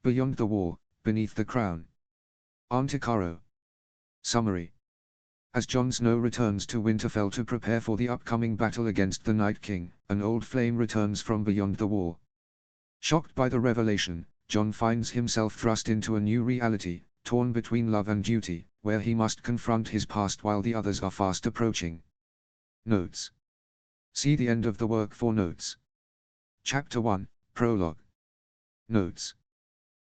Beyond the Wall, Beneath the Crown. Antiquaro. Summary. As Jon Snow returns to Winterfell to prepare for the upcoming battle against the Night King, an old flame returns from beyond the wall. Shocked by the revelation, Jon finds himself thrust into a new reality, torn between love and duty, where he must confront his past while the others are fast approaching. Notes. See the end of the work for notes. Chapter 1, Prologue. Notes.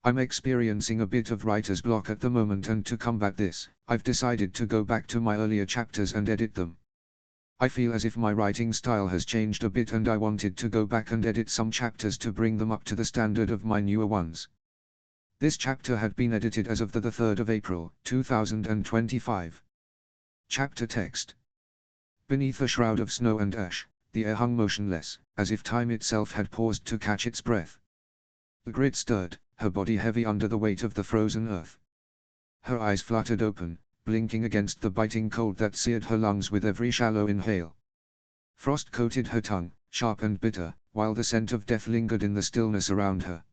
I'm experiencing a bit of writer's block at the moment, and to combat this, I've decided to go back to my earlier chapters and edit them. I feel as if my writing style has changed a bit, and I wanted to go back and edit some chapters to bring them up to the standard of my newer ones. This chapter had been edited as of the 3rd of April, 2025. Chapter text. Beneath a shroud of snow and ash, the air hung motionless, as if time itself had paused to catch its breath. Ygritte stirred, her body heavy under the weight of the frozen earth. Her eyes fluttered open, blinking against the biting cold that seared her lungs with every shallow inhale. Frost coated her tongue, sharp and bitter, while the scent of death lingered in the stillness around her.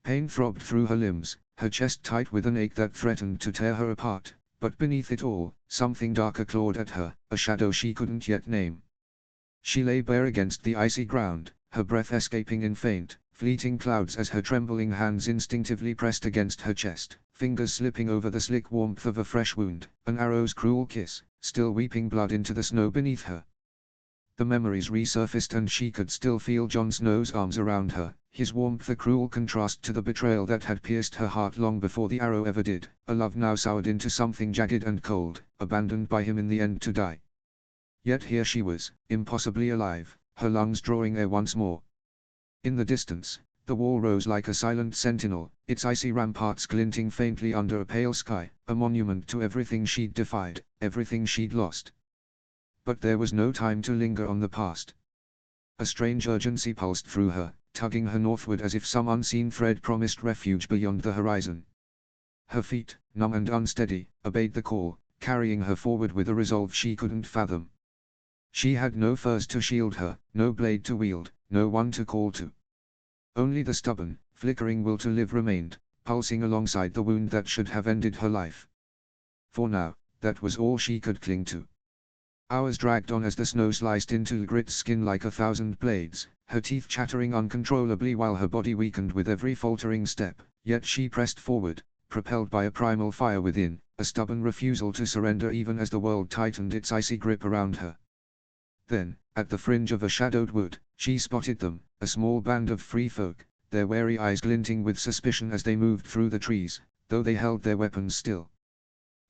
Pain throbbed through her limbs, her chest tight with an ache that threatened to tear her apart, but beneath it all, something darker clawed at her, a shadow she couldn't yet name. She lay bare against the icy ground, her breath escaping in faint, fleeting clouds as her trembling hands instinctively pressed against her chest, fingers slipping over the slick warmth of a fresh wound, an arrow's cruel kiss, still weeping blood into the snow beneath her. The memories resurfaced, and she could still feel Jon Snow's arms around her, his warmth a cruel contrast to the betrayal that had pierced her heart long before the arrow ever did, a love now soured into something jagged and cold, abandoned by him in the end to die. Yet here she was, impossibly alive, her lungs drawing air once more. In the distance, the wall rose like a silent sentinel, its icy ramparts glinting faintly under a pale sky, a monument to everything she'd defied, everything she'd lost. But there was no time to linger on the past. A strange urgency pulsed through her, tugging her northward as if some unseen thread promised refuge beyond the horizon. Her feet, numb and unsteady, obeyed the call, carrying her forward with a resolve she couldn't fathom. She had no furs to shield her, no blade to wield, no one to call to. Only the stubborn, flickering will to live remained, pulsing alongside the wound that should have ended her life. For now, that was all she could cling to. Hours dragged on as the snow sliced into Ygritte's skin like 1,000 blades, her teeth chattering uncontrollably while her body weakened with every faltering step, yet she pressed forward, propelled by a primal fire within, a stubborn refusal to surrender even as the world tightened its icy grip around her. Then, at the fringe of a shadowed wood, she spotted them, a small band of free folk, their wary eyes glinting with suspicion as they moved through the trees, though they held their weapons still.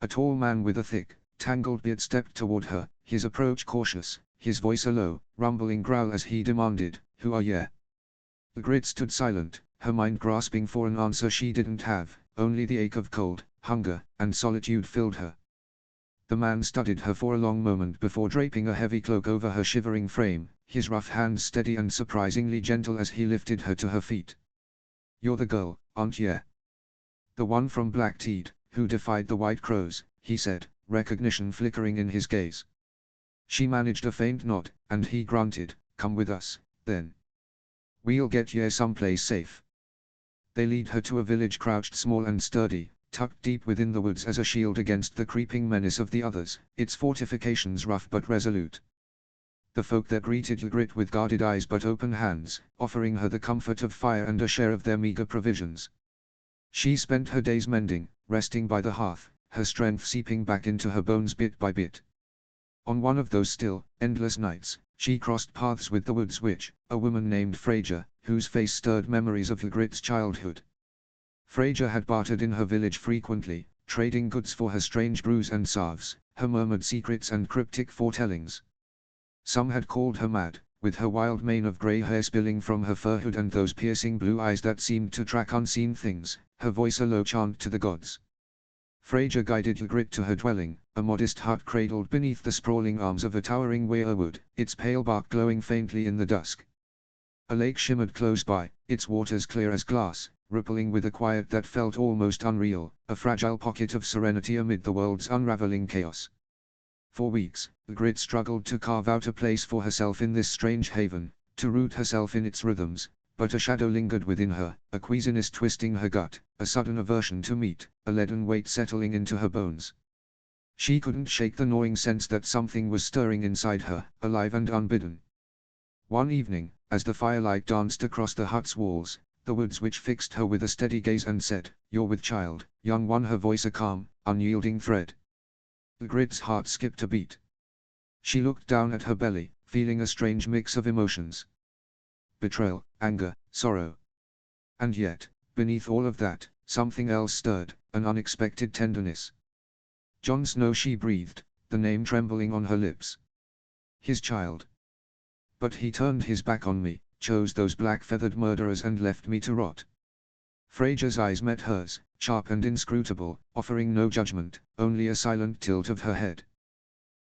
A tall man with a thick, tangled beard stepped toward her, his approach cautious, his voice a low, rumbling growl as he demanded, "Who are ye?" Ygritte stood silent, her mind grasping for an answer she didn't have, only the ache of cold, hunger, and solitude filled her. The man studied her for a long moment before draping a heavy cloak over her shivering frame, his rough hands steady and surprisingly gentle as he lifted her to her feet. "You're the girl, aren't ye? The one from Blackteed, who defied the White Crows," he said, recognition flickering in his gaze. She managed a faint nod, and he grunted, "Come with us, then. We'll get ye someplace safe." They lead her to a village crouched small and sturdy, tucked deep within the woods as a shield against the creeping menace of the others, its fortifications rough but resolute. The folk there greeted Ygritte with guarded eyes but open hands, offering her the comfort of fire and a share of their meager provisions. She spent her days mending, resting by the hearth, her strength seeping back into her bones bit by bit. On one of those still, endless nights, she crossed paths with the Woods Witch, a woman named Freyja, whose face stirred memories of Ygritte's childhood. Freyja had bartered in her village frequently, trading goods for her strange brews and salves, her murmured secrets and cryptic foretellings. Some had called her mad, with her wild mane of grey hair spilling from her fur hood and those piercing blue eyes that seemed to track unseen things, her voice a low chant to the gods. Freyja guided Ygritte to her dwelling, a modest hut cradled beneath the sprawling arms of a towering weirwood, its pale bark glowing faintly in the dusk. A lake shimmered close by, its waters clear as glass, rippling with a quiet that felt almost unreal, a fragile pocket of serenity amid the world's unraveling chaos. For weeks, Ygritte struggled to carve out a place for herself in this strange haven, to root herself in its rhythms, But a shadow lingered within her, a queasiness twisting her gut, a sudden aversion to meat, a leaden weight settling into her bones. She couldn't shake the gnawing sense that something was stirring inside her, alive and unbidden. One evening, as the firelight danced across the hut's walls, the woods witch fixed her with a steady gaze and said, "You're with child, young one," her voice a calm, unyielding thread. Ygritte's heart skipped a beat. She looked down at her belly, feeling a strange mix of emotions. Betrayal, anger, sorrow. And yet, beneath all of that, something else stirred, an unexpected tenderness. Jon Snow, she breathed, the name trembling on her lips. His child. But he turned his back on me, chose those black-feathered murderers and left me to rot. Frasia's eyes met hers, sharp and inscrutable, offering no judgment, only a silent tilt of her head.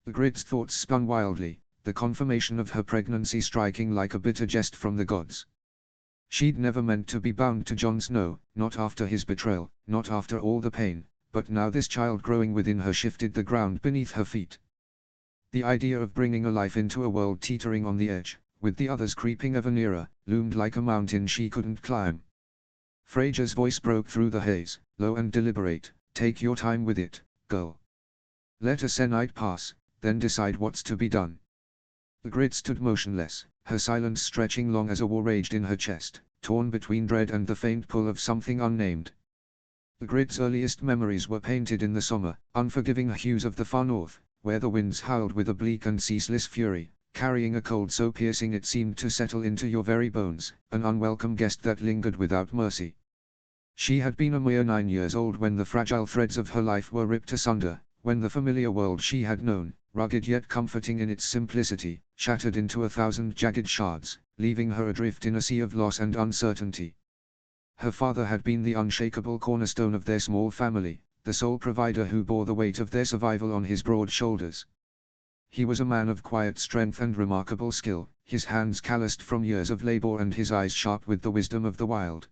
Ygritte's thoughts spun wildly, the confirmation of her pregnancy striking like a bitter jest from the gods. She'd never meant to be bound to Jon Snow, not after his betrayal, not after all the pain, but now this child growing within her shifted the ground beneath her feet. The idea of bringing a life into a world teetering on the edge, with the others creeping ever nearer, loomed like a mountain she couldn't climb. Frasia's voice broke through the haze, low and deliberate, "Take your time with it, girl. Let a sennight pass, then decide what's to be done." Ygritte stood motionless, her silence stretching long as a war raged in her chest, torn between dread and the faint pull of something unnamed. Ygritte's earliest memories were painted in the somber, unforgiving hues of the far north, where the winds howled with a bleak and ceaseless fury, carrying a cold so piercing it seemed to settle into your very bones, an unwelcome guest that lingered without mercy. She had been a mere 9 years old when the fragile threads of her life were ripped asunder, when the familiar world she had known, rugged yet comforting in its simplicity, shattered into 1,000 jagged shards, leaving her adrift in a sea of loss and uncertainty. Her father had been the unshakable cornerstone of their small family, the sole provider who bore the weight of their survival on his broad shoulders. He was a man of quiet strength and remarkable skill, his hands calloused from years of labor and his eyes sharp with the wisdom of the wild.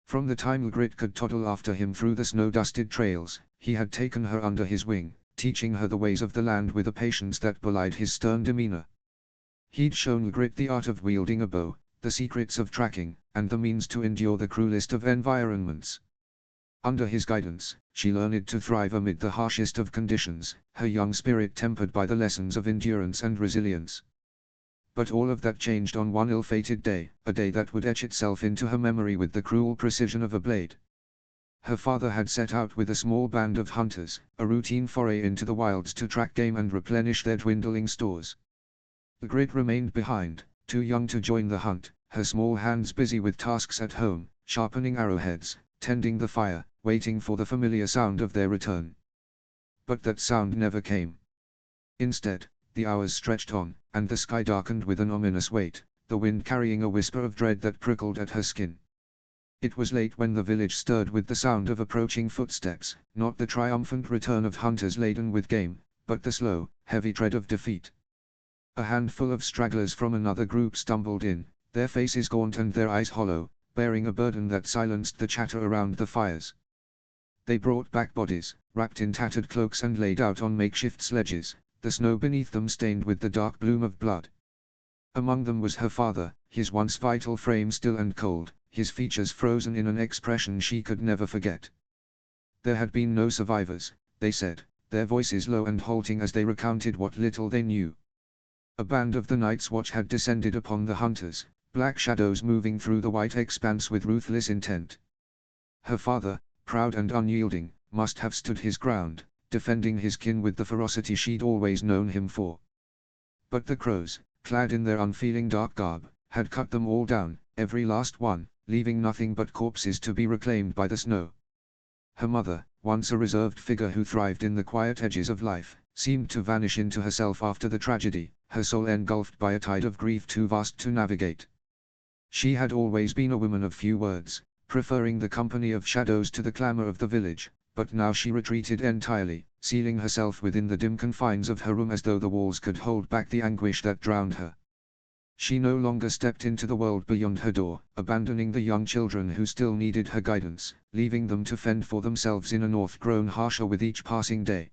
From the time Ygritte could toddle after him through the snow-dusted trails, he had taken her under his wing, teaching her the ways of the land with a patience that belied his stern demeanor. He'd shown Ygritte the art of wielding a bow, the secrets of tracking, and the means to endure the cruelest of environments. Under his guidance, she learned to thrive amid the harshest of conditions, her young spirit tempered by the lessons of endurance and resilience. But all of that changed on one ill-fated day, a day that would etch itself into her memory with the cruel precision of a blade. Her father had set out with a small band of hunters, a routine foray into the wilds to track game and replenish their dwindling stores. Ygritte remained behind, too young to join the hunt, her small hands busy with tasks at home, sharpening arrowheads, tending the fire, waiting for the familiar sound of their return. But that sound never came. Instead, the hours stretched on, and the sky darkened with an ominous weight, the wind carrying a whisper of dread that prickled at her skin. It was late when the village stirred with the sound of approaching footsteps, not the triumphant return of hunters laden with game, but the slow, heavy tread of defeat. A handful of stragglers from another group stumbled in, their faces gaunt and their eyes hollow, bearing a burden that silenced the chatter around the fires. They brought back bodies, wrapped in tattered cloaks and laid out on makeshift sledges, the snow beneath them stained with the dark bloom of blood. Among them was her father, his once vital frame still and cold, his features frozen in an expression she could never forget. There had been no survivors, they said, their voices low and halting as they recounted what little they knew. A band of the Night's Watch had descended upon the hunters, black shadows moving through the white expanse with ruthless intent. Her father, proud and unyielding, must have stood his ground, defending his kin with the ferocity she'd always known him for. But the crows, clad in their unfeeling dark garb, had cut them all down, every last one, leaving nothing but corpses to be reclaimed by the snow. Her mother, once a reserved figure who thrived in the quiet edges of life, seemed to vanish into herself after the tragedy, her soul engulfed by a tide of grief too vast to navigate. She had always been a woman of few words, preferring the company of shadows to the clamor of the village, but now she retreated entirely, sealing herself within the dim confines of her room as though the walls could hold back the anguish that drowned her. She no longer stepped into the world beyond her door, abandoning the young children who still needed her guidance, leaving them to fend for themselves in a north grown harsher with each passing day.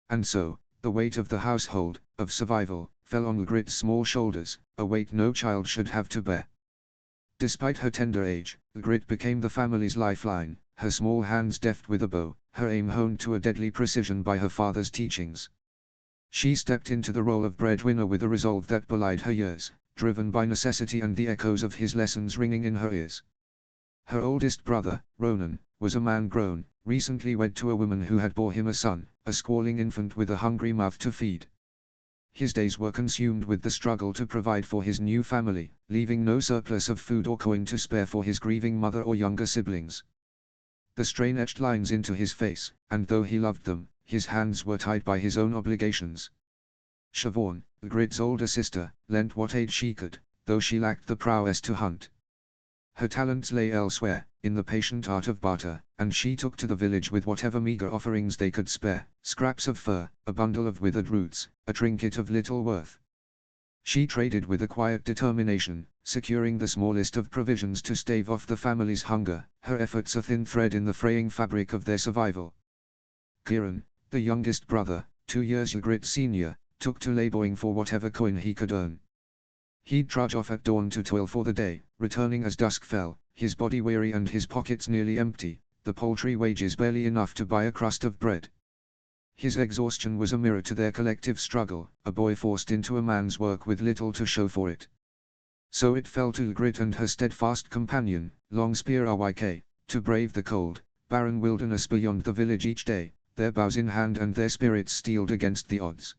And so, the weight of the household, of survival, fell on Ygritte's small shoulders, a weight no child should have to bear. Despite her tender age, Ygritte became the family's lifeline, her small hands deft with a bow, her aim honed to a deadly precision by her father's teachings. She stepped into the role of breadwinner with a resolve that belied her years, driven by necessity and the echoes of his lessons ringing in her ears. Her oldest brother, Ronan, was a man grown, recently wed to a woman who had bore him a son, a squalling infant with a hungry mouth to feed. His days were consumed with the struggle to provide for his new family, leaving no surplus of food or coin to spare for his grieving mother or younger siblings. The strain etched lines into his face, and though he loved them, his hands were tied by his own obligations. Siobhan, Ygritte's older sister, lent what aid she could, though she lacked the prowess to hunt. Her talents lay elsewhere, in the patient art of barter, and she took to the village with whatever meager offerings they could spare, scraps of fur, a bundle of withered roots, a trinket of little worth. She traded with a quiet determination, securing the smallest of provisions to stave off the family's hunger, her efforts a thin thread in the fraying fabric of their survival. Kieran, the youngest brother, 2 years Ygritte's senior, took to laboring for whatever coin he could earn. He'd trudge off at dawn to toil for the day, returning as dusk fell, his body weary and his pockets nearly empty, the paltry wages barely enough to buy a crust of bread. His exhaustion was a mirror to their collective struggle, a boy forced into a man's work with little to show for it. So it fell to Ygritte and her steadfast companion, Longspear Ryk, to brave the cold, barren wilderness beyond the village each day, their bows in hand and their spirits steeled against the odds.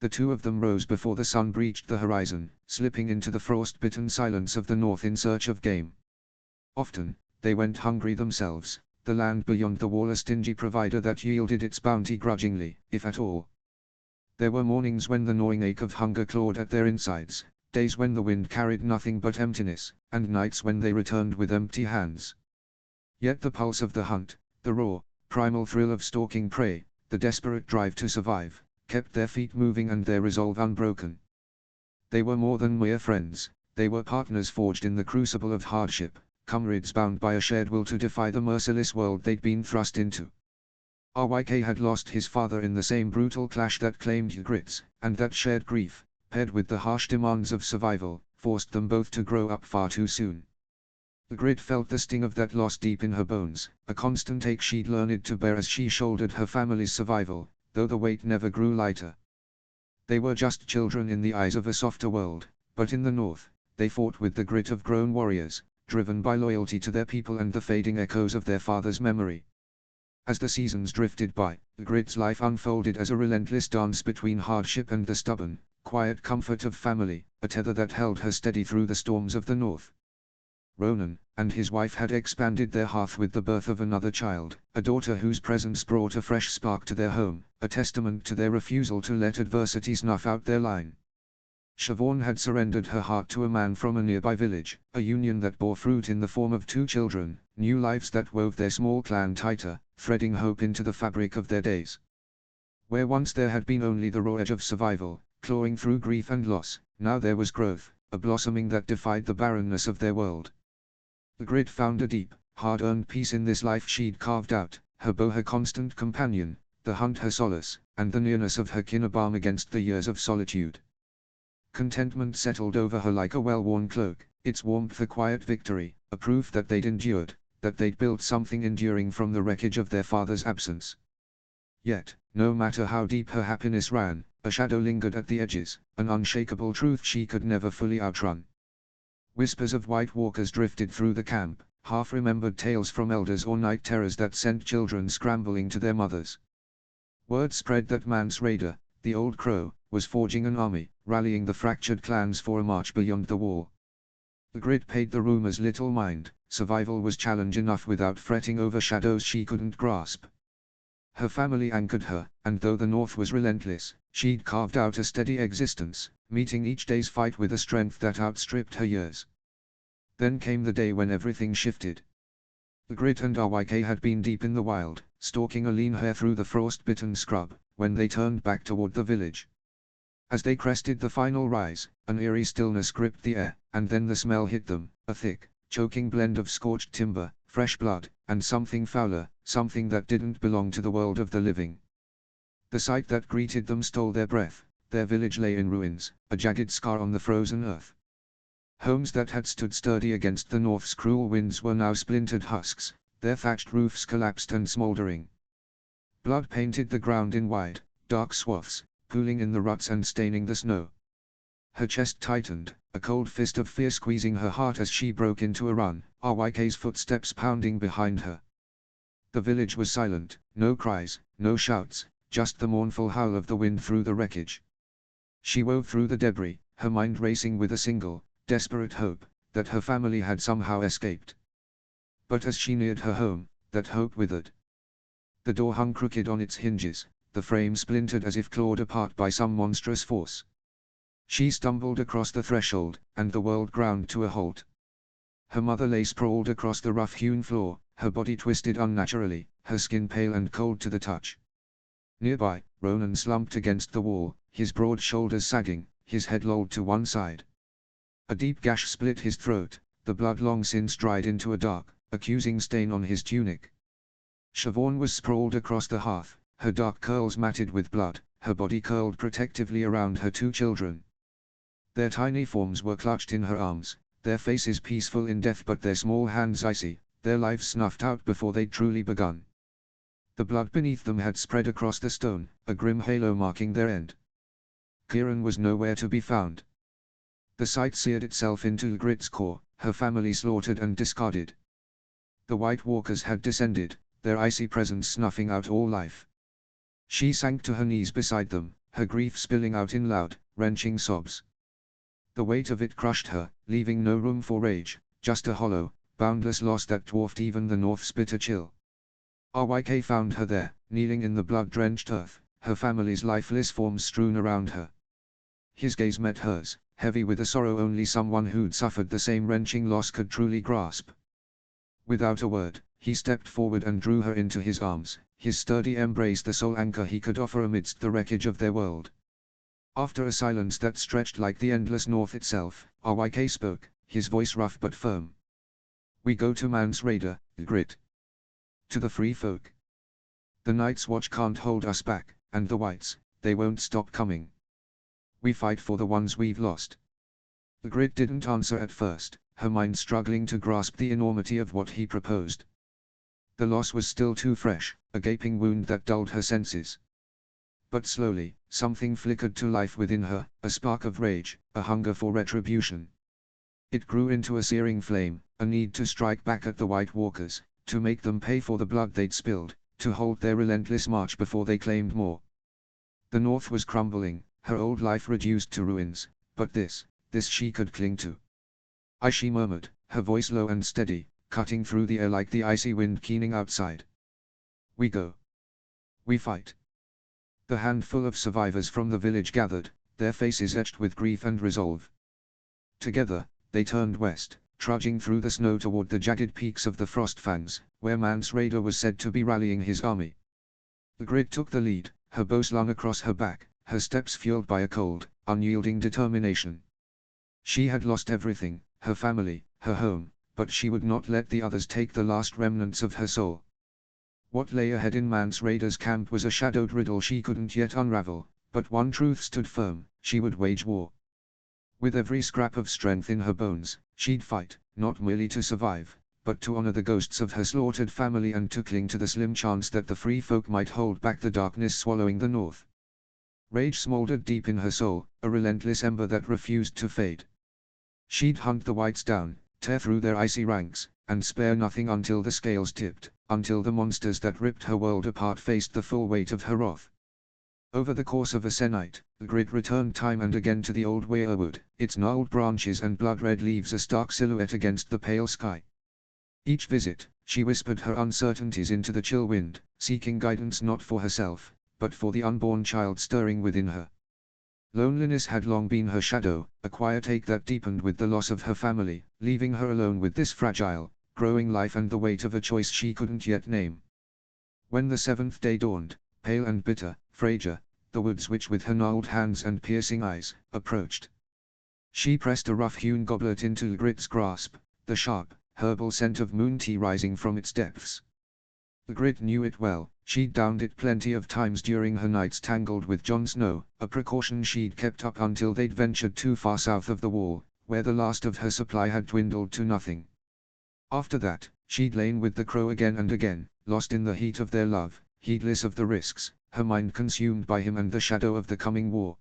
The two of them rose before the sun breached the horizon, slipping into the frost-bitten silence of the north in search of game. Often, they went hungry themselves, the land beyond the wall a stingy provider that yielded its bounty grudgingly, if at all. There were mornings when the gnawing ache of hunger clawed at their insides, days when the wind carried nothing but emptiness, and nights when they returned with empty hands. Yet the pulse of the hunt, the raw, primal thrill of stalking prey, the desperate drive to survive, kept their feet moving and their resolve unbroken. They were more than mere friends, they were partners forged in the crucible of hardship, comrades bound by a shared will to defy the merciless world they'd been thrust into. Ryk had lost his father in the same brutal clash that claimed Ygritte's, and that shared grief, paired with the harsh demands of survival, forced them both to grow up far too soon. Ygritte felt the sting of that loss deep in her bones, a constant ache she'd learned to bear as she shouldered her family's survival, though the weight never grew lighter. They were just children in the eyes of a softer world, but in the north, they fought with the grit of grown warriors, driven by loyalty to their people and the fading echoes of their father's memory. As the seasons drifted by, Ygritte's life unfolded as a relentless dance between hardship and the stubborn, quiet comfort of family, a tether that held her steady through the storms of the north. Ronan and his wife had expanded their hearth with the birth of another child, a daughter whose presence brought a fresh spark to their home, a testament to their refusal to let adversity snuff out their line. Siobhan had surrendered her heart to a man from a nearby village, a union that bore fruit in the form of 2 children, new lives that wove their small clan tighter, threading hope into the fabric of their days. Where once there had been only the raw edge of survival, clawing through grief and loss, now there was growth, a blossoming that defied the barrenness of their world. Ygritte found a deep, hard-earned peace in this life she'd carved out, her bow her constant companion, the hunt her solace, and the nearness of her kin a balm against the years of solitude. Contentment settled over her like a well-worn cloak, its warmth a quiet victory, a proof that they'd endured, that they'd built something enduring from the wreckage of their father's absence. Yet, no matter how deep her happiness ran, a shadow lingered at the edges, an unshakable truth she could never fully outrun. Whispers of white walkers drifted through the camp, half-remembered tales from elders or night terrors that sent children scrambling to their mothers. Word spread that Mance Rayder, the old crow, was forging an army, rallying the fractured clans for a march beyond the wall. Ygritte paid the rumors little mind, survival was challenge enough without fretting over shadows she couldn't grasp. Her family anchored her, and though the north was relentless, she'd carved out a steady existence, meeting each day's fight with a strength that outstripped her years. Then came the day when everything shifted. Ygritte and Ryk had been deep in the wild, stalking a lean hare through the frost-bitten scrub, when they turned back toward the village. As they crested the final rise, an eerie stillness gripped the air, and then the smell hit them, a thick, choking blend of scorched timber, fresh blood, and something fouler, something that didn't belong to the world of the living. The sight that greeted them stole their breath. Their village lay in ruins, a jagged scar on the frozen earth. Homes that had stood sturdy against the north's cruel winds were now splintered husks, their thatched roofs collapsed and smoldering. Blood painted the ground in wide, dark swaths, pooling in the ruts and staining the snow. Her chest tightened, a cold fist of fear squeezing her heart as she broke into a run, RYK's footsteps pounding behind her. The village was silent, no cries, no shouts, just the mournful howl of the wind through the wreckage. She wove through the debris, her mind racing with a single, desperate hope, that her family had somehow escaped. But as she neared her home, that hope withered. The door hung crooked on its hinges, the frame splintered as if clawed apart by some monstrous force. She stumbled across the threshold, and the world ground to a halt. Her mother lay sprawled across the rough-hewn floor, her body twisted unnaturally, her skin pale and cold to the touch. Nearby, Ronan slumped against the wall, his broad shoulders sagging, his head lolled to one side. A deep gash split his throat, the blood long since dried into a dark, accusing stain on his tunic. Siobhan was sprawled across the hearth, her dark curls matted with blood, her body curled protectively around her two children. Their tiny forms were clutched in her arms, their faces peaceful in death but their small hands icy, their lives snuffed out before they'd truly begun. The blood beneath them had spread across the stone, a grim halo marking their end. Kieran was nowhere to be found. The sight seared itself into Ygritte's core, her family slaughtered and discarded. The White Walkers had descended, their icy presence snuffing out all life. She sank to her knees beside them, her grief spilling out in loud, wrenching sobs. The weight of it crushed her, leaving no room for rage, just a hollow, boundless loss that dwarfed even the North's bitter chill. RYK found her there, kneeling in the blood-drenched earth, her family's lifeless forms strewn around her. His gaze met hers, heavy with a sorrow only someone who'd suffered the same wrenching loss could truly grasp. Without a word, he stepped forward and drew her into his arms, his sturdy embrace the sole anchor he could offer amidst the wreckage of their world. After a silence that stretched like the endless north itself, RYK spoke, his voice rough but firm. "We go to Mance Rayder, Ygritte. To the free folk. The Night's Watch can't hold us back, and the Whites, they won't stop coming. We fight for the ones we've lost." Ygritte didn't answer at first, her mind struggling to grasp the enormity of what he proposed. The loss was still too fresh, a gaping wound that dulled her senses. But slowly, something flickered to life within her, a spark of rage, a hunger for retribution. It grew into a searing flame, a need to strike back at the White Walkers, to make them pay for the blood they'd spilled, to halt their relentless march before they claimed more. The North was crumbling, her old life reduced to ruins, but this she could cling to. She murmured, her voice low and steady, cutting through the air like the icy wind keening outside. "We go. We fight." The handful of survivors from the village gathered, their faces etched with grief and resolve. Together, they turned west, trudging through the snow toward the jagged peaks of the Frostfangs, where Mance Rayder was said to be rallying his army. Ygritte took the lead, her bow slung across her back, her steps fueled by a cold, unyielding determination. She had lost everything, her family, her home, but she would not let the others take the last remnants of her soul. What lay ahead in Mance Rayder's camp was a shadowed riddle she couldn't yet unravel, but one truth stood firm: she would wage war. With every scrap of strength in her bones, she'd fight, not merely to survive, but to honor the ghosts of her slaughtered family and to cling to the slim chance that the free folk might hold back the darkness swallowing the North. Rage smoldered deep in her soul, a relentless ember that refused to fade. She'd hunt the Whites down, tear through their icy ranks, and spare nothing until the scales tipped, until the monsters that ripped her world apart faced the full weight of her wrath. Over the course of a sennight, Ygritte returned time and again to the old weirwood, its gnarled branches and blood-red leaves a stark silhouette against the pale sky. Each visit, she whispered her uncertainties into the chill wind, seeking guidance not for herself, but for the unborn child stirring within her. Loneliness had long been her shadow, a quiet ache that deepened with the loss of her family, leaving her alone with this fragile, growing life and the weight of a choice she couldn't yet name. When the seventh day dawned, pale and bitter, Freyja, the Woods Witch with her gnarled hands and piercing eyes, approached. She pressed a rough-hewn goblet into Ygritte's grasp, the sharp, herbal scent of moon tea rising from its depths. Ygritte knew it well, she'd downed it plenty of times during her nights tangled with Jon Snow, a precaution she'd kept up until they'd ventured too far south of the Wall, where the last of her supply had dwindled to nothing. After that, she'd lain with the crow again and again, lost in the heat of their love, heedless of the risks, her mind consumed by him and the shadow of the coming war.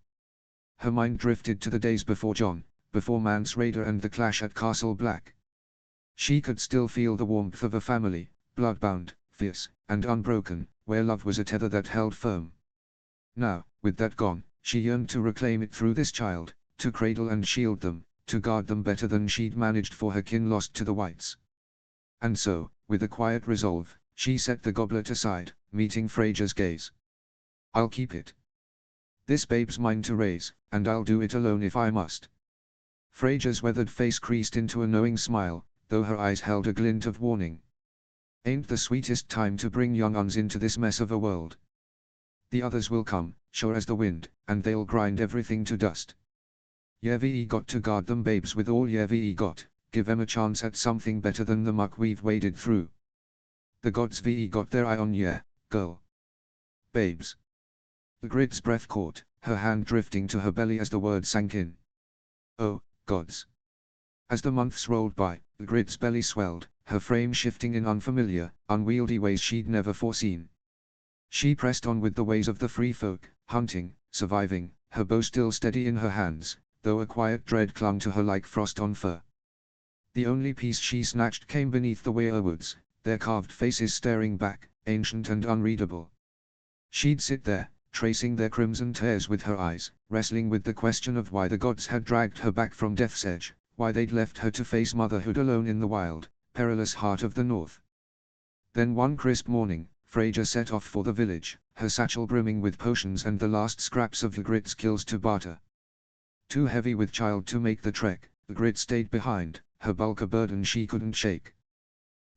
Her mind drifted to the days before John, before Mance Rayder and the clash at Castle Black. She could still feel the warmth of a family, blood-bound, fierce, and unbroken, where love was a tether that held firm. Now, with that gone, she yearned to reclaim it through this child, to cradle and shield them, to guard them better than she'd managed for her kin lost to the whites. And so, with a quiet resolve, she set the goblet aside, meeting Fraser's gaze. "I'll keep it. This babe's mine to raise, and I'll do it alone if I must." Fraser's weathered face creased into a knowing smile, though her eyes held a glint of warning. "Ain't the sweetest time to bring young uns into this mess of a world. The others will come, sure as the wind, and they'll grind everything to dust. Ye've got to guard them babes with all ye've got, give 'em a chance at something better than the muck we've waded through. The gods ve got their eye on ye, girl. Babes." The Grid's breath caught, her hand drifting to her belly as the word sank in. "Oh, gods." As the months rolled by, the Grid's belly swelled, her frame shifting in unfamiliar, unwieldy ways she'd never foreseen. She pressed on with the ways of the free folk, hunting, surviving, her bow still steady in her hands, though a quiet dread clung to her like frost on fur. The only peace she snatched came beneath the Weir woods, their carved faces staring back, ancient and unreadable. She'd sit there, tracing their crimson tears with her eyes, wrestling with the question of why the gods had dragged her back from death's edge, why they'd left her to face motherhood alone in the wild, perilous heart of the north. Then one crisp morning, Fraser set off for the village, her satchel brimming with potions and the last scraps of the Grid's kills to barter. Too heavy with child to make the trek, the Grid stayed behind, her bulk a burden she couldn't shake.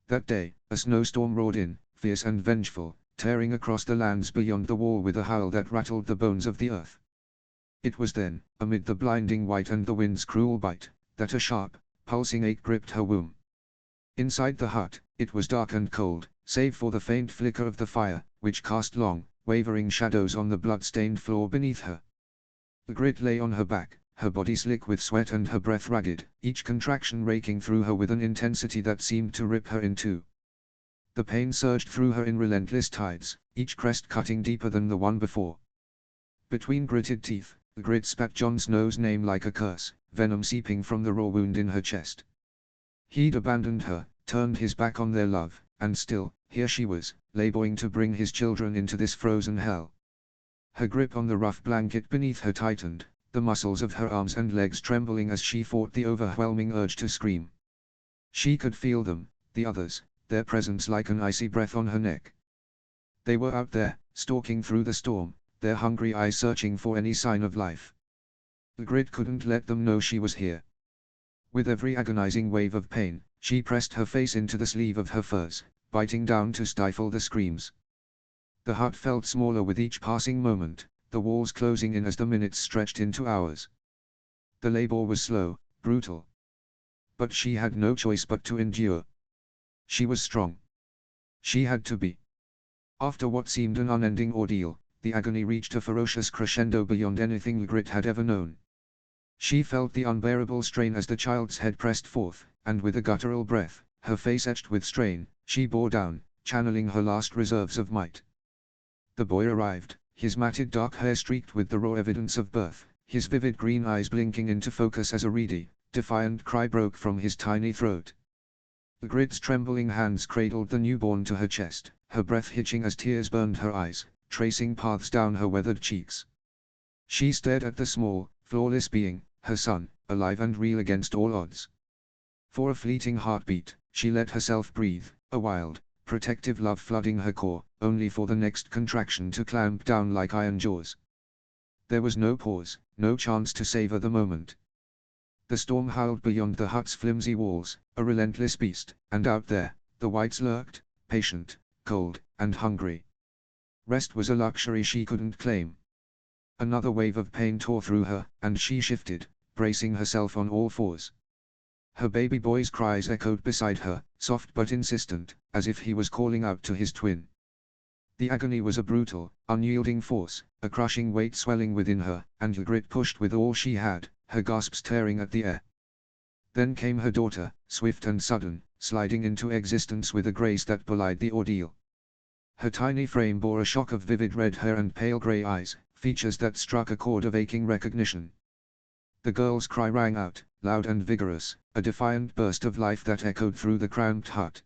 That day, a snowstorm roared in, fierce and vengeful, tearing across the lands beyond the wall with a howl that rattled the bones of the earth. It was then, amid the blinding white and the wind's cruel bite, that a sharp, pulsing ache gripped her womb. Inside the hut, it was dark and cold, save for the faint flicker of the fire, which cast long, wavering shadows on the blood-stained floor beneath her. The Grid lay on her back, her body slick with sweat and her breath ragged, each contraction raking through her with an intensity that seemed to rip her in two. The pain surged through her in relentless tides, each crest cutting deeper than the one before. Between gritted teeth, the Grid spat Jon Snow's name like a curse, venom seeping from the raw wound in her chest. He'd abandoned her, turned his back on their love, and still, here she was, laboring to bring his children into this frozen hell. Her grip on the rough blanket beneath her tightened, the muscles of her arms and legs trembling as she fought the overwhelming urge to scream. She could feel them, the others, their presence like an icy breath on her neck. They were out there, stalking through the storm, their hungry eyes searching for any sign of life. The Grid couldn't let them know she was here. With every agonizing wave of pain, she pressed her face into the sleeve of her furs, biting down to stifle the screams. The hut felt smaller with each passing moment, the walls closing in as the minutes stretched into hours. The labor was slow, brutal. But she had no choice but to endure. She was strong. She had to be. After what seemed an unending ordeal, the agony reached a ferocious crescendo beyond anything the Grid had ever known. She felt the unbearable strain as the child's head pressed forth, and with a guttural breath, her face etched with strain, she bore down, channeling her last reserves of might. The boy arrived, his matted dark hair streaked with the raw evidence of birth, his vivid green eyes blinking into focus as a reedy, defiant cry broke from his tiny throat. The Grid's trembling hands cradled the newborn to her chest, her breath hitching as tears burned her eyes, tracing paths down her weathered cheeks. She stared at the small, flawless being, her son, alive and real against all odds. For a fleeting heartbeat, she let herself breathe, a wild, protective love flooding her core, only for the next contraction to clamp down like iron jaws. There was no pause, no chance to savor the moment. The storm howled beyond the hut's flimsy walls, a relentless beast, and out there, the whites lurked, patient, cold, and hungry. Rest was a luxury she couldn't claim. Another wave of pain tore through her, and she shifted, bracing herself on all fours. Her baby boy's cries echoed beside her, soft but insistent, as if he was calling out to his twin. The agony was a brutal, unyielding force, a crushing weight swelling within her, and the Grid pushed with all she had, her gasps tearing at the air. Then came her daughter, swift and sudden, sliding into existence with a grace that belied the ordeal. Her tiny frame bore a shock of vivid red hair and pale grey eyes, features that struck a chord of aching recognition. The girl's cry rang out, loud and vigorous, a defiant burst of life that echoed through the cramped hut.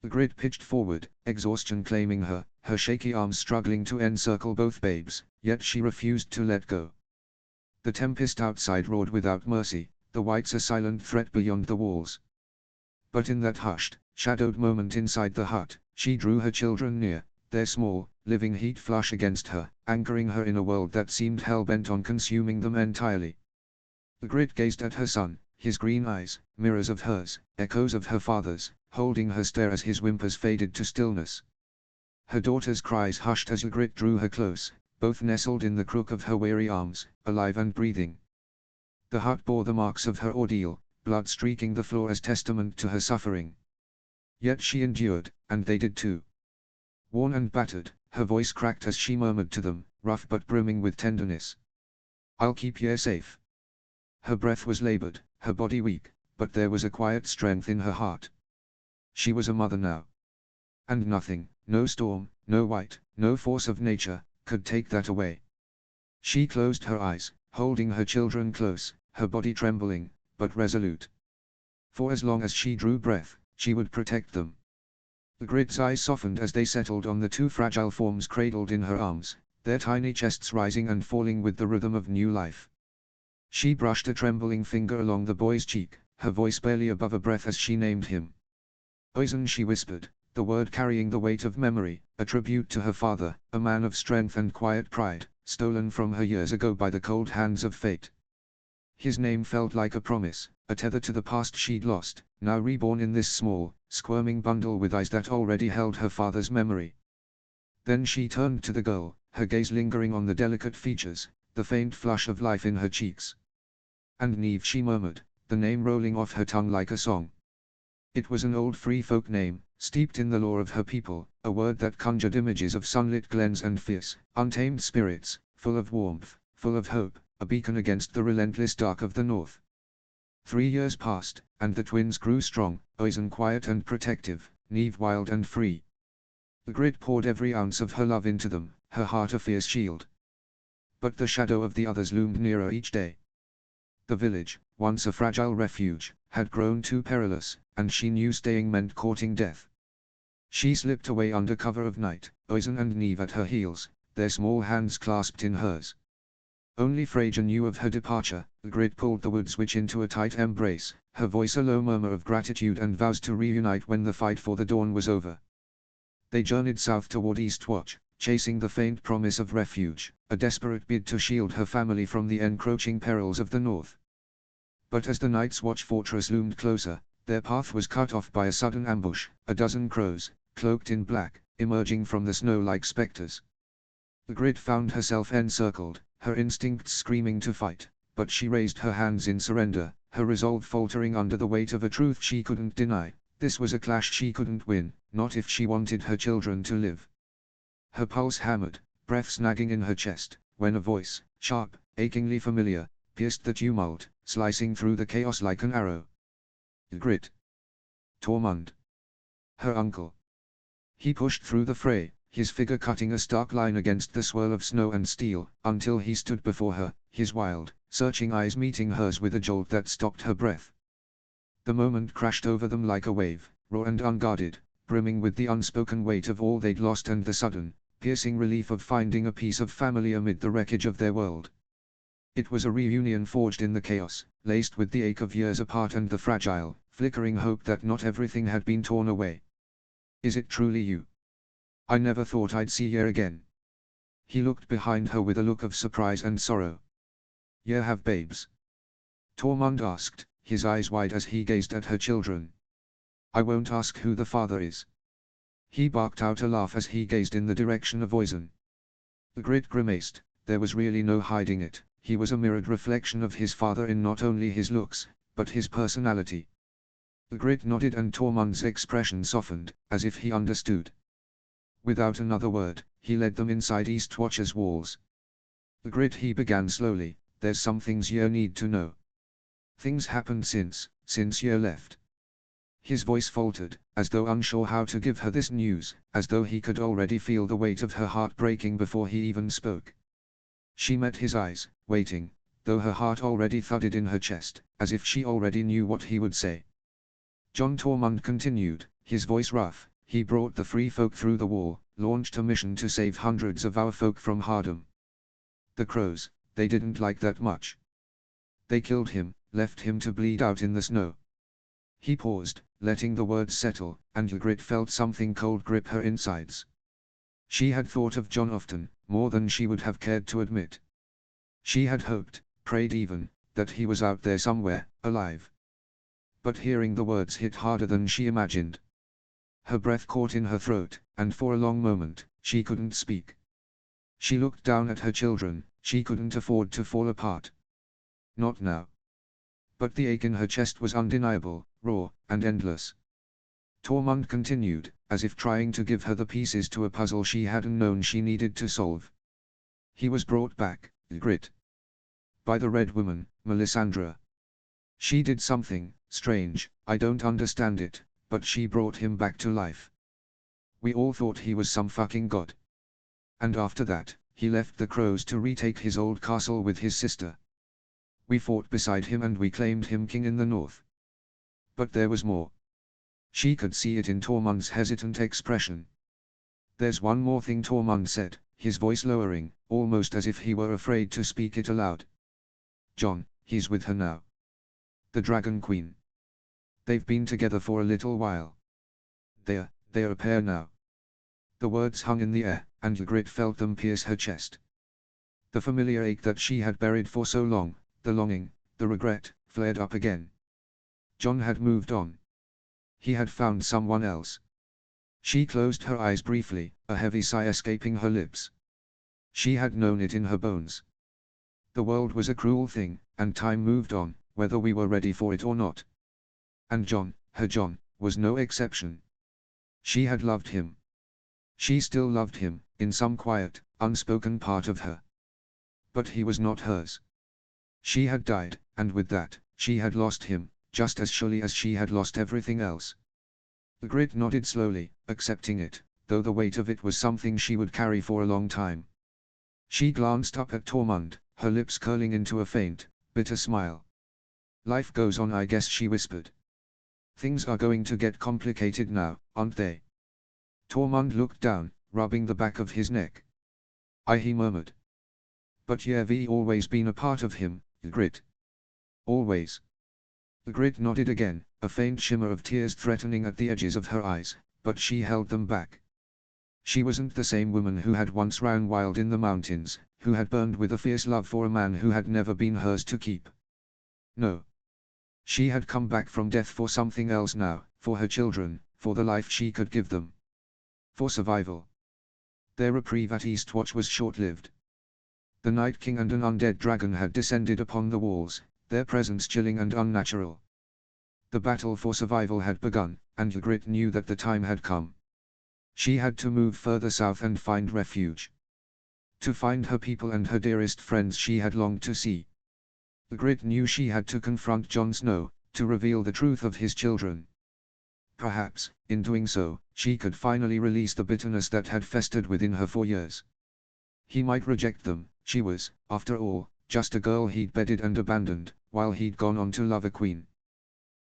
Ygritte pitched forward, exhaustion claiming her, her shaky arms struggling to encircle both babes, yet she refused to let go. The tempest outside roared without mercy, the whites a silent threat beyond the walls. But in that hushed, shadowed moment inside the hut, she drew her children near, their small, living heat flush against her, anchoring her in a world that seemed hell-bent on consuming them entirely. Ygritte gazed at her son, his green eyes, mirrors of hers, echoes of her father's, holding her stare as his whimpers faded to stillness. Her daughter's cries hushed as Ygritte drew her close, both nestled in the crook of her weary arms, alive and breathing. The hut bore the marks of her ordeal, blood streaking the floor as testament to her suffering. Yet she endured, and they did too. Worn and battered, her voice cracked as she murmured to them, rough but brimming with tenderness. "I'll keep ye safe." Her breath was labored, her body weak, but there was a quiet strength in her heart. She was a mother now. And nothing, no storm, no wight, no force of nature, could take that away. She closed her eyes, holding her children close, her body trembling, but resolute. For as long as she drew breath, she would protect them. Ygritte's eyes softened as they settled on the two fragile forms cradled in her arms, their tiny chests rising and falling with the rhythm of new life. She brushed a trembling finger along the boy's cheek, her voice barely above a breath as she named him. Oisin, she whispered, the word carrying the weight of memory, a tribute to her father, a man of strength and quiet pride, stolen from her years ago by the cold hands of fate. His name felt like a promise, a tether to the past she'd lost, now reborn in this small, squirming bundle with eyes that already held her father's memory. Then she turned to the girl, her gaze lingering on the delicate features, the faint flush of life in her cheeks. "And Neve," she murmured, the name rolling off her tongue like a song. It was an old free folk name, steeped in the lore of her people, a word that conjured images of sunlit glens and fierce, untamed spirits, full of warmth, full of hope, a beacon against the relentless dark of the north. 3 years passed, and the twins grew strong, Oisin quiet and protective, Neve wild and free. Ygritte poured every ounce of her love into them, her heart a fierce shield. But the shadow of the others loomed nearer each day. The village, once a fragile refuge, had grown too perilous, and she knew staying meant courting death. She slipped away under cover of night, Oisin and Neve at her heels, their small hands clasped in hers. Only Freyja knew of her departure. Ygritte pulled the wood witch into a tight embrace, her voice a low murmur of gratitude and vows to reunite when the fight for the dawn was over. They journeyed south toward Eastwatch, chasing the faint promise of refuge, a desperate bid to shield her family from the encroaching perils of the north. But as the Night's Watch fortress loomed closer, their path was cut off by a sudden ambush, a dozen crows, cloaked in black, emerging from the snow like specters. Ygritte found herself encircled, her instincts screaming to fight, but she raised her hands in surrender, her resolve faltering under the weight of a truth she couldn't deny. This was a clash she couldn't win, not if she wanted her children to live. Her pulse hammered, breath snagging in her chest, when a voice, sharp, achingly familiar, pierced the tumult, slicing through the chaos like an arrow. Ygritte. Tormund. Her uncle. He pushed through the fray, his figure cutting a stark line against the swirl of snow and steel, until he stood before her, his wild, searching eyes meeting hers with a jolt that stopped her breath. The moment crashed over them like a wave, raw and unguarded, brimming with the unspoken weight of all they'd lost and the sudden, piercing relief of finding a piece of family amid the wreckage of their world. It was a reunion forged in the chaos, laced with the ache of years apart and the fragile, flickering hope that not everything had been torn away. "Is it truly you? I never thought I'd see you again." He looked behind her with a look of surprise and sorrow. "You have babes?" Tormund asked, his eyes wide as he gazed at her children. "I won't ask who the father is." He barked out a laugh as he gazed in the direction of Oisin. Ygritte grimaced, there was really no hiding it, he was a mirrored reflection of his father in not only his looks, but his personality. Ygritte nodded and Tormund's expression softened, as if he understood. Without another word, he led them inside Eastwatch's walls. "Ygritte," he began slowly, "there's some things you need to know. Things happened since you left. His voice faltered, as though unsure how to give her this news, as though he could already feel the weight of her heart breaking before he even spoke. She met his eyes, waiting, though her heart already thudded in her chest, as if she already knew what he would say. John Tormund continued, his voice rough. He brought the free folk through the wall, launched a mission to save hundreds of our folk from Hardham. The crows, they didn't like that much. They killed him, left him to bleed out in the snow. He paused, letting the words settle, and Ygritte felt something cold grip her insides. She had thought of John often, more than she would have cared to admit. She had hoped, prayed even, that he was out there somewhere, alive. But hearing the words hit harder than she imagined. Her breath caught in her throat, and for a long moment, she couldn't speak. She looked down at her children, she couldn't afford to fall apart. Not now. But the ache in her chest was undeniable, raw, and endless. Tormund continued, as if trying to give her the pieces to a puzzle she hadn't known she needed to solve. He was brought back, Ygritte. By the Red Woman, Melisandre. She did something strange, I don't understand it, but she brought him back to life. We all thought he was some fucking god. And after that, he left the crows to retake his old castle with his sister. We fought beside him and we claimed him king in the north. But there was more. She could see it in Tormund's hesitant expression. There's one more thing, Tormund said, his voice lowering, almost as if he were afraid to speak it aloud. John, he's with her now. The Dragon Queen. They've been together for a little while. They're a pair now. The words hung in the air, and Ygritte felt them pierce her chest. The familiar ache that she had buried for so long, the longing, the regret, flared up again. John had moved on. He had found someone else. She closed her eyes briefly, a heavy sigh escaping her lips. She had known it in her bones. The world was a cruel thing, and time moved on, whether we were ready for it or not. And John, her John, was no exception. She had loved him. She still loved him, in some quiet, unspoken part of her. But he was not hers. She had died, and with that, she had lost him, just as surely as she had lost everything else. Ygritte nodded slowly, accepting it, though the weight of it was something she would carry for a long time. She glanced up at Tormund, her lips curling into a faint, bitter smile. Life goes on, I guess, she whispered. Things are going to get complicated now, aren't they? Tormund looked down, rubbing the back of his neck. He murmured. But you've always been a part of him, Ygritte. Always. Ygritte nodded again, a faint shimmer of tears threatening at the edges of her eyes, but she held them back. She wasn't the same woman who had once ran wild in the mountains, who had burned with a fierce love for a man who had never been hers to keep. No. She had come back from death for something else now, for her children, for the life she could give them. For survival. Their reprieve at Eastwatch was short-lived. The Night King and an undead dragon had descended upon the walls, their presence chilling and unnatural. The battle for survival had begun, and Ygritte knew that the time had come. She had to move further south and find refuge. To find her people and her dearest friends she had longed to see. Ygritte knew she had to confront Jon Snow, to reveal the truth of his children. Perhaps, in doing so, she could finally release the bitterness that had festered within her for years. He might reject them, she was, after all, just a girl he'd bedded and abandoned, while he'd gone on to love a queen.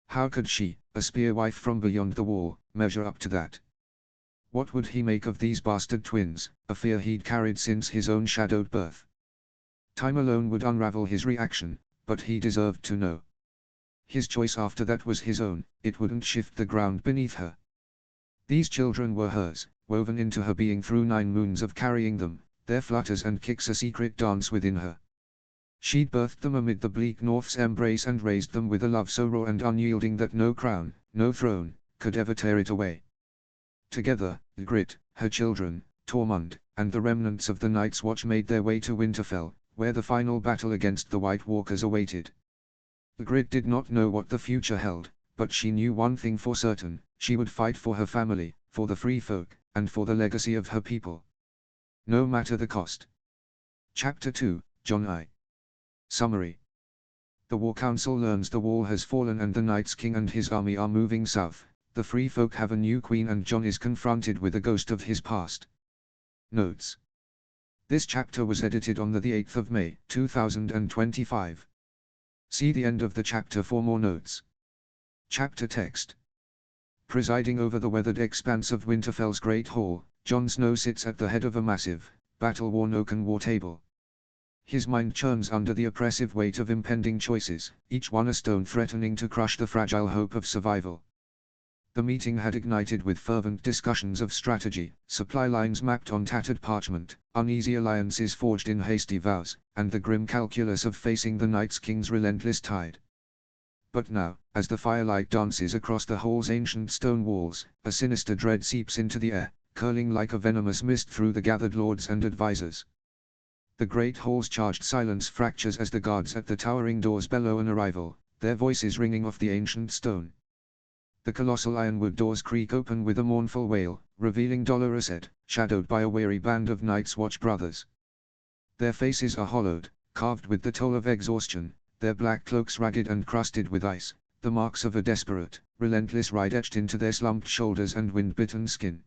How could she, a spear wife from beyond the wall, measure up to that? What would he make of these bastard twins, a fear he'd carried since his own shadowed birth? Time alone would unravel his reaction, but he deserved to know. His choice after that was his own, it wouldn't shift the ground beneath her. These children were hers, woven into her being through 9 moons of carrying them, their flutters and kicks a secret dance within her. She'd birthed them amid the bleak north's embrace and raised them with a love so raw and unyielding that no crown, no throne, could ever tear it away. Together, Ygritte, her children, Tormund, and the remnants of the Night's Watch made their way to Winterfell, where the final battle against the White Walkers awaited. Ygritte did not know what the future held, but she knew one thing for certain: she would fight for her family, for the free folk, and for the legacy of her people. No matter the cost. Chapter 2, Jon I. Summary. The War Council learns the wall has fallen and the Night's King and his army are moving south. The Free Folk have a new queen and Jon is confronted with a ghost of his past. Notes. This chapter was edited on the 8th of May, 2025. See the end of the chapter for more notes. Chapter text. Presiding over the weathered expanse of Winterfell's Great Hall, Jon Snow sits at the head of a massive, battle-worn oaken war table. His mind churns under the oppressive weight of impending choices, each one a stone threatening to crush the fragile hope of survival. The meeting had ignited with fervent discussions of strategy, supply lines mapped on tattered parchment, uneasy alliances forged in hasty vows, and the grim calculus of facing the Night's King's relentless tide. But now, as the firelight dances across the hall's ancient stone walls, a sinister dread seeps into the air, curling like a venomous mist through the gathered lords and advisors. The great hall's charged silence fractures as the guards at the towering doors bellow an arrival, their voices ringing off the ancient stone. The colossal ironwood doors creak open with a mournful wail, revealing Dolorous Edd, shadowed by a weary band of Night's Watch brothers. Their faces are hollowed, carved with the toll of exhaustion, their black cloaks ragged and crusted with ice, the marks of a desperate, relentless ride etched into their slumped shoulders and wind-bitten skin.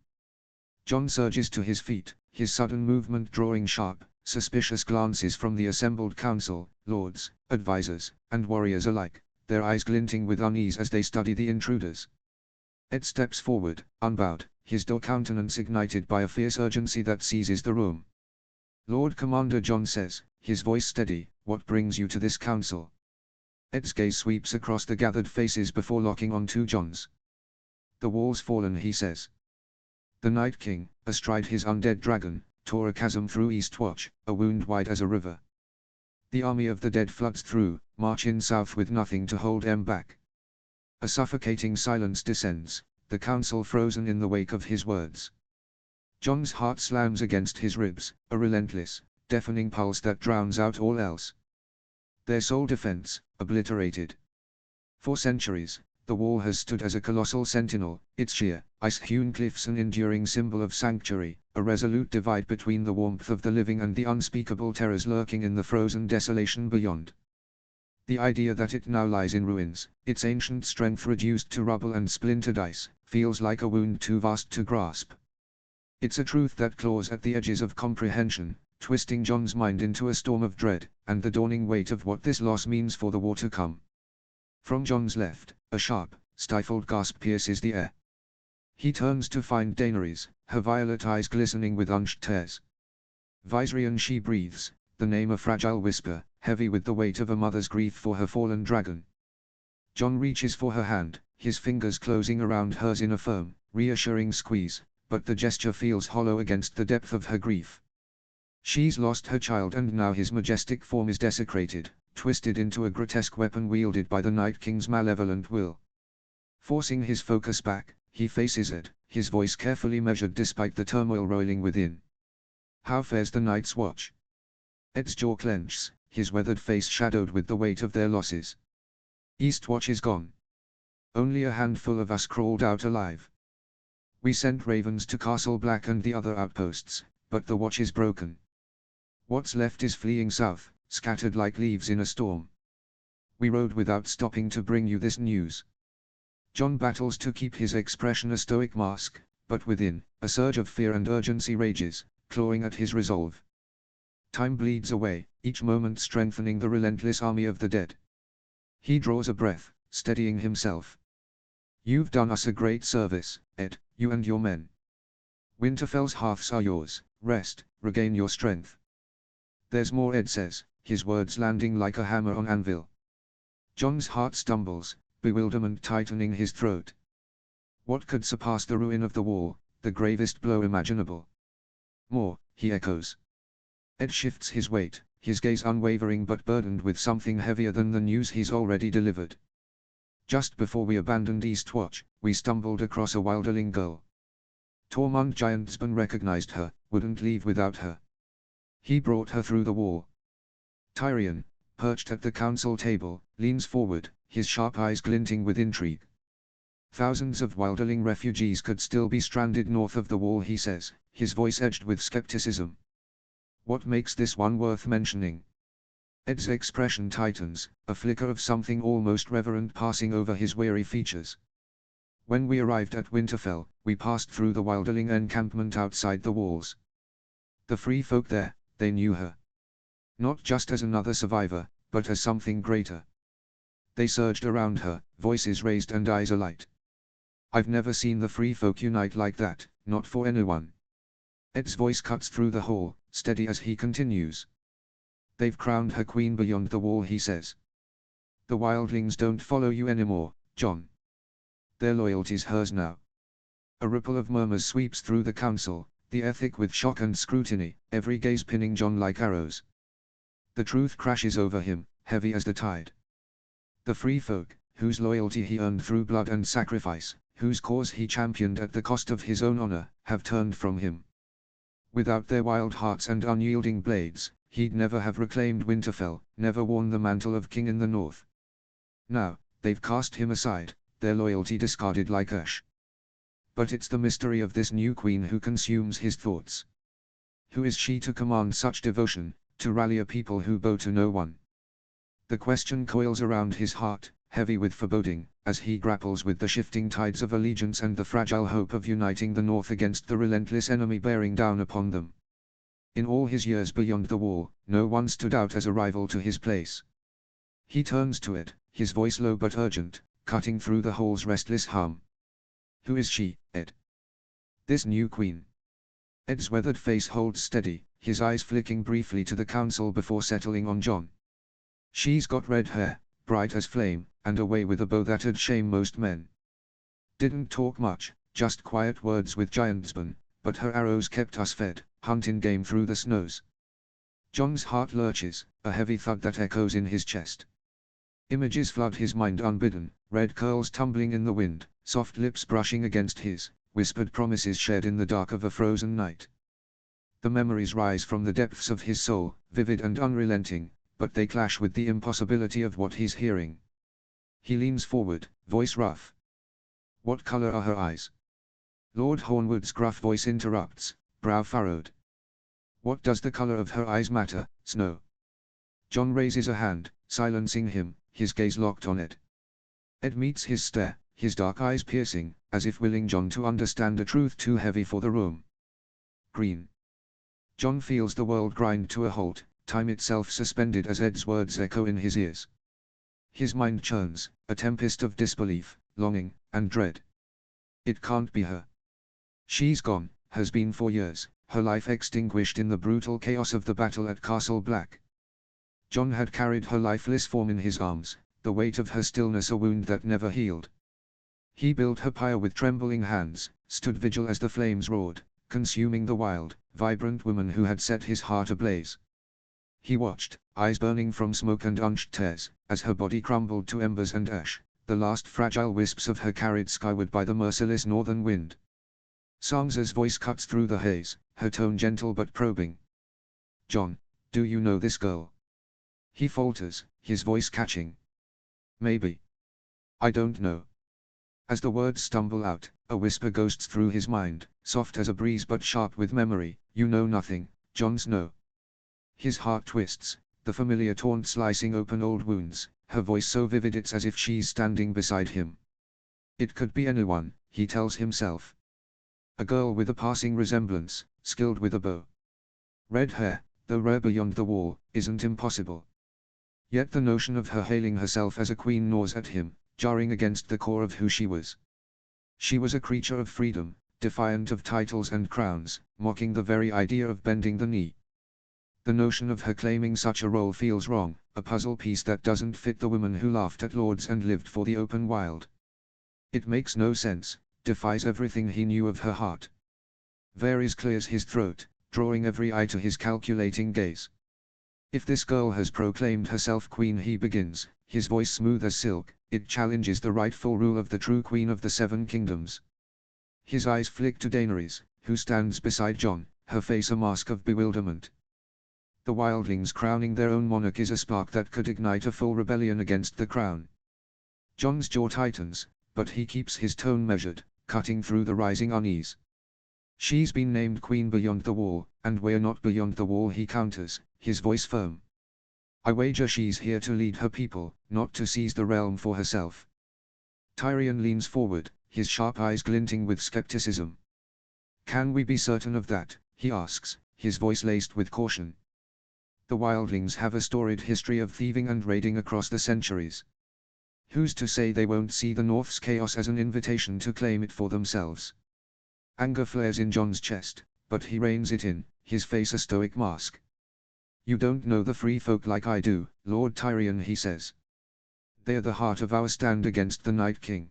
Jon surges to his feet, his sudden movement drawing sharp, suspicious glances from the assembled council, lords, advisors, and warriors alike, their eyes glinting with unease as they study the intruders. Edd steps forward, unbowed, his dull countenance ignited by a fierce urgency that seizes the room. "Lord Commander," Jon says, his voice steady, "what brings you to this council?" Edd's gaze sweeps across the gathered faces before locking onto Jon's. "The wall's fallen," he says. The Night King, astride his undead dragon, tore a chasm through Eastwatch, a wound wide as a river. The army of the dead floods through, marching south with nothing to hold them back. A suffocating silence descends, the council frozen in the wake of his words. Jon's heart slams against his ribs, a relentless, deafening pulse that drowns out all else. Their sole defense, obliterated. For centuries, the wall has stood as a colossal sentinel, its sheer, ice-hewn cliffs an enduring symbol of sanctuary, a resolute divide between the warmth of the living and the unspeakable terrors lurking in the frozen desolation beyond. The idea that it now lies in ruins, its ancient strength reduced to rubble and splintered ice, feels like a wound too vast to grasp. It's a truth that claws at the edges of comprehension, twisting Jon's mind into a storm of dread, and the dawning weight of what this loss means for the war to come. From Jon's left, a sharp, stifled gasp pierces the air. He turns to find Daenerys, her violet eyes glistening with unshed tears. Viserion, she breathes, the name a fragile whisper, heavy with the weight of a mother's grief for her fallen dragon. Jon reaches for her hand, his fingers closing around hers in a firm, reassuring squeeze, but the gesture feels hollow against the depth of her grief. She's lost her child and now his majestic form is desecrated, twisted into a grotesque weapon wielded by the Night King's malevolent will. Forcing his focus back, he faces it, his voice carefully measured despite the turmoil roiling within. "How fares the Night's Watch?" Edd's jaw clenches, his weathered face shadowed with the weight of their losses. "Eastwatch is gone. Only a handful of us crawled out alive. We sent ravens to Castle Black and the other outposts, but the watch is broken. What's left is fleeing south, scattered like leaves in a storm. We rode without stopping to bring you this news." Jon battles to keep his expression a stoic mask, but within, a surge of fear and urgency rages, clawing at his resolve. Time bleeds away, each moment strengthening the relentless army of the dead. He draws a breath, steadying himself. "You've done us a great service, Edd, you and your men. Winterfell's hearths are yours, rest, regain your strength." "There's more," Edd says, his words landing like a hammer on anvil. Jon's heart stumbles, bewilderment tightening his throat. What could surpass the ruin of the wall, the gravest blow imaginable? "More," he echoes. Edd shifts his weight, his gaze unwavering but burdened with something heavier than the news he's already delivered. "Just before we abandoned Eastwatch, we stumbled across a wilderling girl. Tormund Giantsbane recognized her, wouldn't leave without her. He brought her through the wall." Tyrion, perched at the council table, leans forward, his sharp eyes glinting with intrigue. "Thousands of wilderling refugees could still be stranded north of the wall," he says, his voice edged with skepticism. "What makes this one worth mentioning?" Ed's expression tightens, a flicker of something almost reverent passing over his weary features. When we arrived at Winterfell, we passed through the Wilderling encampment outside the walls. The free folk there, they knew her. Not just as another survivor, but as something greater. They surged around her, voices raised and eyes alight. I've never seen the free folk unite like that, not for anyone. Ed's voice cuts through the hall, steady as he continues. They've crowned her queen beyond the wall, he says. The wildlings don't follow you anymore, Jon. Their loyalty's hers now. A ripple of murmurs sweeps through the council, the ethic with shock and scrutiny, every gaze pinning Jon like arrows. The truth crashes over him, heavy as the tide. The free folk, whose loyalty he earned through blood and sacrifice, whose cause he championed at the cost of his own honor, have turned from him. Without their wild hearts and unyielding blades, he'd never have reclaimed Winterfell, never worn the mantle of king in the north. Now, they've cast him aside, their loyalty discarded like ash. But it's the mystery of this new queen who consumes his thoughts. Who is she to command such devotion, to rally a people who bow to no one? The question coils around his heart, heavy with foreboding, as he grapples with the shifting tides of allegiance and the fragile hope of uniting the North against the relentless enemy bearing down upon them. In all his years beyond the wall, no one stood out as a rival to his place. He turns to it, his voice low but urgent, cutting through the hall's restless hum. Who is she, Ed? This new queen. Ed's weathered face holds steady, his eyes flicking briefly to the council before settling on Jon. She's got red hair, bright as flame, and a way with a bow that'd shame most men. Didn't talk much, just quiet words with Giantsbane, but her arrows kept us fed, hunting game through the snows. Jon's heart lurches, a heavy thud that echoes in his chest. Images flood his mind unbidden, red curls tumbling in the wind, soft lips brushing against his, whispered promises shared in the dark of a frozen night. The memories rise from the depths of his soul, vivid and unrelenting, but they clash with the impossibility of what he's hearing. He leans forward, voice rough. What color are her eyes? Lord Hornwood's gruff voice interrupts, brow furrowed. What does the color of her eyes matter, Snow? Jon raises a hand, silencing him, his gaze locked on it. Ed meets his stare, his dark eyes piercing, as if willing Jon to understand a truth too heavy for the room. Green. Jon feels the world grind to a halt, time itself suspended as Ed's words echo in his ears. His mind churns, a tempest of disbelief, longing, and dread. It can't be her. She's gone, has been for years, her life extinguished in the brutal chaos of the battle at Castle Black. Jon had carried her lifeless form in his arms, the weight of her stillness a wound that never healed. He built her pyre with trembling hands, stood vigil as the flames roared, consuming the wild, vibrant woman who had set his heart ablaze. He watched, eyes burning from smoke and unshed tears, as her body crumbled to embers and ash, the last fragile wisps of her carried skyward by the merciless northern wind. Sansa's voice cuts through the haze, her tone gentle but probing. Jon, do you know this girl? He falters, his voice catching. Maybe. I don't know. As the words stumble out, a whisper ghosts through his mind, soft as a breeze but sharp with memory. You know nothing, Jon Snow. His heart twists, the familiar taunt slicing open old wounds, her voice so vivid it's as if she's standing beside him. It could be anyone, he tells himself. A girl with a passing resemblance, skilled with a bow. Red hair, though rare beyond the wall, isn't impossible. Yet the notion of her hailing herself as a queen gnaws at him, jarring against the core of who she was. She was a creature of freedom, defiant of titles and crowns, mocking the very idea of bending the knee. The notion of her claiming such a role feels wrong, a puzzle piece that doesn't fit the woman who laughed at lords and lived for the open wild. It makes no sense, defies everything he knew of her heart. Varys clears his throat, drawing every eye to his calculating gaze. If this girl has proclaimed herself queen, he begins, his voice smooth as silk, it challenges the rightful rule of the true queen of the Seven Kingdoms. His eyes flick to Daenerys, who stands beside Jon, her face a mask of bewilderment. The wildlings crowning their own monarch is a spark that could ignite a full rebellion against the crown. Jon's jaw tightens, but he keeps his tone measured, cutting through the rising unease. She's been named queen beyond the wall, and we're not beyond the wall, he counters, his voice firm. I wager she's here to lead her people, not to seize the realm for herself. Tyrion leans forward, his sharp eyes glinting with skepticism. Can we be certain of that, he asks, his voice laced with caution. The wildlings have a storied history of thieving and raiding across the centuries. Who's to say they won't see the North's chaos as an invitation to claim it for themselves? Anger flares in Jon's chest, but he reins it in, his face a stoic mask. You don't know the free folk like I do, Lord Tyrion, he says. They're the heart of our stand against the Night King.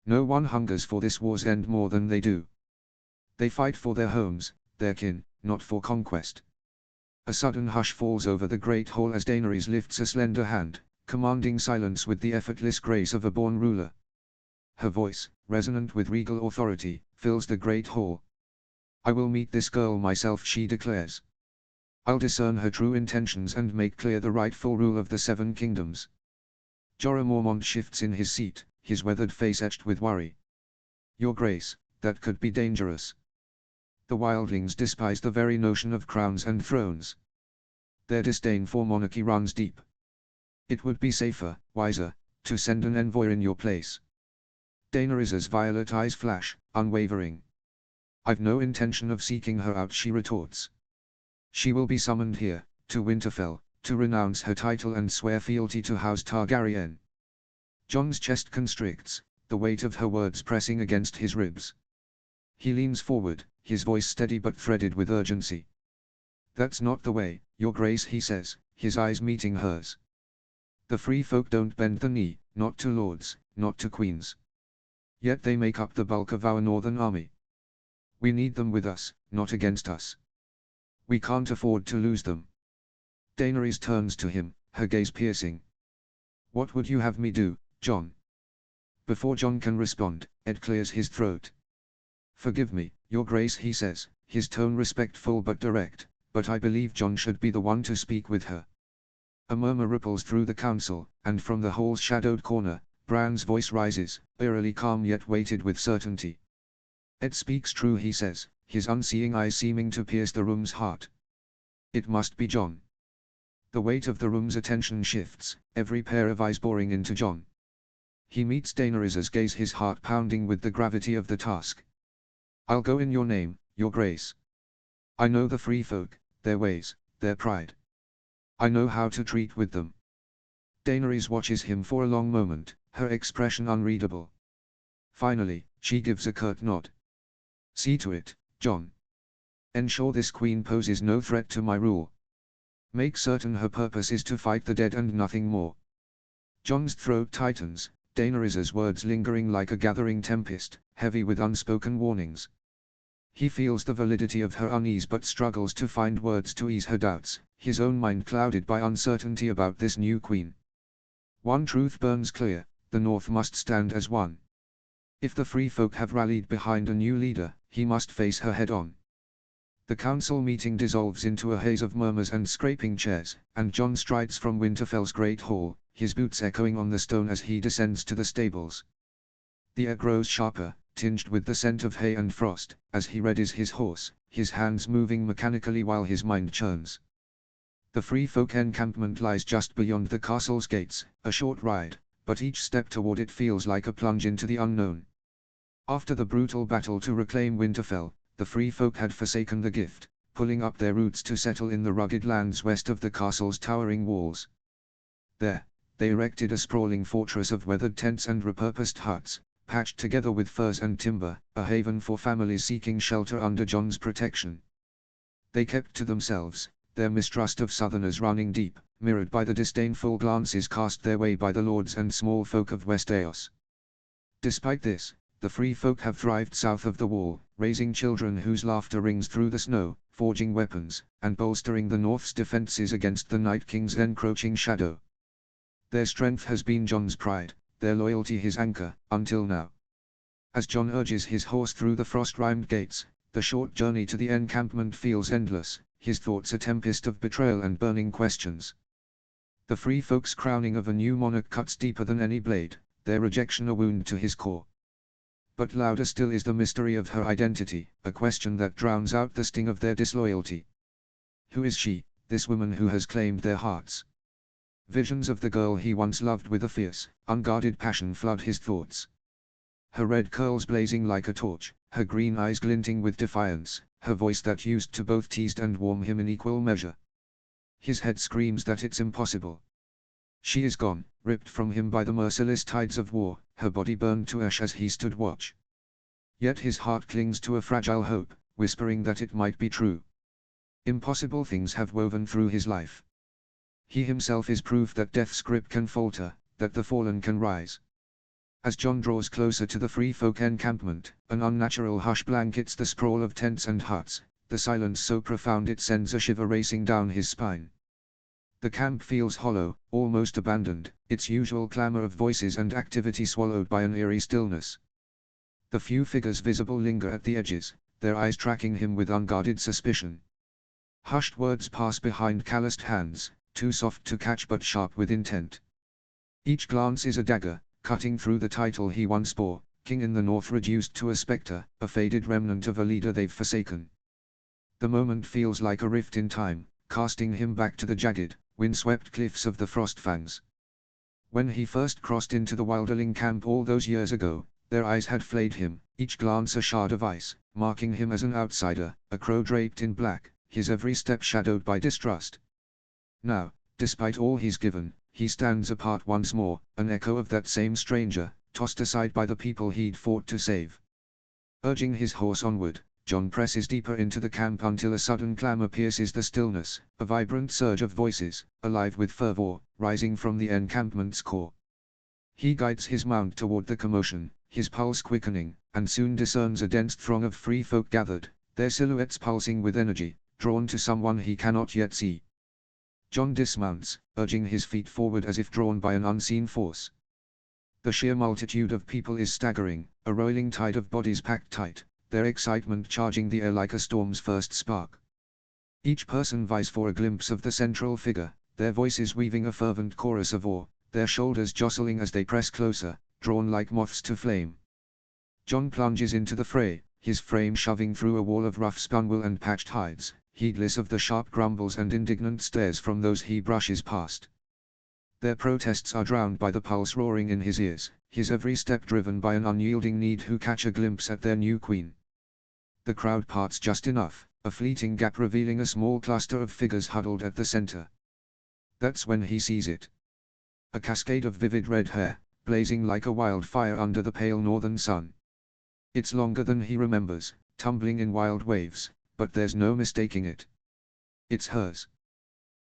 No one hungers for this war's end more than they do. They fight for their homes, their kin, not for conquest. A sudden hush falls over the great hall as Daenerys lifts a slender hand, commanding silence with the effortless grace of a born ruler. Her voice, resonant with regal authority, fills the great hall. I will meet this girl myself, she declares. I'll discern her true intentions and make clear the rightful rule of the Seven Kingdoms. Jorah Mormont shifts in his seat, his weathered face etched with worry. Your Grace, that could be dangerous. The wildlings despise the very notion of crowns and thrones. Their disdain for monarchy runs deep. It would be safer, wiser, to send an envoy in your place. Daenerys's violet eyes flash, unwavering. I've no intention of seeking her out, she retorts. She will be summoned here, to Winterfell, to renounce her title and swear fealty to House Targaryen. Jon's chest constricts, the weight of her words pressing against his ribs. He leans forward, his voice steady but threaded with urgency. That's not the way, Your Grace, he says, his eyes meeting hers. The free folk don't bend the knee, not to lords, not to queens. Yet they make up the bulk of our northern army. We need them with us, not against us. We can't afford to lose them. Daenerys turns to him, her gaze piercing. What would you have me do, Jon? Before Jon can respond, Ed clears his throat. Forgive me, Your Grace, he says, his tone respectful but direct, but I believe Jon should be the one to speak with her. A murmur ripples through the council, and from the hall's shadowed corner, Bran's voice rises, eerily calm yet weighted with certainty. Ed speaks true, he says, his unseeing eyes seeming to pierce the room's heart. It must be Jon. The weight of the room's attention shifts, every pair of eyes boring into Jon. He meets Daenerys's gaze, his heart pounding with the gravity of the task. I'll go in your name, Your Grace. I know the free folk, their ways, their pride. I know how to treat with them. Daenerys watches him for a long moment, her expression unreadable. Finally, she gives a curt nod. See to it, Jon. Ensure this queen poses no threat to my rule. Make certain her purpose is to fight the dead and nothing more. Jon's throat tightens, Daenerys's words lingering like a gathering tempest, heavy with unspoken warnings. He feels the validity of her unease but struggles to find words to ease her doubts, his own mind clouded by uncertainty about this new queen. One truth burns clear, the North must stand as one. If the free folk have rallied behind a new leader, he must face her head-on. The council meeting dissolves into a haze of murmurs and scraping chairs, and Jon strides from Winterfell's great hall, his boots echoing on the stone as he descends to the stables. The air grows sharper, tinged with the scent of hay and frost, as he readies his horse, his hands moving mechanically while his mind churns. The free folk encampment lies just beyond the castle's gates, a short ride, but each step toward it feels like a plunge into the unknown. After the brutal battle to reclaim Winterfell, the free folk had forsaken the gift, pulling up their roots to settle in the rugged lands west of the castle's towering walls. There, they erected a sprawling fortress of weathered tents and repurposed huts, patched together with furs and timber, a haven for families seeking shelter under Jon's protection. They kept to themselves, their mistrust of southerners running deep, mirrored by the disdainful glances cast their way by the lords and small folk of West Eos. Despite this, the free folk have thrived south of the wall, raising children whose laughter rings through the snow, forging weapons, and bolstering the North's defenses against the Night King's encroaching shadow. Their strength has been Jon's pride, their loyalty his anchor, until now. As Jon urges his horse through the frost-rimed gates, the short journey to the encampment feels endless, his thoughts a tempest of betrayal and burning questions. The free folk's crowning of a new monarch cuts deeper than any blade, their rejection a wound to his core. But louder still is the mystery of her identity, a question that drowns out the sting of their disloyalty. Who is she, this woman who has claimed their hearts? Visions of the girl he once loved with a fierce, unguarded passion flood his thoughts. Her red curls blazing like a torch, her green eyes glinting with defiance, her voice that used to both tease and warm him in equal measure. His head screams that it's impossible. She is gone, ripped from him by the merciless tides of war, her body burned to ash as he stood watch. Yet his heart clings to a fragile hope, whispering that it might be true. Impossible things have woven through his life. He himself is proof that death's grip can falter, that the fallen can rise. As John draws closer to the Free Folk encampment, an unnatural hush blankets the sprawl of tents and huts, the silence so profound it sends a shiver racing down his spine. The camp feels hollow, almost abandoned, its usual clamor of voices and activity swallowed by an eerie stillness. The few figures visible linger at the edges, their eyes tracking him with unguarded suspicion. Hushed words pass behind calloused hands, too soft to catch but sharp with intent. Each glance is a dagger, cutting through the title he once bore, king in the north reduced to a specter, a faded remnant of a leader they've forsaken. The moment feels like a rift in time, casting him back to the jagged, wind-swept cliffs of the Frostfangs. When he first crossed into the Wilderling camp all those years ago, their eyes had flayed him, each glance a shard of ice, marking him as an outsider, a crow draped in black, his every step shadowed by distrust. Now, despite all he's given, he stands apart once more, an echo of that same stranger, tossed aside by the people he'd fought to save. Urging his horse onward, John presses deeper into the camp until a sudden clamor pierces the stillness, a vibrant surge of voices, alive with fervor, rising from the encampment's core. He guides his mount toward the commotion, his pulse quickening, and soon discerns a dense throng of free folk gathered, their silhouettes pulsing with energy, drawn to someone he cannot yet see. John dismounts, urging his feet forward as if drawn by an unseen force. The sheer multitude of people is staggering, a roiling tide of bodies packed tight, their excitement charging the air like a storm's first spark. Each person vies for a glimpse of the central figure, their voices weaving a fervent chorus of awe, their shoulders jostling as they press closer, drawn like moths to flame. John plunges into the fray, his frame shoving through a wall of rough-spun wool and patched hides, heedless of the sharp grumbles and indignant stares from those he brushes past. Their protests are drowned by the pulse roaring in his ears, his every step driven by an unyielding need to catch a glimpse at their new queen. The crowd parts just enough, a fleeting gap revealing a small cluster of figures huddled at the center. That's when he sees it. A cascade of vivid red hair, blazing like a wildfire under the pale northern sun. It's longer than he remembers, tumbling in wild waves, but there's no mistaking it. It's hers.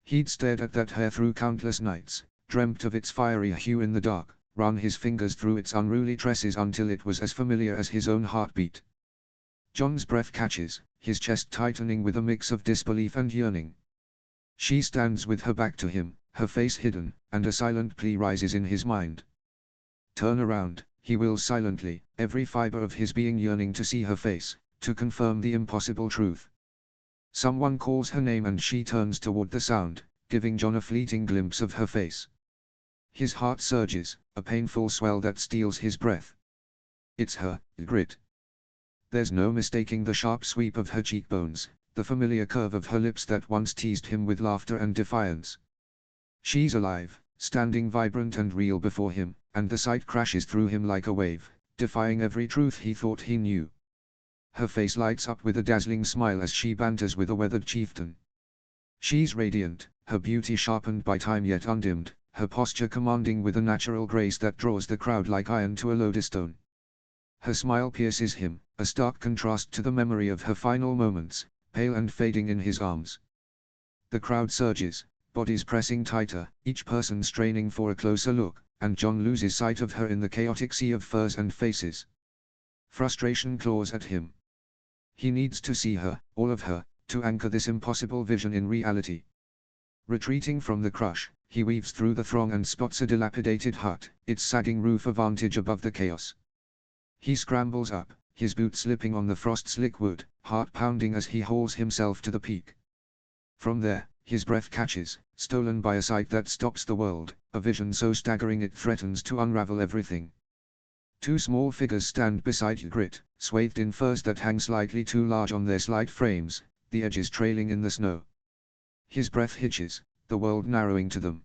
He'd stared at that hair through countless nights, dreamt of its fiery hue in the dark, run his fingers through its unruly tresses until it was as familiar as his own heartbeat. John's breath catches, his chest tightening with a mix of disbelief and yearning. She stands with her back to him, her face hidden, and a silent plea rises in his mind. Turn around, he wills silently, every fiber of his being yearning to see her face, to confirm the impossible truth. Someone calls her name and she turns toward the sound, giving John a fleeting glimpse of her face. His heart surges, a painful swell that steals his breath. It's her, Ygritte. There's no mistaking the sharp sweep of her cheekbones, the familiar curve of her lips that once teased him with laughter and defiance. She's alive, standing vibrant and real before him, and the sight crashes through him like a wave, defying every truth he thought he knew. Her face lights up with a dazzling smile as she banters with a weathered chieftain. She's radiant, her beauty sharpened by time yet undimmed, her posture commanding with a natural grace that draws the crowd like iron to a lodestone. Her smile pierces him, a stark contrast to the memory of her final moments, pale and fading in his arms. The crowd surges, bodies pressing tighter, each person straining for a closer look, and John loses sight of her in the chaotic sea of furs and faces. Frustration claws at him. He needs to see her, all of her, to anchor this impossible vision in reality. Retreating from the crush, he weaves through the throng and spots a dilapidated hut, its sagging roof a vantage above the chaos. He scrambles up, his boots slipping on the frost-slick wood, heart pounding as he hauls himself to the peak. From there, his breath catches, stolen by a sight that stops the world, a vision so staggering it threatens to unravel everything. Two small figures stand beside Ygritte, swathed in furs that hang slightly too large on their slight frames, the edges trailing in the snow. His breath hitches, the world narrowing to them.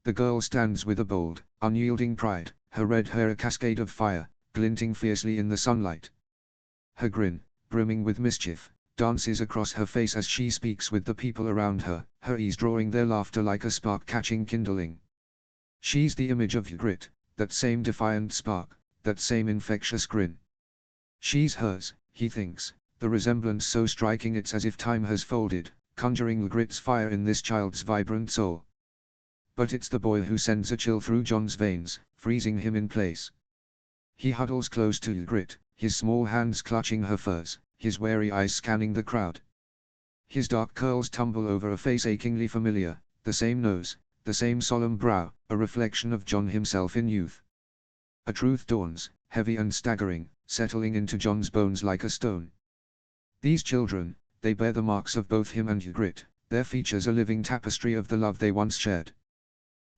The girl stands with a bold, unyielding pride, her red hair a cascade of fire, glinting fiercely in the sunlight. Her grin, brimming with mischief, dances across her face as she speaks with the people around her, her ease drawing their laughter like a spark catching kindling. She's the image of Ygritte, that same defiant spark, that same infectious grin. She's hers, he thinks, the resemblance so striking it's as if time has folded, conjuring Ygritte's fire in this child's vibrant soul. But it's the boy who sends a chill through Jon's veins, freezing him in place. He huddles close to Ygritte, his small hands clutching her furs, his wary eyes scanning the crowd. His dark curls tumble over a face achingly familiar, the same nose, the same solemn brow, a reflection of Jon himself in youth. A truth dawns, heavy and staggering, settling into Jon's bones like a stone. These children, they bear the marks of both him and Ygritte, their features a living tapestry of the love they once shared.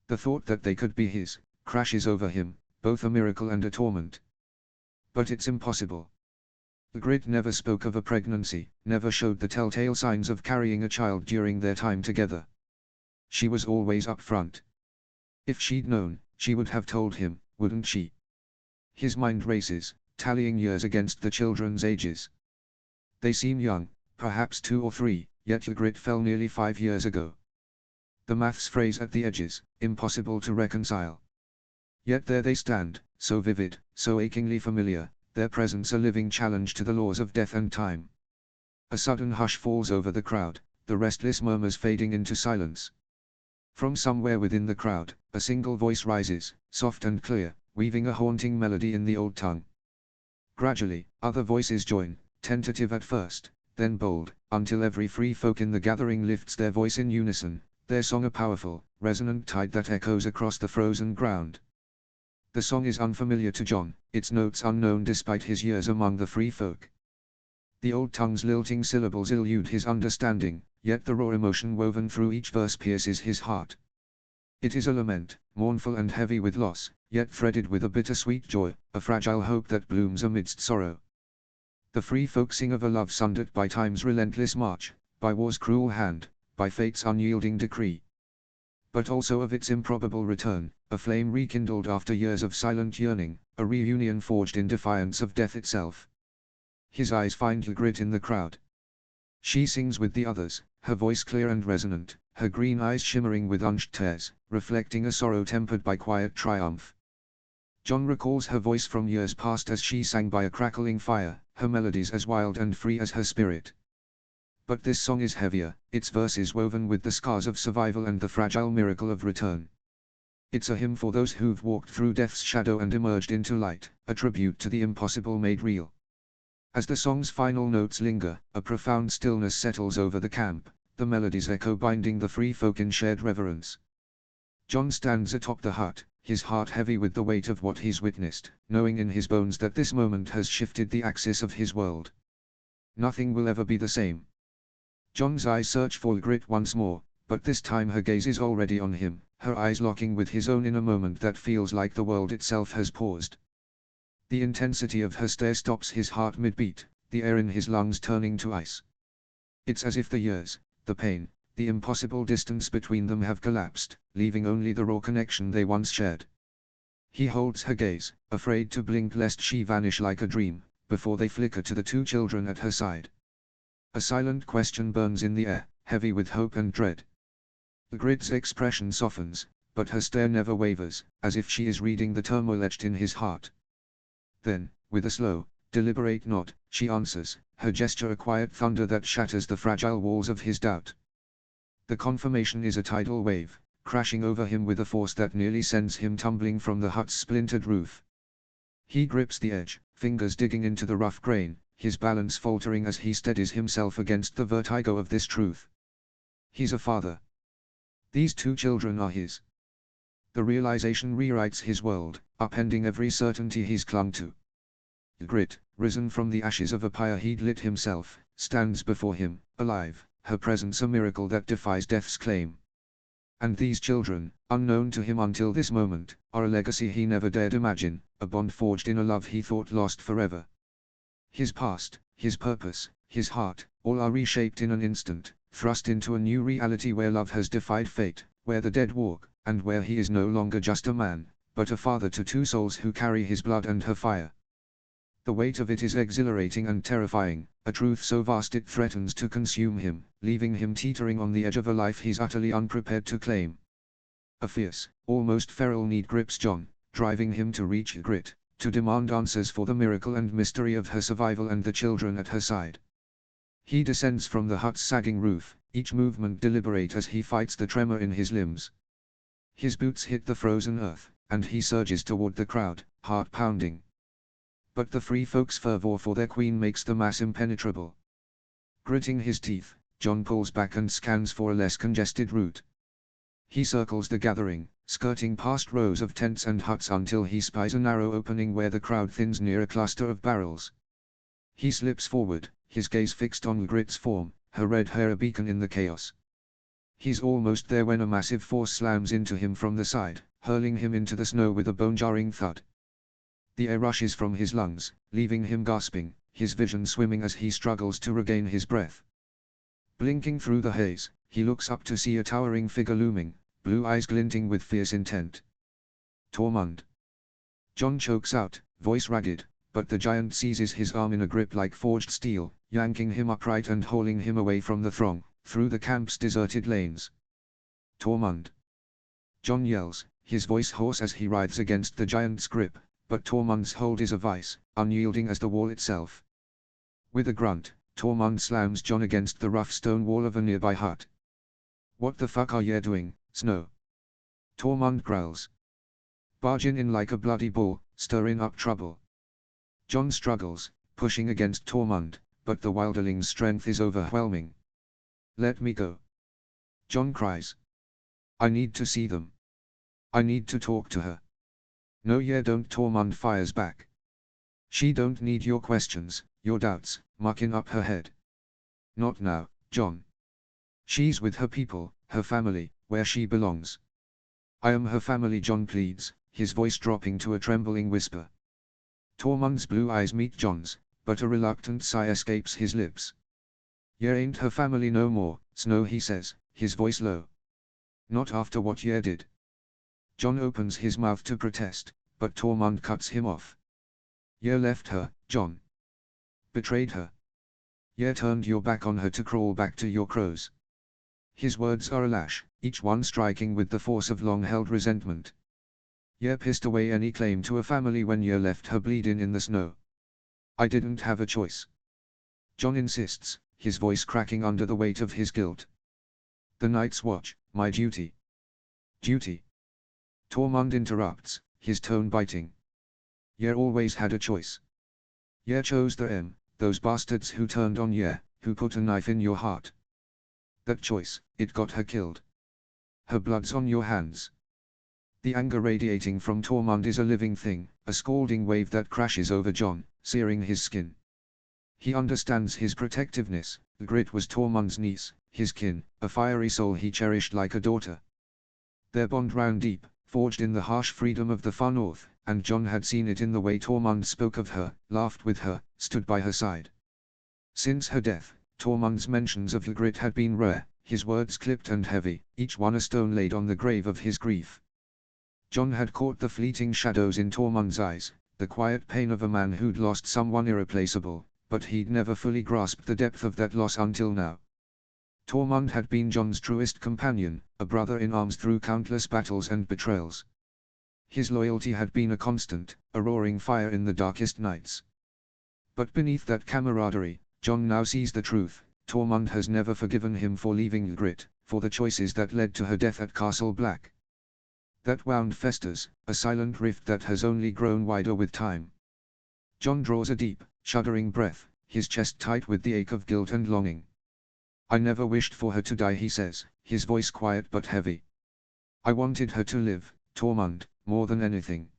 The thought that they could be his, crashes over him, both a miracle and a torment. But it's impossible. Ygritte never spoke of a pregnancy, never showed the telltale signs of carrying a child during their time together. She was always upfront. If she'd known, she would have told him, wouldn't she? His mind races, tallying years against the children's ages. They seem young, perhaps 2 or 3, yet Ygritte fell nearly 5 years ago. The maths phrase at the edges, impossible to reconcile. Yet there they stand, so vivid, so achingly familiar, their presence a living challenge to the laws of death and time. A sudden hush falls over the crowd, the restless murmurs fading into silence. From somewhere within the crowd, a single voice rises, soft and clear, weaving a haunting melody in the old tongue. Gradually, other voices join, tentative at first, then bold, until every free folk in the gathering lifts their voice in unison, their song a powerful, resonant tide that echoes across the frozen ground. The song is unfamiliar to Jon, its notes unknown despite his years among the free folk. The old tongue's lilting syllables elude his understanding, yet the raw emotion woven through each verse pierces his heart. It is a lament, mournful and heavy with loss, yet threaded with a bittersweet joy, a fragile hope that blooms amidst sorrow. The free folk sing of a love sundered by time's relentless march, by war's cruel hand, by fate's unyielding decree. But also of its improbable return, a flame rekindled after years of silent yearning, a reunion forged in defiance of death itself. His eyes find Ygritte in the crowd. She sings with the others, her voice clear and resonant, her green eyes shimmering with unshed tears, reflecting a sorrow tempered by quiet triumph. Jon recalls her voice from years past as she sang by a crackling fire, her melodies as wild and free as her spirit. But this song is heavier, its verses woven with the scars of survival and the fragile miracle of return. It's a hymn for those who've walked through death's shadow and emerged into light, a tribute to the impossible made real. As the song's final notes linger, a profound stillness settles over the camp, the melody's echo binding the free folk in shared reverence. Jon stands atop the hut, his heart heavy with the weight of what he's witnessed, knowing in his bones that this moment has shifted the axis of his world. Nothing will ever be the same. Jon's eyes search for Ygritte once more, but this time her gaze is already on him, her eyes locking with his own in a moment that feels like the world itself has paused. The intensity of her stare stops his heart mid-beat, the air in his lungs turning to ice. It's as if the years, the pain, the impossible distance between them have collapsed, leaving only the raw connection they once shared. He holds her gaze, afraid to blink lest she vanish like a dream, before they flicker to the 2 children at her side. A silent question burns in the air, heavy with hope and dread. Ygritte's expression softens, but her stare never wavers, as if she is reading the turmoil etched in his heart. Then, with a slow, deliberate nod, she answers, her gesture a quiet thunder that shatters the fragile walls of his doubt. The confirmation is a tidal wave, crashing over him with a force that nearly sends him tumbling from the hut's splintered roof. He grips the edge, fingers digging into the rough grain, his balance faltering as he steadies himself against the vertigo of this truth. He's a father. These 2 children are his. The realization rewrites his world, upending every certainty he's clung to. Ygritte, risen from the ashes of a pyre he'd lit himself, stands before him, alive, her presence a miracle that defies death's claim. And these children, unknown to him until this moment, are a legacy he never dared imagine, a bond forged in a love he thought lost forever. His past, his purpose, his heart, all are reshaped in an instant, thrust into a new reality where love has defied fate, where the dead walk, and where he is no longer just a man, but a father to two souls who carry his blood and her fire. The weight of it is exhilarating and terrifying, a truth so vast it threatens to consume him, leaving him teetering on the edge of a life he's utterly unprepared to claim. A fierce, almost feral need grips John, driving him to reach Ygritte, to demand answers for the miracle and mystery of her survival and the children at her side. He descends from the hut's sagging roof, each movement deliberate as he fights the tremor in his limbs. His boots hit the frozen earth, and he surges toward the crowd, heart pounding. But the free folk's fervor for their queen makes the mass impenetrable. Gritting his teeth, John pulls back and scans for a less congested route. He circles the gathering, skirting past rows of tents and huts until he spies a narrow opening where the crowd thins near a cluster of barrels. He slips forward, his gaze fixed on Ygritte's form, her red hair a beacon in the chaos. He's almost there when a massive force slams into him from the side, hurling him into the snow with a bone-jarring thud. The air rushes from his lungs, leaving him gasping, his vision swimming as he struggles to regain his breath. Blinking through the haze, he looks up to see a towering figure looming, blue eyes glinting with fierce intent. Tormund. John chokes out, voice ragged, but the giant seizes his arm in a grip like forged steel, yanking him upright and hauling him away from the throng, through the camp's deserted lanes. Tormund. John yells, his voice hoarse as he writhes against the giant's grip, but Tormund's hold is a vice, unyielding as the wall itself. With a grunt, Tormund slams John against the rough stone wall of a nearby hut. "What the fuck are ye doing, Snow?" Tormund growls. "Barging in like a bloody bull, stirring up trouble." John struggles, pushing against Tormund, but the wilderling's strength is overwhelming. "Let me go," John cries. "I need to see them. I need to talk to her." "No ye don't," Tormund fires back. "She don't need your questions, your doubts, mucking up her head. Not now, John. She's with her people, her family, where she belongs." "I am her family," John pleads, his voice dropping to a trembling whisper. Tormund's blue eyes meet John's, but a reluctant sigh escapes his lips. "Ye ain't her family no more, Snow," he says, his voice low. "Not after what ye did." John opens his mouth to protest, but Tormund cuts him off. "Ye left her, John. Betrayed her. Ye turned your back on her to crawl back to your crows." His words are a lash, each one striking with the force of long-held resentment. "Ye pissed away any claim to a family when ye left her bleeding in the snow. I didn't have a choice." John insists, his voice cracking under the weight of his guilt. "The Night's Watch, my duty." "Duty?" Tormund interrupts, his tone biting. "Ye always had a choice. Ye chose those bastards who turned on ye, who put a knife in your heart. That choice, it got her killed. Her blood's on your hands." The anger radiating from Tormund is a living thing, a scalding wave that crashes over John, searing his skin. He understands his protectiveness. Ygritte was Tormund's niece, his kin, a fiery soul he cherished like a daughter. Their bond ran deep, forged in the harsh freedom of the far north, and John had seen it in the way Tormund spoke of her, laughed with her, stood by her side. Since her death, Tormund's mentions of Ygritte had been rare, his words clipped and heavy, each one a stone laid on the grave of his grief. John had caught the fleeting shadows in Tormund's eyes, the quiet pain of a man who'd lost someone irreplaceable, but he'd never fully grasped the depth of that loss until now. Tormund had been John's truest companion, a brother in arms through countless battles and betrayals. His loyalty had been a constant, a roaring fire in the darkest nights. But beneath that camaraderie, John now sees the truth. Tormund has never forgiven him for leaving Ygritte, for the choices that led to her death at Castle Black. That wound festers, a silent rift that has only grown wider with time. John draws a deep, shuddering breath, his chest tight with the ache of guilt and longing. "I never wished for her to die," he says, his voice quiet but heavy. "I wanted her to live, Tormund, more than anything."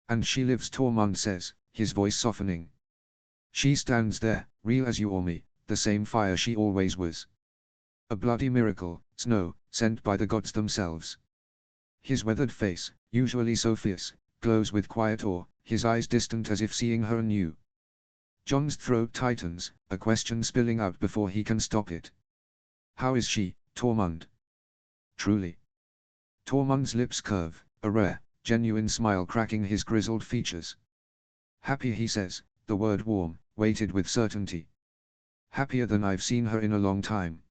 "And she lives," Tormund says, his voice softening. "She stands there, real as you or me, the same fire she always was. A bloody miracle, Snow, sent by the gods themselves." His weathered face, usually so fierce, glows with quiet awe, his eyes distant as if seeing her anew. John's throat tightens, a question spilling out before he can stop it. "How is she, Tormund?" "Truly." Tormund's lips curve, a rare, genuine smile cracking his grizzled features. Happy, he says, the word warm, weighted with certainty. Happier than I've seen her in a long time.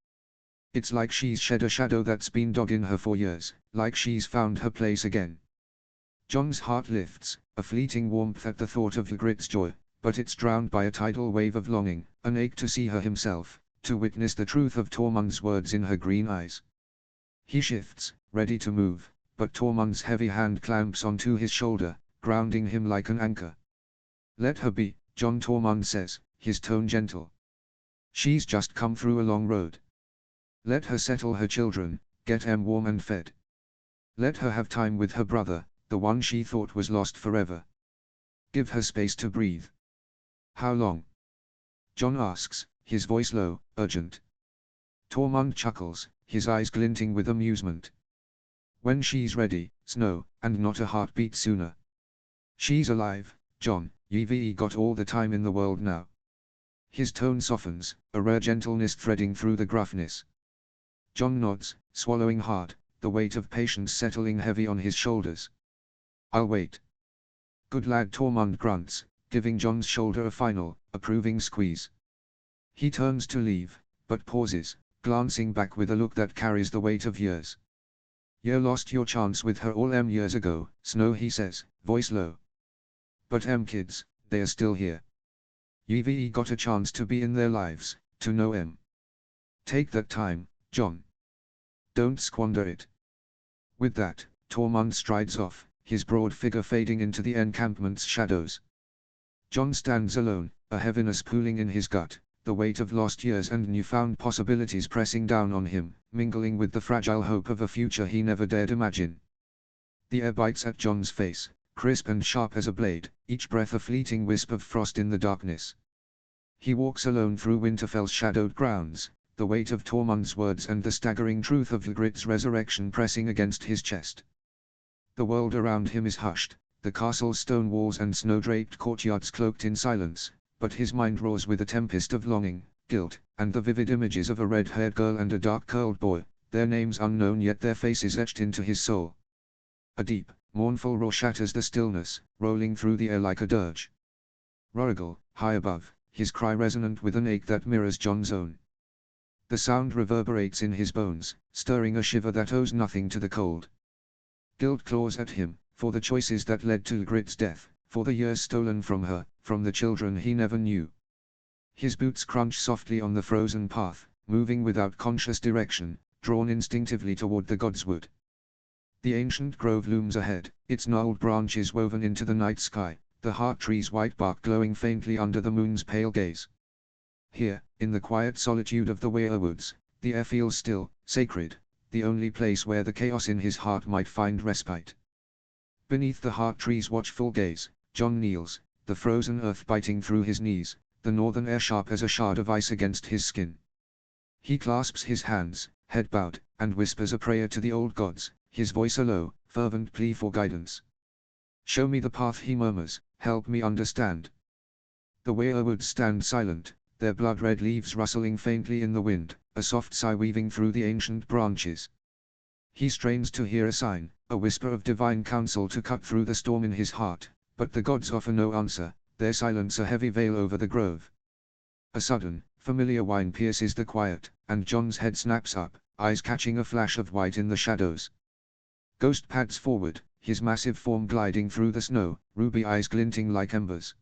It's like she's shed a shadow that's been dogging her for years, like she's found her place again. Jon's heart lifts, a fleeting warmth at the thought of Ygritte's joy, but it's drowned by a tidal wave of longing, an ache to see her himself, to witness the truth of Tormund's words in her green eyes. He shifts, ready to move, but Tormund's heavy hand clamps onto his shoulder, grounding him like an anchor. Let her be, Jon Tormund says, his tone gentle. She's just come through a long road. Let her settle her children, get em warm and fed. Let her have time with her brother, the one she thought was lost forever. Give her space to breathe. How long? Jon asks, his voice low, urgent. Tormund chuckles, his eyes glinting with amusement. When she's ready, Snow, and not a heartbeat sooner. She's alive, Jon, you've got all the time in the world now. His tone softens, a rare gentleness threading through the gruffness. Jon nods, swallowing hard, the weight of patience settling heavy on his shoulders. I'll wait. Good lad, Tormund grunts, giving Jon's shoulder a final, approving squeeze. He turns to leave, but pauses, glancing back with a look that carries the weight of years. You lost your chance with her all them years ago, Snow, he says, voice low. But kids, they're still here. You've got a chance to be in their lives, to know em. Take that time, Jon. Don't squander it. With that, Tormund strides off, his broad figure fading into the encampment's shadows. Jon stands alone, a heaviness pooling in his gut, the weight of lost years and newfound possibilities pressing down on him, mingling with the fragile hope of a future he never dared imagine. The air bites at Jon's face, crisp and sharp as a blade, each breath a fleeting wisp of frost in the darkness. He walks alone through Winterfell's shadowed grounds, the weight of Tormund's words and the staggering truth of Ygritte's resurrection pressing against his chest. The world around him is hushed, the castle's stone walls and snow-draped courtyards cloaked in silence, but his mind roars with a tempest of longing, guilt, and the vivid images of a red-haired girl and a dark-curled boy, their names unknown yet their faces etched into his soul. A deep, mournful roar shatters the stillness, rolling through the air like a dirge. Rorigal, high above, his cry resonant with an ache that mirrors Jon's own. The sound reverberates in his bones, stirring a shiver that owes nothing to the cold. Guilt claws at him, for the choices that led to Ygritte's death, for the years stolen from her, from the children he never knew. His boots crunch softly on the frozen path, moving without conscious direction, drawn instinctively toward the godswood. The ancient grove looms ahead, its gnarled branches woven into the night sky, the heart tree's white bark glowing faintly under the moon's pale gaze. Here, in the quiet solitude of the Weir Woods, the air feels still, sacred, the only place where the chaos in his heart might find respite. Beneath the heart tree's watchful gaze, Jon kneels, the frozen earth biting through his knees, the northern air sharp as a shard of ice against his skin. He clasps his hands, head bowed, and whispers a prayer to the old gods, his voice a low, fervent plea for guidance. Show me the path, he murmurs, help me understand. The Weir Woods stand silent, their blood-red leaves rustling faintly in the wind, a soft sigh weaving through the ancient branches. He strains to hear a sign, a whisper of divine counsel to cut through the storm in his heart, but the gods offer no answer, their silence a heavy veil over the grove. A sudden, familiar whine pierces the quiet, and Jon's head snaps up, eyes catching a flash of white in the shadows. Ghost pads forward, his massive form gliding through the snow, ruby eyes glinting like embers.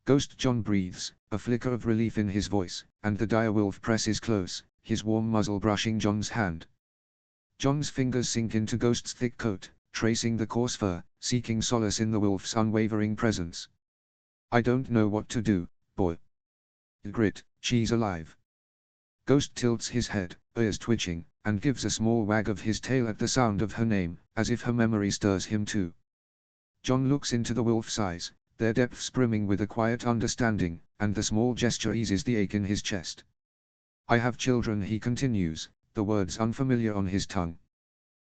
Ghost Jon breathes, a flicker of relief in his voice, and the direwolf presses close, his warm muzzle brushing Jon's hand. Jon's fingers sink into Ghost's thick coat, tracing the coarse fur, seeking solace in the wolf's unwavering presence. I don't know what to do, boy. Ygritte, she's alive. Ghost tilts his head, ears twitching, and gives a small wag of his tail at the sound of her name, as if her memory stirs him too. Jon looks into the wolf's eyes, their depths brimming with a quiet understanding, and the small gesture eases the ache in his chest. I have children, he continues, the words unfamiliar on his tongue.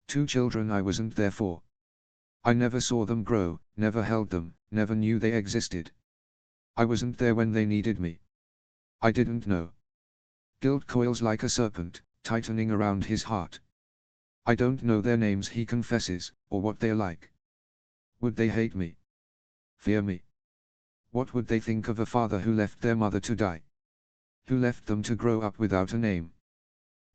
2 children I wasn't there for. I never saw them grow, never held them, never knew they existed. I wasn't there when they needed me. I didn't know. Guilt coils like a serpent, tightening around his heart. I don't know their names, he confesses, or what they're like. Would they hate me? Fear me? What would they think of a father who left their mother to die? Who left them to grow up without a name?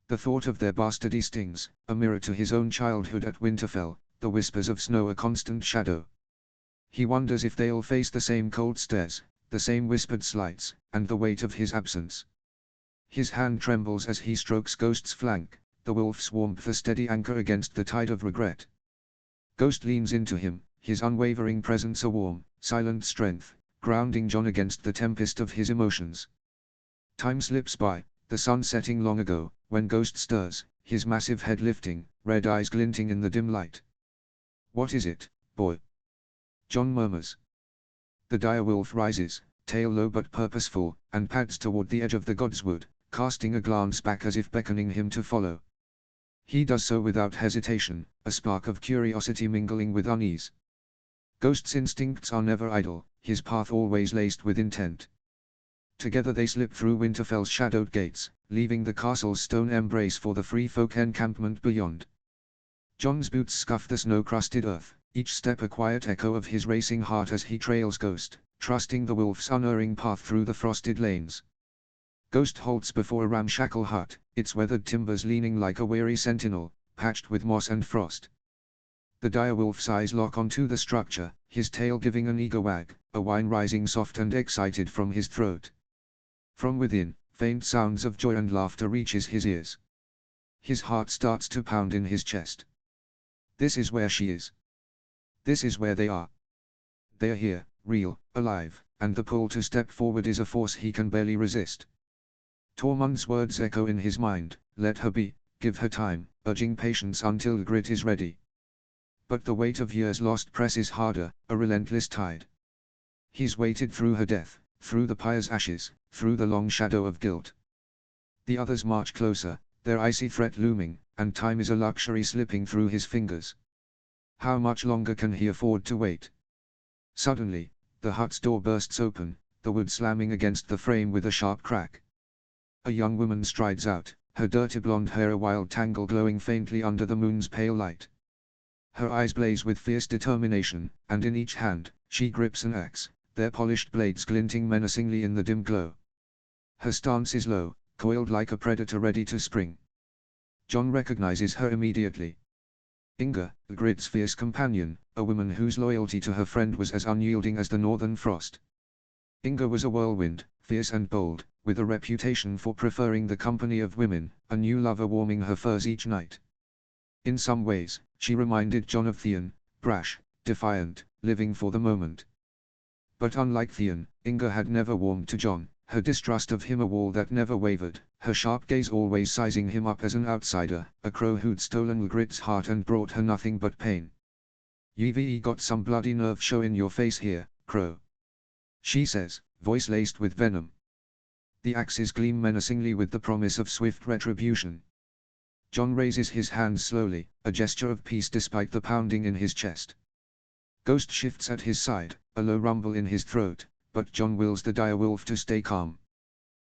The thought of their bastardy stings, a mirror to his own childhood at Winterfell, the whispers of snow a constant shadow. He wonders if they'll face the same cold stares, the same whispered slights, and the weight of his absence. His hand trembles as he strokes Ghost's flank, the wolf's warmth a steady anchor against the tide of regret. Ghost leans into him, his unwavering presence a warm, silent strength, grounding Jon against the tempest of his emotions. Time slips by, the sun setting long ago, when Ghost stirs, his massive head lifting, red eyes glinting in the dim light. "What is it, boy?" Jon murmurs. The direwolf rises, tail low but purposeful, and pads toward the edge of the godswood, casting a glance back as if beckoning him to follow. He does so without hesitation, a spark of curiosity mingling with unease. Ghost's instincts are never idle, his path always laced with intent. Together they slip through Winterfell's shadowed gates, leaving the castle's stone embrace for the free folk encampment beyond. Jon's boots scuff the snow-crusted earth, each step a quiet echo of his racing heart as he trails Ghost, trusting the wolf's unerring path through the frosted lanes. Ghost halts before a ramshackle hut, its weathered timbers leaning like a weary sentinel, patched with moss and frost. The direwolf's eyes lock onto the structure, his tail giving an eager wag, a whine rising soft and excited from his throat. From within, faint sounds of joy and laughter reaches his ears. His heart starts to pound in his chest. This is where she is. This is where they are. They are here, real, alive, and the pull to step forward is a force he can barely resist. Tormund's words echo in his mind, let her be, give her time, urging patience until Ygritte is ready. But the weight of years lost presses harder, a relentless tide. He's waited through her death, through the pyre's ashes, through the long shadow of guilt. The others march closer, their icy threat looming, and time is a luxury slipping through his fingers. How much longer can he afford to wait? Suddenly, the hut's door bursts open, the wood slamming against the frame with a sharp crack. A young woman strides out, her dirty blonde hair a wild tangle glowing faintly under the moon's pale light. Her eyes blaze with fierce determination, and in each hand, she grips an axe, their polished blades glinting menacingly in the dim glow. Her stance is low, coiled like a predator ready to spring. Jon recognizes her immediately. Inga, Ygritte's fierce companion, a woman whose loyalty to her friend was as unyielding as the northern frost. Inga was a whirlwind, fierce and bold, with a reputation for preferring the company of women, a new lover warming her furs each night. In some ways, she reminded Jon of Theon, brash, defiant, living for the moment. But unlike Theon, Inga had never warmed to Jon, her distrust of him a wall that never wavered, her sharp gaze always sizing him up as an outsider, a crow who'd stolen Ygritte's heart and brought her nothing but pain. "You've got some bloody nerve show in your face here, Crow," she says, voice laced with venom. The axes gleam menacingly with the promise of swift retribution. Jon raises his hands slowly, a gesture of peace despite the pounding in his chest. Ghost shifts at his side, a low rumble in his throat, but Jon wills the direwolf to stay calm.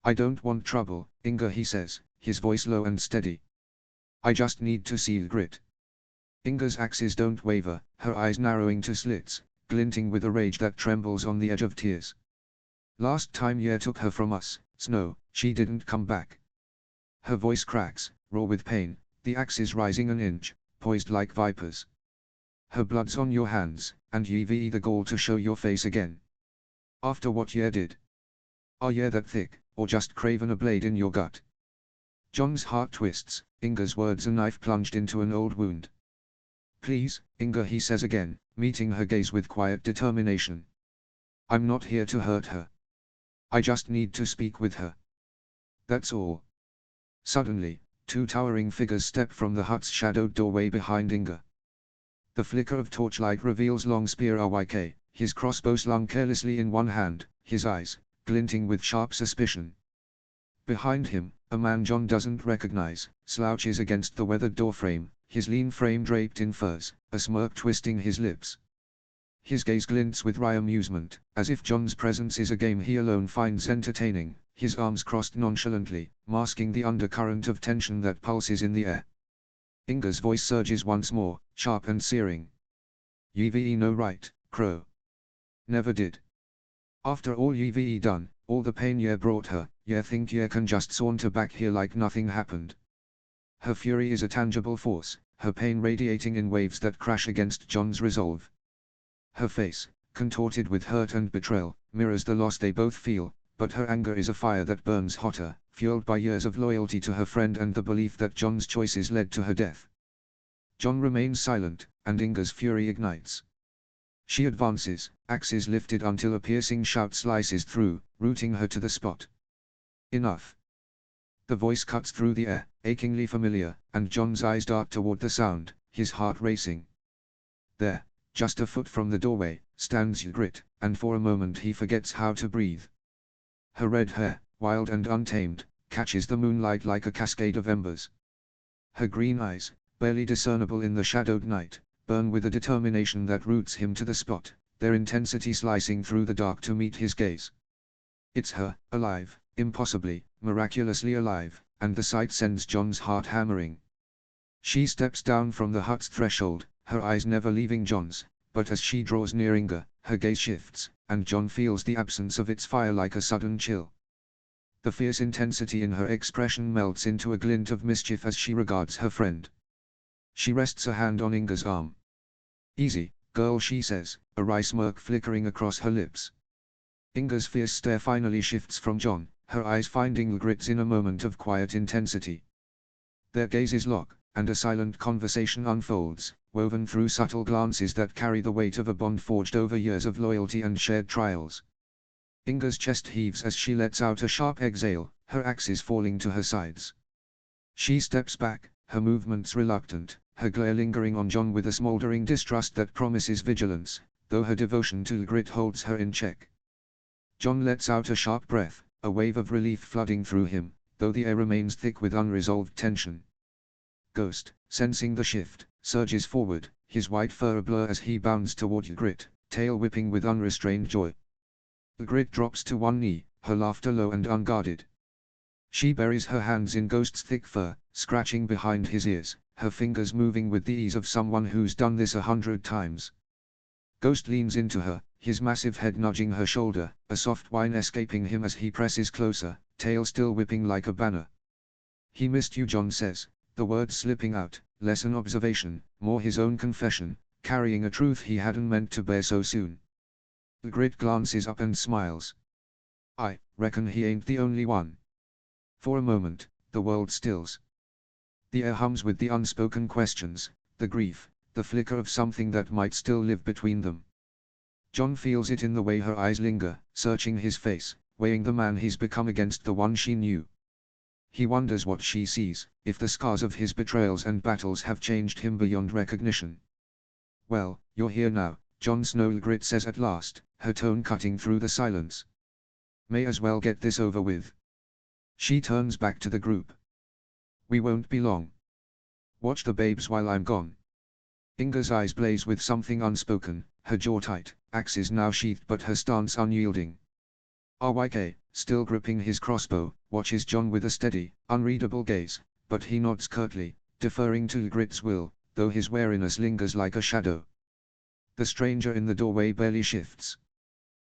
"I don't want trouble, Inga," he says, his voice low and steady. "I just need to see Ygritte." Inga's axes don't waver, her eyes narrowing to slits, glinting with a rage that trembles on the edge of tears. "Last time Yer took her from us, Snow, she didn't come back." Her voice cracks, raw with pain, the axes rising an inch, poised like vipers. "Her blood's on your hands, and you've the gall to show your face again. After what Yer did. Are Yer that thick, or just craven a blade in your gut?" Jon's heart twists, Inga's words a knife plunged into an old wound. "Please, Inga," he says again, meeting her gaze with quiet determination. "I'm not here to hurt her. I just need to speak with her. That's all." Suddenly, two towering figures step from the hut's shadowed doorway behind Inga. The flicker of torchlight reveals Long Spear Ryk, his crossbow slung carelessly in one hand, his eyes, glinting with sharp suspicion. Behind him, a man Jon doesn't recognize, slouches against the weathered doorframe, his lean frame draped in furs, a smirk twisting his lips. His gaze glints with wry amusement, as if Jon's presence is a game he alone finds entertaining, his arms crossed nonchalantly, masking the undercurrent of tension that pulses in the air. Inga's voice surges once more, sharp and searing. Ye no right, Crow. Never did. After all ye done, all the pain ye brought her, ye think ye can just saunter back here like nothing happened. Her fury is a tangible force, her pain radiating in waves that crash against John's resolve. Her face, contorted with hurt and betrayal, mirrors the loss they both feel, but her anger is a fire that burns hotter, fueled by years of loyalty to her friend and the belief that John's choices led to her death. John remains silent, and Inga's fury ignites. She advances, axes lifted until a piercing shout slices through, rooting her to the spot. Enough. The voice cuts through the air, achingly familiar, and John's eyes dart toward the sound, his heart racing. There, just a foot from the doorway, stands Ygritte, and for a moment he forgets how to breathe. Her red hair, wild and untamed, catches the moonlight like a cascade of embers. Her green eyes, barely discernible in the shadowed night, burn with a determination that roots him to the spot, their intensity slicing through the dark to meet his gaze. It's her, alive, impossibly, miraculously alive, and the sight sends John's heart hammering. She steps down from the hut's threshold, her eyes never leaving John's, but as she draws near Inga, her gaze shifts, and John feels the absence of its fire like a sudden chill. The fierce intensity in her expression melts into a glint of mischief as she regards her friend. She rests a hand on Inga's arm. "Easy, girl," she says, a wry smirk flickering across her lips. Inga's fierce stare finally shifts from John, her eyes finding Ygritte's in a moment of quiet intensity. Their gazes lock, and a silent conversation unfolds, woven through subtle glances that carry the weight of a bond forged over years of loyalty and shared trials. Inga's chest heaves as she lets out a sharp exhale, her axes falling to her sides. She steps back, her movements reluctant, her glare lingering on John with a smoldering distrust that promises vigilance, though her devotion to Ygritte holds her in check. John lets out a sharp breath, a wave of relief flooding through him, though the air remains thick with unresolved tension. Ghost, sensing the shift, surges forward, his white fur ablur as he bounds toward Ygritte, tail whipping with unrestrained joy. Ygritte drops to one knee, her laughter low and unguarded. She buries her hands in Ghost's thick fur, scratching behind his ears, her fingers moving with the ease of someone who's done this 100 times. Ghost leans into her, his massive head nudging her shoulder, a soft whine escaping him as he presses closer, tail still whipping like a banner. "He missed you," John says, the words slipping out, less an observation, more his own confession, carrying a truth he hadn't meant to bear so soon. Ygritte glances up and smiles. "I reckon he ain't the only one." For a moment, the world stills. The air hums with the unspoken questions, the grief, the flicker of something that might still live between them. John feels it in the way her eyes linger, searching his face, weighing the man he's become against the one she knew. He wonders what she sees, if the scars of his betrayals and battles have changed him beyond recognition. "Well, you're here now," Jon Snow, Ygritte says at last, her tone cutting through the silence. "May as well get this over with." She turns back to the group. "We won't be long. Watch the babes while I'm gone." Inga's eyes blaze with something unspoken, her jaw tight, axes now sheathed but her stance unyielding. RYK, still gripping his crossbow, watches John with a steady, unreadable gaze, but he nods curtly, deferring to Ygritte's will, though his wariness lingers like a shadow. The stranger in the doorway barely shifts.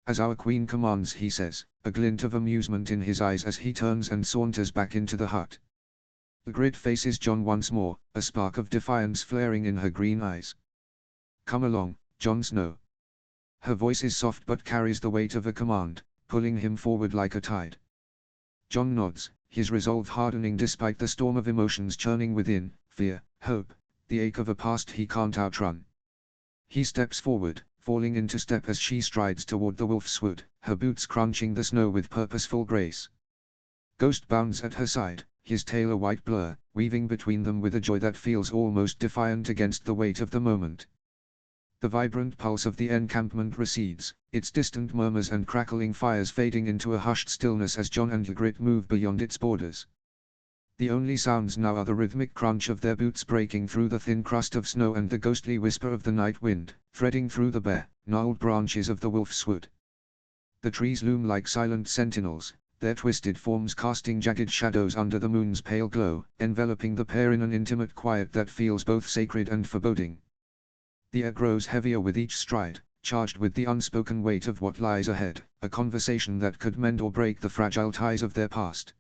"As our queen commands," he says, a glint of amusement in his eyes as he turns and saunters back into the hut. Ygritte faces John once more, a spark of defiance flaring in her green eyes. "Come along, Jon Snow." Her voice is soft but carries the weight of a command, pulling him forward like a tide. John nods, his resolve hardening despite the storm of emotions churning within, fear, hope, the ache of a past he can't outrun. He steps forward, falling into step as she strides toward the Wolf's Wood, her boots crunching the snow with purposeful grace. Ghost bounds at her side, his tail a white blur, weaving between them with a joy that feels almost defiant against the weight of the moment. The vibrant pulse of the encampment recedes, its distant murmurs and crackling fires fading into a hushed stillness as John and Ygritte move beyond its borders. The only sounds now are the rhythmic crunch of their boots breaking through the thin crust of snow and the ghostly whisper of the night wind, threading through the bare, gnarled branches of the Wolf's Wood. The trees loom like silent sentinels, their twisted forms casting jagged shadows under the moon's pale glow, enveloping the pair in an intimate quiet that feels both sacred and foreboding. The air grows heavier with each stride, charged with the unspoken weight of what lies ahead, a conversation that could mend or break the fragile ties of their past.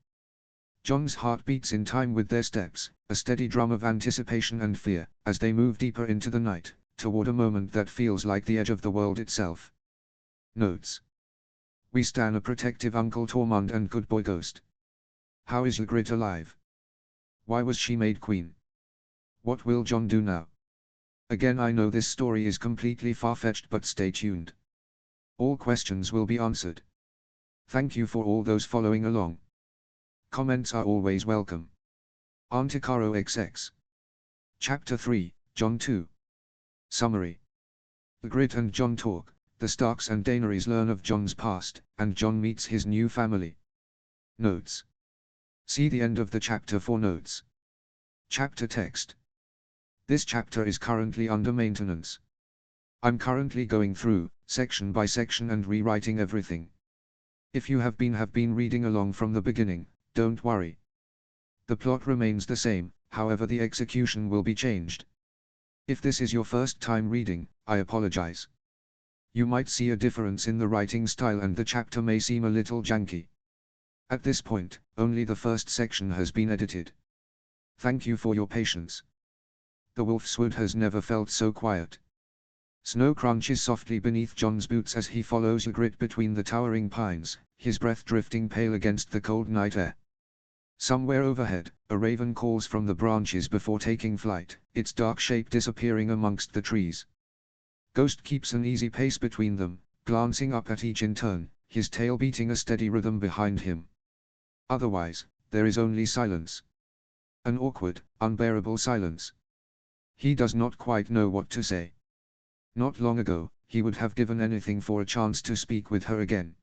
John's heart beats in time with their steps, a steady drum of anticipation and fear, as they move deeper into the night, toward a moment that feels like the edge of the world itself. Notes. We stan a protective Uncle Tormund and good boy Ghost. How is Ygritte alive? Why was she made queen? What will Jon do now? Again, I know this story is completely far-fetched, but stay tuned. All questions will be answered. Thank you for all those following along. Comments are always welcome. Antikaro XX. Chapter 3, Jon 2. Summary. Ygritte and Jon talk. The Starks and Daenerys learn of Jon's past, and Jon meets his new family. Notes. See the end of the chapter for notes. Chapter text. This chapter is currently under maintenance. I'm currently going through, section by section, and rewriting everything. If you have been reading along from the beginning, don't worry. The plot remains the same, however the execution will be changed. If this is your first time reading, I apologize. You might see a difference in the writing style and the chapter may seem a little janky. At this point, only the first section has been edited. Thank you for your patience. The Wolfswood has never felt so quiet. Snow crunches softly beneath Jon's boots as he follows Ygritte between the towering pines, his breath drifting pale against the cold night air. Somewhere overhead, a raven calls from the branches before taking flight, its dark shape disappearing amongst the trees. Ghost keeps an easy pace between them, glancing up at each in turn, his tail beating a steady rhythm behind him. Otherwise, there is only silence. An awkward, unbearable silence. He does not quite know what to say. Not long ago, he would have given anything for a chance to speak with her again.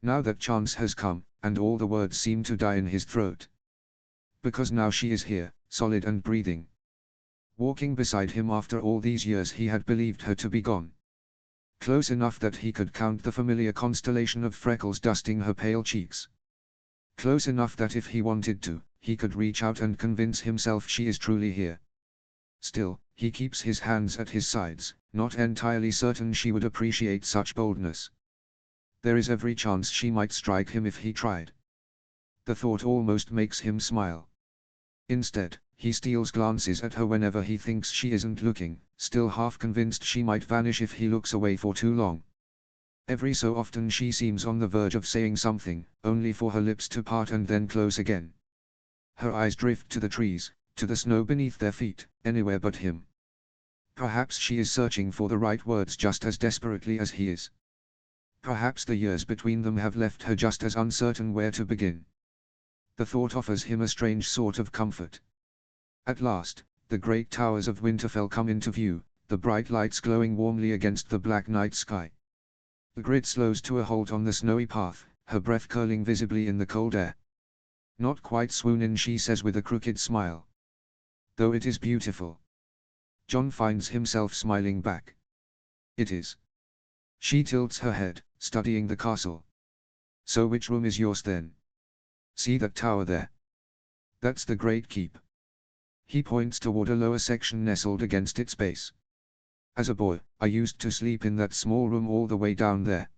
Now that chance has come, and all the words seem to die in his throat. Because now she is here, solid and breathing. Walking beside him after all these years he had believed her to be gone. Close enough that he could count the familiar constellation of freckles dusting her pale cheeks. Close enough that if he wanted to, he could reach out and convince himself she is truly here. Still, he keeps his hands at his sides, not entirely certain she would appreciate such boldness. There is every chance she might strike him if he tried. The thought almost makes him smile. Instead, he steals glances at her whenever he thinks she isn't looking, still half convinced she might vanish if he looks away for too long. Every so often she seems on the verge of saying something, only for her lips to part and then close again. Her eyes drift to the trees, to the snow beneath their feet, anywhere but him. Perhaps she is searching for the right words just as desperately as he is. Perhaps the years between them have left her just as uncertain where to begin. The thought offers him a strange sort of comfort. At last, the great towers of Winterfell come into view, the bright lights glowing warmly against the black night sky. Ygritte slows to a halt on the snowy path, her breath curling visibly in the cold air. Not quite swoon in, she says with a crooked smile. Though it is beautiful. Jon finds himself smiling back. It is. She tilts her head, studying the castle. So which room is yours then? See that tower there? That's the Great Keep. He points toward a lower section nestled against its base. As a boy, I used to sleep in that small room all the way down there.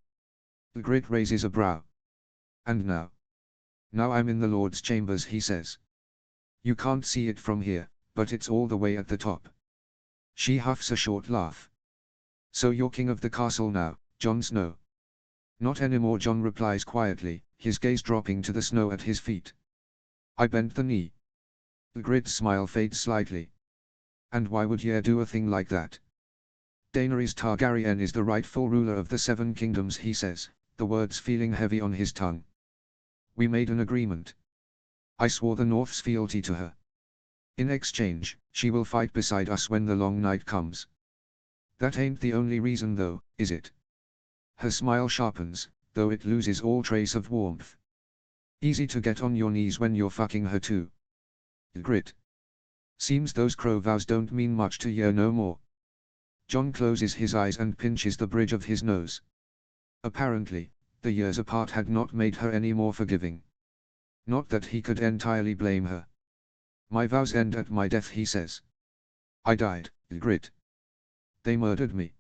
Ygritte raises a brow. And now? Now I'm in the Lord's chambers, he says. You can't see it from here, but it's all the way at the top. She huffs a short laugh. So you're king of the castle now, Jon Snow? Not anymore, Jon replies quietly, his gaze dropping to the snow at his feet. I bent the knee. Ygritte's smile fades slightly. And why would ye do a thing like that? Daenerys Targaryen is the rightful ruler of the Seven Kingdoms, he says, the words feeling heavy on his tongue. We made an agreement. I swore the North's fealty to her. In exchange, she will fight beside us when the long night comes. That ain't the only reason though, is it? Her smile sharpens, though it loses all trace of warmth. Easy to get on your knees when you're fucking her too. Ygritte. Seems those crow vows don't mean much to ye no more. Jon closes his eyes and pinches the bridge of his nose. Apparently, The years apart had not made her any more forgiving. Not that he could entirely blame her. My vows end at my death, he says. I died, Ygritte. They murdered me.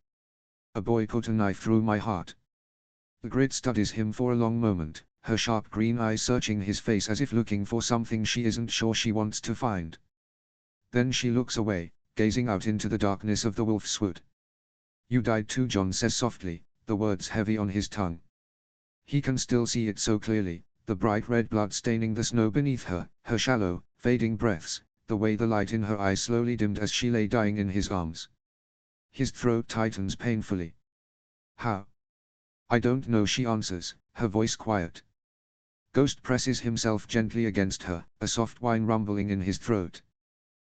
A boy put a knife through my heart. Ygritte studies him for a long moment, her sharp green eyes searching his face as if looking for something she isn't sure she wants to find. Then she looks away, gazing out into the darkness of the Wolf's Wood. You died too, Jon says softly, the words heavy on his tongue. He can still see it so clearly, the bright red blood staining the snow beneath her, her shallow, fading breaths, the way the light in her eyes slowly dimmed as she lay dying in his arms. His throat tightens painfully. How? I don't know, she answers, her voice quiet. Ghost presses himself gently against her, a soft whine rumbling in his throat.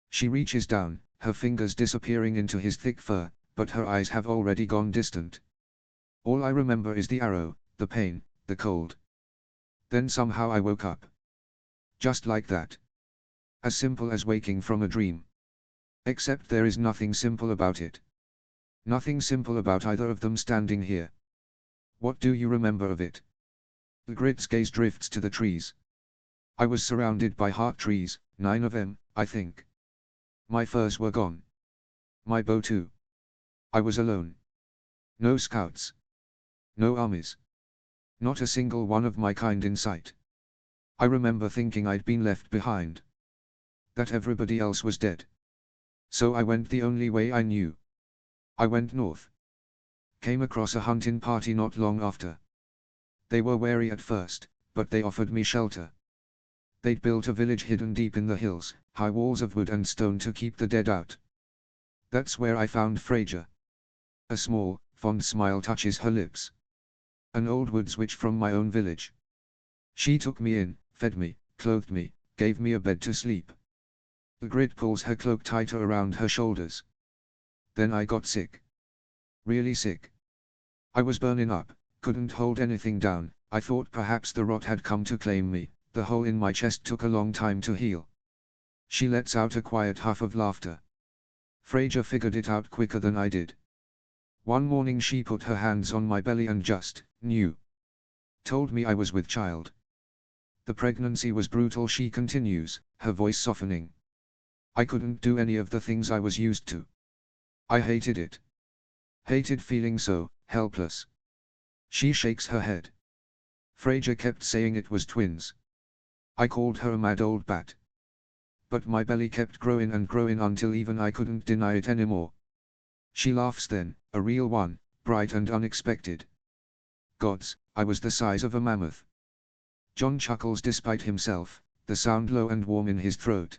She reaches down, her fingers disappearing into his thick fur, but her eyes have already gone distant. All I remember is the arrow, the pain, the cold. Then somehow I woke up. Just like that. As simple as waking from a dream. Except there is nothing simple about it. Nothing simple about either of them standing here. What do you remember of it? Ygritte's gaze drifts to the trees. I was surrounded by heart trees, 9 of them, I think. My furs were gone. My bow too. I was alone. No scouts. No armies. Not a single one of my kind in sight. I remember thinking I'd been left behind. That everybody else was dead. So I went the only way I knew. I went north. Came across a hunting party not long after. They were wary at first, but they offered me shelter. They'd built a village hidden deep in the hills, high walls of wood and stone to keep the dead out. That's where I found Freyja. A small, fond smile touches her lips. An old woods witch from my own village. She took me in, fed me, clothed me, gave me a bed to sleep. Ygritte pulls her cloak tighter around her shoulders. Then I got sick. Really sick. I was burning up, couldn't hold anything down. I thought perhaps the rot had come to claim me. The hole in my chest took a long time to heal. She lets out a quiet huff of laughter. Freyja figured it out quicker than I did. One morning she put her hands on my belly and just knew. Told me I was with child. The pregnancy was brutal, she continues, her voice softening. I couldn't do any of the things I was used to. I hated it. Hated feeling so helpless. She shakes her head. Freyja kept saying it was twins. I called her a mad old bat. But my belly kept growing and growing until even I couldn't deny it anymore. She laughs then, a real one, bright and unexpected. Gods, I was the size of a mammoth. Jon chuckles despite himself, the sound low and warm in his throat.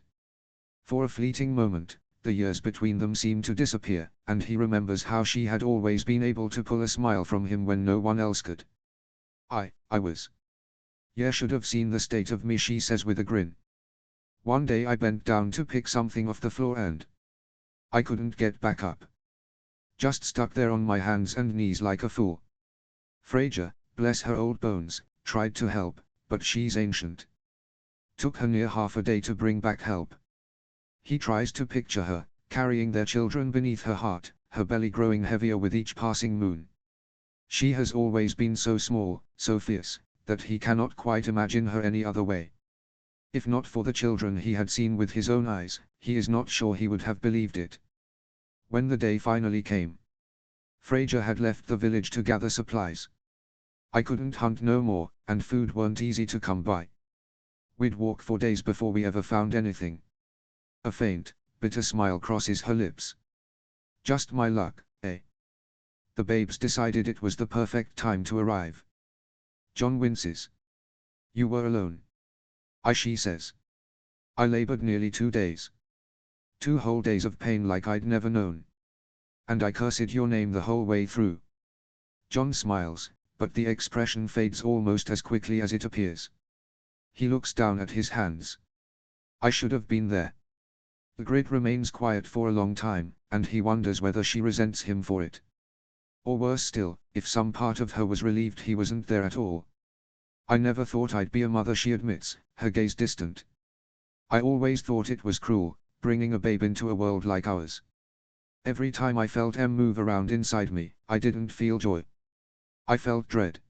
For a fleeting moment, the years between them seem to disappear, and he remembers how she had always been able to pull a smile from him when no one else could. I was. Yeah, should have seen the state of me, she says with a grin. One day I bent down to pick something off the floor and I couldn't get back up. Just stuck there on my hands and knees like a fool. Freyja, bless her old bones, tried to help, but she's ancient. Took her near half a day to bring back help. He tries to picture her, carrying their children beneath her heart, her belly growing heavier with each passing moon. She has always been so small, so fierce, that he cannot quite imagine her any other way. If not for the children he had seen with his own eyes, he is not sure he would have believed it. When the day finally came, Freyja had left the village to gather supplies. I couldn't hunt no more, and food weren't easy to come by. We'd walk for days before we ever found anything. A faint, bitter smile crosses her lips. Just my luck, eh? The babes decided it was the perfect time to arrive. Jon winces. You were alone. She says. I labored nearly 2 days. 2 whole days of pain like I'd never known. And I cursed your name the whole way through. Jon smiles, but the expression fades almost as quickly as it appears. He looks down at his hands. I should have been there. Ygritte remains quiet for a long time, and he wonders whether she resents him for it. Or worse still, if some part of her was relieved he wasn't there at all. I never thought I'd be a mother, she admits, her gaze distant. I always thought it was cruel, bringing a babe into a world like ours. Every time I felt move around inside me, I didn't feel joy. I felt dread.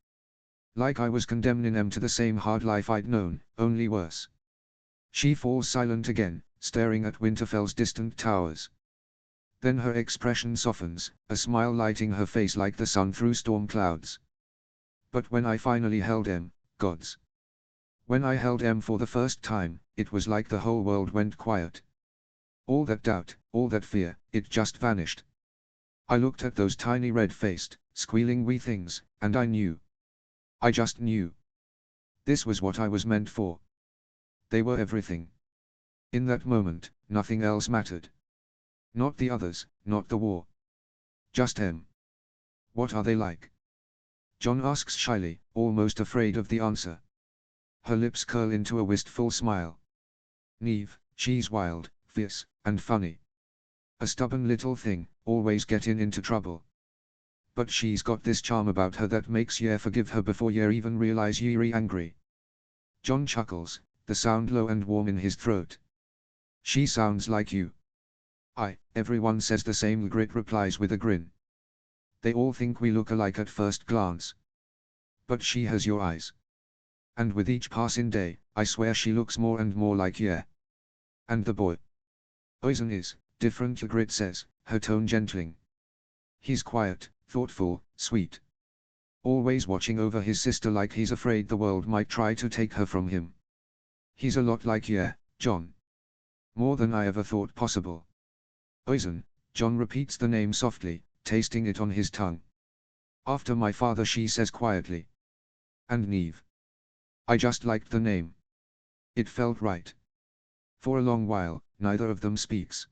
Like I was condemning em to the same hard life I'd known, only worse. She falls silent again, staring at Winterfell's distant towers. Then her expression softens, a smile lighting her face like the sun through storm clouds. But when I finally held em, gods. When I held em for the first time, it was like the whole world went quiet. All that doubt, all that fear, it just vanished. I looked at those tiny red-faced, squealing wee things, and I knew. I just knew. This was what I was meant for. They were everything. In that moment, nothing else mattered. Not the others, not the war. Just em. What are they like? Jon asks shyly, almost afraid of the answer. Her lips curl into a wistful smile. Neve, she's wild, fierce, and funny. A stubborn little thing, always getting into trouble. But she's got this charm about her that makes ye forgive her before ye even realize ye're angry. Jon chuckles, the sound low and warm in his throat. She sounds like you. Everyone says the same, Ygritte replies with a grin. They all think we look alike at first glance. But she has your eyes. And with each passing day, I swear she looks more and more like ye. And the boy. Oisin is different, Ygritte says, her tone gentling. He's quiet, thoughtful, sweet. Always watching over his sister like he's afraid the world might try to take her from him. He's a lot like ye, Jon. More than I ever thought possible. Oisin, Jon repeats the name softly, tasting it on his tongue. After my father, she says quietly. And Neve. I just liked the name. It felt right. For a long while, neither of them speaks.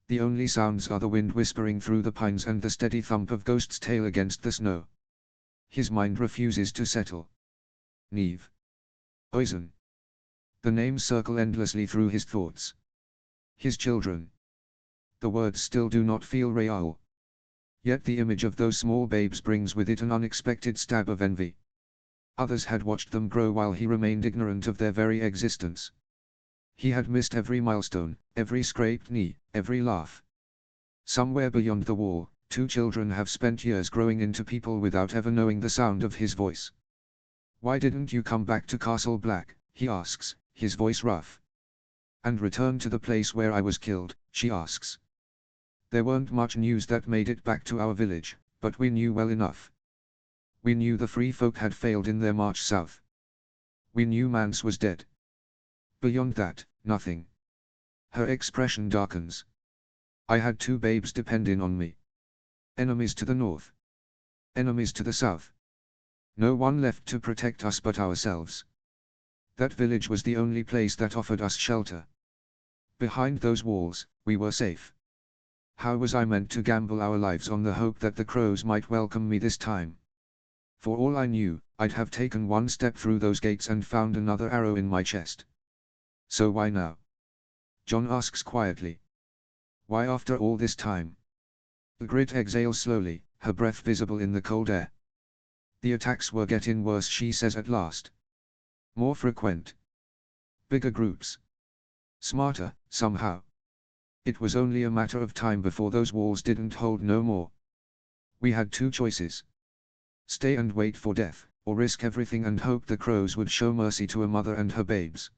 The only sounds are the wind whispering through the pines and the steady thump of Ghost's tail against the snow. His mind refuses to settle. Neve. Oisin. The names circle endlessly through his thoughts. His children. The words still do not feel real. Yet the image of those small babes brings with it an unexpected stab of envy. Others had watched them grow while he remained ignorant of their very existence. He had missed every milestone, every scraped knee, every laugh. Somewhere beyond the wall, 2 children have spent years growing into people without ever knowing the sound of his voice. Why didn't you come back to Castle Black, he asks, his voice rough. And return to the place where I was killed, she asks. There weren't much news that made it back to our village, but we knew well enough. We knew the free folk had failed in their march south. We knew Mance was dead. Beyond that, nothing. Her expression darkens. I had 2 babes depending on me. Enemies to the north. Enemies to the south. No one left to protect us but ourselves. That village was the only place that offered us shelter. Behind those walls, we were safe. How was I meant to gamble our lives on the hope that the crows might welcome me this time? For all I knew, I'd have taken one step through those gates and found another arrow in my chest. So why now? Jon asks quietly. Why after all this time? Ygritte exhales slowly, her breath visible in the cold air. The attacks were getting worse, she says at last. More frequent. Bigger groups. Smarter, somehow. It was only a matter of time before those walls didn't hold no more. We had 2 choices. Stay and wait for death, or risk everything and hope the crows would show mercy to a mother and her babes.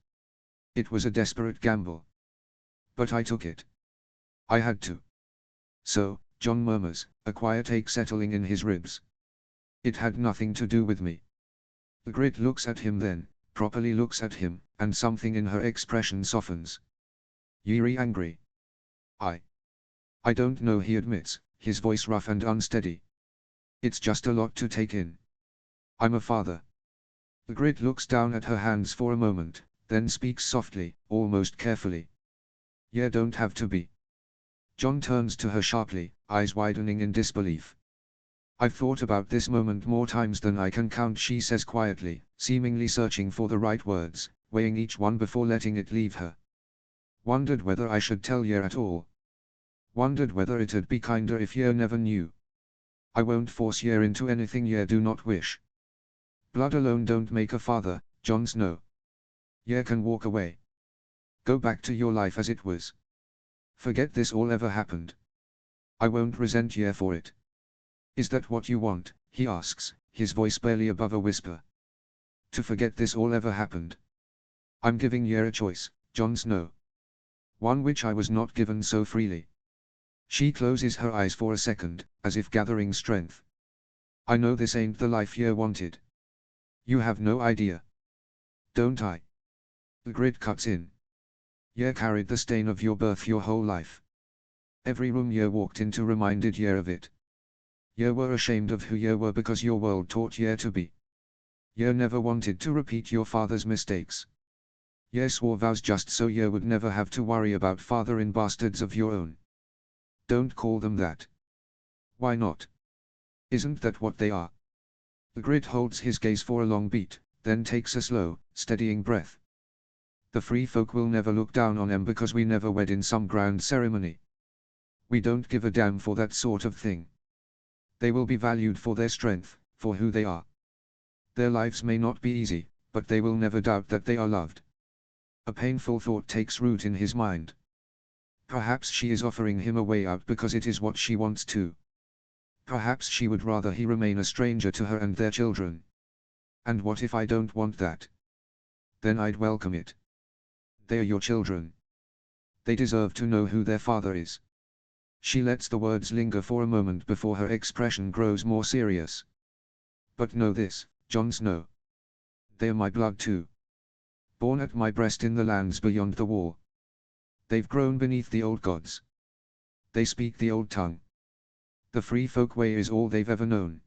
It was a desperate gamble. But I took it. I had to. So, Jon murmurs, a quiet ache settling in his ribs. It had nothing to do with me. Ygritte looks at him then, properly looks at him, and something in her expression softens. You're angry. I don't know, he admits, his voice rough and unsteady. It's just a lot to take in. I'm a father. Ygritte looks down at her hands for a moment, then speaks softly, almost carefully. You don't have to be. Jon turns to her sharply, eyes widening in disbelief. I've thought about this moment more times than I can count, she says quietly, seemingly searching for the right words, weighing each one before letting it leave her. Wondered whether I should tell you at all. Wondered whether it'd be kinder if you never knew. I won't force you into anything you do not wish. Blood alone don't make a father, Jon Snow. You can walk away. Go back to your life as it was. Forget this all ever happened. I won't resent you for it. Is that what you want, he asks, his voice barely above a whisper. To forget this all ever happened. I'm giving ye a choice, Jon Snow. One which I was not given so freely. She closes her eyes for a second, as if gathering strength. I know this ain't the life ye wanted. You have no idea. Don't I? Ygritte cuts in. Ye carried the stain of your birth your whole life. Every room ye walked into reminded ye of it. Ye were ashamed of who ye were because your world taught ye to be. Ye never wanted to repeat your father's mistakes. Ye swore vows just so ye would never have to worry about father-in bastards of your own. Don't call them that. Why not? Isn't that what they are? Ygritte holds his gaze for a long beat, then takes a slow, steadying breath. The free folk will never look down on em because we never wed in some grand ceremony. We don't give a damn for that sort of thing. They will be valued for their strength, for who they are. Their lives may not be easy, but they will never doubt that they are loved. A painful thought takes root in his mind. Perhaps she is offering him a way out because it is what she wants to. Perhaps she would rather he remain a stranger to her and their children. And what if I don't want that? Then I'd welcome it. They are your children. They deserve to know who their father is. She lets the words linger for a moment before her expression grows more serious. But know this, Jon Snow. They are my blood too. Born at my breast in the lands beyond the wall. They've grown beneath the old gods. They speak the old tongue. The free folk way is all they've ever known.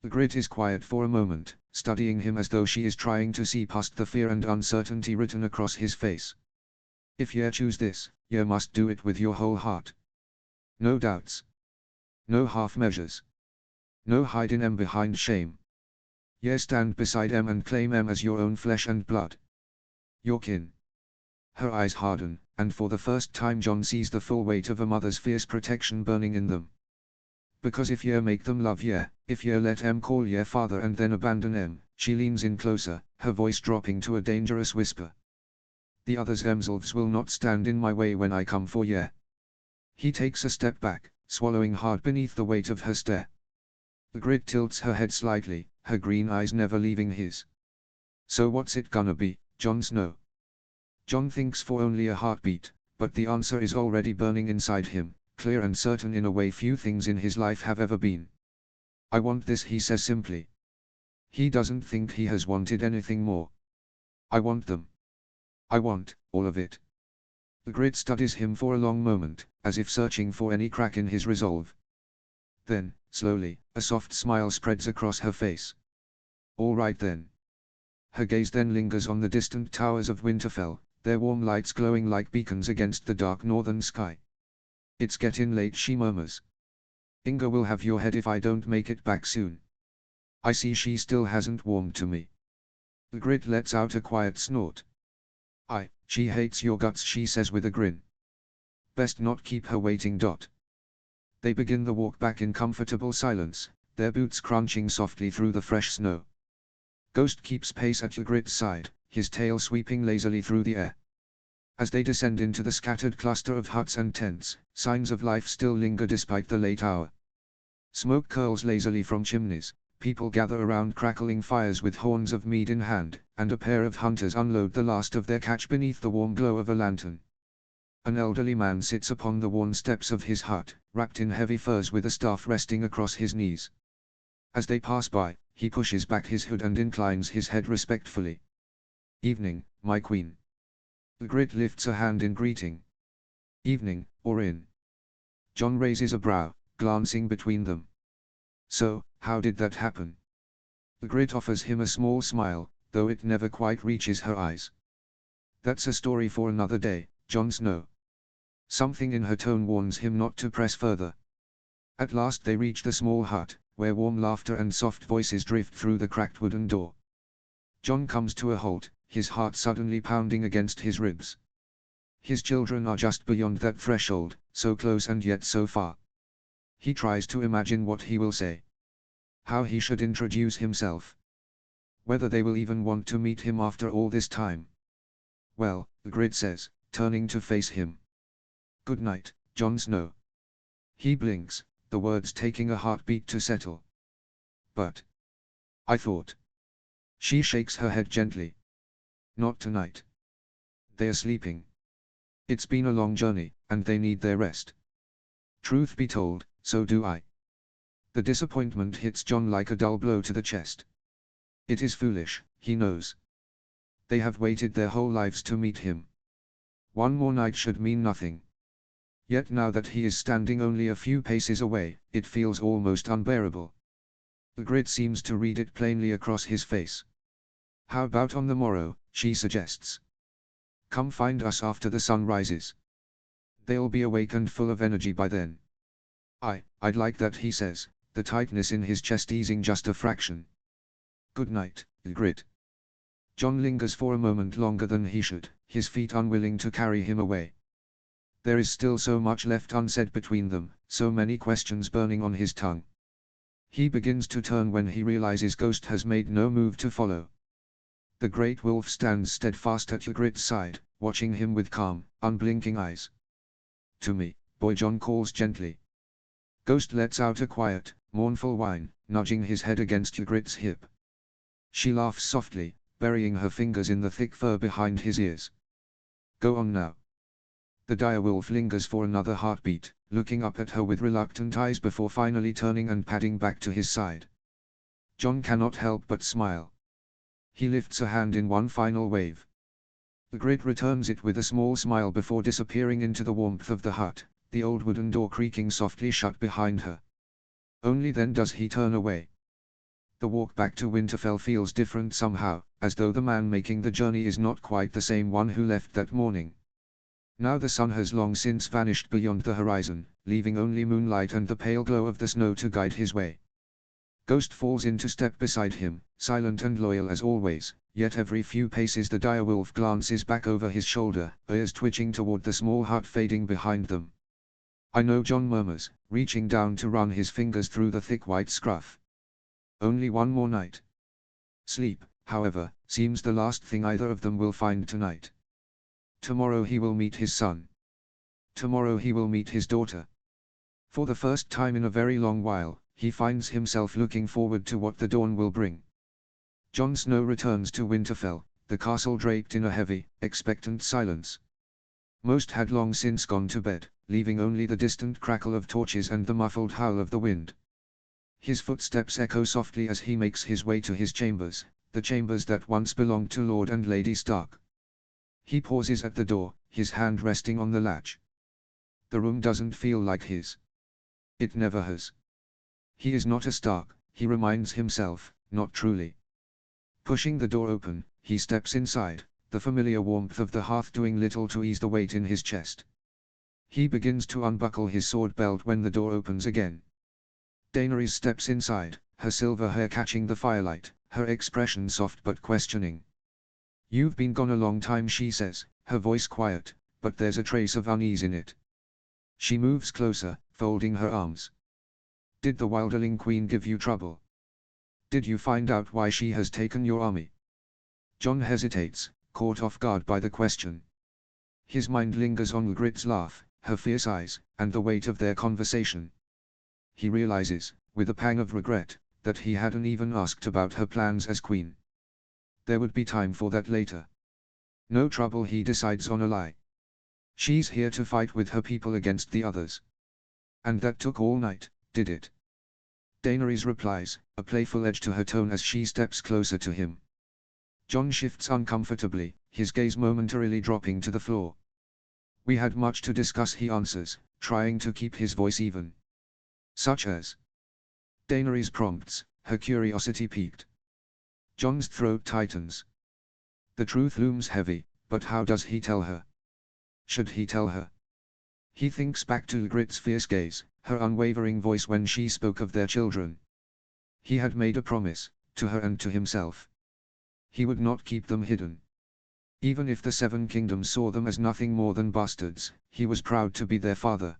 Ygritte is quiet for a moment, studying him as though she is trying to see past the fear and uncertainty written across his face. If ye choose this, ye must do it with your whole heart. No doubts. No half measures. No hiding em behind shame. Ye stand beside em and claim em as your own flesh and blood. Your kin. Her eyes harden, and for the first time Jon sees the full weight of a mother's fierce protection burning in them. Because if ye make them love ye, if ye let em call ye father and then abandon em, she leans in closer, her voice dropping to a dangerous whisper. The others Emsylves will not stand in my way when I come for ye. He takes a step back, swallowing hard beneath the weight of her stare. Ygritte tilts her head slightly, her green eyes never leaving his. So what's it gonna be, Jon Snow? Jon thinks for only a heartbeat, but the answer is already burning inside him, clear and certain in a way few things in his life have ever been. I want this, he says simply. He doesn't think he has wanted anything more. I want them. I want all of it. Ygritte studies him for a long moment, as if searching for any crack in his resolve. Then, slowly, a soft smile spreads across her face. All right then. Her gaze then lingers on the distant towers of Winterfell, their warm lights glowing like beacons against the dark northern sky. It's getting late, she murmurs. Inga will have your head if I don't make it back soon. I see she still hasn't warmed to me. Ygritte lets out a quiet snort. She hates your guts, she says with a grin. Best not keep her waiting. They begin the walk back in comfortable silence, their boots crunching softly through the fresh snow. Ghost keeps pace at Ygritte's side, his tail sweeping lazily through the air. As they descend into the scattered cluster of huts and tents, signs of life still linger despite the late hour. Smoke curls lazily from chimneys, people gather around crackling fires with horns of mead in hand, and a pair of hunters unload the last of their catch beneath the warm glow of a lantern. An elderly man sits upon the worn steps of his hut, wrapped in heavy furs with a staff resting across his knees. As they pass by, he pushes back his hood and inclines his head respectfully. Evening, my queen. Ygritte lifts a hand in greeting. Evening, Orin. Jon raises a brow, glancing between them. So, how did that happen? Ygritte offers him a small smile, though it never quite reaches her eyes. That's a story for another day, Jon Snow. Something in her tone warns him not to press further. At last they reach the small hut, where warm laughter and soft voices drift through the cracked wooden door. Jon comes to a halt, his heart suddenly pounding against his ribs. His children are just beyond that threshold, so close and yet so far. He tries to imagine what he will say. How he should introduce himself. Whether they will even want to meet him after all this time. Well, Ygritte says, turning to face him. Good night, Jon Snow. He blinks, the words taking a heartbeat to settle. But I thought. She shakes her head gently. Not tonight. They're sleeping. It's been a long journey, and they need their rest. Truth be told, so do I. The disappointment hits John like a dull blow to the chest. It is foolish, he knows. They have waited their whole lives to meet him. One more night should mean nothing. Yet now that he is standing only a few paces away, it feels almost unbearable. Ygritte seems to read it plainly across his face. How about on the morrow, she suggests. Come find us after the sun rises. They'll be awake and full of energy by then. I'd like that, he says, the tightness in his chest easing just a fraction. Good night, Ygritte. John lingers for a moment longer than he should, his feet unwilling to carry him away. There is still so much left unsaid between them, so many questions burning on his tongue. He begins to turn when he realizes Ghost has made no move to follow. The great wolf stands steadfast at Ygritte's side, watching him with calm, unblinking eyes. To me, boy, John calls gently. Ghost lets out a quiet, mournful whine, nudging his head against Ygritte's hip. She laughs softly, burying her fingers in the thick fur behind his ears. Go on now. The direwolf lingers for another heartbeat, looking up at her with reluctant eyes before finally turning and padding back to his side. John cannot help but smile. He lifts a hand in one final wave. Ygritte returns it with a small smile before disappearing into the warmth of the hut, the old wooden door creaking softly shut behind her. Only then does he turn away. The walk back to Winterfell feels different somehow, as though the man making the journey is not quite the same one who left that morning. Now the sun has long since vanished beyond the horizon, leaving only moonlight and the pale glow of the snow to guide his way. Ghost falls into step beside him, silent and loyal as always, yet every few paces the direwolf glances back over his shoulder, ears twitching toward the small hut fading behind them. I know, John murmurs, reaching down to run his fingers through the thick white scruff. Only one more night. Sleep, however, seems the last thing either of them will find tonight. Tomorrow he will meet his son. Tomorrow he will meet his daughter. For the first time in a very long while, he finds himself looking forward to what the dawn will bring. Jon Snow returns to Winterfell, the castle draped in a heavy, expectant silence. Most had long since gone to bed, leaving only the distant crackle of torches and the muffled howl of the wind. His footsteps echo softly as he makes his way to his chambers, the chambers that once belonged to Lord and Lady Stark. He pauses at the door, his hand resting on the latch. The room doesn't feel like his. It never has. He is not a Stark, he reminds himself, not truly. Pushing the door open, he steps inside, the familiar warmth of the hearth doing little to ease the weight in his chest. He begins to unbuckle his sword belt when the door opens again. Daenerys steps inside, her silver hair catching the firelight, her expression soft but questioning. You've been gone a long time, she says, her voice quiet, but there's a trace of unease in it. She moves closer, folding her arms. Did the Wilderling Queen give you trouble? Did you find out why she has taken your army? Jon hesitates, caught off guard by the question. His mind lingers on Ygritte's laugh, her fierce eyes, and the weight of their conversation. He realizes, with a pang of regret, that he hadn't even asked about her plans as queen. There would be time for that later. No trouble, he decides on a lie. She's here to fight with her people against the others. And that took all night, did it? Daenerys replies, a playful edge to her tone as she steps closer to him. Jon shifts uncomfortably, his gaze momentarily dropping to the floor. We had much to discuss, he answers, trying to keep his voice even. Such as? Daenerys prompts, her curiosity piqued. Jon's throat tightens. The truth looms heavy, but how does he tell her? Should he tell her? He thinks back to Ygritte's fierce gaze, her unwavering voice when she spoke of their children. He had made a promise, to her and to himself. He would not keep them hidden. Even if the Seven Kingdoms saw them as nothing more than bastards, he was proud to be their father.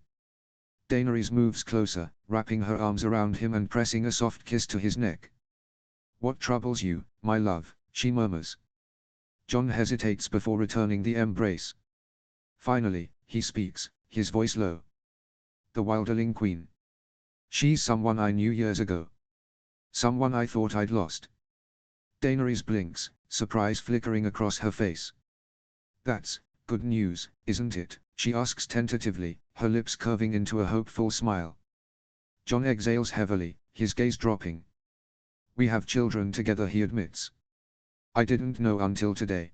Daenerys moves closer, wrapping her arms around him and pressing a soft kiss to his neck. What troubles you, my love, she murmurs. Jon hesitates before returning the embrace. Finally, he speaks, his voice low. The Wilderling Queen. She's someone I knew years ago. Someone I thought I'd lost. Daenerys blinks, surprise flickering across her face. That's good news, isn't it? She asks tentatively, her lips curving into a hopeful smile. Jon exhales heavily, his gaze dropping. We have children together, he admits. I didn't know until today.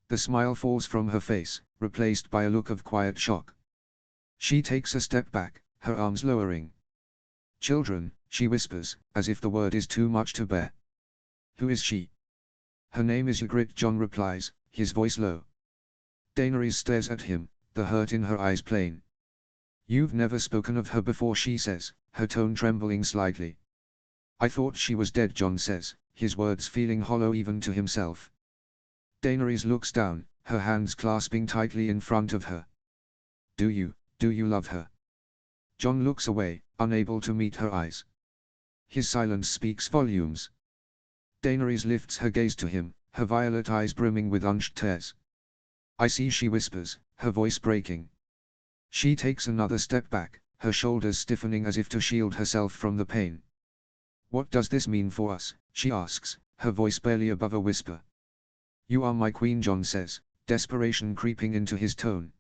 The smile falls from her face, replaced by a look of quiet shock. She takes a step back, her arms lowering. Children, she whispers, as if the word is too much to bear. Who is she? Her name is Ygritte, Jon replies, his voice low. Daenerys stares at him, the hurt in her eyes plain. You've never spoken of her before, she says, her tone trembling slightly. I thought she was dead, Jon says, his words feeling hollow even to himself. Daenerys looks down, her hands clasping tightly in front of her. Do you love her? Jon looks away, unable to meet her eyes. His silence speaks volumes. Daenerys lifts her gaze to him, her violet eyes brimming with unshed tears. I see, she whispers, her voice breaking. She takes another step back, her shoulders stiffening as if to shield herself from the pain. What does this mean for us? She asks, her voice barely above a whisper. You are my queen, Jon says, desperation creeping into his tone.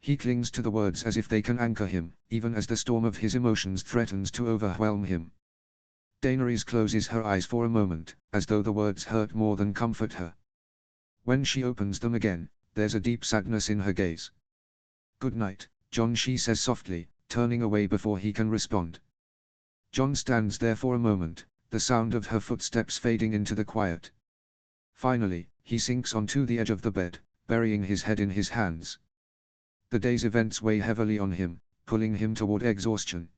He clings to the words as if they can anchor him, even as the storm of his emotions threatens to overwhelm him. Daenerys closes her eyes for a moment, as though the words hurt more than comfort her. When she opens them again, there's a deep sadness in her gaze. Good night, Jon, she says softly, turning away before he can respond. Jon stands there for a moment, the sound of her footsteps fading into the quiet. Finally, he sinks onto the edge of the bed, burying his head in his hands. The day's events weigh heavily on him, pulling him toward exhaustion.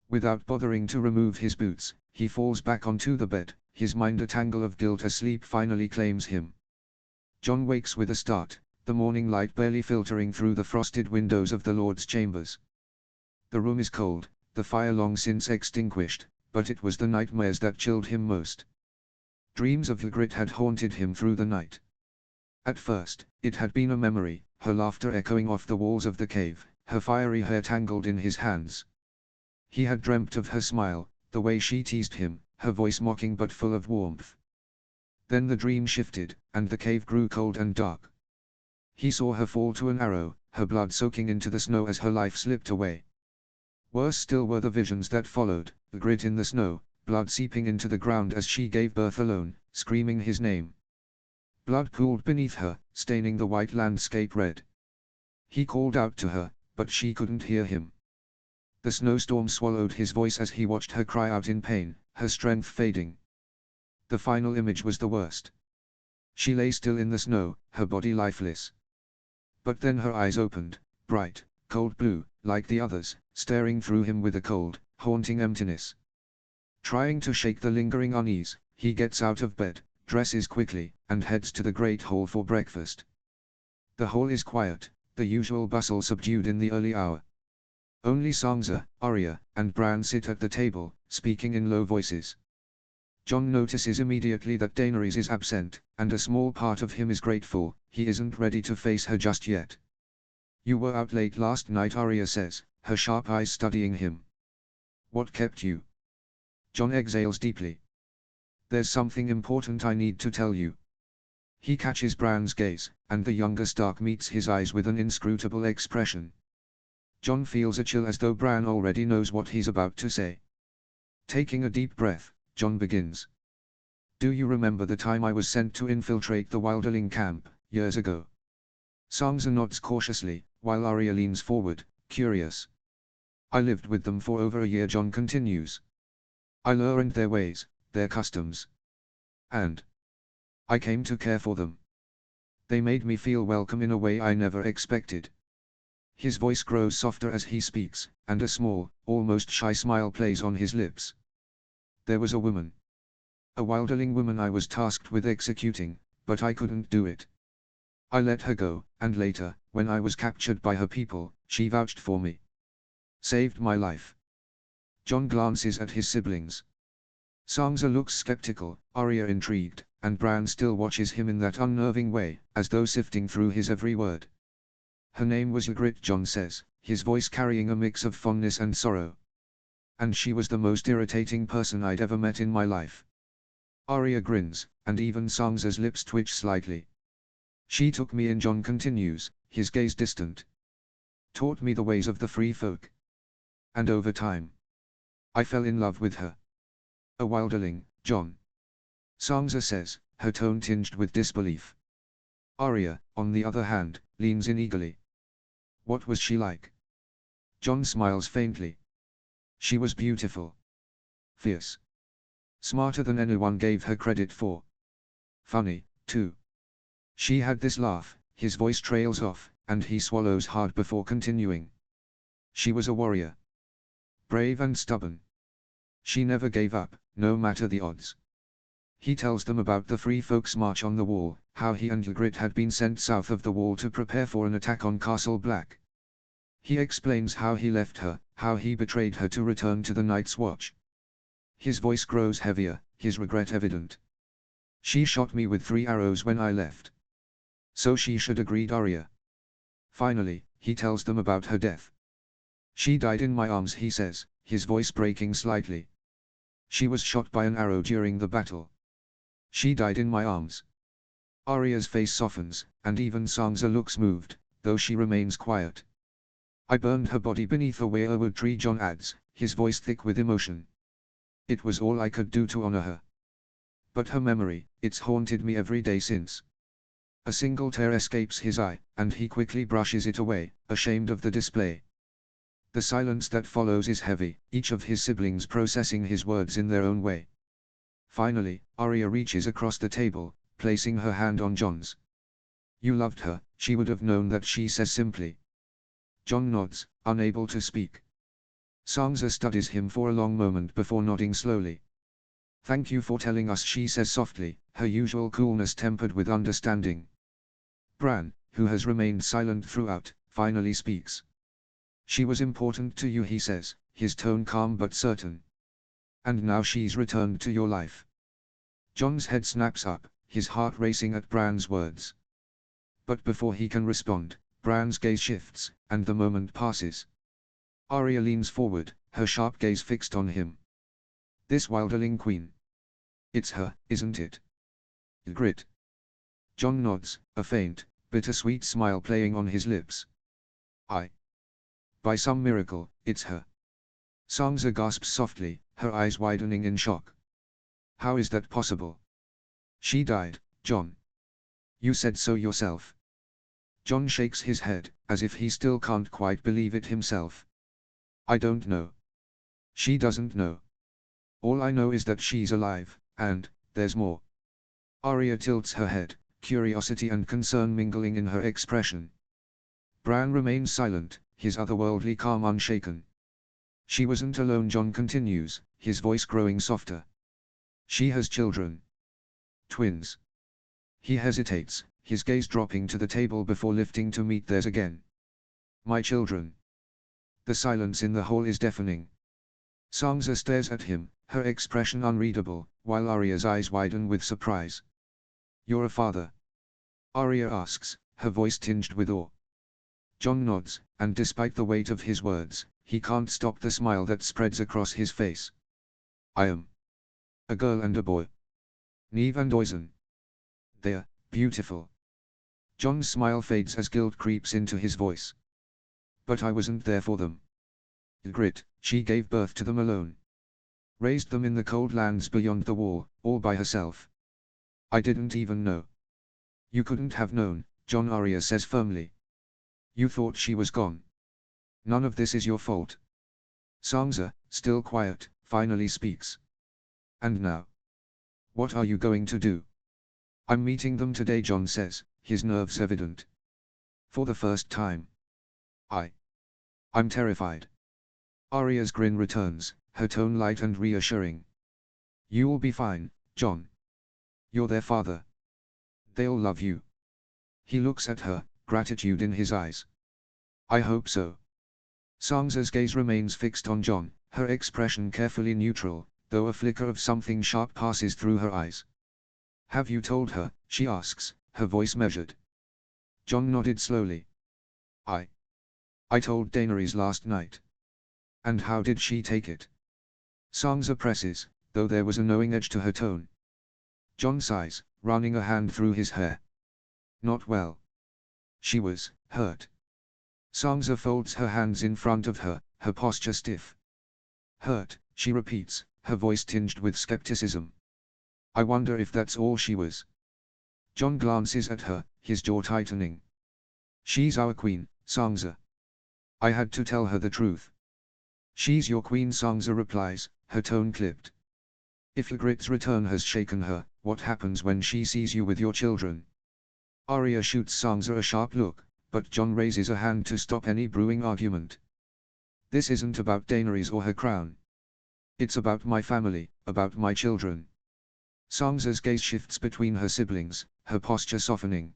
Without bothering to remove his boots, he falls back onto the bed, his mind a tangle of guilt as sleep finally claims him. Jon wakes with a start, the morning light barely filtering through the frosted windows of the Lord's chambers. The room is cold, the fire long since extinguished, but it was the nightmares that chilled him most. Dreams of Ygritte had haunted him through the night. At first, it had been a memory, her laughter echoing off the walls of the cave, her fiery hair tangled in his hands. He had dreamt of her smile, the way she teased him, her voice mocking but full of warmth. Then the dream shifted, and the cave grew cold and dark. He saw her fall to an arrow, her blood soaking into the snow as her life slipped away. Worse still were the visions that followed, Ygritte in the snow, blood seeping into the ground as she gave birth alone, screaming his name. Blood pooled beneath her, staining the white landscape red. He called out to her, but she couldn't hear him. The snowstorm swallowed his voice as he watched her cry out in pain, her strength fading. The final image was the worst. She lay still in the snow, her body lifeless. But then her eyes opened, bright, cold blue, like the others, staring through him with a cold, haunting emptiness. Trying to shake the lingering unease, he gets out of bed, dresses quickly, and heads to the great hall for breakfast. The hall is quiet, the usual bustle subdued in the early hour. Only Sansa, Arya, and Bran sit at the table, speaking in low voices. Jon notices immediately that Daenerys is absent, and a small part of him is grateful, he isn't ready to face her just yet. You were out late last night, Arya says, her sharp eyes studying him. What kept you? Jon exhales deeply. There's something important I need to tell you. He catches Bran's gaze, and the younger Stark meets his eyes with an inscrutable expression. Jon feels a chill as though Bran already knows what he's about to say. Taking a deep breath, Jon begins. Do you remember the time I was sent to infiltrate the Wilderling camp, years ago? Sansa nods cautiously, while Arya leans forward, curious. I lived with them for over a year, Jon continues. I learned their ways, their customs. And I came to care for them. They made me feel welcome in a way I never expected. His voice grows softer as he speaks, and a small, almost shy smile plays on his lips. There was a woman. A Wilderling woman I was tasked with executing, but I couldn't do it. I let her go, and later, when I was captured by her people, she vouched for me. Saved my life. Jon glances at his siblings. Sansa looks skeptical, Arya intrigued, and Bran still watches him in that unnerving way, as though sifting through his every word. Her name was Ygritte, Jon says, his voice carrying a mix of fondness and sorrow. And she was the most irritating person I'd ever met in my life. Arya grins, and even Sansa's lips twitch slightly. She took me in, Jon continues, his gaze distant. Taught me the ways of the free folk. And over time, I fell in love with her. A wildling, Jon. Sansa says, her tone tinged with disbelief. Arya, on the other hand, leans in eagerly. What was she like? Jon smiles faintly. She was beautiful. Fierce. Smarter than anyone gave her credit for. Funny, too. She had this laugh. His voice trails off, and he swallows hard before continuing. She was a warrior. Brave and stubborn. She never gave up, no matter the odds. He tells them about the Free Folk's march on the wall, how he and Ygritte had been sent south of the wall to prepare for an attack on Castle Black. He explains how he left her, how he betrayed her to return to the Night's Watch. His voice grows heavier, his regret evident. She shot me with 3 arrows when I left. So she should, agreed Arya. Finally, he tells them about her death. She died in my arms, he says, his voice breaking slightly. She was shot by an arrow during the battle. She died in my arms. Arya's face softens, and even Sansa looks moved, though she remains quiet. I burned her body beneath a weirwood tree, Jon adds, his voice thick with emotion. It was all I could do to honor her. But her memory, it's haunted me every day since. A single tear escapes his eye, and he quickly brushes it away, ashamed of the display. The silence that follows is heavy, each of his siblings processing his words in their own way. Finally, Arya reaches across the table, placing her hand on Jon's. You loved her, she would have known that, she says simply. Jon nods, unable to speak. Sansa studies him for a long moment before nodding slowly. Thank you for telling us, she says softly, her usual coolness tempered with understanding. Bran, who has remained silent throughout, finally speaks. She was important to you, he says, his tone calm but certain. And now she's returned to your life. Jon's head snaps up, his heart racing at Bran's words. But before he can respond, Bran's gaze shifts, and the moment passes. Arya leans forward, her sharp gaze fixed on him. This wilderling queen. It's her, isn't it? Ygritte. Jon nods, a faint, bittersweet smile playing on his lips. By some miracle, it's her. Sansa gasps softly, her eyes widening in shock. How is that possible? She died, Jon. You said so yourself. Jon shakes his head, as if he still can't quite believe it himself. I don't know. She doesn't know. All I know is that she's alive, and there's more. Arya tilts her head, curiosity and concern mingling in her expression. Bran remains silent, his otherworldly calm unshaken. She wasn't alone, Jon continues, his voice growing softer. She has children. Twins. He hesitates, his gaze dropping to the table before lifting to meet theirs again. My children. The silence in the hall is deafening. Sansa stares at him, her expression unreadable, while Arya's eyes widen with surprise. You're a father? Arya asks, her voice tinged with awe. Jon nods, and despite the weight of his words, he can't stop the smile that spreads across his face. I am. A girl and a boy. Neve and Oisin. They're beautiful. Jon's smile fades as guilt creeps into his voice. But I wasn't there for them. Ygritte, she gave birth to them alone. Raised them in the cold lands beyond the wall, all by herself. I didn't even know. You couldn't have known, Jon, Arya says firmly. You thought she was gone. None of this is your fault. Sansa, still quiet, finally speaks. And now? What are you going to do? I'm meeting them today, Jon says, his nerves evident. For the first time. I'm terrified. Arya's grin returns, her tone light and reassuring. You'll be fine, Jon. You're their father. They'll love you. He looks at her, gratitude in his eyes. I hope so. Sansa's gaze remains fixed on Jon, her expression carefully neutral, though a flicker of something sharp passes through her eyes. Have you told her, she asks, her voice measured. Jon nodded slowly. I told Daenerys last night. And how did she take it? Sansa presses, though there was a knowing edge to her tone. John sighs, running a hand through his hair. Not well. She was hurt. Sansa folds her hands in front of her, her posture stiff. Hurt, she repeats, her voice tinged with skepticism. I wonder if that's all she was. John glances at her, his jaw tightening. She's our queen, Sansa. I had to tell her the truth. She's your queen, Sansa replies, her tone clipped. If Ygritte's return has shaken her, what happens when she sees you with your children? Arya shoots Sansa a sharp look, but John raises a hand to stop any brewing argument. This isn't about Daenerys or her crown. It's about my family, about my children. Sansa's gaze shifts between her siblings, her posture softening.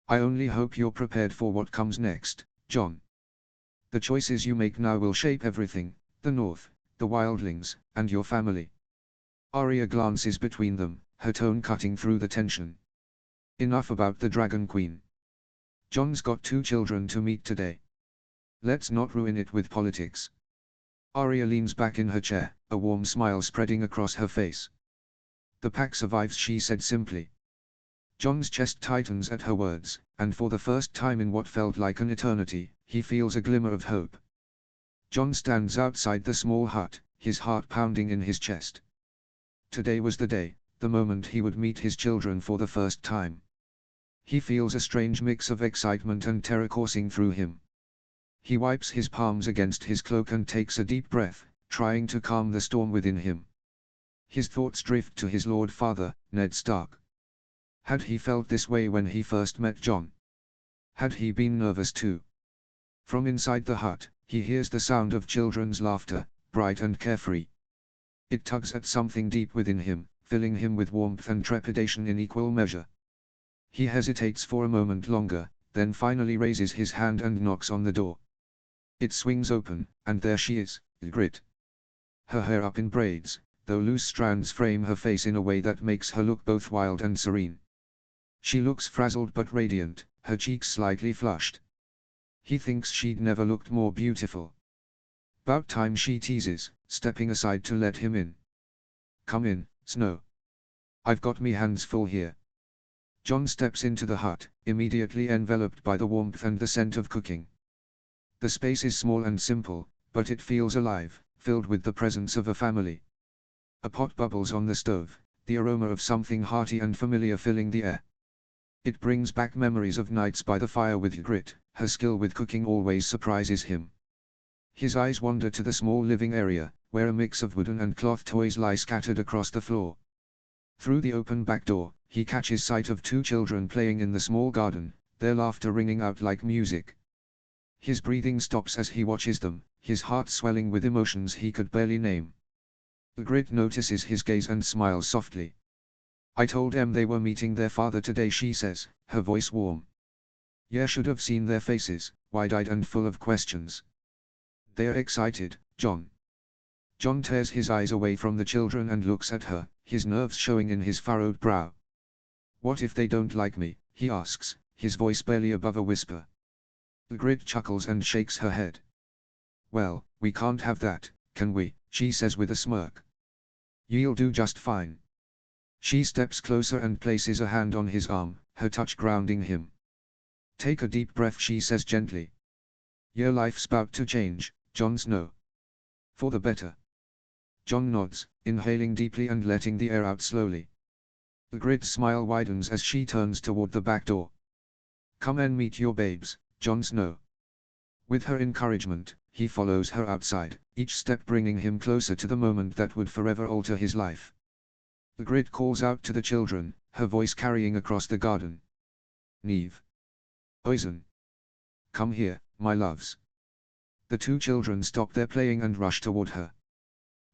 I only hope you're prepared for what comes next, John. The choices you make now will shape everything, the North, the wildlings, and your family. Arya glances between them, her tone cutting through the tension. Enough about the Dragon Queen. John's got 2 children to meet today. Let's not ruin it with politics. Arya leans back in her chair, a warm smile spreading across her face. The pack survives, she said simply. John's chest tightens at her words, and for the first time in what felt like an eternity, he feels a glimmer of hope. John stands outside the small hut, his heart pounding in his chest. Today was the day, the moment he would meet his children for the first time. He feels a strange mix of excitement and terror coursing through him. He wipes his palms against his cloak and takes a deep breath, trying to calm the storm within him. His thoughts drift to his Lord Father, Ned Stark. Had he felt this way when he first met John? Had he been nervous too? From inside the hut, he hears the sound of children's laughter, bright and carefree. It tugs at something deep within him, filling him with warmth and trepidation in equal measure. He hesitates for a moment longer, then finally raises his hand and knocks on the door. It swings open, and there she is, Ygritte. Her hair up in braids, though loose strands frame her face in a way that makes her look both wild and serene. She looks frazzled but radiant, her cheeks slightly flushed. He thinks she'd never looked more beautiful. "'Bout time," she teases, stepping aside to let him in. "Come in, Snow. I've got me hands full here." John steps into the hut, immediately enveloped by the warmth and the scent of cooking. The space is small and simple, but it feels alive, filled with the presence of a family. A pot bubbles on the stove, the aroma of something hearty and familiar filling the air. It brings back memories of nights by the fire with Ygritte. Her skill with cooking always surprises him. His eyes wander to the small living area, where a mix of wooden and cloth toys lie scattered across the floor. Through the open back door, he catches sight of 2 children playing in the small garden, their laughter ringing out like music. His breathing stops as he watches them, his heart swelling with emotions he could barely name. Ygritte notices his gaze and smiles softly. "I told them they were meeting their father today," she says, her voice warm. "You should have seen their faces, wide-eyed and full of questions." "They're excited, John." John tears his eyes away from the children and looks at her, his nerves showing in his furrowed brow. "What if they don't like me?" he asks, his voice barely above a whisper. Ygritte chuckles and shakes her head. "Well, we can't have that, can we?" she says with a smirk. "You'll do just fine." She steps closer and places a hand on his arm, her touch grounding him. "Take a deep breath," she says gently. "Your life's about to change, Jon Snow. For the better." Jon nods, inhaling deeply and letting the air out slowly. Ygritte's smile widens as she turns toward the back door. "Come and meet your babes, Jon Snow." With her encouragement, he follows her outside, each step bringing him closer to the moment that would forever alter his life. Ygritte calls out to the children, her voice carrying across the garden. "Neve. Oisin. Come here, my loves." The 2 children stop their playing and rush toward her.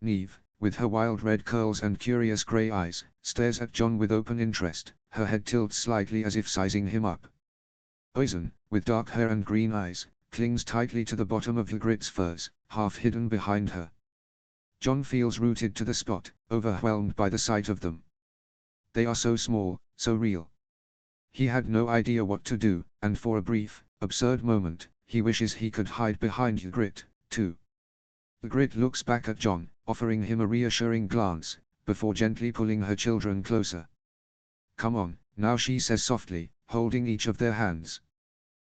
Neve, with her wild red curls and curious grey eyes, stares at Jon with open interest, her head tilts slightly as if sizing him up. Oisin, with dark hair and green eyes, clings tightly to the bottom of Ygritte's furs, half hidden behind her. Jon feels rooted to the spot, overwhelmed by the sight of them. They are so small, so real. He had no idea what to do, and for a brief, absurd moment, he wishes he could hide behind Ygritte, too. Ygritte looks back at Jon, offering him a reassuring glance, before gently pulling her children closer. Come on, now, she says softly, holding each of their hands.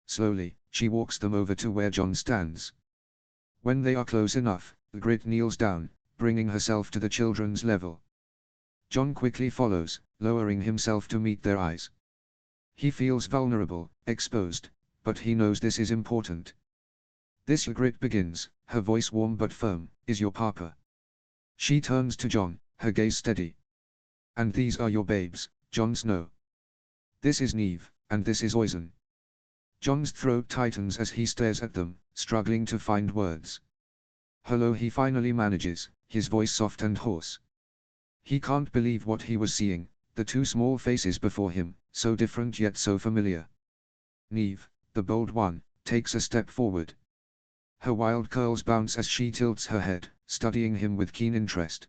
Slowly, she walks them over to where John stands. When they are close enough, Ygritte kneels down, bringing herself to the children's level. John quickly follows, lowering himself to meet their eyes. He feels vulnerable, exposed, but he knows this is important. This, Ygritte begins, her voice warm but firm, is your papa. She turns to John, her gaze steady. And these are your babes, Jon Snow. This is Nyv, and this is Oisin. Jon's throat tightens as he stares at them, struggling to find words. Hello, he finally manages, his voice soft and hoarse. He can't believe what he was seeing, the two small faces before him, so different yet so familiar. Nyv, the bold one, takes a step forward. Her wild curls bounce as she tilts her head, studying him with keen interest.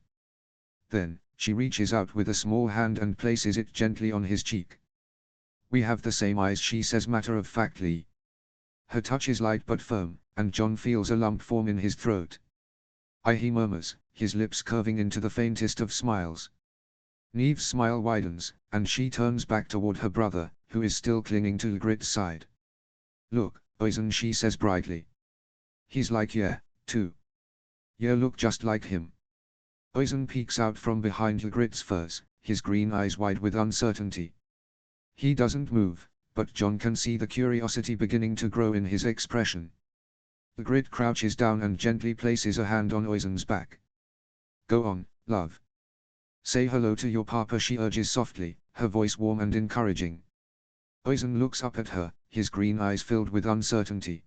Then, she reaches out with a small hand and places it gently on his cheek. We have the same eyes, she says matter-of-factly. Her touch is light but firm, and Jon feels a lump form in his throat. He murmurs, his lips curving into the faintest of smiles. Nyv's smile widens, and she turns back toward her brother, who is still clinging to Ygritte's side. Look, Oisin, she says brightly. He's like Yer, too. Yer look just like him. Oisin peeks out from behind Ygritte's furs, his green eyes wide with uncertainty. He doesn't move, but Jon can see the curiosity beginning to grow in his expression. Ygritte crouches down and gently places a hand on Oisin's back. Go on, love. Say hello to your papa, she urges softly, her voice warm and encouraging. Oisin looks up at her, his green eyes filled with uncertainty.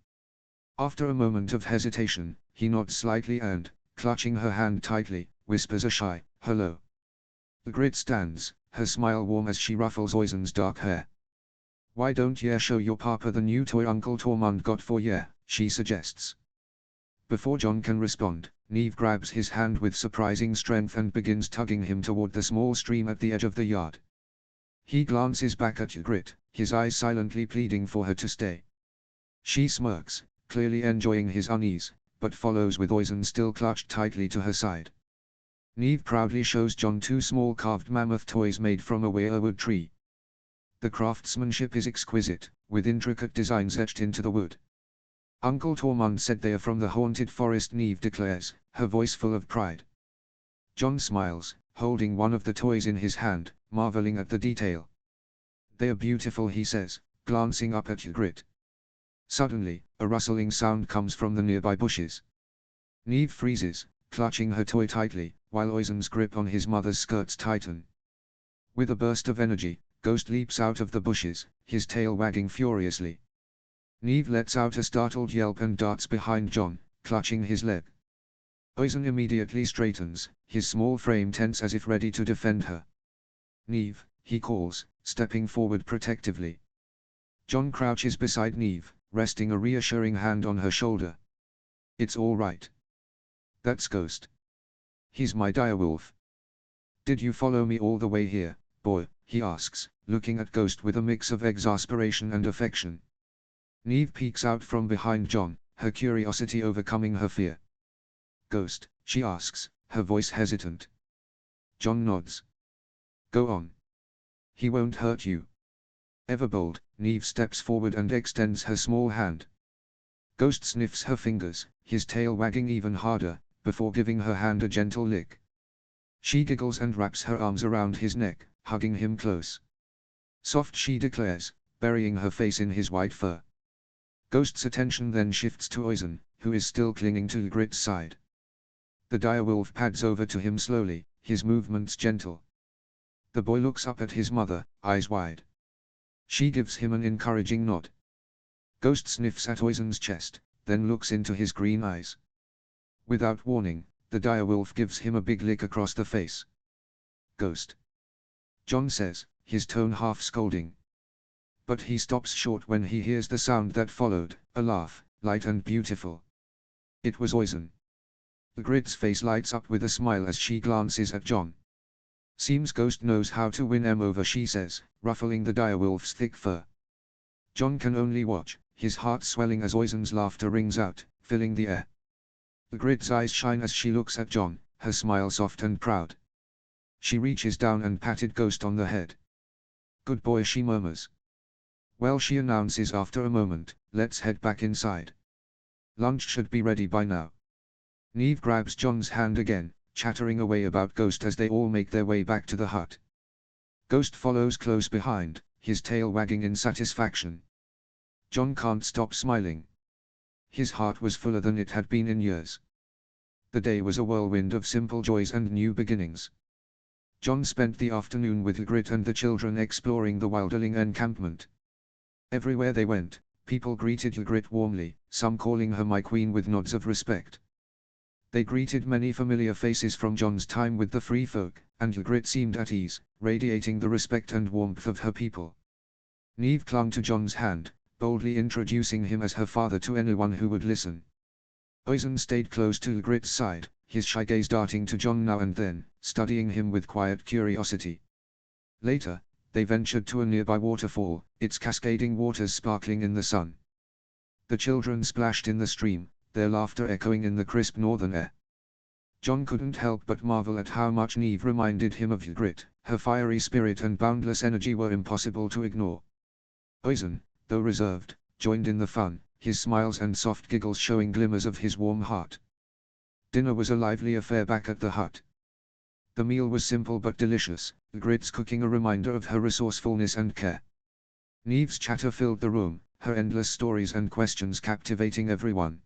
After a moment of hesitation, he nods slightly and, clutching her hand tightly, whispers a shy, hello. Ygritte stands, her smile warm as she ruffles Oisin's dark hair. Why don't Yer show your papa the new toy Uncle Tormund got for Yer, she suggests. Before Jon can respond, Nyv grabs his hand with surprising strength and begins tugging him toward the small stream at the edge of the yard. He glances back at Ygritte, his eyes silently pleading for her to stay. She smirks, clearly enjoying his unease, but follows with Oisin still clutched tightly to her side. Nyv proudly shows Jon two small carved mammoth toys made from a weirwood tree. The craftsmanship is exquisite, with intricate designs etched into the wood. Uncle Tormund said they are from the haunted forest, Nyv declares, her voice full of pride. Jon smiles, holding one of the toys in his hand, marveling at the detail. They are beautiful, he says, glancing up at Ygritte. Suddenly, a rustling sound comes from the nearby bushes. Nyv freezes, clutching her toy tightly, while Oisin's grip on his mother's skirts tighten. With a burst of energy, Ghost leaps out of the bushes, his tail wagging furiously. Nyv lets out a startled yelp and darts behind Jon, clutching his leg. Oisin immediately straightens, his small frame tense as if ready to defend her. Nyv, he calls, stepping forward protectively. Jon crouches beside Nyv, resting a reassuring hand on her shoulder. It's all right. That's Ghost. He's my direwolf. Did you follow me all the way here, boy? He asks, looking at Ghost with a mix of exasperation and affection. Nyv peeks out from behind Jon, her curiosity overcoming her fear. Ghost, she asks, her voice hesitant. Jon nods. Go on. He won't hurt you. Ever bold, Nyv steps forward and extends her small hand. Ghost sniffs her fingers, his tail wagging even harder, before giving her hand a gentle lick. She giggles and wraps her arms around his neck, hugging him close. Soft, she declares, burying her face in his white fur. Ghost's attention then shifts to Oisin, who is still clinging to Ygritte's side. The direwolf pads over to him slowly, his movements gentle. The boy looks up at his mother, eyes wide. She gives him an encouraging nod. Ghost sniffs at Oisin's chest, then looks into his green eyes. Without warning, the direwolf gives him a big lick across the face. Ghost. Jon says, his tone half scolding. But he stops short when he hears the sound that followed, a laugh, light and beautiful. It was Oisin. Ygritte's face lights up with a smile as she glances at Jon. Seems Ghost knows how to win him over, she says, ruffling the direwolf's thick fur. Jon can only watch, his heart swelling as Oisin's laughter rings out, filling the air. Ygritte's eyes shine as she looks at Jon, her smile soft and proud. She reaches down and patted Ghost on the head. Good boy, she murmurs. Well, she announces after a moment, let's head back inside. Lunch should be ready by now. Neve grabs John's hand again, chattering away about Ghost as they all make their way back to the hut. Ghost follows close behind, his tail wagging in satisfaction. John can't stop smiling. His heart was fuller than it had been in years. The day was a whirlwind of simple joys and new beginnings. John spent the afternoon with Ygritte and the children exploring the Wilderling encampment. Everywhere they went, people greeted Ygritte warmly, some calling her my queen with nods of respect. They greeted many familiar faces from John's time with the Free Folk, and Ygritte seemed at ease, radiating the respect and warmth of her people. Neve clung to John's hand, boldly introducing him as her father to anyone who would listen. Oisin stayed close to Ygritte's side, his shy gaze darting to John now and then, studying him with quiet curiosity. Later, they ventured to a nearby waterfall, its cascading waters sparkling in the sun. The children splashed in the stream, their laughter echoing in the crisp northern air. John couldn't help but marvel at how much Neve reminded him of Ygritte. Her fiery spirit and boundless energy were impossible to ignore. Oisin, though reserved, joined in the fun, his smiles and soft giggles showing glimmers of his warm heart. Dinner was a lively affair back at the hut. The meal was simple but delicious, Ygritte's cooking a reminder of her resourcefulness and care. Neve's chatter filled the room, her endless stories and questions captivating everyone.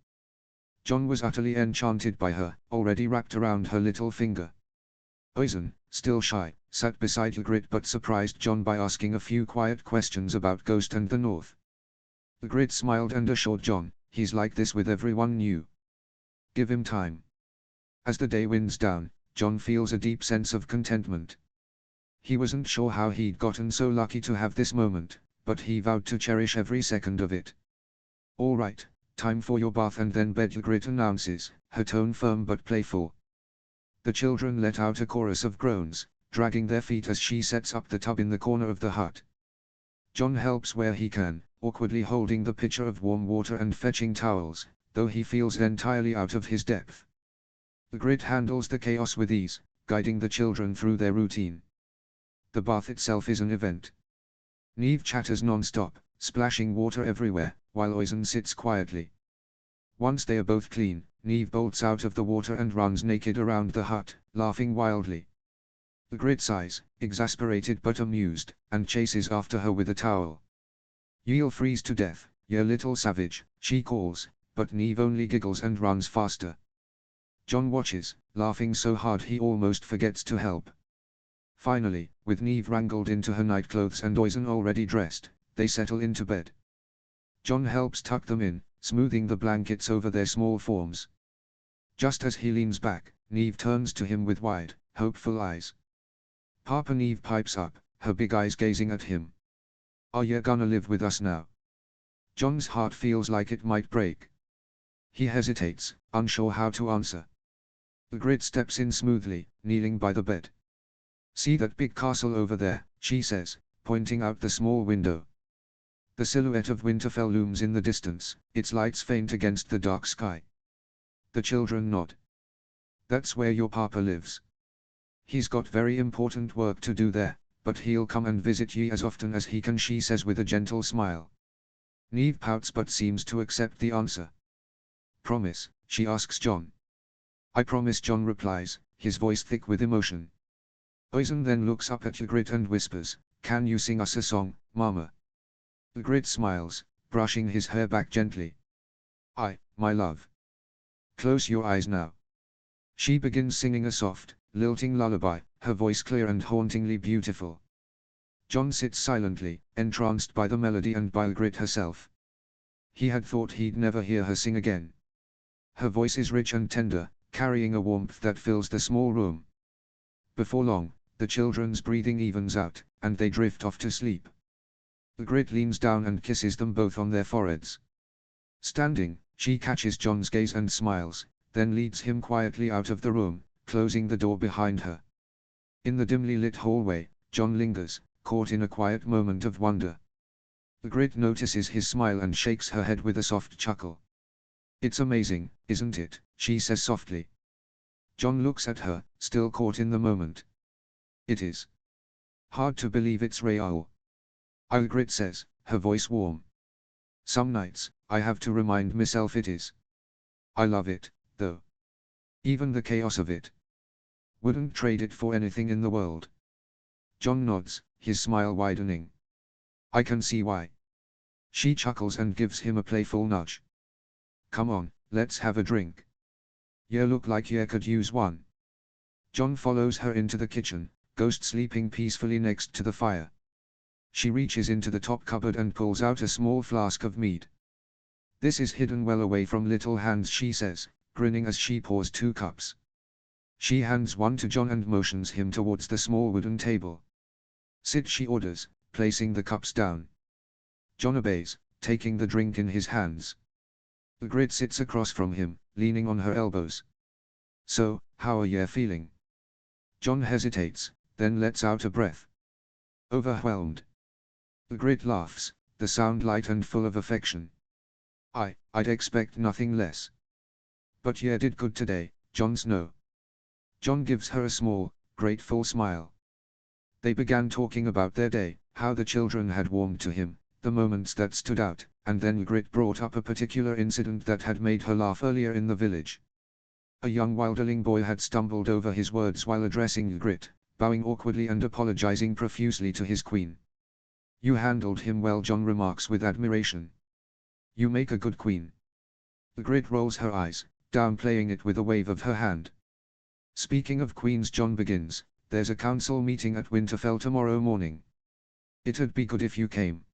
John was utterly enchanted by her, already wrapped around her little finger. Oisin, still shy, sat beside Ygritte but surprised John by asking a few quiet questions about Ghost and the North. Ygritte smiled and assured John, he's like this with everyone new. Give him time. As the day winds down, John feels a deep sense of contentment. He wasn't sure how he'd gotten so lucky to have this moment, but he vowed to cherish every second of it. All right, time for your bath and then bed, Ygritte announces, her tone firm but playful. The children let out a chorus of groans, dragging their feet as she sets up the tub in the corner of the hut. John helps where he can, awkwardly holding the pitcher of warm water and fetching towels, though he feels entirely out of his depth. Ygritte handles the chaos with ease, guiding the children through their routine. The bath itself is an event. Neve chatters non-stop, splashing water everywhere, while Oisin sits quietly. Once they are both clean, Neve bolts out of the water and runs naked around the hut, laughing wildly. Ygritte sighs, exasperated but amused, and chases after her with a towel. You'll freeze to death, you little savage, she calls, but Neve only giggles and runs faster. John watches, laughing so hard he almost forgets to help. Finally, with Neve wrangled into her nightclothes and Oisin already dressed, they settle into bed. John helps tuck them in, smoothing the blankets over their small forms. Just as he leans back, Neve turns to him with wide, hopeful eyes. Papa, Neve pipes up, her big eyes gazing at him. Are you gonna live with us now? John's heart feels like it might break. He hesitates, unsure how to answer. Ygritte steps in smoothly, kneeling by the bed. See that big castle over there, she says, pointing out the small window. The silhouette of Winterfell looms in the distance, its lights faint against the dark sky. The children nod. That's where your papa lives. He's got very important work to do there, but he'll come and visit ye as often as he can, she says with a gentle smile. Neve pouts but seems to accept the answer. Promise, she asks John. I promise, John replies, his voice thick with emotion. Oisin then looks up at Ygritte and whispers, can you sing us a song, Mama? Ygritte smiles, brushing his hair back gently. My love. Close your eyes now. She begins singing a soft, lilting lullaby, her voice clear and hauntingly beautiful. John sits silently, entranced by the melody and by Ygritte herself. He had thought he'd never hear her sing again. Her voice is rich and tender, carrying a warmth that fills the small room. Before long, the children's breathing evens out, and they drift off to sleep. Ygritte leans down and kisses them both on their foreheads. Standing, she catches John's gaze and smiles, then leads him quietly out of the room, closing the door behind her. In the dimly lit hallway, John lingers, caught in a quiet moment of wonder. Ygritte notices his smile and shakes her head with a soft chuckle. It's amazing, isn't it, she says softly. John looks at her, still caught in the moment. It is. Hard to believe it's real. Ygritte says, her voice warm. Some nights, I have to remind myself it is. I love it, though. Even the chaos of it. Wouldn't trade it for anything in the world. Jon nods, his smile widening. I can see why. She chuckles and gives him a playful nudge. Come on, let's have a drink. You look like you could use one. Jon follows her into the kitchen, Ghost sleeping peacefully next to the fire. She reaches into the top cupboard and pulls out a small flask of mead. This is hidden well away from little hands, she says, grinning as she pours 2 cups. She hands one to Jon and motions him towards the small wooden table. Sit, she orders, placing the cups down. Jon obeys, taking the drink in his hands. Ygritte sits across from him, leaning on her elbows. So, how are you feeling? Jon hesitates, then lets out a breath. Overwhelmed. Ygritte laughs, the sound light and full of affection. I'd expect nothing less. But you did good today, Jon Snow. Jon gives her a small, grateful smile. They began talking about their day, how the children had warmed to him, the moments that stood out, and then Ygritte brought up a particular incident that had made her laugh earlier in the village. A young wildling boy had stumbled over his words while addressing Ygritte, bowing awkwardly and apologizing profusely to his queen. You handled him well, Jon remarks with admiration. You make a good queen. Ygritte rolls her eyes, downplaying it with a wave of her hand. Speaking of queens, Jon begins, there's a council meeting at Winterfell tomorrow morning. It'd be good if you came.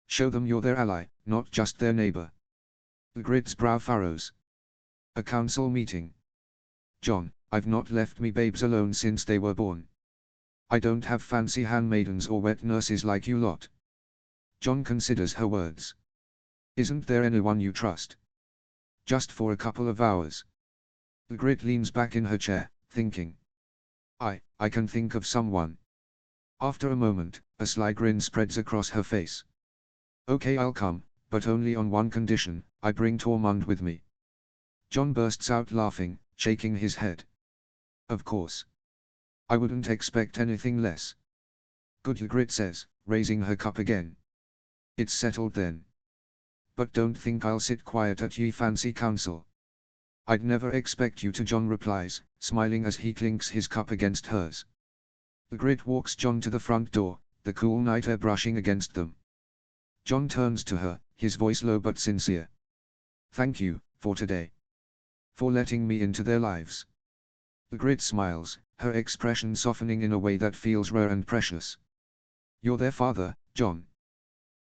Show them you're their ally, not just their neighbor. Ygritte's brow furrows. A council meeting. Jon, I've not left me babes alone since they were born. I don't have fancy handmaidens or wet nurses like you lot. Jon considers her words. Isn't there anyone you trust? Just for a couple of hours. Ygritte leans back in her chair, thinking. I can think of someone. After a moment, a sly grin spreads across her face. Okay, I'll come, but only on one condition, I bring Tormund with me. Jon bursts out laughing, shaking his head. Of course. I wouldn't expect anything less. Good, Ygritte says, raising her cup again. It's settled then. But don't think I'll sit quiet at ye fancy council. I'd never expect you to, Jon replies, smiling as he clinks his cup against hers. Ygritte walks Jon to the front door, the cool night air brushing against them. Jon turns to her, his voice low but sincere. Thank you, for today. For letting me into their lives. Ygritte smiles, her expression softening in a way that feels rare and precious. You're their father, Jon.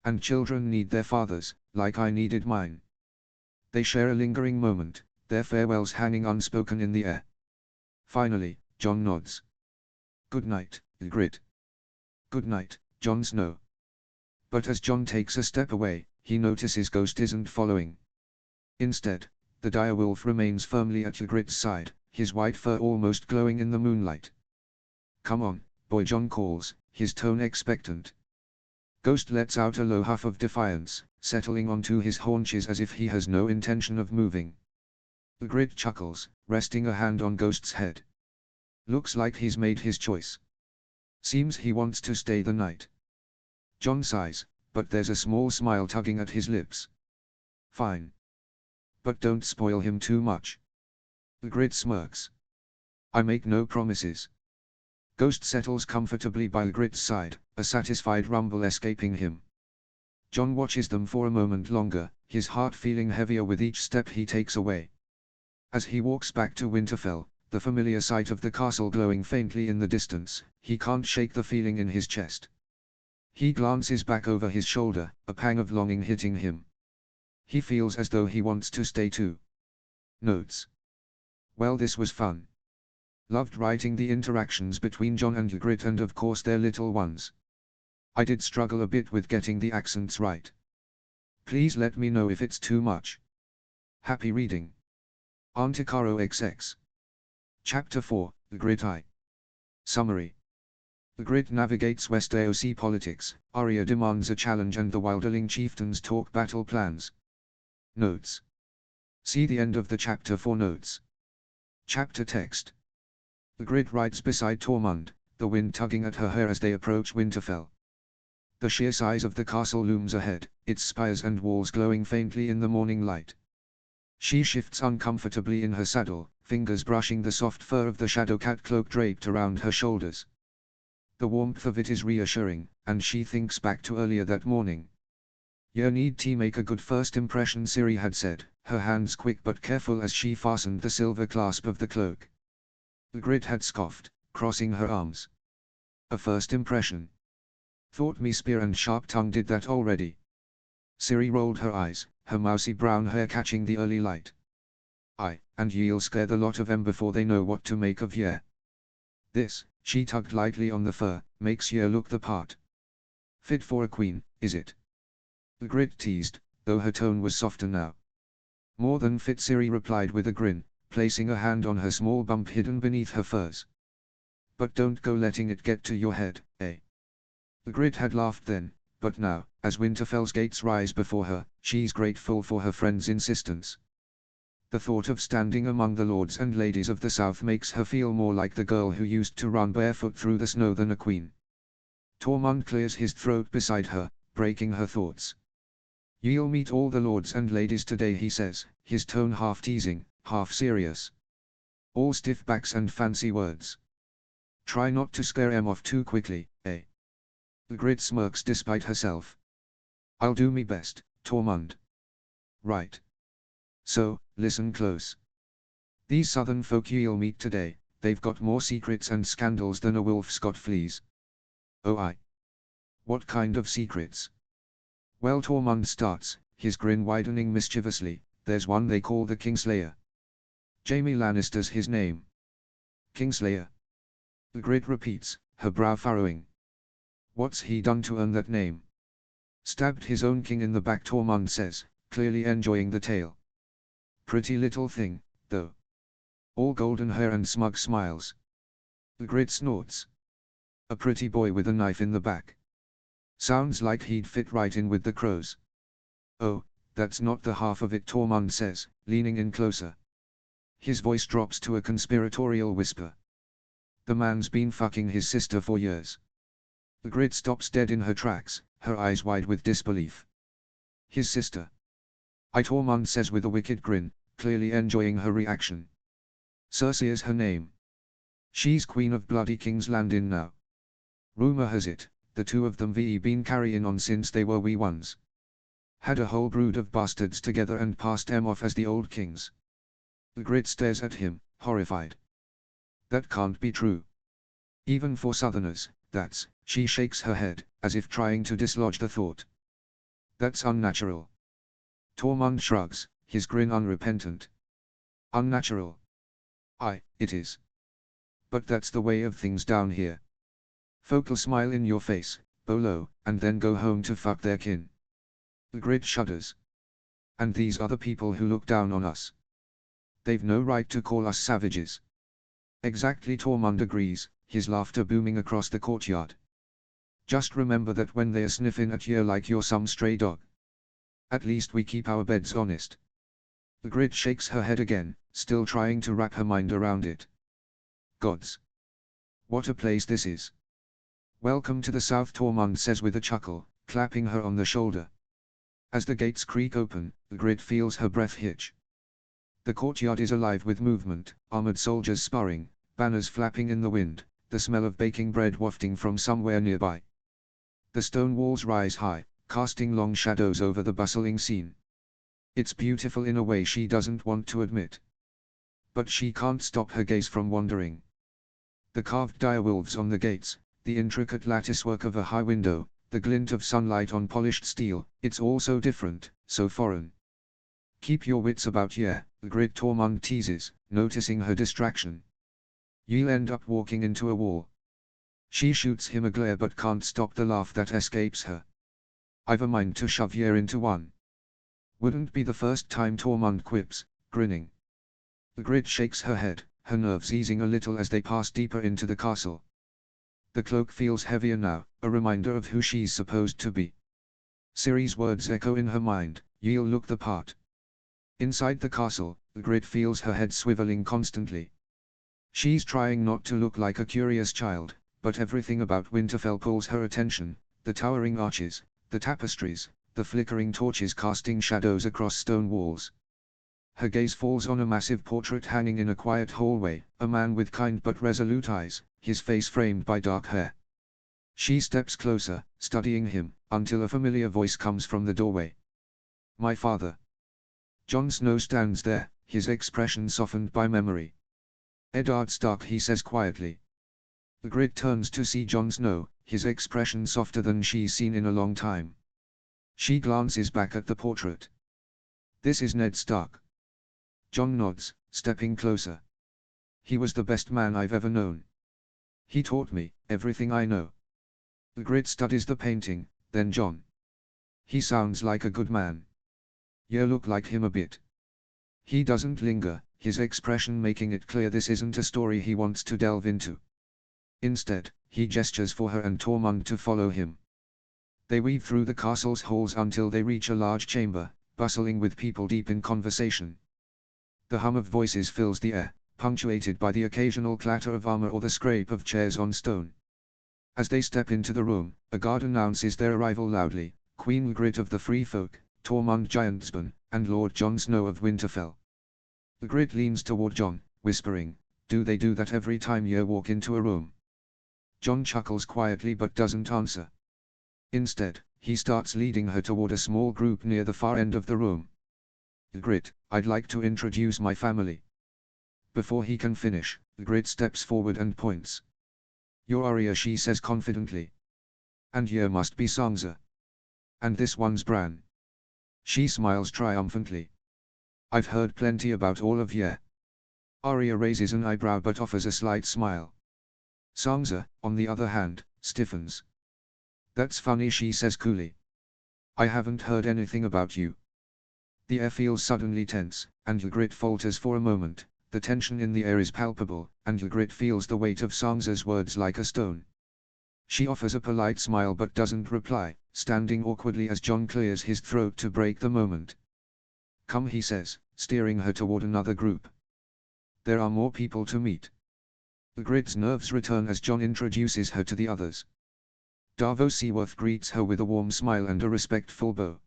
And children need their fathers, like I needed mine. They share a lingering moment, their farewells hanging unspoken in the air. Finally, Jon nods. Good night, Ygritte. Good night, Jon Snow. But as Jon takes a step away, he notices Ghost isn't following. Instead, the direwolf remains firmly at Ygritte's side, his white fur almost glowing in the moonlight. Come on, boy, Jon calls, his tone expectant. Ghost lets out a low huff of defiance, settling onto his haunches as if he has no intention of moving. Ygritte chuckles, resting a hand on Ghost's head. Looks like he's made his choice. Seems he wants to stay the night. Jon sighs, but there's a small smile tugging at his lips. Fine. But don't spoil him too much. Ygritte smirks. I make no promises. Ghost settles comfortably by Ygritte's side, a satisfied rumble escaping him. Jon watches them for a moment longer, his heart feeling heavier with each step he takes away. As he walks back to Winterfell, the familiar sight of the castle glowing faintly in the distance, he can't shake the feeling in his chest. He glances back over his shoulder, a pang of longing hitting him. He feels as though he wants to stay too. Notes. Well, this was fun. Loved writing the interactions between Jon and Ygritte and of course their little ones. I did struggle a bit with getting the accents right. Please let me know if it's too much. Happy reading. Antikaro XX. Chapter 4, Ygritte I. Summary. Ygritte navigates West AOC politics, Arya demands a challenge and the Wildling chieftains talk battle plans. Notes. See the end of the chapter for notes. Chapter text. Ygritte writes beside Tormund, the wind tugging at her hair as they approach Winterfell. The sheer size of the castle looms ahead, its spires and walls glowing faintly in the morning light. She shifts uncomfortably in her saddle, fingers brushing the soft fur of the Shadowcat cloak draped around her shoulders. The warmth of it is reassuring, and she thinks back to earlier that morning. "You need to make a good first impression," Ciri had said, her hands quick but careful as she fastened the silver clasp of the cloak. Ygritte had scoffed, crossing her arms. "A first impression? Thought me spear and sharp tongue did that already." Ciri rolled her eyes, her mousy brown hair catching the early light. "Aye, and ye'll scare the lot of 'em before they know what to make of ye. This," she tugged lightly on the fur, "makes ye look the part. Fit for a queen, is it?" Ygritte teased, though her tone was softer now. "More than fit," Ciri replied with a grin, placing a hand on her small bump hidden beneath her furs. "But don't go letting it get to your head, eh?" Ygritte had laughed then, but now, as Winterfell's gates rise before her, she's grateful for her friend's insistence. The thought of standing among the lords and ladies of the South makes her feel more like the girl who used to run barefoot through the snow than a queen. Tormund clears his throat beside her, breaking her thoughts. "Ye'll meet all the lords and ladies today," he says, his tone half teasing, half serious. "All stiff backs and fancy words. Try not to scare 'em off too quickly, eh?" Ygritte smirks despite herself. "I'll do me best, Tormund." "Right. So, listen close. These southern folk ye'll meet today, they've got more secrets and scandals than a wolf's got fleas." "Oh aye? What kind of secrets?" "Well," Tormund starts, his grin widening mischievously, "there's one they call the Kingslayer. Jaime Lannister's his name." "Kingslayer?" Ygritte repeats, her brow furrowing. "What's he done to earn that name?" "Stabbed his own king in the back," Tormund says, clearly enjoying the tale. "Pretty little thing, though. All golden hair and smug smiles." Ygritte snorts. "A pretty boy with a knife in the back. Sounds like he'd fit right in with the crows." "Oh, that's not the half of it," Tormund says, leaning in closer. His voice drops to a conspiratorial whisper. "The man's been fucking his sister for years." Ygritte stops dead in her tracks, her eyes wide with disbelief. "His sister?" "Aye," Tormund says with a wicked grin, clearly enjoying her reaction. "Cersei's her name. She's queen of bloody King's Landing now. Rumor has it, the two of them been carrying on since they were wee ones. Had a whole brood of bastards together and passed 'em off as the old kings." Ygritte stares at him, horrified. "That can't be true. Even for southerners, that's," she shakes her head, as if trying to dislodge the thought. "That's unnatural." Tormund shrugs, his grin unrepentant. "Unnatural? Aye, it is. But that's the way of things down here. Folk'll smile in your face, bow low, and then go home to fuck their kin." Ygritte shudders. "And these other people who look down on us? They've no right to call us savages." "Exactly," Tormund agrees, his laughter booming across the courtyard. "Just remember that when they're sniffing at you like you're some stray dog. At least we keep our beds honest." Ygritte shakes her head again, still trying to wrap her mind around it. "Gods! What a place this is. Welcome to the South," Tormund says with a chuckle, clapping her on the shoulder. As the gates creak open, Ygritte feels her breath hitch. The courtyard is alive with movement, armored soldiers sparring, banners flapping in the wind, the smell of baking bread wafting from somewhere nearby. The stone walls rise high, casting long shadows over the bustling scene. It's beautiful in a way she doesn't want to admit. But she can't stop her gaze from wandering. The carved direwolves on the gates, the intricate latticework of a high window, the glint of sunlight on polished steel, it's all so different, so foreign. "Keep your wits about ye," Ygritte, Tormund teases, noticing her distraction. "You'll end up walking into a wall." She shoots him a glare but can't stop the laugh that escapes her. "I've a mind to shove ye into one." "Wouldn't be the first time," Tormund quips, grinning. Ygritte shakes her head, her nerves easing a little as they pass deeper into the castle. The cloak feels heavier now, a reminder of who she's supposed to be. Ciri's words echo in her mind, "Ye'll look the part." Inside the castle, Ygritte feels her head swiveling constantly. She's trying not to look like a curious child, but everything about Winterfell pulls her attention, The towering arches, the tapestries, the flickering torches casting shadows across stone walls. Her gaze falls on a massive portrait hanging in a quiet hallway, a man with kind but resolute eyes, his face framed by dark hair. She steps closer, studying him, until a familiar voice comes from the doorway. "My father." Jon Snow stands there, his expression softened by memory. "Eddard Stark," he says quietly. Ygritte turns to see Jon Snow, his expression softer than she's seen in a long time. She glances back at the portrait. "This is Ned Stark." Jon nods, stepping closer. "He was the best man I've ever known. He taught me everything I know." Ygritte studies the painting, then Jon. "He sounds like a good man. You look like him a bit." He doesn't linger, his expression making it clear this isn't a story he wants to delve into. Instead, he gestures for her and Tormund to follow him. They weave through the castle's halls until they reach a large chamber, bustling with people deep in conversation. The hum of voices fills the air, punctuated by the occasional clatter of armor or the scrape of chairs on stone. As they step into the room, a guard announces their arrival loudly: Queen Ygritte of the Free Folk, Tormund Giantsbane, and Lord Jon Snow of Winterfell. Ygritte leans toward Jon, whispering, "Do they do that every time you walk into a room?" Jon chuckles quietly but doesn't answer. Instead, he starts leading her toward a small group near the far end of the room. "Ygritte, I'd like to introduce my family." Before he can finish, Ygritte steps forward and points. "You're Arya," she says confidently. "And you must be Sansa. And this one's Bran." She smiles triumphantly. "I've heard plenty about all of you." Arya raises an eyebrow but offers a slight smile. Sansa, on the other hand, stiffens. "That's funny," she says coolly. "I haven't heard anything about you." The air feels suddenly tense, and Ygritte falters for a moment. The tension in the air is palpable, and Ygritte feels the weight of Sansa's words like a stone. She offers a polite smile but doesn't reply, standing awkwardly as Jon clears his throat to break the moment. "Come," he says, steering her toward another group. "There are more people to meet." Ygritte's nerves return as Jon introduces her to the others. Davos Seaworth greets her with a warm smile and a respectful bow.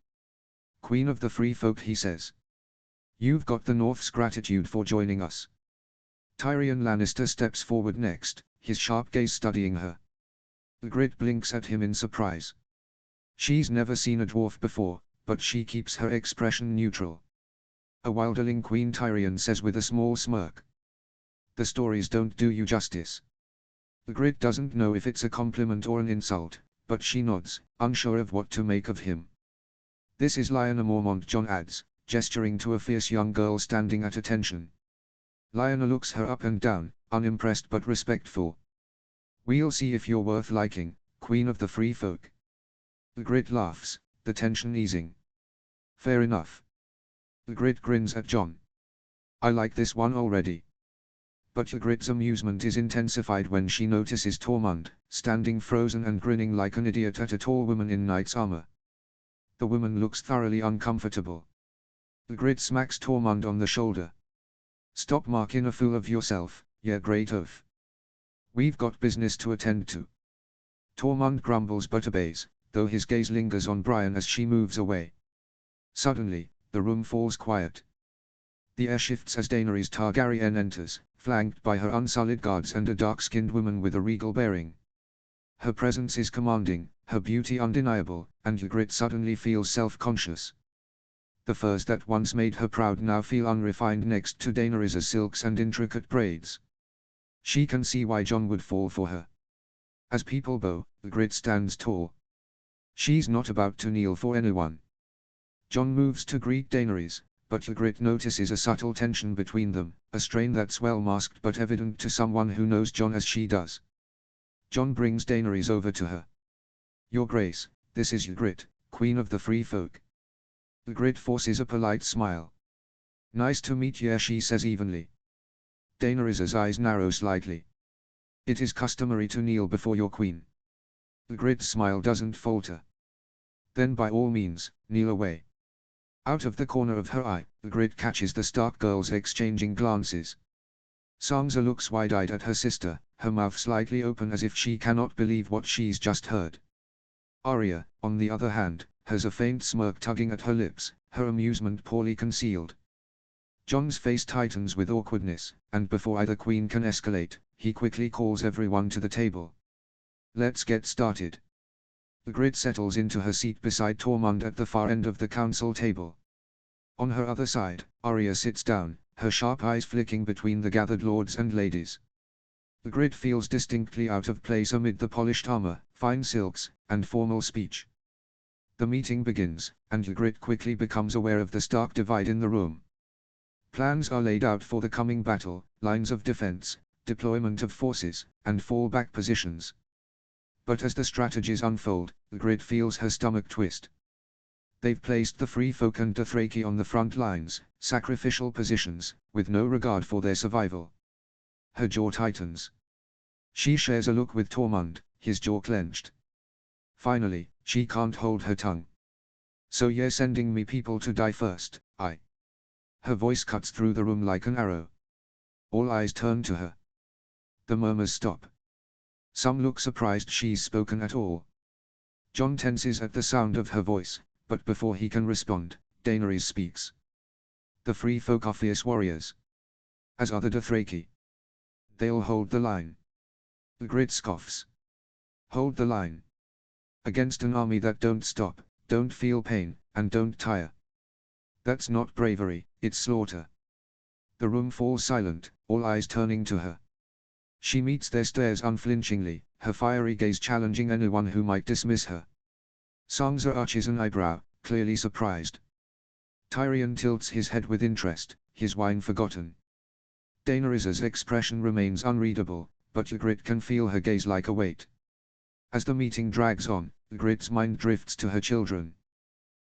"Queen of the Free Folk," he says. "You've got the North's gratitude for joining us." Tyrion Lannister steps forward next, his sharp gaze studying her. Ygritte blinks at him in surprise. She's never seen a dwarf before, but she keeps her expression neutral. "A wilderling," Queen Tyrion says with a small smirk. "The stories don't do you justice." Ygritte doesn't know if it's a compliment or an insult, but she nods, unsure of what to make of him. "This is Lyanna Mormont," Jon adds, gesturing to a fierce young girl standing at attention. Lyanna looks her up and down, unimpressed but respectful. "We'll see if you're worth liking, Queen of the Free Folk." Ygritte laughs, the tension easing. "Fair enough." Ygritte grins at Jon. "I like this one already." But Ygritte's amusement is intensified when she notices Tormund, standing frozen and grinning like an idiot at a tall woman in knight's armor. The woman looks thoroughly uncomfortable. Ygritte smacks Tormund on the shoulder. "Stop making a fool of yourself, you great oaf. We've got business to attend to." Tormund grumbles but obeys, though his gaze lingers on Brian as she moves away. Suddenly, the room falls quiet. The air shifts as Daenerys Targaryen enters, flanked by her unsullied guards and a dark-skinned woman with a regal bearing. Her presence is commanding, her beauty undeniable, and Ygritte suddenly feels self-conscious. The furs that once made her proud now feel unrefined next to Daenerys' silks and intricate braids. She can see why Jon would fall for her. As people bow, Ygritte stands tall. She's not about to kneel for anyone. Jon moves to greet Daenerys, but Ygritte notices a subtle tension between them, a strain that's well masked but evident to someone who knows Jon as she does. Jon brings Daenerys over to her. "Your Grace, this is Ygritte, Queen of the Free Folk." Ygritte forces a polite smile. "Nice to meet you," she says evenly. Daenerys' eyes narrow slightly. "It is customary to kneel before your queen." Ygritte's smile doesn't falter. "Then by all means, kneel away." Out of the corner of her eye, Ygritte catches the Stark girls exchanging glances. Sansa looks wide-eyed at her sister, her mouth slightly open as if she cannot believe what she's just heard. Arya, on the other hand, has a faint smirk tugging at her lips, her amusement poorly concealed. Jon's face tightens with awkwardness, and before either queen can escalate, he quickly calls everyone to the table. Let's get started. Ygritte settles into her seat beside Tormund at the far end of the council table. On her other side, Arya sits down, her sharp eyes flicking between the gathered lords and ladies. Ygritte feels distinctly out of place amid the polished armor, fine silks, and formal speech. The meeting begins, and Ygritte quickly becomes aware of the stark divide in the room. Plans are laid out for the coming battle, lines of defense, deployment of forces, and fallback positions. But as the strategies unfold, Ygritte feels her stomach twist. They've placed the Free Folk and Dothraki on the front lines, sacrificial positions, with no regard for their survival. Her jaw tightens. She shares a look with Tormund, his jaw clenched. Finally, she can't hold her tongue. So you're sending me people to die first, I. Her voice cuts through the room like an arrow. All eyes turn to her. The murmurs stop. Some look surprised she's spoken at all. Jon tenses at the sound of her voice, but before he can respond, Daenerys speaks. The Free Folk are fierce warriors. As are the Dothraki. They'll hold the line. Ygritte scoffs. Hold the line. Against an army that don't stop, don't feel pain, and don't tire. That's not bravery, it's slaughter. The room falls silent, all eyes turning to her. She meets their stares unflinchingly, her fiery gaze challenging anyone who might dismiss her. Sansa arches an eyebrow, clearly surprised. Tyrion tilts his head with interest, his wine forgotten. Daenerys's expression remains unreadable, but Ygritte can feel her gaze like a weight. As the meeting drags on, Ygritte's mind drifts to her children.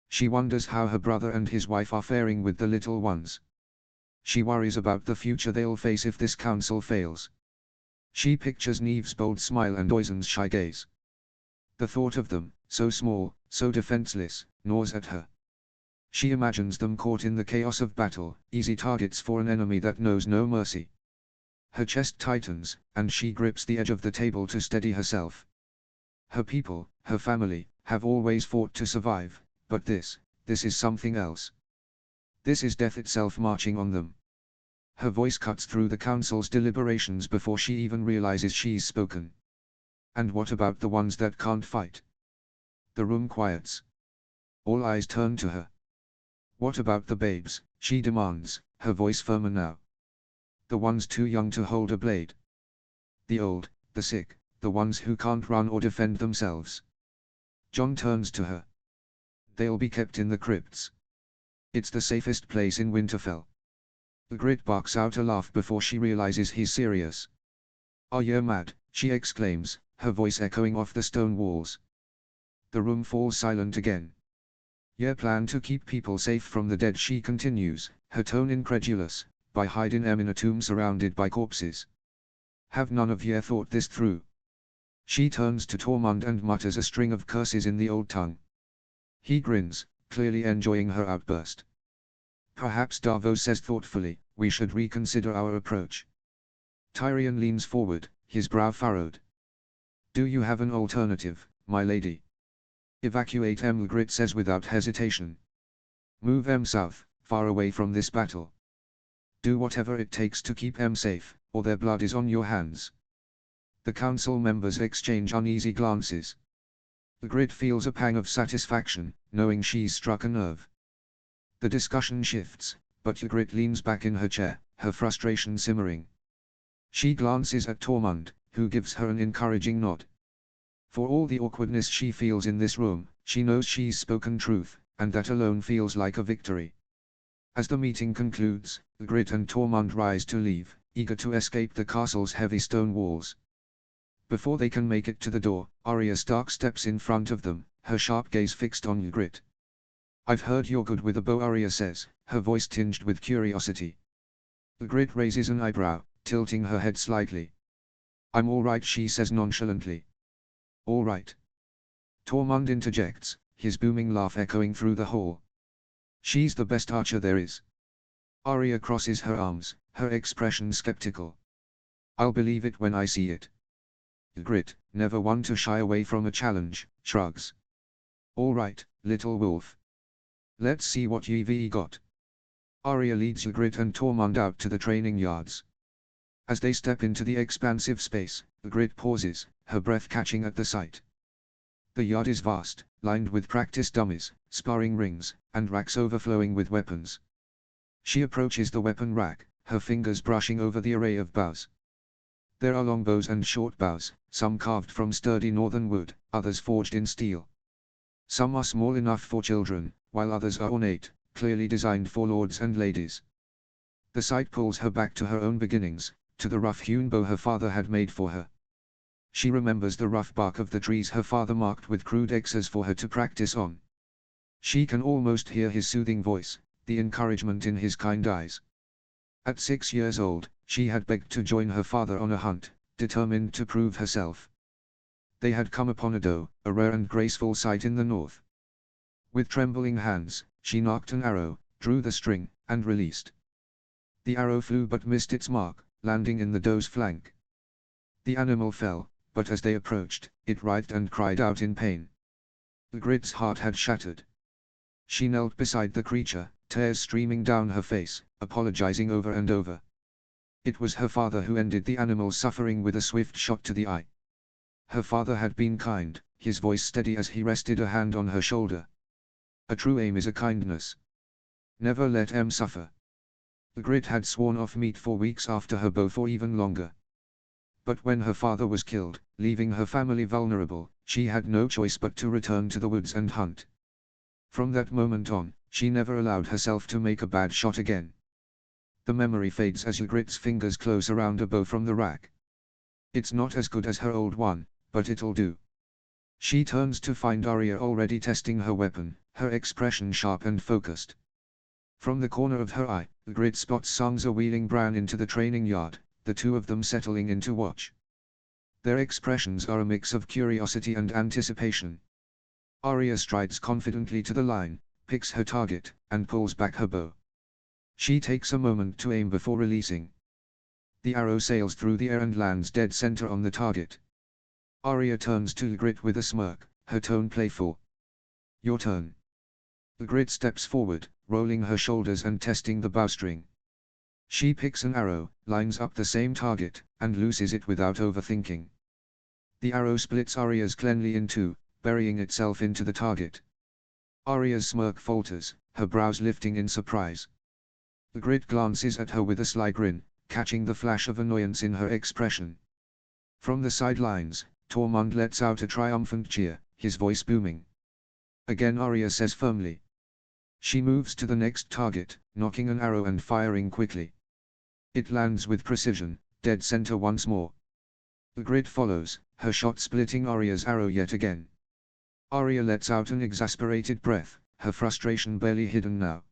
She wonders how her brother and his wife are faring with the little ones. She worries about the future they'll face if this council fails. She pictures Neve's bold smile and Oizin's shy gaze. The thought of them, so small, so defenseless, gnaws at her. She imagines them caught in the chaos of battle, easy targets for an enemy that knows no mercy. Her chest tightens, and she grips the edge of the table to steady herself. Her people, her family, have always fought to survive, but this is something else. This is death itself marching on them. Her voice cuts through the council's deliberations before she even realizes she's spoken. And what about the ones that can't fight? The room quiets. All eyes turn to her. What about the babes, she demands, her voice firmer now. The ones too young to hold a blade. The old, the sick, the ones who can't run or defend themselves. Jon turns to her. They'll be kept in the crypts. It's the safest place in Winterfell. Ygritte barks out a laugh before she realizes he's serious. Are you mad? She exclaims, her voice echoing off the stone walls. The room falls silent again. You plan to keep people safe from the dead, she continues, her tone incredulous, by hiding them in a tomb surrounded by corpses. Have none of you thought this through? She turns to Tormund and mutters a string of curses in the old tongue. He grins, clearly enjoying her outburst. Perhaps Davos says thoughtfully, we should reconsider our approach. Tyrion leans forward, his brow furrowed. Do you have an alternative, my lady? Evacuate Ygritte says without hesitation. Move them south, far away from this battle. Do whatever it takes to keep them safe, or their blood is on your hands. The council members exchange uneasy glances. Ygritte feels a pang of satisfaction, knowing she's struck a nerve. The discussion shifts, but Ygritte leans back in her chair, her frustration simmering. She glances at Tormund, who gives her an encouraging nod. For all the awkwardness she feels in this room, she knows she's spoken truth, and that alone feels like a victory. As the meeting concludes, Ygritte and Tormund rise to leave, eager to escape the castle's heavy stone walls. Before they can make it to the door, Arya Stark steps in front of them, her sharp gaze fixed on Ygritte. I've heard you're good with a bow, Arya says, her voice tinged with curiosity. Ygritte raises an eyebrow, tilting her head slightly. I'm all right, she says nonchalantly. All right. Tormund interjects, his booming laugh echoing through the hall. She's the best archer there is. Arya crosses her arms, her expression skeptical. I'll believe it when I see it. Ygritte, never one to shy away from a challenge, shrugs. All right, little wolf. Let's see what you've got. Arya leads Ygritte and Tormund out to the training yards. As they step into the expansive space, Ygritte pauses, her breath catching at the sight. The yard is vast, lined with practice dummies, sparring rings, and racks overflowing with weapons. She approaches the weapon rack, her fingers brushing over the array of bows. There are long bows and short bows, some carved from sturdy northern wood, others forged in steel. Some are small enough for children, while others are ornate, clearly designed for lords and ladies. The sight pulls her back to her own beginnings, to the rough-hewn bow her father had made for her. She remembers the rough bark of the trees her father marked with crude X's for her to practice on. She can almost hear his soothing voice, the encouragement in his kind eyes. At 6 years old, she had begged to join her father on a hunt, determined to prove herself. They had come upon a doe, a rare and graceful sight in the north. With trembling hands, she nocked an arrow, drew the string, and released. The arrow flew but missed its mark, landing in the doe's flank. The animal fell, but as they approached, it writhed and cried out in pain. Ygritte's heart had shattered. She knelt beside the creature, tears streaming down her face, apologizing over and over. It was her father who ended the animal's suffering with a swift shot to the eye. Her father had been kind, his voice steady as he rested a hand on her shoulder. A true aim is a kindness. Never let em suffer. Ygritte had sworn off meat for weeks after her bow for even longer. But when her father was killed, leaving her family vulnerable, she had no choice but to return to the woods and hunt. From that moment on, she never allowed herself to make a bad shot again. The memory fades as Ygritte's fingers close around a bow from the rack. It's not as good as her old one, but it'll do. She turns to find Arya already testing her weapon, her expression sharp and focused. From the corner of her eye, Ygritte spots Sansa wheeling Bran into the training yard, the two of them settling in to watch. Their expressions are a mix of curiosity and anticipation. Arya strides confidently to the line, picks her target, and pulls back her bow. She takes a moment to aim before releasing. The arrow sails through the air and lands dead center on the target. Arya turns to Ygritte with a smirk, her tone playful. Your turn. Ygritte steps forward, rolling her shoulders and testing the bowstring. She picks an arrow, lines up the same target, and looses it without overthinking. The arrow splits Arya's cleanly in two, burying itself into the target. Arya's smirk falters, her brows lifting in surprise. Ygritte glances at her with a sly grin, catching the flash of annoyance in her expression. From the sidelines, Tormund lets out a triumphant cheer, his voice booming. Again Arya says firmly. She moves to the next target, nocking an arrow and firing quickly. It lands with precision, dead center once more. Ygritte follows, her shot splitting Arya's arrow yet again. Arya lets out an exasperated breath, her frustration barely hidden now.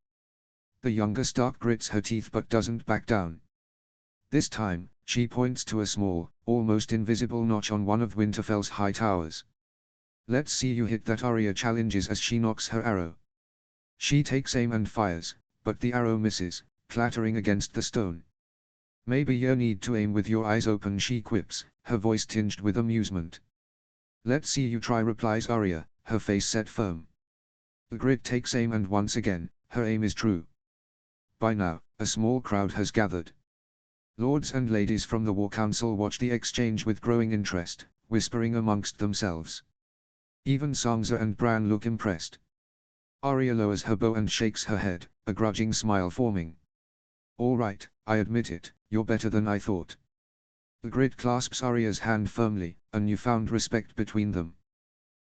The younger Stark grits her teeth but doesn't back down. This time, she points to a small, almost invisible notch on one of Winterfell's high towers. Let's see you hit that, Arya challenges as she nocks her arrow. She takes aim and fires, but the arrow misses, clattering against the stone. Maybe you need to aim with your eyes open, she quips, her voice tinged with amusement. Let's see you try, replies Arya, her face set firm. Ygritte takes aim and once again, her aim is true. By now, a small crowd has gathered. Lords and ladies from the War Council watch the exchange with growing interest, whispering amongst themselves. Even Sansa and Bran look impressed. Arya lowers her bow and shakes her head, a grudging smile forming. All right, I admit it, you're better than I thought. Ygritte clasps Arya's hand firmly, a newfound respect between them.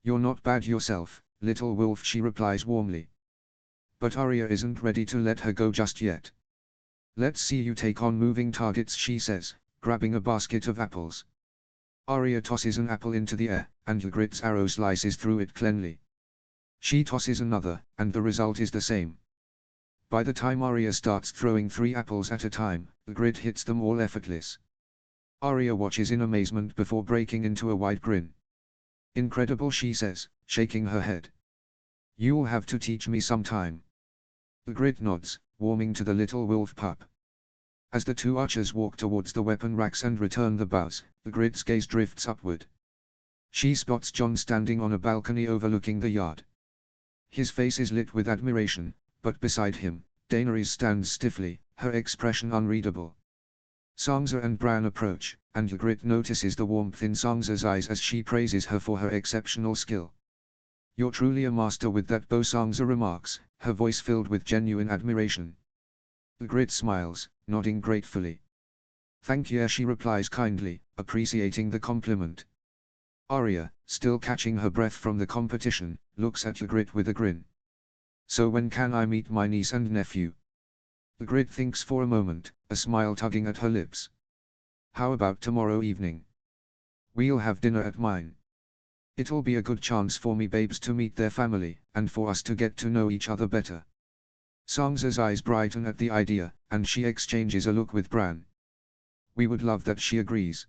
You're not bad yourself, little wolf, she replies warmly. But Arya isn't ready to let her go just yet. Let's see you take on moving targets, she says, grabbing a basket of apples. Arya tosses an apple into the air, and Ygritte's arrow slices through it cleanly. She tosses another, and the result is the same. By the time Arya starts throwing 3 apples at a time, Ygritte hits them all effortless. Arya watches in amazement before breaking into a wide grin. Incredible, she says, shaking her head. You'll have to teach me sometime. Ygritte nods, warming to the little wolf pup. As the two archers walk towards the weapon racks and return the bows, Ygritte's gaze drifts upward. She spots Jon standing on a balcony overlooking the yard. His face is lit with admiration, but beside him, Daenerys stands stiffly, her expression unreadable. Sansa and Bran approach, and Ygritte notices the warmth in Sansa's eyes as she praises her for her exceptional skill. "You're truly a master with that bow," Sansa remarks, her voice filled with genuine admiration. Ygritte smiles, nodding gratefully. "Thank you," she replies kindly, appreciating the compliment. Arya, still catching her breath from the competition, looks at Ygritte with a grin. "So when can I meet my niece and nephew?" Ygritte thinks for a moment, a smile tugging at her lips. "How about tomorrow evening? We'll have dinner at mine. It'll be a good chance for me babes to meet their family, and for us to get to know each other better." Sansa's eyes brighten at the idea, and she exchanges a look with Bran. "We would love that," she agrees.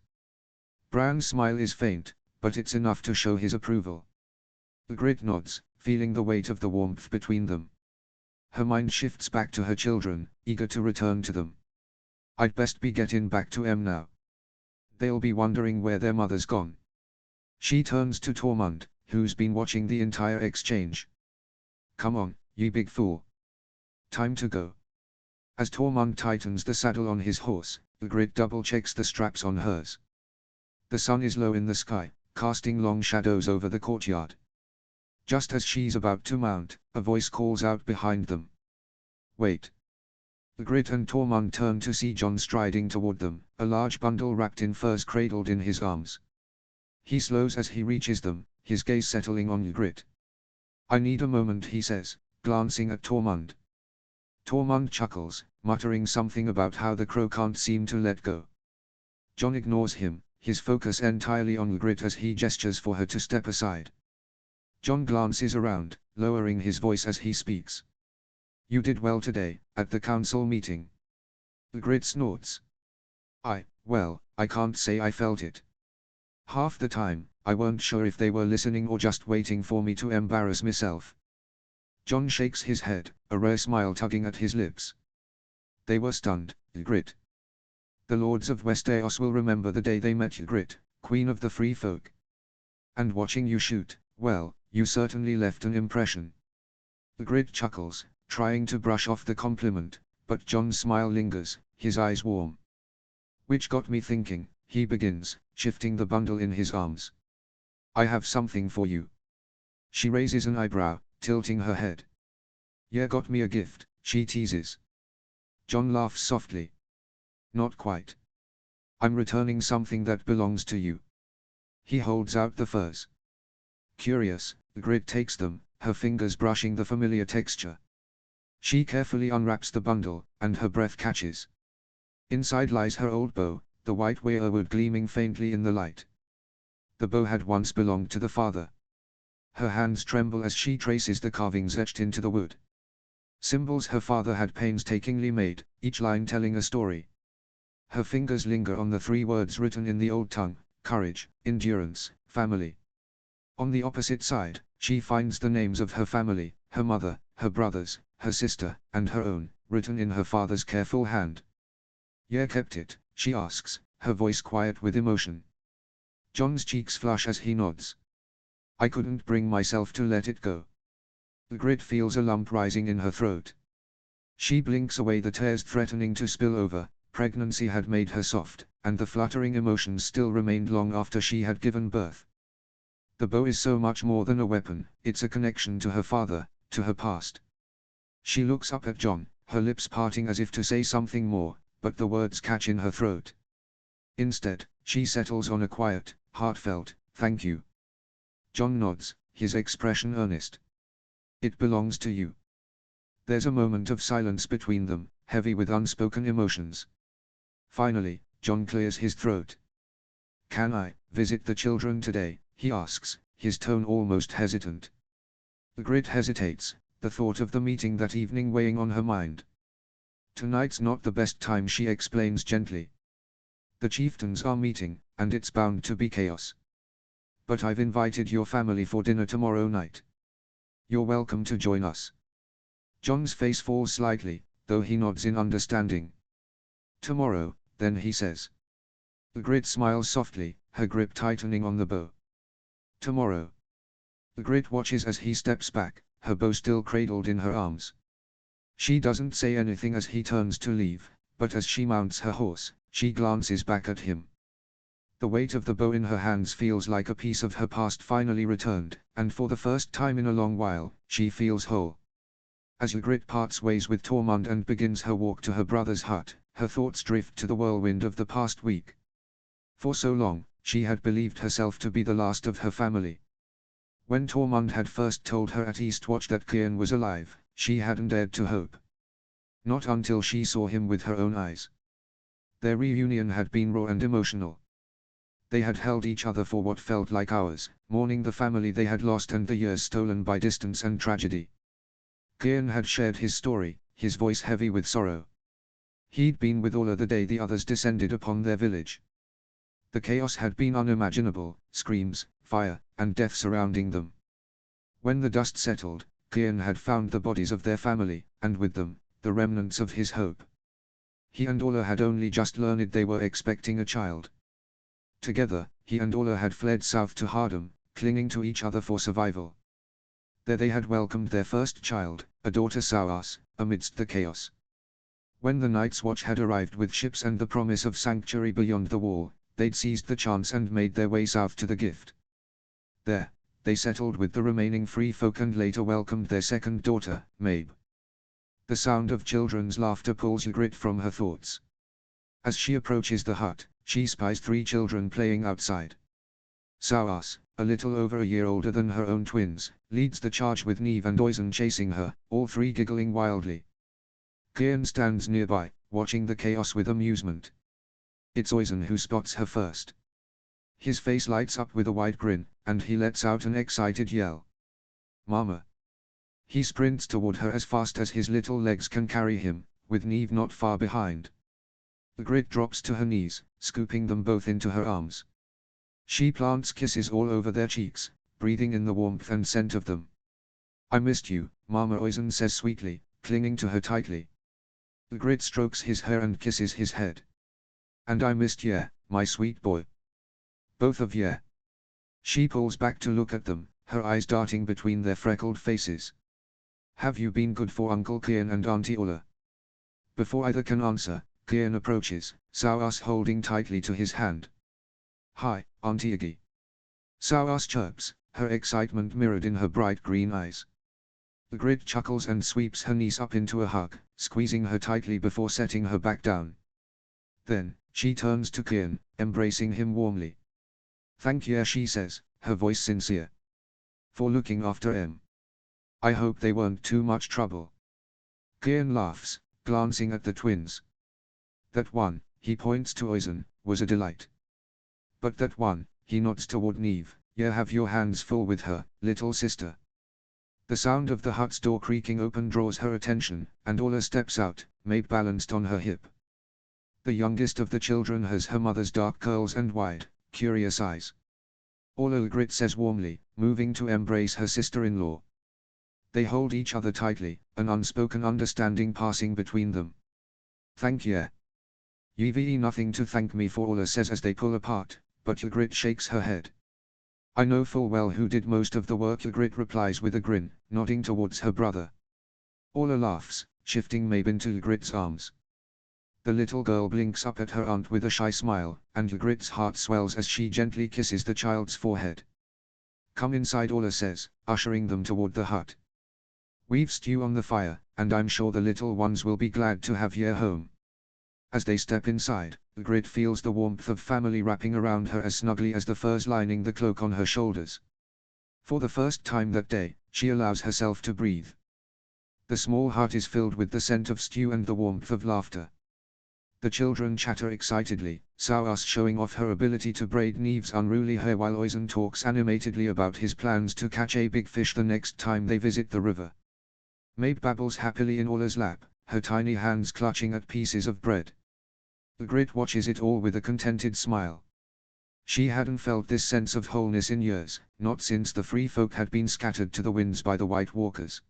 Bran's smile is faint, but it's enough to show his approval. Ygritte nods, feeling the weight of the warmth between them. Her mind shifts back to her children, eager to return to them. "I'd best be getting back to em now. They'll be wondering where their mother's gone." She turns to Tormund, who's been watching the entire exchange. "Come on, you big fool. Time to go." As Tormund tightens the saddle on his horse, Ygritte double-checks the straps on hers. The sun is low in the sky, casting long shadows over the courtyard. Just as she's about to mount, a voice calls out behind them. "Wait." Ygritte and Tormund turn to see Jon striding toward them, a large bundle wrapped in furs cradled in his arms. He slows as he reaches them, his gaze settling on Ygritte. "I need a moment," he says, glancing at Tormund. Tormund chuckles, muttering something about how the crow can't seem to let go. Jon ignores him, his focus entirely on Ygritte as he gestures for her to step aside. Jon glances around, lowering his voice as he speaks. "You did well today, at the council meeting." Ygritte snorts. Well, I can't say I felt it. Half the time, I weren't sure if they were listening or just waiting for me to embarrass myself." Jon shakes his head, a rare smile tugging at his lips. "They were stunned, Ygritte. The lords of Westeros will remember the day they met Ygritte, Queen of the Free Folk. And watching you shoot, well, you certainly left an impression." Ygritte chuckles, trying to brush off the compliment, but Jon's smile lingers, his eyes warm. "Which got me thinking," he begins, shifting the bundle in his arms. "I have something for you." She raises an eyebrow, tilting her head. "Yeah, got me a gift," she teases. Jon laughs softly. "Not quite. I'm returning something that belongs to you." He holds out the furs. Curious, Ygritte takes them, her fingers brushing the familiar texture. She carefully unwraps the bundle, and her breath catches. Inside lies her old bow, the white weirwood gleaming faintly in the light. The bow had once belonged to the father. Her hands tremble as she traces the carvings etched into the wood. Symbols her father had painstakingly made, each line telling a story. Her fingers linger on the 3 words written in the old tongue: courage, endurance, family. On the opposite side, she finds the names of her family, her mother, her brothers, her sister, and her own, written in her father's careful hand. "You kept it?" she asks, her voice quiet with emotion. Jon's cheeks flush as he nods. "I couldn't bring myself to let it go." Ygritte feels a lump rising in her throat. She blinks away the tears threatening to spill over. Pregnancy had made her soft, and the fluttering emotions still remained long after she had given birth. The bow is so much more than a weapon, it's a connection to her father, to her past. She looks up at Jon, her lips parting as if to say something more, but the words catch in her throat. Instead, she settles on a quiet, heartfelt, "Thank you." Jon nods, his expression earnest. "It belongs to you." There's a moment of silence between them, heavy with unspoken emotions. Finally, Jon clears his throat. "Can I visit the children today?" he asks, his tone almost hesitant. Ygritte hesitates, the thought of the meeting that evening weighing on her mind. "Tonight's not the best time," she explains gently. "The chieftains are meeting, and it's bound to be chaos. But I've invited your family for dinner tomorrow night. You're welcome to join us." Jon's face falls slightly, though he nods in understanding. "Tomorrow, then," he says. Ygritte smiles softly, her grip tightening on the bow. "Tomorrow." Ygritte watches as he steps back, her bow still cradled in her arms. She doesn't say anything as he turns to leave, but as she mounts her horse, she glances back at him. The weight of the bow in her hands feels like a piece of her past finally returned, and for the first time in a long while, she feels whole. As Ygritte parts ways with Tormund and begins her walk to her brother's hut, her thoughts drift to the whirlwind of the past week. For so long, she had believed herself to be the last of her family. When Tormund had first told her at Eastwatch that Ciarán was alive, she hadn't dared to hope. Not until she saw him with her own eyes. Their reunion had been raw and emotional. They had held each other for what felt like hours, mourning the family they had lost and the years stolen by distance and tragedy. Ciarán had shared his story, his voice heavy with sorrow. He'd been with Ola the day the others descended upon their village. The chaos had been unimaginable, screams, fire, and death surrounding them. When the dust settled, Ciarán had found the bodies of their family, and with them, the remnants of his hope. He and Ola had only just learned they were expecting a child. Together, he and Ola had fled south to Hardham, clinging to each other for survival. There they had welcomed their first child, a daughter Sauas, amidst the chaos. When the Night's Watch had arrived with ships and the promise of sanctuary beyond the wall, they'd seized the chance and made their way south to the Gift. There, they settled with the remaining free folk and later welcomed their second daughter, Mabe. The sound of children's laughter pulls Ygritte from her thoughts. As she approaches the hut, she spies 3 children playing outside. Sauas, a little over a year older than her own twins, leads the charge with Niamh and Oisin chasing her, all 3 giggling wildly. Ciarán stands nearby, watching the chaos with amusement. It's Oisin who spots her first. His face lights up with a wide grin, and he lets out an excited yell. Mama! He sprints toward her as fast as his little legs can carry him, with Niamh not far behind. Ygritte drops to her knees, scooping them both into her arms. She plants kisses all over their cheeks, breathing in the warmth and scent of them. I missed you, Mama, Oisin says sweetly, clinging to her tightly. Ygritte strokes his hair and kisses his head. And I missed ya, my sweet boy. Both of ya. She pulls back to look at them, her eyes darting between their freckled faces. Have you been good for Uncle Ciarán and Auntie Ola? Before either can answer, Ciarán approaches, Sauas holding tightly to his hand. Hi, Auntie Iggy. Sauas chirps, her excitement mirrored in her bright green eyes. Ygritte chuckles and sweeps her niece up into a hug, squeezing her tightly before setting her back down. Then, she turns to Ciarán, embracing him warmly. Thank you, she says, her voice sincere. For looking after em. I hope they weren't too much trouble. Ciarán laughs, glancing at the twins. That one, he points to Oisin, was a delight. But that one, he nods toward Niamh, you have your hands full with her, little sister. The sound of the hut's door creaking open draws her attention, and Ola steps out, Mabe balanced on her hip. The youngest of the children has her mother's dark curls and wide, curious eyes. Ola, Ygritte says warmly, moving to embrace her sister-in-law. They hold each other tightly, an unspoken understanding passing between them. Thank ya. You've nothing to thank me for, Ola says as they pull apart, but Ygritte shakes her head. I know full well who did most of the work, Ygritte replies with a grin, nodding towards her brother. Ola laughs, shifting Mabe into Ygritte's arms. The little girl blinks up at her aunt with a shy smile, and Ygritte's heart swells as she gently kisses the child's forehead. Come inside, Ola says, ushering them toward the hut. We've stew on the fire, and I'm sure the little ones will be glad to have you home. As they step inside, Ygritte feels the warmth of family wrapping around her as snugly as the furs lining the cloak on her shoulders. For the first time that day, she allows herself to breathe. The small hut is filled with the scent of stew and the warmth of laughter. The children chatter excitedly, Sauas showing off her ability to braid Niamh's unruly hair while Oisin talks animatedly about his plans to catch a big fish the next time they visit the river. Mabe babbles happily in Ola's lap, her tiny hands clutching at pieces of bread. Ygritte watches it all with a contented smile. She hadn't felt this sense of wholeness in years, not since the free folk had been scattered to the winds by the White Walkers.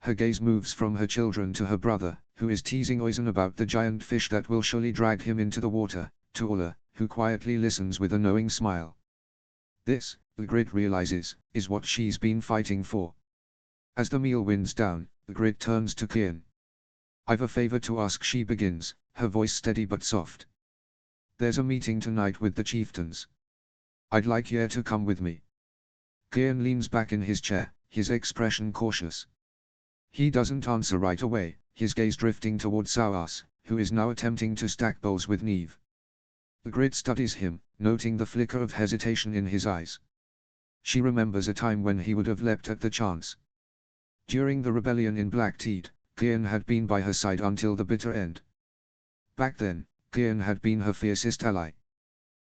Her gaze moves from her children to her brother, who is teasing Oisin about the giant fish that will surely drag him into the water, to Ola, who quietly listens with a knowing smile. This, Ygritte realizes, is what she's been fighting for. As the meal winds down, Ygritte turns to Cian. "I've a favor to ask," she begins, her voice steady but soft. "There's a meeting tonight with the chieftains. I'd like Yer to come with me." Cian leans back in his chair, his expression cautious. He doesn't answer right away, his gaze drifting toward Sauas, who is now attempting to stack bowls with Neve. Ygritte studies him, noting the flicker of hesitation in his eyes. She remembers a time when he would have leapt at the chance. During the rebellion in Blackteed, Cian had been by her side until the bitter end. Back then, Cian had been her fiercest ally.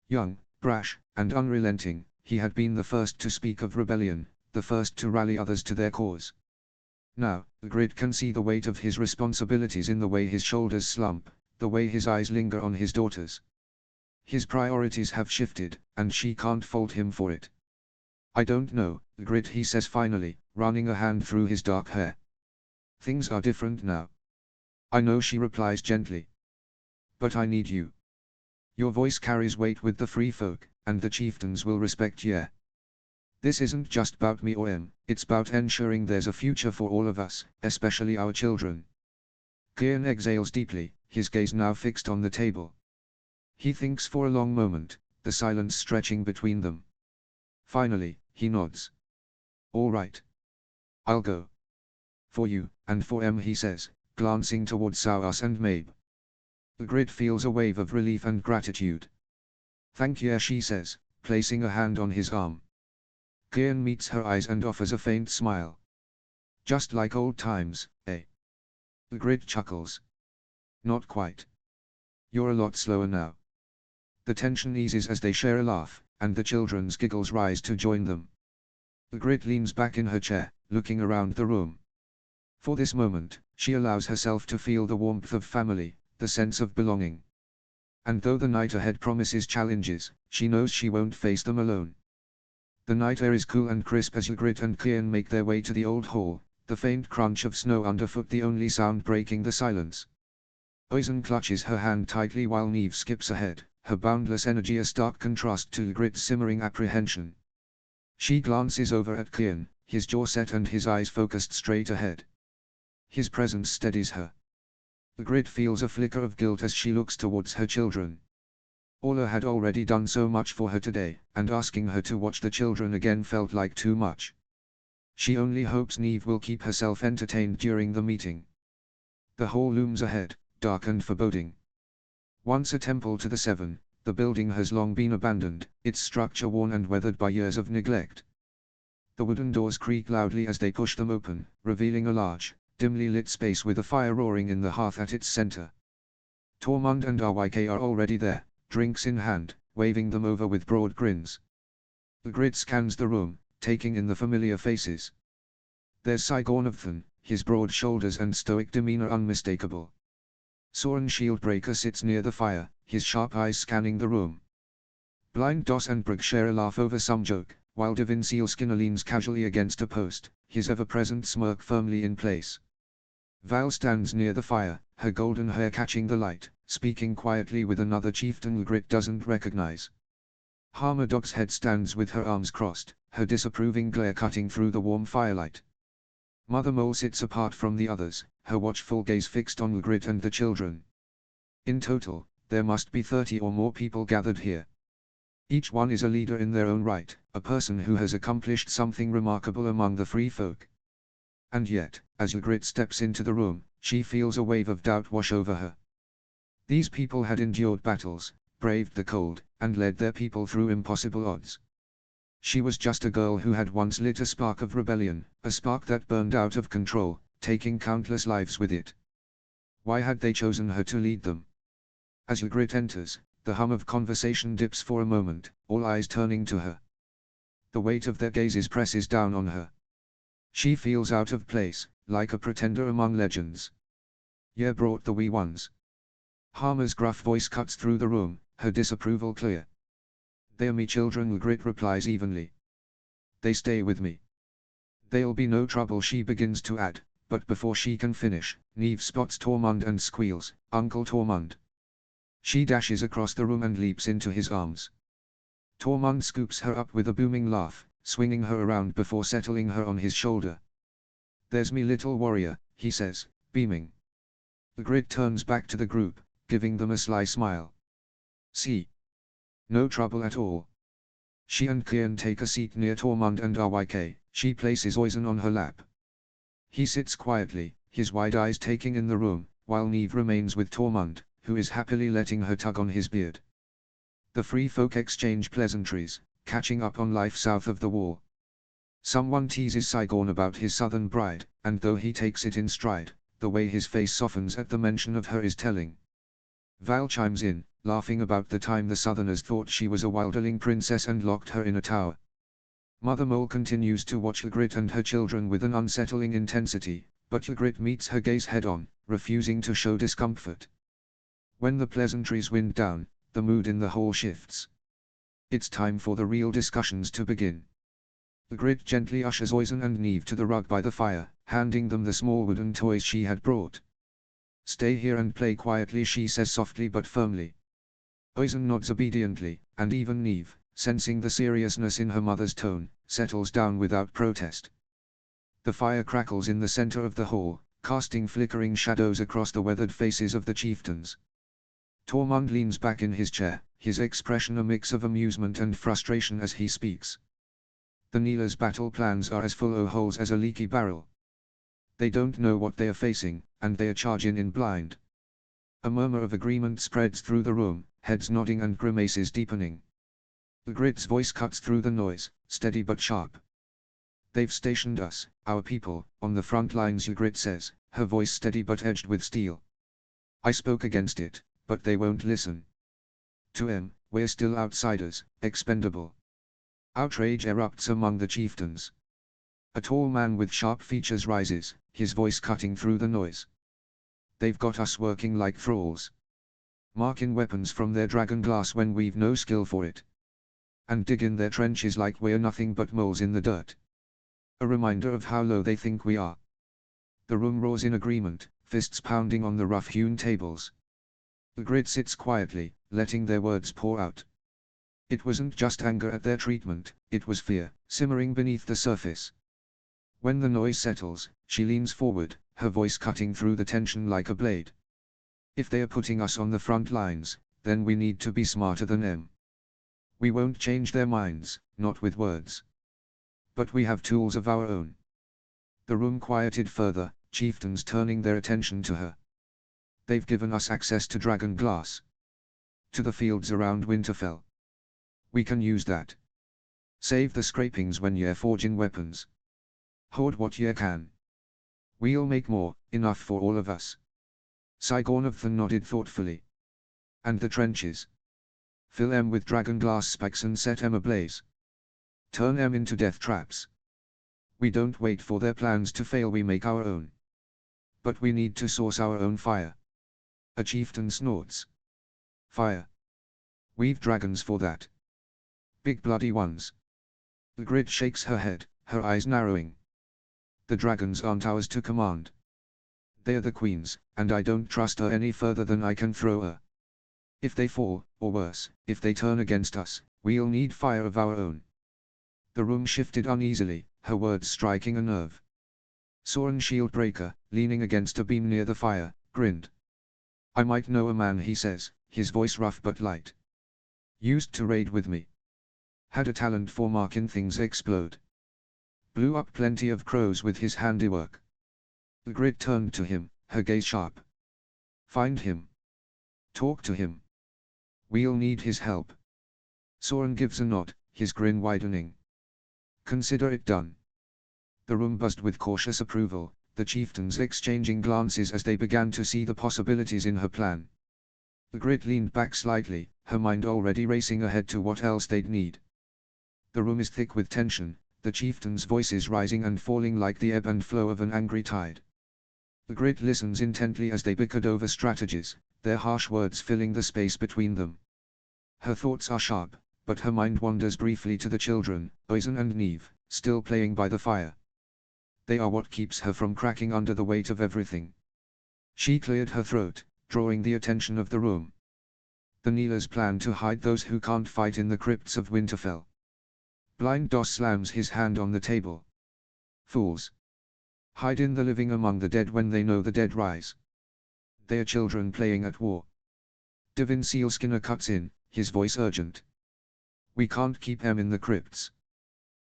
Young, brash, and unrelenting, he had been the first to speak of rebellion, the first to rally others to their cause. Now, Ygritte can see the weight of his responsibilities in the way his shoulders slump, the way his eyes linger on his daughters. His priorities have shifted, and she can't fault him for it. "I don't know, Ygritte," he says finally, running a hand through his dark hair. "Things are different now." "I know," she replies gently. "But I need you. Your voice carries weight with the free folk, and the chieftains will respect Yer. This isn't just about me or Em, it's about ensuring there's a future for all of us, especially our children." Cian exhales deeply, his gaze now fixed on the table. He thinks for a long moment, the silence stretching between them. Finally, he nods. "All right. I'll go. For you, and for Em," he says, glancing toward Sauas and Mabe. Ygritte feels a wave of relief and gratitude. "Thank you," she says, placing a hand on his arm. Cian meets her eyes and offers a faint smile. "Just like old times, eh?" Ygritte chuckles. "Not quite. You're a lot slower now." The tension eases as they share a laugh, and the children's giggles rise to join them. Ygritte leans back in her chair, looking around the room. For this moment, she allows herself to feel the warmth of family, the sense of belonging. And though the night ahead promises challenges, she knows she won't face them alone. The night air is cool and crisp as Ygritte and Cian make their way to the old hall, the faint crunch of snow underfoot the only sound breaking the silence. Oisin clutches her hand tightly while Neve skips ahead, her boundless energy a stark contrast to Ygritte's simmering apprehension. She glances over at Cian, his jaw set and his eyes focused straight ahead. His presence steadies her. Ygritte feels a flicker of guilt as she looks towards her children. Ola had already done so much for her today, and asking her to watch the children again felt like too much. She only hopes Neve will keep herself entertained during the meeting. The hall looms ahead, dark and foreboding. Once a temple to the Seven, the building has long been abandoned, its structure worn and weathered by years of neglect. The wooden doors creak loudly as they push them open, revealing a large, dimly lit space with a fire roaring in the hearth at its center. Tormund and Ryk are already there, drinks in hand, waving them over with broad grins. Ygritte scans the room, taking in the familiar faces. There's Sigornothan, his broad shoulders and stoic demeanor unmistakable. Soren Shieldbreaker sits near the fire, his sharp eyes scanning the room. Blind Doss and Brigg share a laugh over some joke, while Divin Sealskinner leans casually against a post, his ever-present smirk firmly in place. Val stands near the fire, her golden hair catching the light, speaking quietly with another chieftain Ygritte doesn't recognize. Harmadog's head stands with her arms crossed, her disapproving glare cutting through the warm firelight. Mother Mole sits apart from the others, her watchful gaze fixed on Ygritte and the children. In total, there must be 30 or more people gathered here. Each one is a leader in their own right, a person who has accomplished something remarkable among the free folk. And yet, as Ygritte steps into the room, she feels a wave of doubt wash over her. These people had endured battles, braved the cold, and led their people through impossible odds. She was just a girl who had once lit a spark of rebellion, a spark that burned out of control, taking countless lives with it. Why had they chosen her to lead them? As Ygritte enters, the hum of conversation dips for a moment, all eyes turning to her. The weight of their gazes presses down on her. She feels out of place, like a pretender among legends. Yer brought the wee ones. Harma's gruff voice cuts through the room, her disapproval clear. They're me children, Ygritte replies evenly. They stay with me. They'll be no trouble, she begins to add, but before she can finish, Neve spots Tormund and squeals, Uncle Tormund. She dashes across the room and leaps into his arms. Tormund scoops her up with a booming laugh, swinging her around before settling her on his shoulder. "There's me little warrior," he says, beaming. Ygritte turns back to the group, giving them a sly smile. "See? No trouble at all." She and Kian take a seat near Tormund and Ryk. She places Oisin on her lap. He sits quietly, his wide eyes taking in the room, while Neve remains with Tormund, who is happily letting her tug on his beard. The free folk exchange pleasantries, catching up on life south of the wall. Someone teases Saigon about his southern bride, and though he takes it in stride, the way his face softens at the mention of her is telling. Val chimes in, laughing about the time the Southerners thought she was a wilderling princess and locked her in a tower. Mother Mole continues to watch Ygritte and her children with an unsettling intensity, but Ygritte meets her gaze head-on, refusing to show discomfort. When the pleasantries wind down, the mood in the hall shifts. It's time for the real discussions to begin. Ygritte gently ushers Oisin and Neve to the rug by the fire, handing them the small wooden toys she had brought. "Stay here and play quietly," she says softly but firmly. Oisin nods obediently, and even Neve, sensing the seriousness in her mother's tone, settles down without protest. The fire crackles in the center of the hall, casting flickering shadows across the weathered faces of the chieftains. Tormund leans back in his chair, his expression a mix of amusement and frustration as he speaks. The Neela's battle plans are as full of holes as a leaky barrel. They don't know what they are facing, and they are charging in blind. A murmur of agreement spreads through the room, heads nodding and grimaces deepening. Ygritte's voice cuts through the noise, steady but sharp. "They've stationed us, our people, on the front lines," Ygritte says, her voice steady but edged with steel. "I spoke against it, but they won't listen. To them, we're still outsiders, expendable." Outrage erupts among the chieftains. A tall man with sharp features rises, his voice cutting through the noise. "They've got us working like thralls. Marking weapons from their dragon glass when we've no skill for it. And digging their trenches like we're nothing but moles in the dirt. A reminder of how low they think we are." The room roars in agreement, fists pounding on the rough-hewn tables. Ygritte sits quietly, letting their words pour out. It wasn't just anger at their treatment, it was fear, simmering beneath the surface. When the noise settles, she leans forward, her voice cutting through the tension like a blade. "If they are putting us on the front lines, then we need to be smarter than them. We won't change their minds, not with words. But we have tools of our own." The room quieted further, chieftains turning their attention to her. "They've given us access to dragon glass. To the fields around Winterfell. We can use that. Save the scrapings when you're forging weapons. Hoard what ye can. We'll make more, enough for all of us." Saigon of Than nodded thoughtfully. "And the trenches? Fill them with dragon glass spikes and set them ablaze. Turn them into death traps. We don't wait for their plans to fail, we make our own. But we need to source our own fire." A chieftain snorts. "Fire? We've dragons for that. Big bloody ones." Ygritte shakes her head, her eyes narrowing. "The dragons aren't ours to command. They're the queen's, and I don't trust her any further than I can throw her. If they fall, or worse, if they turn against us, we'll need fire of our own." The room shifted uneasily, her words striking a nerve. Soren Shieldbreaker, leaning against a beam near the fire, grinned. "I might know a man," he says, his voice rough but light. "Used to raid with me. Had a talent for making things explode. Blew up plenty of crows with his handiwork." Ygritte turned to him, her gaze sharp. "Find him. Talk to him. We'll need his help." Soren gives a nod, his grin widening. "Consider it done." The room buzzed with cautious approval, the chieftains exchanging glances as they began to see the possibilities in her plan. Ygritte leaned back slightly, her mind already racing ahead to what else they'd need. The room is thick with tension, the chieftains' voices rising and falling like the ebb and flow of an angry tide. Ygritte listens intently as they bickered over strategies, their harsh words filling the space between them. Her thoughts are sharp, but her mind wanders briefly to the children, Oisin and Neve, still playing by the fire. They are what keeps her from cracking under the weight of everything. She cleared her throat, drawing the attention of the room. The Neela's plan to hide those who can't fight in the crypts of Winterfell. Blind Doss slams his hand on the table. "Fools. hide in the living among the dead when they know the dead rise. They are children playing at war. Divin Sealskinner cuts in, his voice urgent. We can't keep em in the crypts.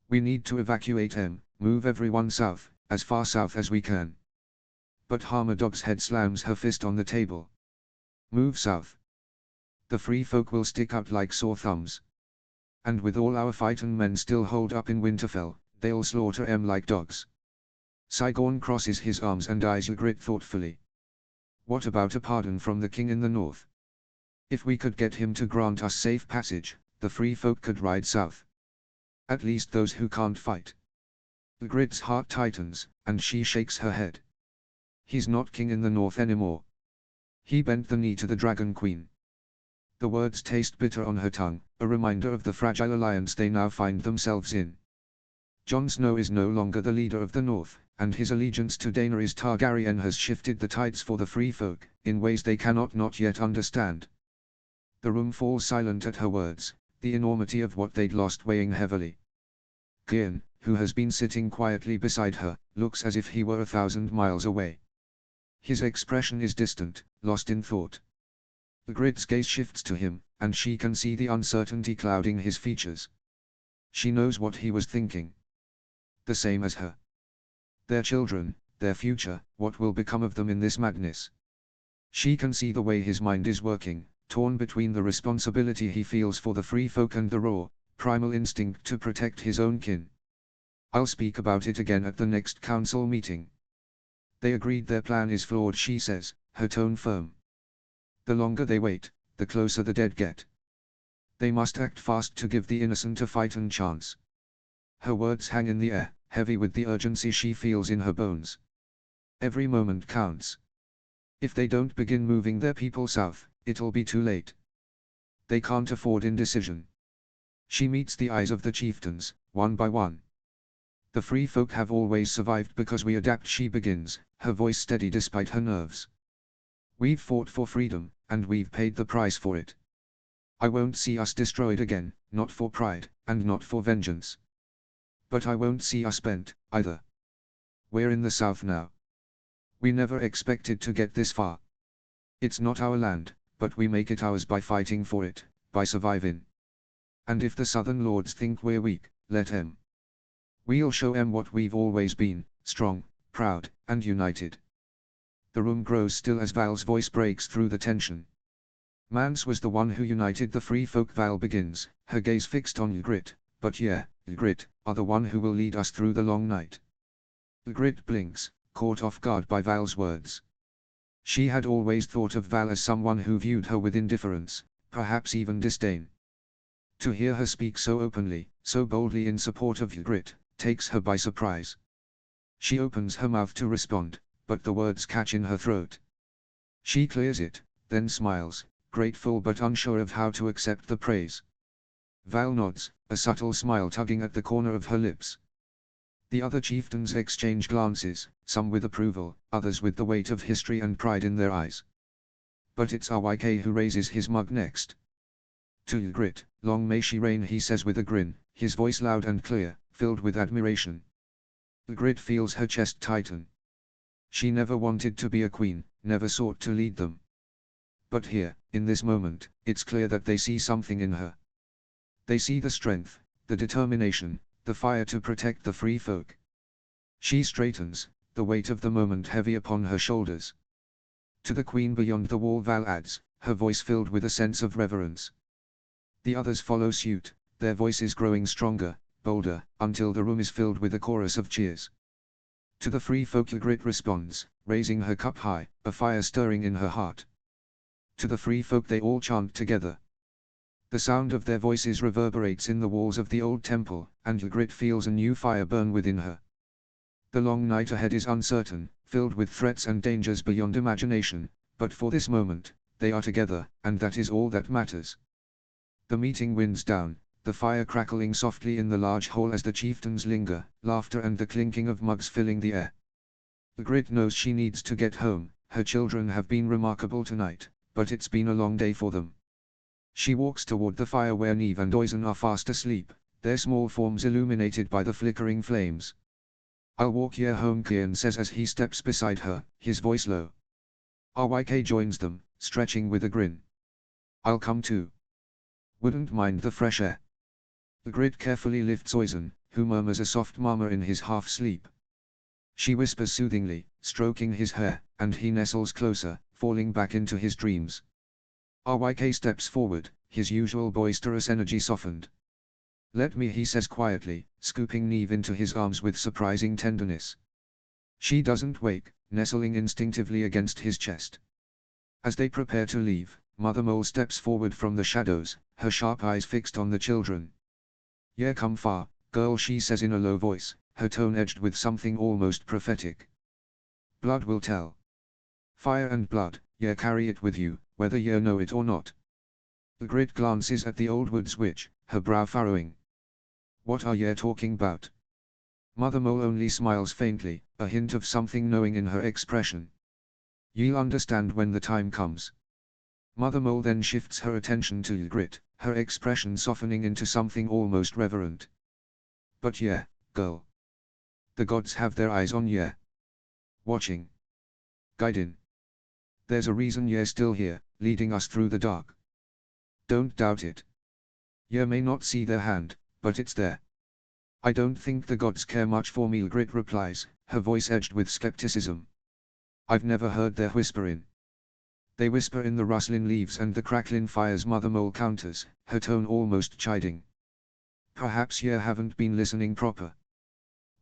We need to evacuate em, move everyone south, as far south as we can. But Harmadog's head slams her fist on the table. Move south. The free folk will stick out like sore thumbs. And with all our fightin' men still holed up in Winterfell, they'll slaughter em like dogs. Saigon crosses his arms and eyes Ygritte thoughtfully. What about a pardon from the king in the north? If we could get him to grant us safe passage, the free folk could ride south. At least those who can't fight. Ygritte's heart tightens, and she shakes her head. He's not king in the north anymore. He bent the knee to the Dragon Queen. The words taste bitter on her tongue, a reminder of the fragile alliance they now find themselves in. Jon Snow is no longer the leader of the North, and his allegiance to Daenerys Targaryen has shifted the tides for the free folk, in ways they cannot not yet understand. The room falls silent at her words, the enormity of what they'd lost weighing heavily. Gyrn, who has been sitting quietly beside her, looks as if he were 1,000 miles away. His expression is distant, lost in thought. Ygritte's gaze shifts to him, and she can see the uncertainty clouding his features. She knows what he was thinking. The same as her. Their children, their future, what will become of them in this madness? She can see the way his mind is working, torn between the responsibility he feels for the free folk and the raw, primal instinct to protect his own kin. I'll speak about it again at the next council meeting. They agreed their plan is flawed, she says, her tone firm. The longer they wait, the closer the dead get. They must act fast to give the innocent a fightin' chance. Her words hang in the air, heavy with the urgency she feels in her bones. Every moment counts. If they don't begin moving their people south, it'll be too late. They can't afford indecision. She meets the eyes of the chieftains, one by one. The free folk have always survived because we adapt, she begins, her voice steady despite her nerves. We've fought for freedom, and we've paid the price for it. I won't see us destroyed again, not for pride, and not for vengeance. But I won't see us bent, either. We're in the south now. We never expected to get this far. It's not our land, but we make it ours by fighting for it, by surviving. And if the southern lords think we're weak, let 'em. We'll show 'em what we've always been, strong, proud, and united. The room grows still as Val's voice breaks through the tension. Mance was the one who united the free folk. Val begins, her gaze fixed on Ygritte, but yeah, Ygritte, are the one who will lead us through the long night. Ygritte blinks, caught off guard by Val's words. She had always thought of Val as someone who viewed her with indifference, perhaps even disdain. To hear her speak so openly, so boldly in support of Ygritte, takes her by surprise. She opens her mouth to respond, but the words catch in her throat. She clears it, then smiles, grateful but unsure of how to accept the praise. Val nods, a subtle smile tugging at the corner of her lips. The other chieftains exchange glances, some with approval, others with the weight of history and pride in their eyes. But it's RYK who raises his mug next. To Ygritte, long may she reign, he says with a grin, his voice loud and clear, filled with admiration. Ygritte feels her chest tighten. She never wanted to be a queen, never sought to lead them. But here, in this moment, it's clear that they see something in her. They see the strength, the determination, the fire to protect the free folk. She straightens, the weight of the moment heavy upon her shoulders. To the queen beyond the wall, Val adds, her voice filled with a sense of reverence. The others follow suit, their voices growing stronger, bolder, until the room is filled with a chorus of cheers. To the free folk Ygritte responds, raising her cup high, a fire stirring in her heart. To the free folk they all chant together. The sound of their voices reverberates in the walls of the old temple, and Ygritte feels a new fire burn within her. The long night ahead is uncertain, filled with threats and dangers beyond imagination, but for this moment, they are together, and that is all that matters. The meeting winds down, the fire crackling softly in the large hall as the chieftains linger, laughter and the clinking of mugs filling the air. Ygritte knows she needs to get home, her children have been remarkable tonight, but it's been a long day for them. She walks toward the fire where Neve and Oisin are fast asleep, their small forms illuminated by the flickering flames. I'll walk ye home, Kian says as he steps beside her, his voice low. RYK joins them, stretching with a grin. I'll come too. Wouldn't mind the fresh air. Ygritte carefully lifts Oisin, who murmurs a soft murmur in his half-sleep. She whispers soothingly, stroking his hair, and he nestles closer, falling back into his dreams. RYK steps forward, his usual boisterous energy softened. Let me, he says quietly, scooping Neve into his arms with surprising tenderness. She doesn't wake, nestling instinctively against his chest. As they prepare to leave, Mother Mole steps forward from the shadows, her sharp eyes fixed on the children. "Ye come far, girl," she says in a low voice, her tone edged with something almost prophetic. "Blood will tell. Fire and blood, ye carry it with you, whether ye know it or not." Ygritte glances at the old woods witch, her brow furrowing. "What are ye talking about?" Mother Mole only smiles faintly, a hint of something knowing in her expression. "Ye'll understand when the time comes." Mother Mole then shifts her attention to Ygritte, her expression softening into something almost reverent. "But ye, girl. The gods have their eyes on ye. Watching. Guiding. There's a reason ye're still here, leading us through the dark. Don't doubt it. Ye may not see their hand, but it's there." "I don't think the gods care much for me," Ygritte replies, her voice edged with skepticism. "I've never heard their whisperin'." "They whisper in the rustling leaves and the crackling fires," Mother Mole counters, her tone almost chiding. "Perhaps ye haven't been listening proper."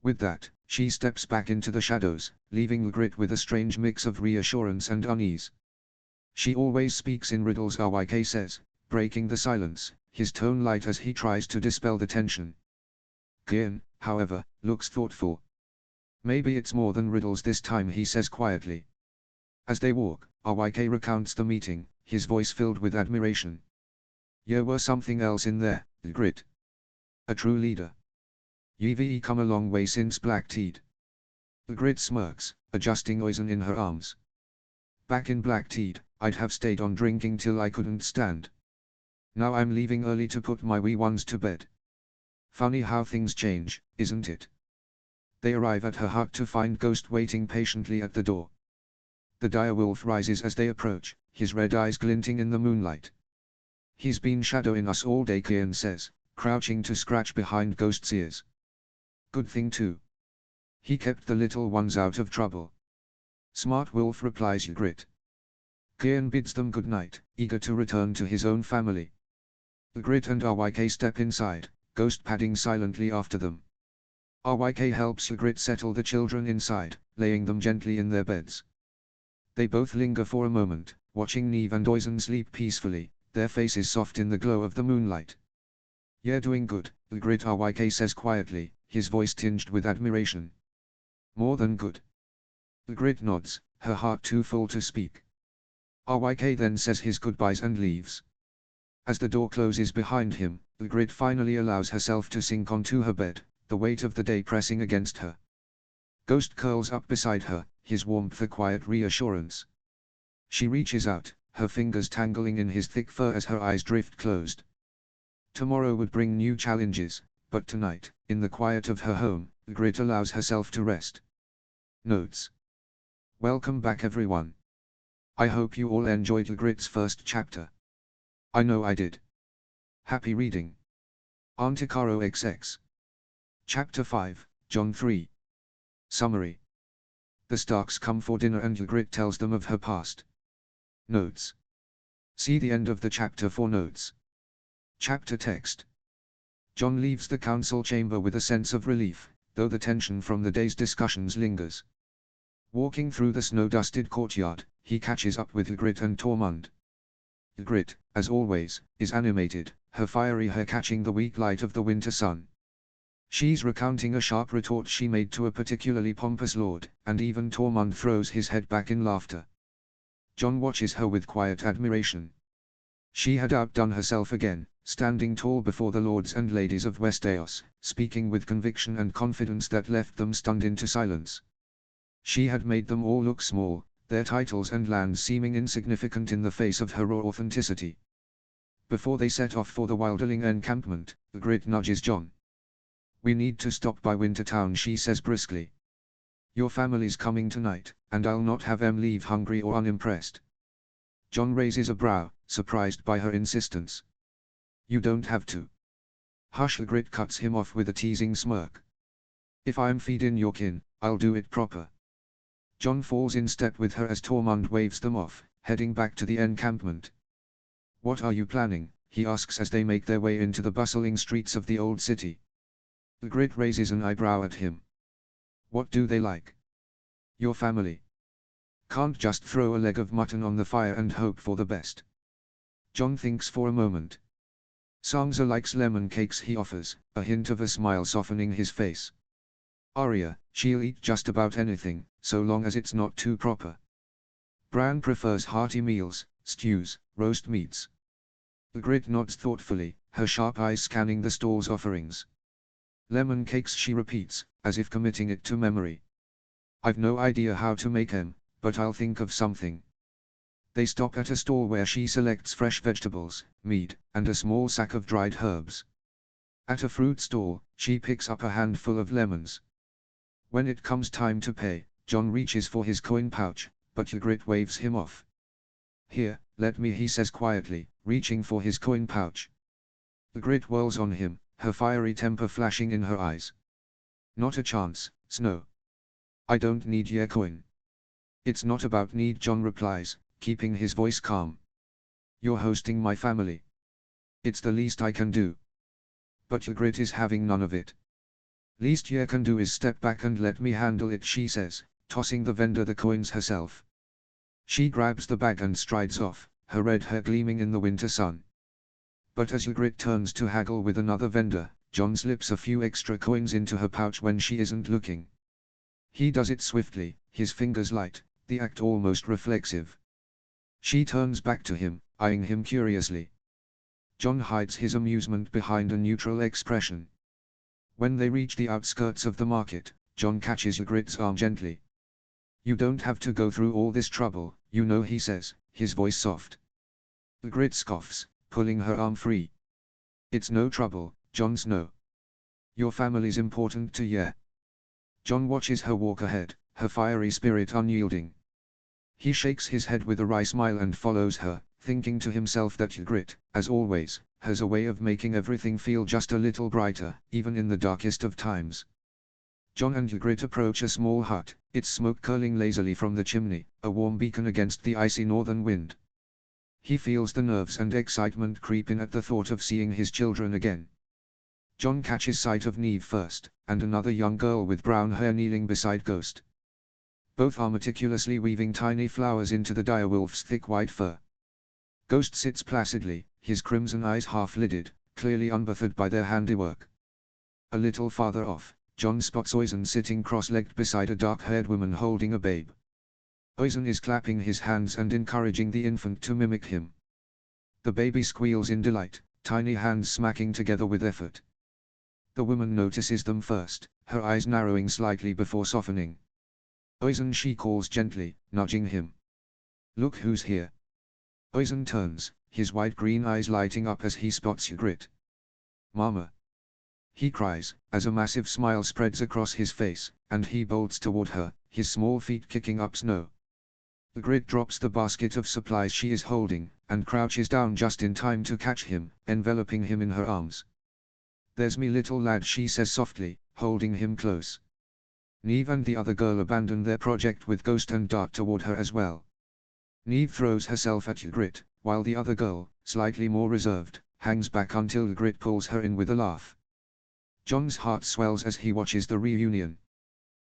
With that, she steps back into the shadows, leaving Ygritte with a strange mix of reassurance and unease. "She always speaks in riddles," RYK says, breaking the silence, his tone light as he tries to dispel the tension. Kian, however, looks thoughtful. "Maybe it's more than riddles this time," he says quietly. As they walk, RYK recounts the meeting, his voice filled with admiration. "Ye were something else in there, Ygritte. A true leader. Ye've come a long way since Blackteed." Ygritte smirks, adjusting Oisin in her arms. "Back in Blackteed, I'd have stayed on drinking till I couldn't stand. Now I'm leaving early to put my wee ones to bed. Funny how things change, isn't it?" They arrive at her hut to find Ghost waiting patiently at the door. The direwolf rises as they approach, his red eyes glinting in the moonlight. "He's been shadowing us all day," Kian says, crouching to scratch behind Ghost's ears. "Good thing too. He kept the little ones out of trouble." "Smart wolf," replies Ygritte. Kian bids them good night, eager to return to his own family. Ygritte and RYK step inside, Ghost padding silently after them. RYK helps Ygritte settle the children inside, laying them gently in their beds. They both linger for a moment, watching Neve and Oisin sleep peacefully, their faces soft in the glow of the moonlight. "You're doing good," Ygritte RYK says quietly, his voice tinged with admiration. "More than good." Ygritte nods, her heart too full to speak. RYK then says his goodbyes and leaves. As the door closes behind him, Ygritte finally allows herself to sink onto her bed, the weight of the day pressing against her. Ghost curls up beside her, his warmth a quiet reassurance. She reaches out, her fingers tangling in his thick fur as her eyes drift closed. Tomorrow would bring new challenges, but tonight, in the quiet of her home, Ygritte allows herself to rest. Notes. Welcome back everyone. I hope you all enjoyed Ygritte's first chapter. I know I did. Happy reading. Antikaro XX. Chapter 5, Jon 3. Summary. The Starks come for dinner and Ygritte tells them of her past. Notes. See the end of the chapter for notes. Chapter text. Jon leaves the council chamber with a sense of relief, though the tension from the day's discussions lingers. Walking through the snow-dusted courtyard, he catches up with Ygritte and Tormund. Ygritte, as always, is animated, her fiery hair catching the weak light of the winter sun. She's recounting a sharp retort she made to a particularly pompous lord, and even Tormund throws his head back in laughter. Jon watches her with quiet admiration. She had outdone herself again, standing tall before the lords and ladies of Westeros, speaking with conviction and confidence that left them stunned into silence. She had made them all look small, their titles and lands seeming insignificant in the face of her raw authenticity. Before they set off for the Wildling encampment, Ygritte nudges Jon. "We need to stop by Wintertown," she says briskly. Your family's coming tonight, and I'll not have em leave hungry or unimpressed. John raises a brow, surprised by her insistence. You don't have to. Hush. Ygritte cuts him off with a teasing smirk. If I'm feedin' your kin, I'll do it proper. John falls in step with her as Tormund waves them off, heading back to the encampment. What are you planning? He asks as they make their way into the bustling streets of the old city. Ygritte raises an eyebrow at him. What do they like? Your family. Can't just throw a leg of mutton on the fire and hope for the best. John thinks for a moment. Sansa likes lemon cakes, he offers, a hint of a smile softening his face. Arya, she'll eat just about anything, so long as it's not too proper. Bran prefers hearty meals, stews, roast meats. Ygritte nods thoughtfully, her sharp eyes scanning the stall's offerings. Lemon cakes, she repeats, as if committing it to memory. I've no idea how to make them, but I'll think of something. They stop at a stall where she selects fresh vegetables, meat, and a small sack of dried herbs. At a fruit stall, she picks up a handful of lemons. When it comes time to pay, John reaches for his coin pouch, but Ygritte waves him off. Here, let me, he says quietly, reaching for his coin pouch. Ygritte whirls on him, her fiery temper flashing in her eyes. Not a chance, Snow. I don't need your coin. It's not about need, John replies, keeping his voice calm. You're hosting my family. It's the least I can do. But Ygritte is having none of it. Least you can do is step back and let me handle it, she says, tossing the vendor the coins herself. She grabs the bag and strides off, her red hair gleaming in the winter sun. But as Ygritte turns to haggle with another vendor, John slips a few extra coins into her pouch when she isn't looking. He does it swiftly, his fingers light, the act almost reflexive. She turns back to him, eyeing him curiously. John hides his amusement behind a neutral expression. When they reach the outskirts of the market, John catches Ygritte's arm gently. You don't have to go through all this trouble, you know, he says, his voice soft. Ygritte scoffs, pulling her arm free. It's no trouble, Jon Snow. Your family's important to you. John watches her walk ahead, her fiery spirit unyielding. He shakes his head with a wry smile and follows her, thinking to himself that Ygritte, as always, has a way of making everything feel just a little brighter, even in the darkest of times. John and Ygritte approach a small hut, its smoke curling lazily from the chimney, a warm beacon against the icy northern wind. He feels the nerves and excitement creep in at the thought of seeing his children again. John catches sight of Niamh first, and another young girl with brown hair kneeling beside Ghost. Both are meticulously weaving tiny flowers into the direwolf's thick white fur. Ghost sits placidly, his crimson eyes half-lidded, clearly unbothered by their handiwork. A little farther off, John spots Oisin sitting cross-legged beside a dark-haired woman holding a babe. Oisin is clapping his hands and encouraging the infant to mimic him. The baby squeals in delight, tiny hands smacking together with effort. The woman notices them first, her eyes narrowing slightly before softening. Oisin, she calls gently, nudging him. Look who's here. Oisin turns, his wide green eyes lighting up as he spots Ygritte. Mama! He cries, as a massive smile spreads across his face, and he bolts toward her, his small feet kicking up snow. Ygritte drops the basket of supplies she is holding, and crouches down just in time to catch him, enveloping him in her arms. There's me little lad, she says softly, holding him close. Niamh and the other girl abandon their project with Ghost and dart toward her as well. Niamh throws herself at Ygritte, while the other girl, slightly more reserved, hangs back until Ygritte pulls her in with a laugh. John's heart swells as he watches the reunion.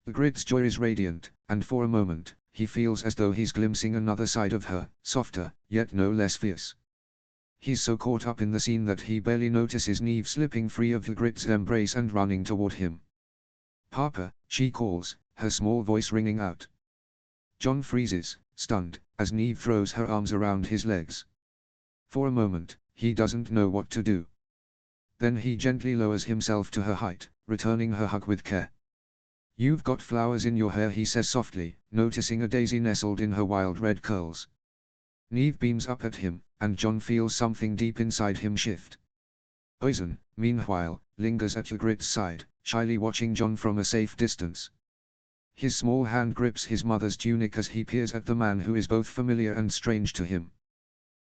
Ygritte's joy is radiant, and for a moment, he feels as though he's glimpsing another side of her, softer, yet no less fierce. He's so caught up in the scene that he barely notices Niamh slipping free of Ygritte's embrace and running toward him. Papa, she calls, her small voice ringing out. John freezes, stunned, as Niamh throws her arms around his legs. For a moment, he doesn't know what to do. Then he gently lowers himself to her height, returning her hug with care. You've got flowers in your hair, he says softly, noticing a daisy nestled in her wild red curls. Niamh beams up at him, and John feels something deep inside him shift. Oisin, meanwhile, lingers at Ygritte's side, shyly watching John from a safe distance. His small hand grips his mother's tunic as he peers at the man who is both familiar and strange to him.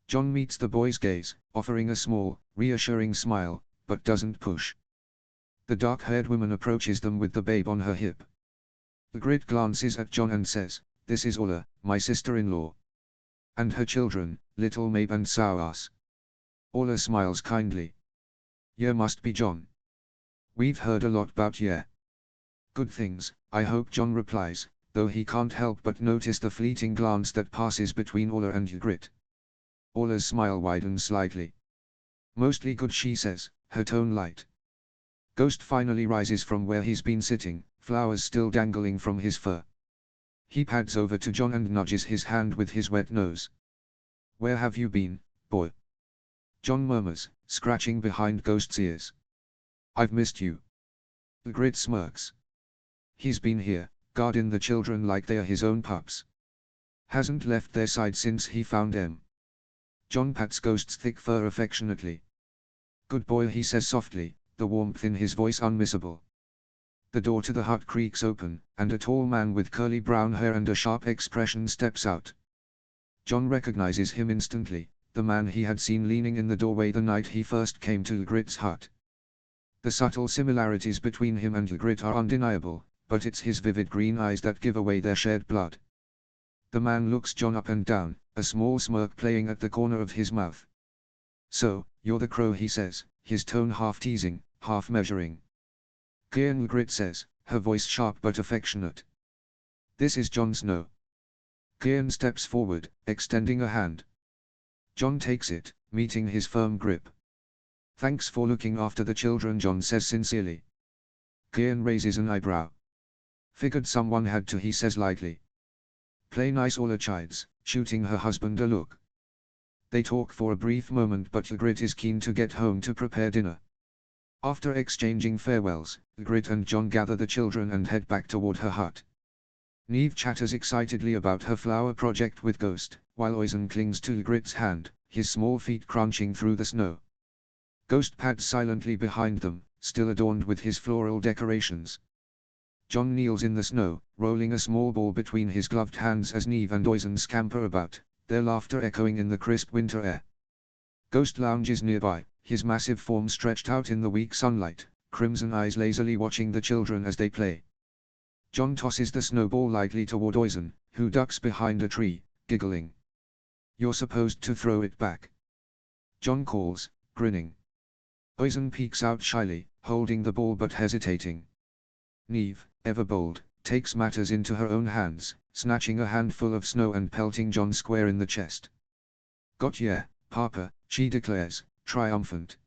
John meets the boy's gaze, offering a small, reassuring smile, but doesn't push. The dark-haired woman approaches them with the babe on her hip. Ygritte glances at John and says, "This is Ola, my sister-in-law. And her children, little Mabe and Sauas." Ola smiles kindly. "You must be John. We've heard a lot about you." "Good things, I hope," John replies, though he can't help but notice the fleeting glance that passes between Ola and Ygritte. Ola's smile widens slightly. "Mostly good," she says, her tone light. Ghost finally rises from where he's been sitting, flowers still dangling from his fur. He pads over to John and nudges his hand with his wet nose. "Where have you been, boy?" John murmurs, scratching behind Ghost's ears. "I've missed you." Ygritte smirks. "He's been here, guarding the children like they're his own pups. Hasn't left their side since he found them." John pats Ghost's thick fur affectionately. "Good boy," he says softly, the warmth in his voice unmissable. The door to the hut creaks open, and a tall man with curly brown hair and a sharp expression steps out. John recognizes him instantly, the man he had seen leaning in the doorway the night he first came to Ygritte's hut. The subtle similarities between him and Ygritte are undeniable, but it's his vivid green eyes that give away their shared blood. The man looks John up and down, a small smirk playing at the corner of his mouth. "So, you're the crow," he says, his tone half teasing, half measuring. "Qian," Ygritte says, her voice sharp but affectionate. "This is Jon Snow." Qian steps forward, extending a hand. John takes it, meeting his firm grip. "Thanks for looking after the children," John says sincerely. Qian raises an eyebrow. "Figured someone had to," he says lightly. "Play nice," Ola chides, shooting her husband a look. They talk for a brief moment, but Ygritte is keen to get home to prepare dinner. After exchanging farewells, Ygritte and John gather the children and head back toward her hut. Neve chatters excitedly about her flower project with Ghost, while Oisin clings to Ygritte's hand, his small feet crunching through the snow. Ghost pads silently behind them, still adorned with his floral decorations. John kneels in the snow, rolling a small ball between his gloved hands as Neve and Oisin scamper about, their laughter echoing in the crisp winter air. Ghost lounges nearby, his massive form stretched out in the weak sunlight, crimson eyes lazily watching the children as they play. John tosses the snowball lightly toward Oisin, who ducks behind a tree, giggling. "You're supposed to throw it back," John calls, grinning. Oisin peeks out shyly, holding the ball but hesitating. Neve, ever bold, takes matters into her own hands, snatching a handful of snow and pelting John square in the chest. "Got ya, Papa," she declares, triumphant.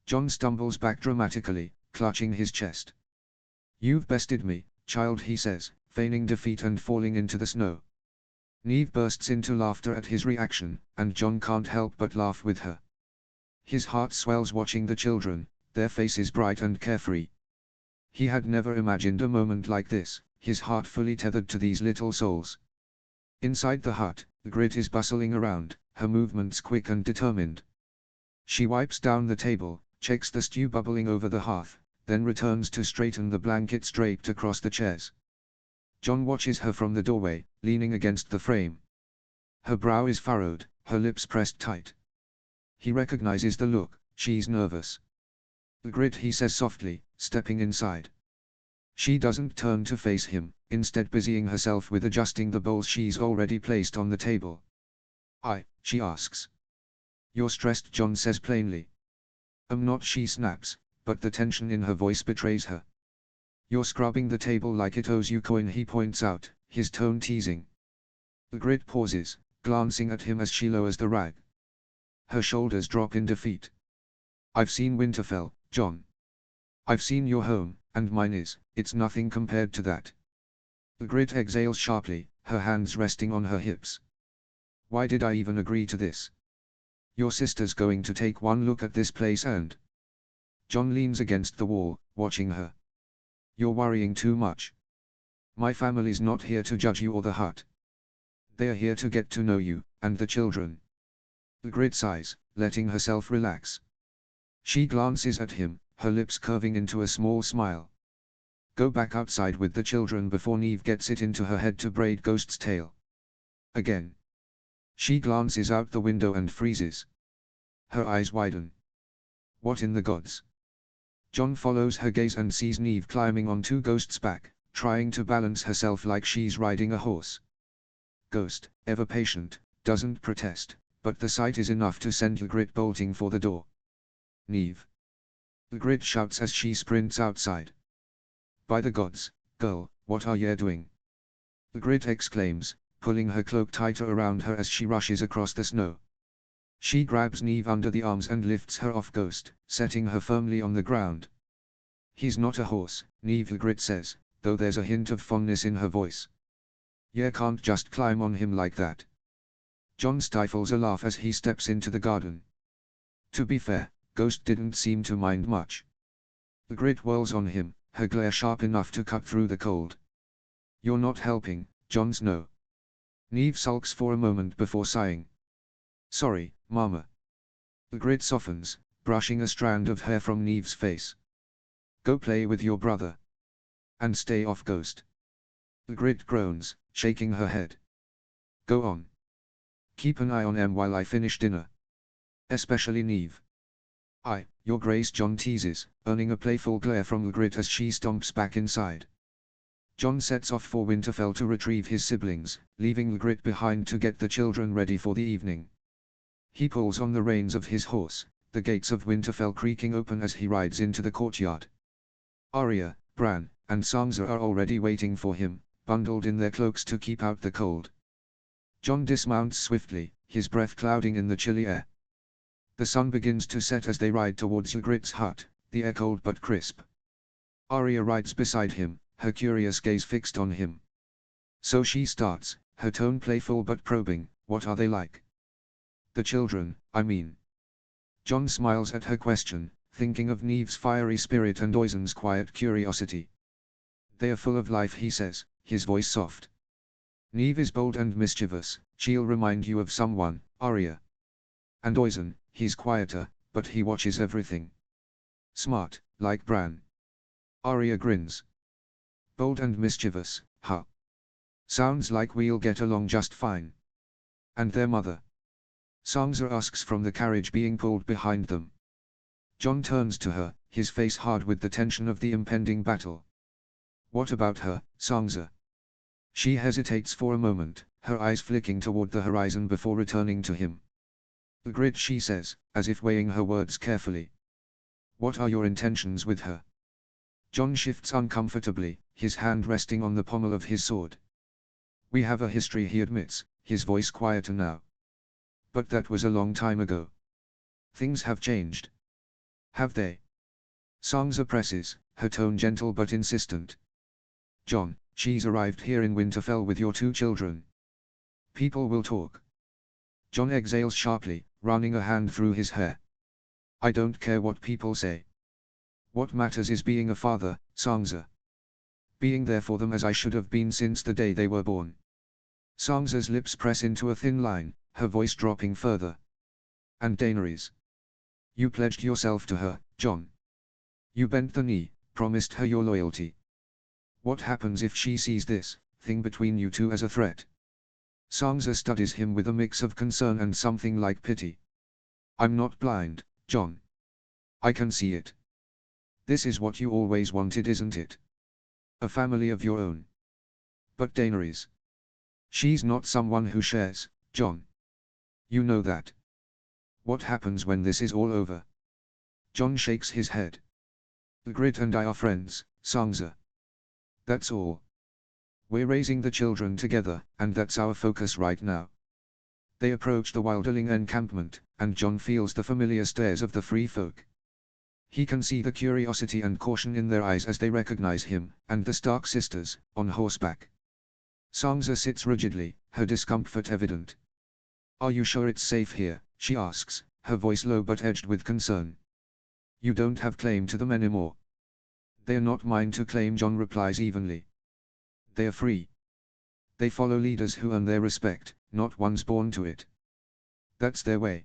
John stumbles back dramatically, clutching his chest. "You've bested me, child," he says, feigning defeat and falling into the snow. Neve bursts into laughter at his reaction, and John can't help but laugh with her. His heart swells watching the children, their faces bright and carefree. He had never imagined a moment like this, his heart fully tethered to these little souls. Inside the hut, Ygritte is bustling around, her movements quick and determined. She wipes down the table, checks the stew bubbling over the hearth, then returns to straighten the blankets draped across the chairs. John watches her from the doorway, leaning against the frame. Her brow is furrowed, her lips pressed tight. He recognizes the look, she's nervous. "Ygritte," he says softly, stepping inside. She doesn't turn to face him, instead busying herself with adjusting the bowls she's already placed on the table. She asks. "You're stressed," John says plainly. "I'm not," she snaps, but the tension in her voice betrays her. "You're scrubbing the table like it owes you coin," he points out, his tone teasing. Ygritte pauses, glancing at him as she lowers the rag. Her shoulders drop in defeat. "I've seen Winterfell, John. I've seen your home, and mine it's nothing compared to that." Ygritte exhales sharply, her hands resting on her hips. "Why did I even agree to this? Your sister's going to take one look at this place and—" John leans against the wall, watching her. "You're worrying too much. My family's not here to judge you or the hut. They're here to get to know you, and the children." Ygritte sighs, letting herself relax. She glances at him, her lips curving into a small smile. Go back outside with the children before Neve gets it into her head to braid Ghost's tail. Again. She glances out the window and freezes. Her eyes widen. What in the gods? John follows her gaze and sees Neve climbing onto Ghost's back, trying to balance herself like she's riding a horse. Ghost, ever patient, doesn't protest, but the sight is enough to send Ygritte bolting for the door. Neve. Ygritte shouts as she sprints outside. By the gods, girl, what are you doing? Ygritte exclaims, pulling her cloak tighter around her as she rushes across the snow. She grabs Neve under the arms and lifts her off Ghost, setting her firmly on the ground. He's not a horse, Neve, Ygritte says, though there's a hint of fondness in her voice. You can't just climb on him like that. John stifles a laugh as he steps into the garden. To be fair, Ghost didn't seem to mind much. Ygritte whirls on him, her glare sharp enough to cut through the cold. You're not helping, Jon Snow. Neve sulks for a moment before sighing. Sorry, Mama. Ygritte softens, brushing a strand of hair from Neve's face. Go play with your brother. And stay off Ghost. Ygritte groans, shaking her head. Go on. Keep an eye on em while I finish dinner. Especially Neve. Aye, your grace, Jon teases, earning a playful glare from Ygritte as she stomps back inside. Jon sets off for Winterfell to retrieve his siblings, leaving Ygritte behind to get the children ready for the evening. He pulls on the reins of his horse, the gates of Winterfell creaking open as he rides into the courtyard. Arya, Bran, and Sansa are already waiting for him, bundled in their cloaks to keep out the cold. Jon dismounts swiftly, his breath clouding in the chilly air. The sun begins to set as they ride towards Ygritte's hut, the air cold but crisp. Arya rides beside him, her curious gaze fixed on him. So she starts, her tone playful but probing, what are they like? The children, I mean. Jon smiles at her question, thinking of Neve's fiery spirit and Oizen's quiet curiosity. They are full of life, he says, his voice soft. Neve is bold and mischievous, she'll remind you of someone, Arya. And Oizen, he's quieter, but he watches everything. Smart, like Bran. Arya grins. Bold and mischievous, huh? Sounds like we'll get along just fine. And their mother? Sansa asks from the carriage being pulled behind them. Jon turns to her, his face hard with the tension of the impending battle. What about her, Sansa? She hesitates for a moment, her eyes flicking toward the horizon before returning to him. Ygritte, she says, as if weighing her words carefully. What are your intentions with her? Jon shifts uncomfortably, his hand resting on the pommel of his sword. We have a history, he admits, his voice quieter now. But that was a long time ago. Things have changed. Have they? Sansa presses, her tone gentle but insistent. Jon, she's arrived here in Winterfell with your 2 children. People will talk. Jon exhales sharply, running a hand through his hair. I don't care what people say. What matters is being a father, Sansa. Being there for them as I should have been since the day they were born. Sansa's lips press into a thin line, her voice dropping further. And Daenerys. You pledged yourself to her, Jon. You bent the knee, promised her your loyalty. What happens if she sees this thing between you two as a threat? Sansa studies him with a mix of concern and something like pity. I'm not blind, Jon. I can see it. This is what you always wanted, isn't it? A family of your own. But Daenerys. She's not someone who shares, Jon. You know that. What happens when this is all over? Jon shakes his head. Ygritte and I are friends, Sansa. That's all. We're raising the children together, and that's our focus right now. They approach the Wildling encampment, and Jon feels the familiar stares of the free folk. He can see the curiosity and caution in their eyes as they recognize him, and the Stark sisters, on horseback. Sansa sits rigidly, her discomfort evident. Are you sure it's safe here, she asks, her voice low but edged with concern. You don't have claim to them anymore. They're not mine to claim, Jon replies evenly. They are free. They follow leaders who earn their respect, not ones born to it. That's their way.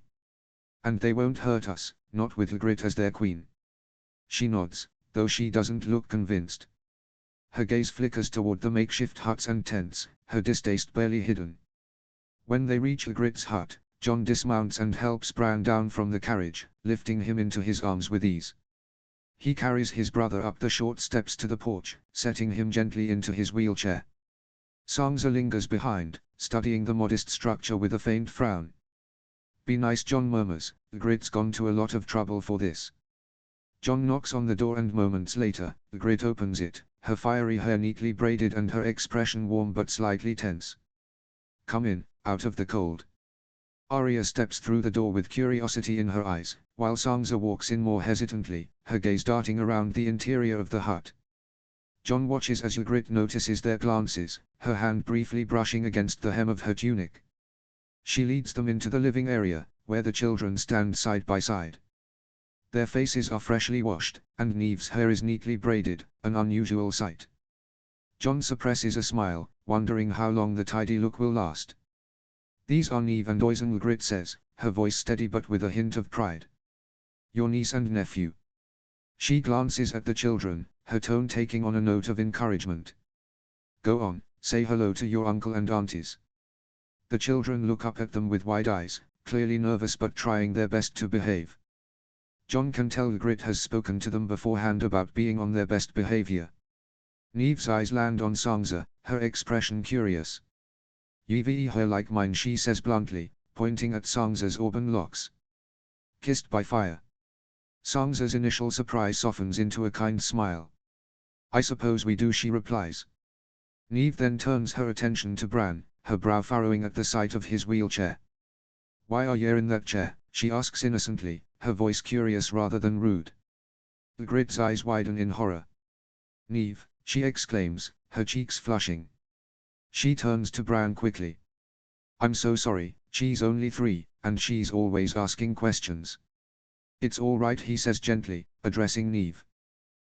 And they won't hurt us, not with Ygritte as their queen. She nods, though she doesn't look convinced. her gaze flickers toward the makeshift huts and tents, her distaste barely hidden. When they reach Ygritte's hut, Jon dismounts and helps Bran down from the carriage, lifting him into his arms with ease. He carries his brother up the short steps to the porch, setting him gently into his wheelchair. Sansa lingers behind, studying the modest structure with a faint frown. "Be nice," Jon murmurs, "Ygritte's gone to a lot of trouble for this." Jon knocks on the door and moments later, Ygritte opens it, her fiery hair neatly braided and her expression warm but slightly tense. "Come in, out of the cold." Arya steps through the door with curiosity in her eyes, while Sansa walks in more hesitantly, her gaze darting around the interior of the hut. Jon watches as Ygritte notices their glances, her hand briefly brushing against the hem of her tunic. She leads them into the living area, where the children stand side by side. Their faces are freshly washed, and Neve's hair is neatly braided, an unusual sight. Jon suppresses a smile, wondering how long the tidy look will last. "These are Neve and Oisin," Ygritte says, her voice steady but with a hint of pride. "Your niece and nephew." She glances at the children, her tone taking on a note of encouragement. "Go on, say hello to your uncle and aunties." The children look up at them with wide eyes, clearly nervous but trying their best to behave. Jon can tell Ygritte has spoken to them beforehand about being on their best behavior. Neve's eyes land on Sansa, her expression curious. "You've hair like mine," she says bluntly, pointing at Sansa's auburn locks. "Kissed by fire." Sansa's initial surprise softens into a kind smile. "I suppose we do," she replies. Neve then turns her attention to Bran, her brow furrowing at the sight of his wheelchair. "Why are you in that chair?" she asks innocently, her voice curious rather than rude. Ygritte's eyes widen in horror. "Neve," she exclaims, her cheeks flushing. She turns to Bran quickly. "I'm so sorry, she's only 3, and she's always asking questions." "It's all right," he says gently, addressing Neve.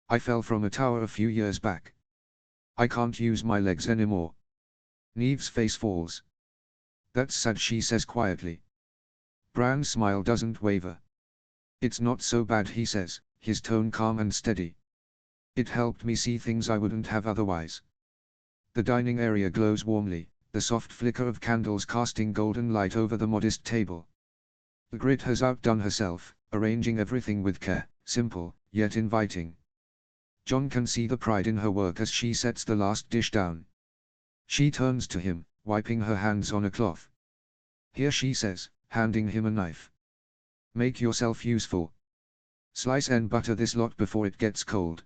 "I fell from a tower a few years back. I can't use my legs anymore." Neve's face falls. "That's sad," she says quietly. Bran's smile doesn't waver. "It's not so bad," he says, his tone calm and steady. "It helped me see things I wouldn't have otherwise." The dining area glows warmly, the soft flicker of candles casting golden light over the modest table. Ygritte has outdone herself, arranging everything with care, simple, yet inviting. Jon can see the pride in her work as she sets the last dish down. She turns to him, wiping her hands on a cloth. "Here," she says, handing him a knife. "Make yourself useful. Slice and butter this lot before it gets cold."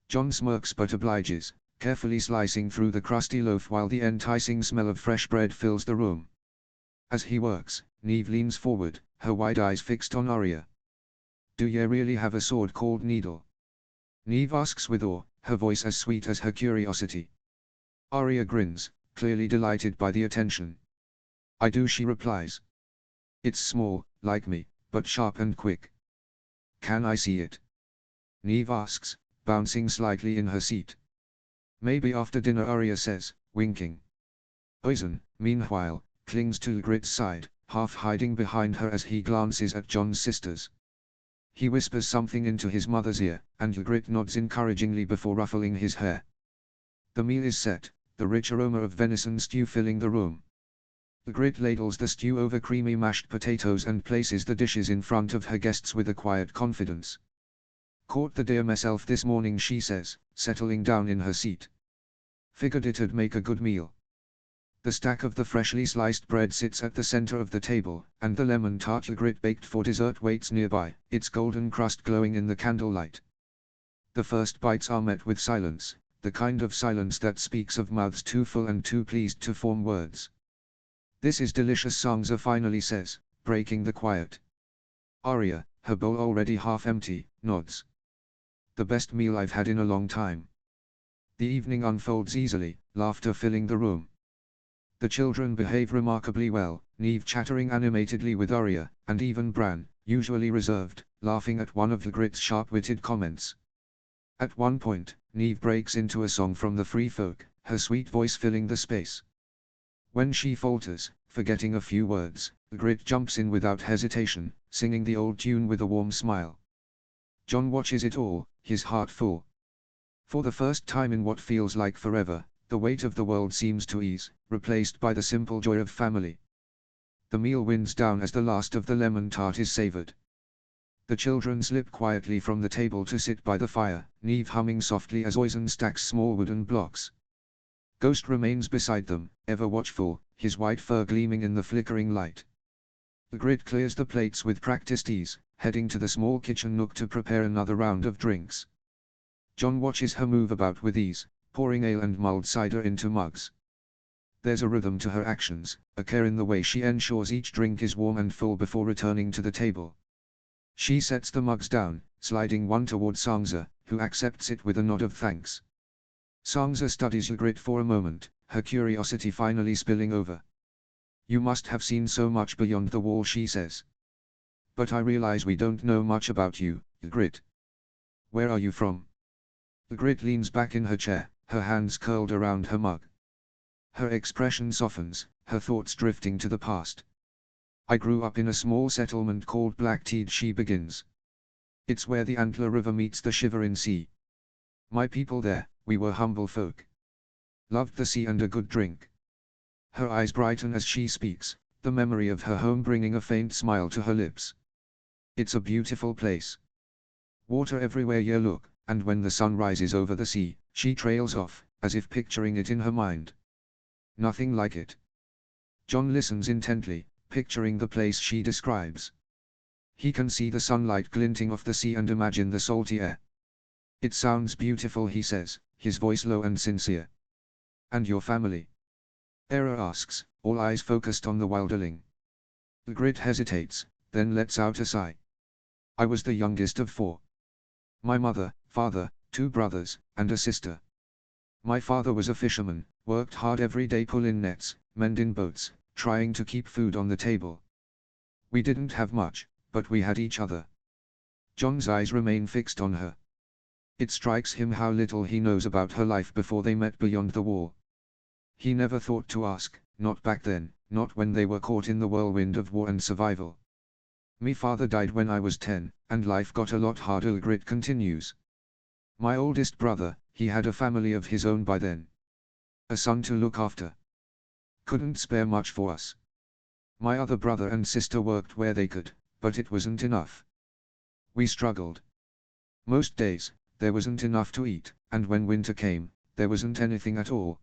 Jon smirks but obliges, carefully slicing through the crusty loaf while the enticing smell of fresh bread fills the room. As he works, Neve leans forward, her wide eyes fixed on Arya. "Do you really have a sword called Needle?" Neve asks with awe, her voice as sweet as her curiosity. Arya grins, clearly delighted by the attention. "I do," she replies. "It's small, like me, but sharp and quick." "Can I see it?" Neve asks, bouncing slightly in her seat. "Maybe after dinner," Arya says, winking. Oisin, meanwhile, clings to Ygritte's side, half hiding behind her as he glances at Jon's sisters. He whispers something into his mother's ear, and Ygritte nods encouragingly before ruffling his hair. The meal is set, the rich aroma of venison stew filling the room. Ygritte ladles the stew over creamy mashed potatoes and places the dishes in front of her guests with a quiet confidence. "Caught the deer myself this morning," she says, settling down in her seat. "Figured it'd make a good meal." The stack of the freshly sliced bread sits at the center of the table, and the lemon tart Ygritte baked for dessert waits nearby, its golden crust glowing in the candlelight. The first bites are met with silence, the kind of silence that speaks of mouths too full and too pleased to form words. "This is delicious," Sansa finally says, breaking the quiet. Arya, her bowl already half empty, nods. "The best meal I've had in a long time." The evening unfolds easily, laughter filling the room. The children behave remarkably well, Neve chattering animatedly with Arya, and even Bran, usually reserved, laughing at one of Ygritte's sharp-witted comments. At one point, Neve breaks into a song from the Free Folk, her sweet voice filling the space. When she falters, forgetting a few words, Ygritte jumps in without hesitation, singing the old tune with a warm smile. Jon watches it all, his heart full. For the first time in what feels like forever, the weight of the world seems to ease, replaced by the simple joy of family. The meal winds down as the last of the lemon tart is savored. The children slip quietly from the table to sit by the fire, Neve humming softly as Oisin stacks small wooden blocks. Ghost remains beside them, ever watchful, his white fur gleaming in the flickering light. Ygritte clears the plates with practiced ease, heading to the small kitchen nook to prepare another round of drinks. Jon watches her move about with ease, pouring ale and mulled cider into mugs. There's a rhythm to her actions, a care in the way she ensures each drink is warm and full before returning to the table. She sets the mugs down, sliding one toward Sansa, who accepts it with a nod of thanks. Sansa studies Ygritte for a moment, her curiosity finally spilling over. You must have seen so much beyond the wall, she says. But I realize we don't know much about you, Ygritte. Where are you from? Ygritte leans back in her chair, her hands curled around her mug. Her expression softens, her thoughts drifting to the past. I grew up in a small settlement called Blackteed, she begins. It's where the Antler River meets the Shivering Sea. My people there, we were humble folk. Loved the sea and a good drink. Her eyes brighten as she speaks, the memory of her home bringing a faint smile to her lips. It's a beautiful place. Water everywhere you look, and when the sun rises over the sea, she trails off, as if picturing it in her mind. Nothing like it. Jon listens intently, picturing the place she describes. He can see the sunlight glinting off the sea and imagine the salty air. It sounds beautiful, he says, his voice low and sincere. And your family? Era asks, all eyes focused on the wilderling. Ygritte hesitates, then lets out a sigh. I was the youngest of 4. My mother, father, 2 brothers, and a sister. My father was a fisherman, worked hard every day pulling nets, mending boats, trying to keep food on the table. We didn't have much, but we had each other. Jon's eyes remain fixed on her. It strikes him how little he knows about her life before they met beyond the wall. He never thought to ask, not back then, not when they were caught in the whirlwind of war and survival. Me father died when I was 10, and life got a lot harder, Ygritte continues. My oldest brother, he had a family of his own by then. A son to look after. Couldn't spare much for us. My other brother and sister worked where they could, but it wasn't enough. We struggled. Most days, there wasn't enough to eat, and when winter came, there wasn't anything at all.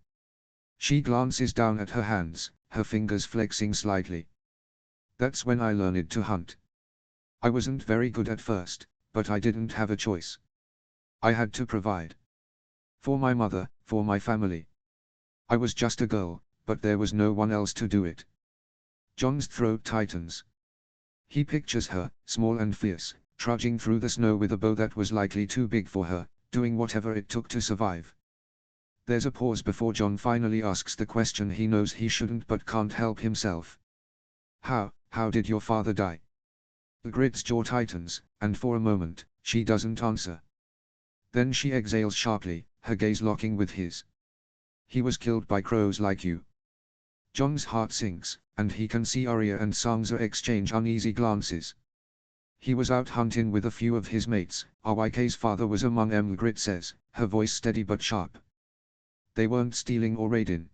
She glances down at her hands, her fingers flexing slightly. That's when I learned to hunt. I wasn't very good at first, but I didn't have a choice. I had to provide. For my mother, for my family. I was just a girl, but there was no one else to do it. Jon's throat tightens. He pictures her, small and fierce, trudging through the snow with a bow that was likely too big for her, doing whatever it took to survive. There's a pause before Jon finally asks the question he knows he shouldn't but can't help himself. How did your father die? Ygritte's jaw tightens, and for a moment, she doesn't answer. Then she exhales sharply, her gaze locking with his. He was killed by crows like you. Jon's heart sinks, and he can see Arya and Sansa exchange uneasy glances. He was out hunting with a few of his mates, RYK's father was among them, Ygritte says, her voice steady but sharp. They weren't stealing or raiding.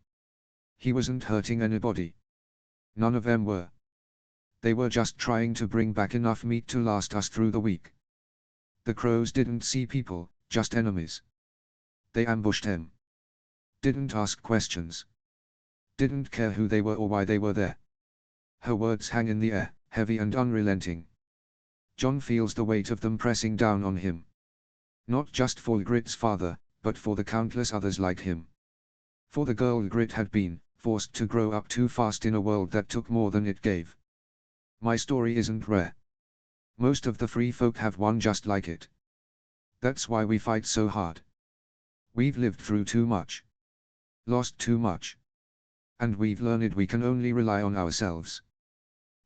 He wasn't hurting anybody. None of them were. They were just trying to bring back enough meat to last us through the week. The crows didn't see people, just enemies. They ambushed him. Didn't ask questions. Didn't care who they were or why they were there. Her words hang in the air, heavy and unrelenting. Jon feels the weight of them pressing down on him. Not just for Ygritte's father, but for the countless others like him. For the girl Ygritte had been, forced to grow up too fast in a world that took more than it gave. My story isn't rare. Most of the free folk have one just like it. That's why we fight so hard. We've lived through too much. Lost too much. And we've learned we can only rely on ourselves.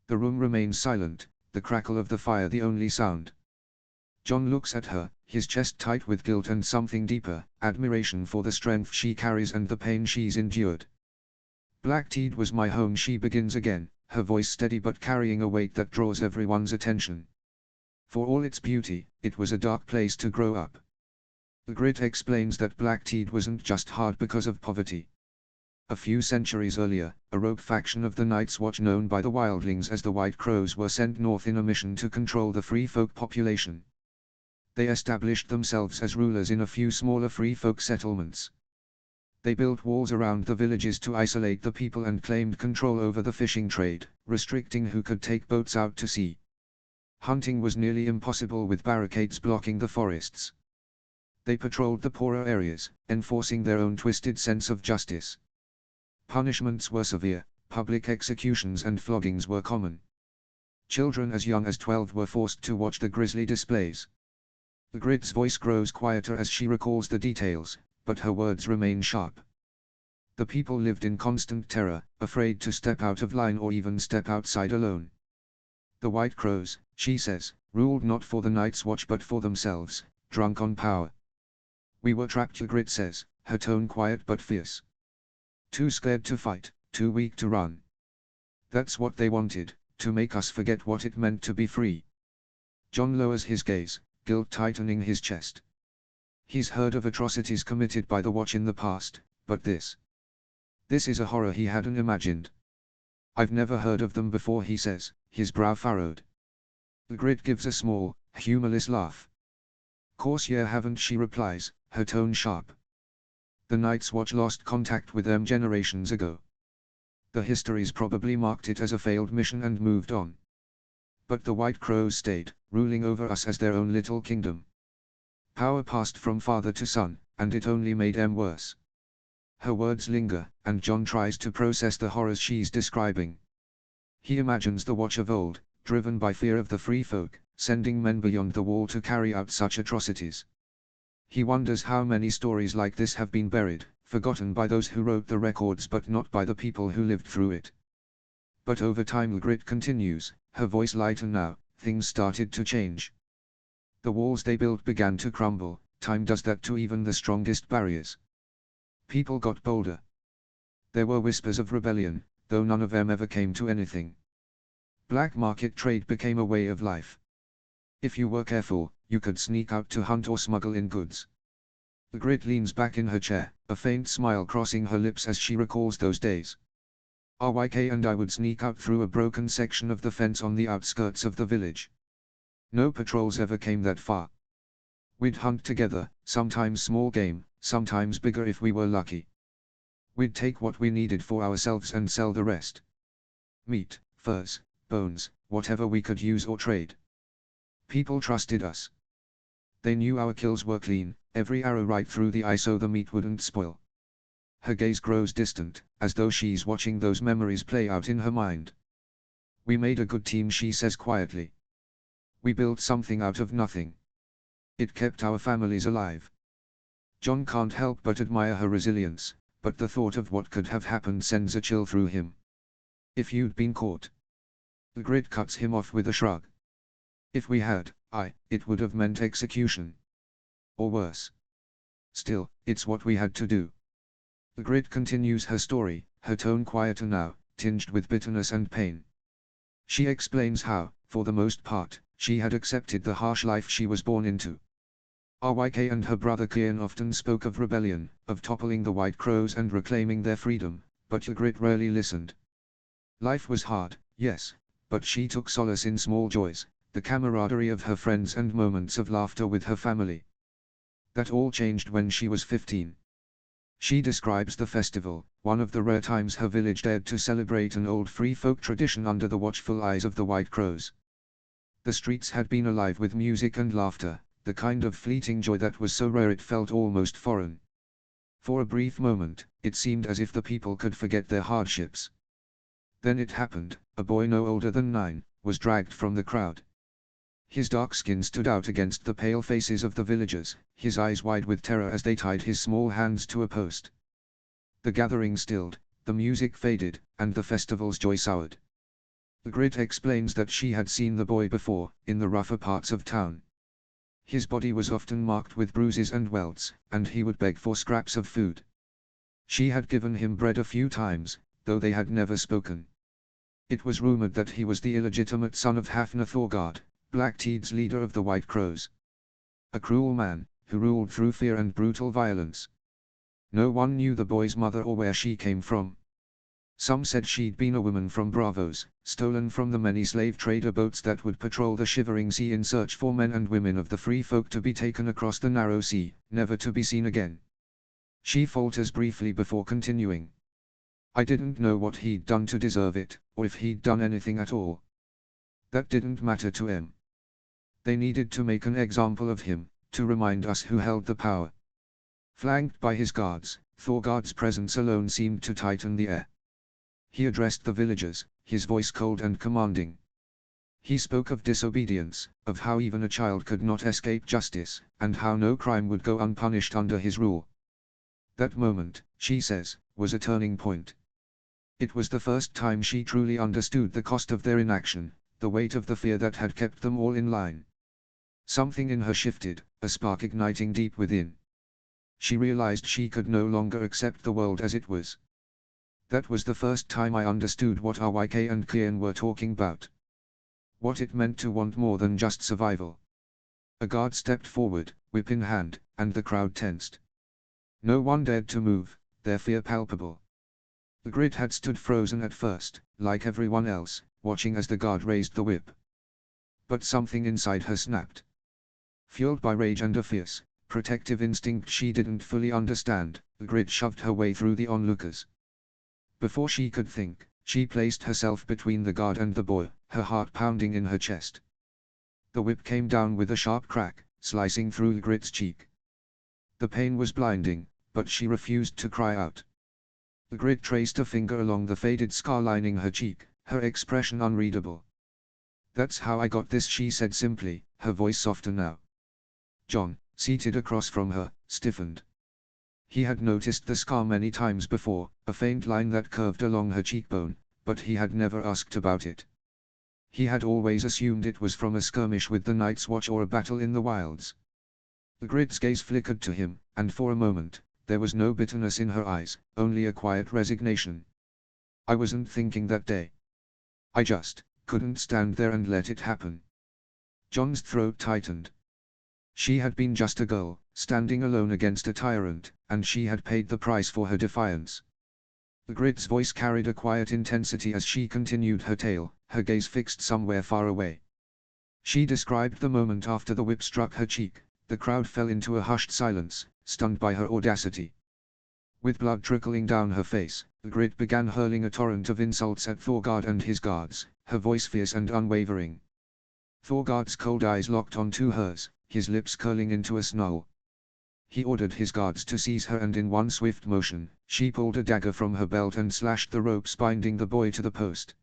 The room remains silent, the crackle of the fire the only sound. Jon looks at her, his chest tight with guilt and something deeper, admiration for the strength she carries and the pain she's endured. Blackteed was my home, she begins again, her voice steady but carrying a weight that draws everyone's attention. For all its beauty, it was a dark place to grow up. Ygritte explains that Blackteed wasn't just hard because of poverty. A few centuries earlier, a rogue faction of the Night's Watch known by the Wildlings as the White Crows were sent north in a mission to control the free folk population. They established themselves as rulers in a few smaller free folk settlements. They built walls around the villages to isolate the people and claimed control over the fishing trade, restricting who could take boats out to sea. Hunting was nearly impossible with barricades blocking the forests. They patrolled the poorer areas, enforcing their own twisted sense of justice. Punishments were severe, public executions and floggings were common. Children as young as 12 were forced to watch the grisly displays. Ygritte's voice grows quieter as she recalls the details, but her words remain sharp. The people lived in constant terror, afraid to step out of line or even step outside alone. The White Crows, she says, ruled not for the Night's Watch but for themselves, drunk on power. We were trapped, Ygritte says, her tone quiet but fierce. Too scared to fight, too weak to run. That's what they wanted, to make us forget what it meant to be free. Jon lowers his gaze, guilt tightening his chest. He's heard of atrocities committed by the Watch in the past, but this is a horror he hadn't imagined. I've never heard of them before, he says, his brow furrowed. Ygritte gives a small, humorless laugh. Course yeah, haven't, she replies, her tone sharp. The Night's Watch lost contact with them generations ago. The histories probably marked it as a failed mission and moved on. But the White Crows stayed, ruling over us as their own little kingdom. Power passed from father to son, and it only made them worse. Her words linger, and Jon tries to process the horrors she's describing. He imagines the Watch of old, driven by fear of the free folk, sending men beyond the wall to carry out such atrocities. He wonders how many stories like this have been buried, forgotten by those who wrote the records but not by the people who lived through it. But over time, Ygritte continues, her voice lighter now, things started to change. The walls they built began to crumble, time does that to even the strongest barriers. People got bolder. There were whispers of rebellion, though none of them ever came to anything. Black market trade became a way of life. If you were careful, you could sneak out to hunt or smuggle in goods. Ygritte leans back in her chair, a faint smile crossing her lips as she recalls those days. RYK and I would sneak out through a broken section of the fence on the outskirts of the village. No patrols ever came that far. We'd hunt together, sometimes small game, sometimes bigger if we were lucky. We'd take what we needed for ourselves and sell the rest. Meat, furs, bones, whatever we could use or trade. People trusted us. They knew our kills were clean, every arrow right through the eye so the meat wouldn't spoil. Her gaze grows distant, as though she's watching those memories play out in her mind. We made a good team, she says quietly. We built something out of nothing. It kept our families alive. Jon can't help but admire her resilience, but the thought of what could have happened sends a chill through him. If you'd been caught. Ygritte cuts him off with a shrug. If we had, it would have meant execution. Or worse. Still, it's what we had to do. Ygritte continues her story, her tone quieter now, tinged with bitterness and pain. She explains how, for the most part, she had accepted the harsh life she was born into. RYK and her brother Kian often spoke of rebellion, of toppling the White Crows and reclaiming their freedom, but Ygritte rarely listened. Life was hard, yes, but she took solace in small joys, the camaraderie of her friends and moments of laughter with her family. That all changed when she was 15. She describes the festival, one of the rare times her village dared to celebrate an old free folk tradition under the watchful eyes of the White Crows. The streets had been alive with music and laughter, the kind of fleeting joy that was so rare it felt almost foreign. For a brief moment, it seemed as if the people could forget their hardships. Then it happened, a boy no older than 9, was dragged from the crowd. His dark skin stood out against the pale faces of the villagers, his eyes wide with terror as they tied his small hands to a post. The gathering stilled, the music faded, and the festival's joy soured. Ygritte explains that she had seen the boy before, in the rougher parts of town. His body was often marked with bruises and welts, and he would beg for scraps of food. She had given him bread a few times, though they had never spoken. It was rumored that he was the illegitimate son of Hafner Thorgard, Blackteed's leader of the White Crows. A cruel man, who ruled through fear and brutal violence. No one knew the boy's mother or where she came from. Some said she'd been a woman from Bravos, stolen from the many slave trader boats that would patrol the shivering sea in search for men and women of the free folk to be taken across the narrow sea, never to be seen again. She falters briefly before continuing. I didn't know what he'd done to deserve it, or if he'd done anything at all. That didn't matter to them. They needed to make an example of him, to remind us who held the power. Flanked by his guards, Thorgard's presence alone seemed to tighten the air. He addressed the villagers, his voice cold and commanding. He spoke of disobedience, of how even a child could not escape justice, and how no crime would go unpunished under his rule. That moment, she says, was a turning point. It was the first time she truly understood the cost of their inaction, the weight of the fear that had kept them all in line. Something in her shifted, a spark igniting deep within. She realized she could no longer accept the world as it was. That was the first time I understood what RYK and Kian were talking about. What it meant to want more than just survival. A guard stepped forward, whip in hand, and the crowd tensed. No one dared to move, their fear palpable. The grid had stood frozen at first, like everyone else, watching as the guard raised the whip. But something inside her snapped. Fueled by rage and a fierce, protective instinct she didn't fully understand, the grid shoved her way through the onlookers. Before she could think, she placed herself between the guard and the boy, her heart pounding in her chest. The whip came down with a sharp crack, slicing through the grid's cheek. The pain was blinding, but she refused to cry out. The grid traced a finger along the faded scar lining her cheek, her expression unreadable. That's how I got this, she said simply, her voice softer now. John, seated across from her, stiffened. He had noticed the scar many times before, a faint line that curved along her cheekbone, but he had never asked about it. He had always assumed it was from a skirmish with the Night's Watch or a battle in the wilds. The grid's gaze flickered to him, and for a moment, there was no bitterness in her eyes, only a quiet resignation. I wasn't thinking that day. I just couldn't stand there and let it happen. John's throat tightened. She had been just a girl, standing alone against a tyrant, and she had paid the price for her defiance. The grid's voice carried a quiet intensity as she continued her tale, her gaze fixed somewhere far away. She described the moment after the whip struck her cheek. The crowd fell into a hushed silence, stunned by her audacity. With blood trickling down her face, the grid began hurling a torrent of insults at Thorgard and his guards, her voice fierce and unwavering. Thorgard's cold eyes locked onto hers, his lips curling into a snarl. He ordered his guards to seize her, and in one swift motion, she pulled a dagger from her belt and slashed the ropes binding the boy to the post.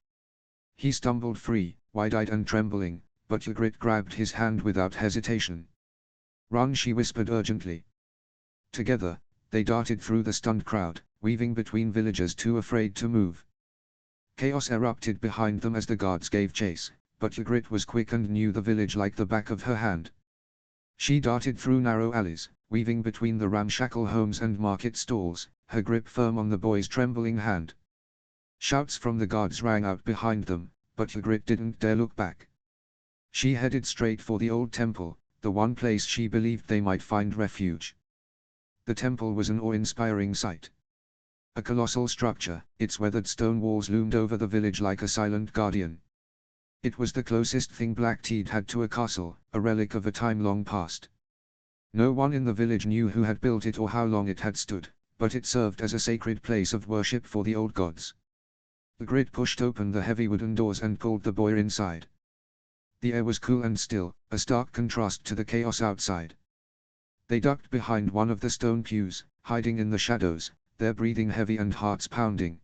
He stumbled free, wide-eyed and trembling, but Ygritte grabbed his hand without hesitation. "Run," she whispered urgently. Together, they darted through the stunned crowd, weaving between villagers too afraid to move. Chaos erupted behind them as the guards gave chase, but Ygritte was quick and knew the village like the back of her hand. She darted through narrow alleys, weaving between the ramshackle homes and market stalls, her grip firm on the boy's trembling hand. Shouts from the guards rang out behind them, but Ygritte didn't dare look back. She headed straight for the old temple, the one place she believed they might find refuge. The temple was an awe-inspiring sight. A colossal structure, its weathered stone walls loomed over the village like a silent guardian. It was the closest thing Blackteed had to a castle, a relic of a time long past. No one in the village knew who had built it or how long it had stood, but it served as a sacred place of worship for the old gods. The grid pushed open the heavy wooden doors and pulled the boy inside. The air was cool and still, a stark contrast to the chaos outside. They ducked behind one of the stone pews, hiding in the shadows, their breathing heavy and hearts pounding.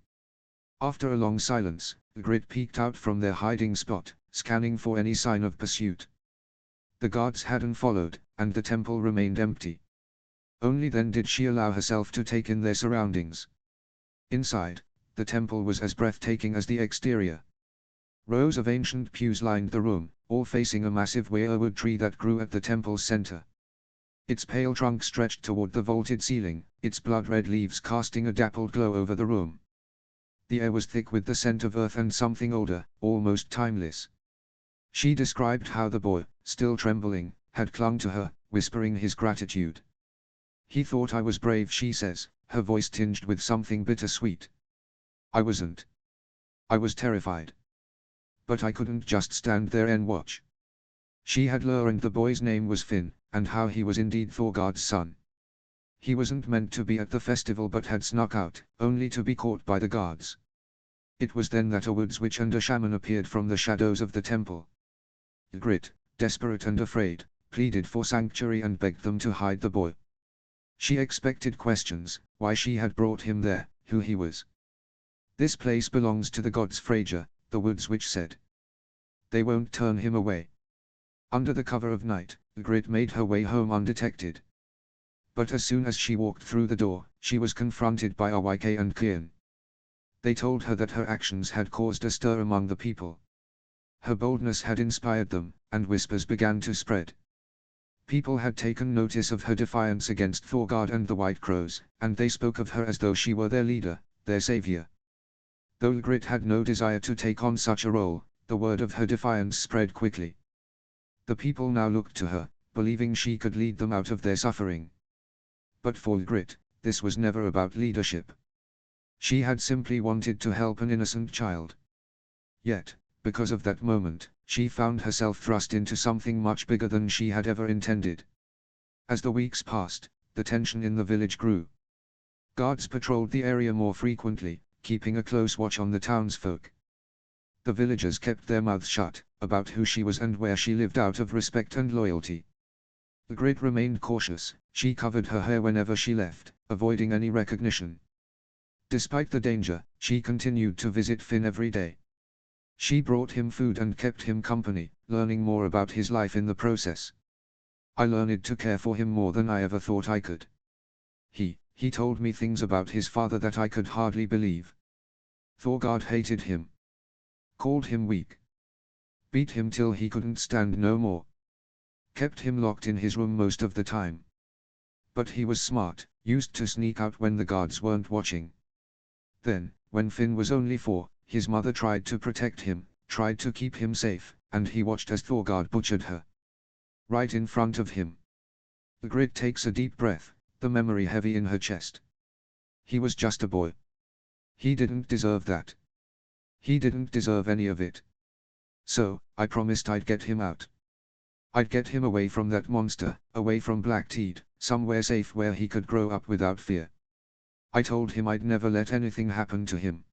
After a long silence, the grid peeked out from their hiding spot, scanning for any sign of pursuit. The guards hadn't followed, and the temple remained empty. Only then did she allow herself to take in their surroundings. Inside, the temple was as breathtaking as the exterior. Rows of ancient pews lined the room, all facing a massive weirwood tree that grew at the temple's center. Its pale trunk stretched toward the vaulted ceiling, its blood-red leaves casting a dappled glow over the room. The air was thick with the scent of earth and something older, almost timeless. She described how the boy, still trembling, had clung to her, whispering his gratitude. "He thought I was brave," she says, her voice tinged with something bittersweet. "I wasn't. I was terrified. But I couldn't just stand there and watch." She had learned the boy's name was Finn, and how he was indeed Thorgard's son. He wasn't meant to be at the festival but had snuck out, only to be caught by the guards. It was then that a woods witch and a shaman appeared from the shadows of the temple. Ygritte, desperate and afraid, pleaded for sanctuary and begged them to hide the boy. She expected questions, why she had brought him there, who he was. "This place belongs to the gods Freyja," the woods witch said. "They won't turn him away." Under the cover of night, Ygritte made her way home undetected. But as soon as she walked through the door, she was confronted by Arwyke and Kian. They told her that her actions had caused a stir among the people. Her boldness had inspired them, and whispers began to spread. People had taken notice of her defiance against Thorgard and the White Crows, and they spoke of her as though she were their leader, their savior. Though Ygritte had no desire to take on such a role, the word of her defiance spread quickly. The people now looked to her, believing she could lead them out of their suffering. But for Ygritte, this was never about leadership. She had simply wanted to help an innocent child. Yet, because of that moment, she found herself thrust into something much bigger than she had ever intended. As the weeks passed, the tension in the village grew. Guards patrolled the area more frequently, keeping a close watch on the townsfolk. The villagers kept their mouths shut about who she was and where she lived out of respect and loyalty. Ygritte remained cautious. She covered her hair whenever she left, avoiding any recognition. Despite the danger, she continued to visit Finn every day. She brought him food and kept him company, learning more about his life in the process. "I learned to care for him more than I ever thought I could. He told me things about his father that I could hardly believe. Thorgard hated him. Called him weak. Beat him till he couldn't stand no more. Kept him locked in his room most of the time. But he was smart, used to sneak out when the guards weren't watching. Then, when Finn was only 4, his mother tried to protect him, tried to keep him safe, and he watched as Thorgard butchered her. Right in front of him." Ygritte takes a deep breath, the memory heavy in her chest. He was just a boy. He didn't deserve that. He didn't deserve any of it. So, I promised I'd get him out. I'd get him away from that monster, away from Blackteed, somewhere safe where he could grow up without fear. I told him I'd never let anything happen to him."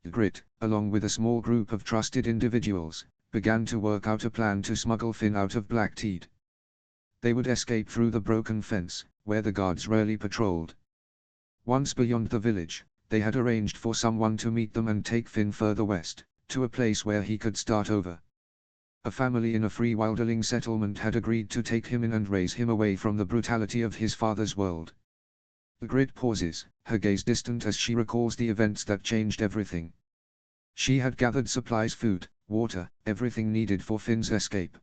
Ygritte, along with a small group of trusted individuals, began to work out a plan to smuggle Finn out of Blackteed. They would escape through the broken fence, where the guards rarely patrolled. Once beyond the village, they had arranged for someone to meet them and take Finn further west, to a place where he could start over. A family in a free wilderling settlement had agreed to take him in and raise him away from the brutality of his father's world. Ygritte pauses, her gaze distant as she recalls the events that changed everything. She had gathered supplies, food, water, everything needed for Finn's escape.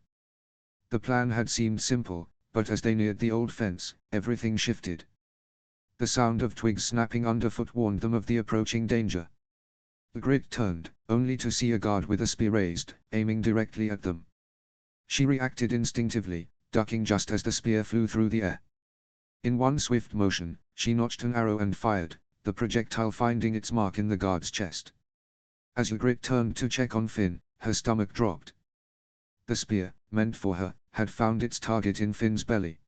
The plan had seemed simple, but as they neared the old fence, everything shifted. The sound of twigs snapping underfoot warned them of the approaching danger. Ygritte turned, only to see a guard with a spear raised, aiming directly at them. She reacted instinctively, ducking just as the spear flew through the air. In one swift motion, she notched an arrow and fired, the projectile finding its mark in the guard's chest. As Ygritte turned to check on Finn, her stomach dropped. The spear, meant for her, had found its target in Finn's belly.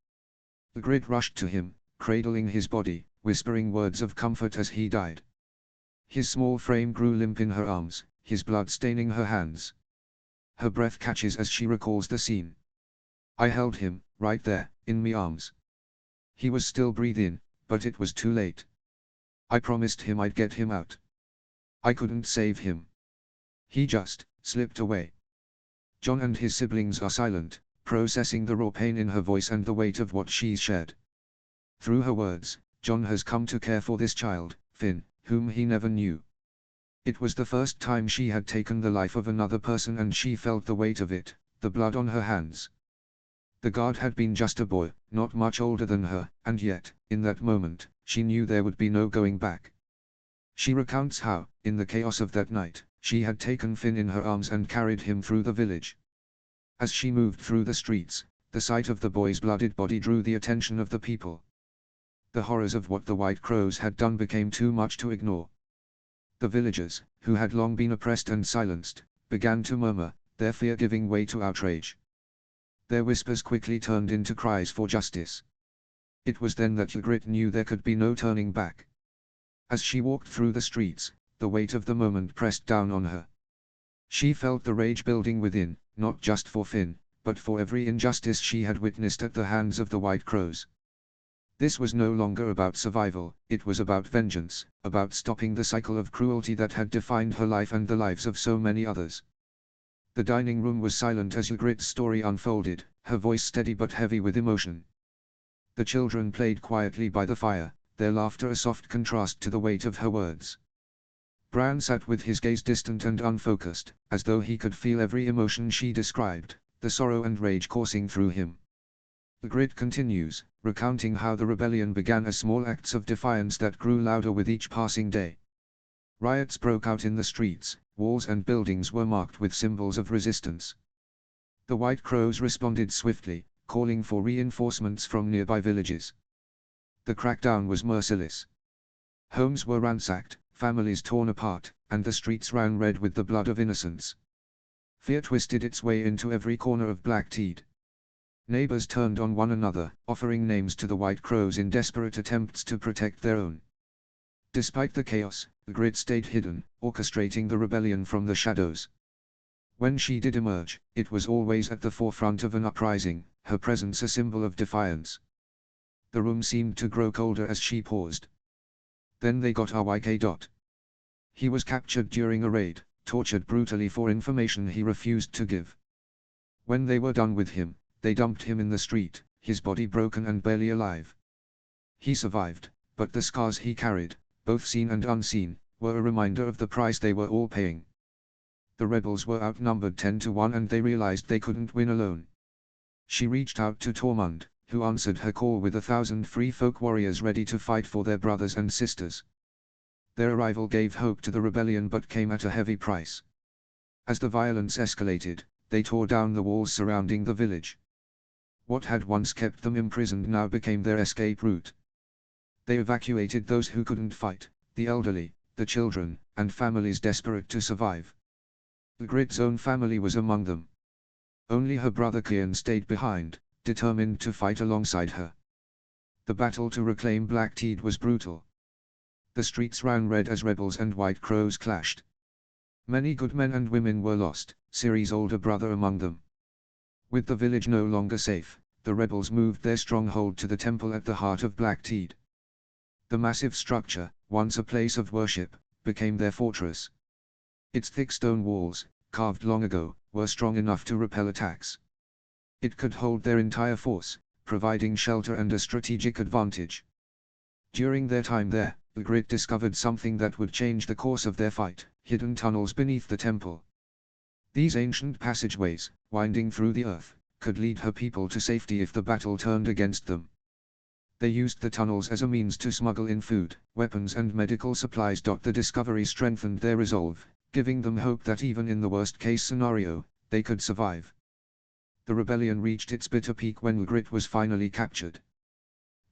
Ygritte rushed to him, cradling his body, whispering words of comfort as he died. His small frame grew limp in her arms, his blood staining her hands. Her breath catches as she recalls the scene. "I held him, right there, in me arms. He was still breathing, but it was too late. I promised him I'd get him out. I couldn't save him. He just slipped away." Jon and his siblings are silent, processing the raw pain in her voice and the weight of what she's shared. Through her words, Jon has come to care for this child, Finn, whom he never knew. It was the first time she had taken the life of another person and she felt the weight of it, the blood on her hands. The guard had been just a boy, not much older than her, and yet, in that moment, she knew there would be no going back. She recounts how, in the chaos of that night, she had taken Finn in her arms and carried him through the village. As she moved through the streets, The sight of the boy's bloodied body drew the attention of the people. The horrors of what the White Crows had done became too much to ignore. The villagers, who had long been oppressed and silenced, began to murmur, their fear giving way to outrage. Their whispers quickly turned into cries for justice. It was then that Ygritte knew there could be no turning back. As she walked through the streets, the weight of the moment pressed down on her. She felt the rage building within, not just for Finn, but for every injustice she had witnessed at the hands of the White Crows. This was no longer about survival, it was about vengeance, about stopping the cycle of cruelty that had defined her life and the lives of so many others. The dining room was silent as Ygritte's story unfolded, her voice steady but heavy with emotion. The children played quietly by the fire, their laughter a soft contrast to the weight of her words. Bran sat with his gaze distant and unfocused, as though he could feel every emotion she described, the sorrow and rage coursing through him. Ygritte continues, recounting how the rebellion began as small acts of defiance that grew louder with each passing day. Riots broke out in the streets, walls and buildings were marked with symbols of resistance. The White Crows responded swiftly, calling for reinforcements from nearby villages. The crackdown was merciless. Homes were ransacked, families torn apart, and the streets ran red with the blood of innocents. Fear twisted its way into every corner of Blackteed. Neighbors turned on one another, offering names to the White Crows in desperate attempts to protect their own. Despite the chaos, Ygritte stayed hidden, orchestrating the rebellion from the shadows. When she did emerge, it was always at the forefront of an uprising, her presence a symbol of defiance. The room seemed to grow colder as she paused. Then they got RYK. He was captured during a raid, tortured brutally for information he refused to give. When they were done with him, they dumped him in the street, his body broken and barely alive. He survived, but the scars he carried, both seen and unseen, were a reminder of the price they were all paying. The rebels were outnumbered 10-1 and they realized they couldn't win alone. She reached out to Tormund, who answered her call with 1,000 free folk warriors ready to fight for their brothers and sisters. Their arrival gave hope to the rebellion but came at a heavy price. As the violence escalated, they tore down the walls surrounding the village. What had once kept them imprisoned now became their escape route. They evacuated those who couldn't fight, the elderly, the children, and families desperate to survive. Ygritte's own family was among them. Only her brother Kian stayed behind, determined to fight alongside her. The battle to reclaim Blackteed was brutal. The streets ran red as rebels and White Crows clashed. Many good men and women were lost, Ciri's older brother among them. With the village no longer safe, the rebels moved their stronghold to the temple at the heart of Blackteed. The massive structure, once a place of worship, became their fortress. Its thick stone walls, carved long ago, were strong enough to repel attacks. It could hold their entire force, providing shelter and a strategic advantage. During their time there, Ygritte discovered something that would change the course of their fight: hidden tunnels beneath the temple. These ancient passageways, winding through the earth, could lead her people to safety if the battle turned against them. They used the tunnels as a means to smuggle in food, weapons and medical supplies. The discovery strengthened their resolve, giving them hope that even in the worst-case scenario, they could survive. The rebellion reached its bitter peak when Ygritte was finally captured.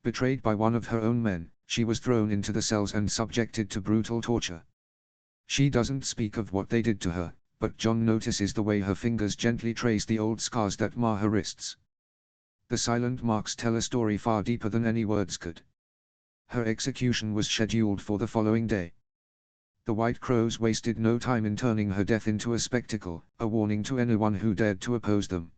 Betrayed by one of her own men, she was thrown into the cells and subjected to brutal torture. She doesn't speak of what they did to her, but Jon notices the way her fingers gently trace the old scars that mar her wrists. The silent marks tell a story far deeper than any words could. Her execution was scheduled for the following day. The White Crows wasted no time in turning her death into a spectacle, a warning to anyone who dared to oppose them.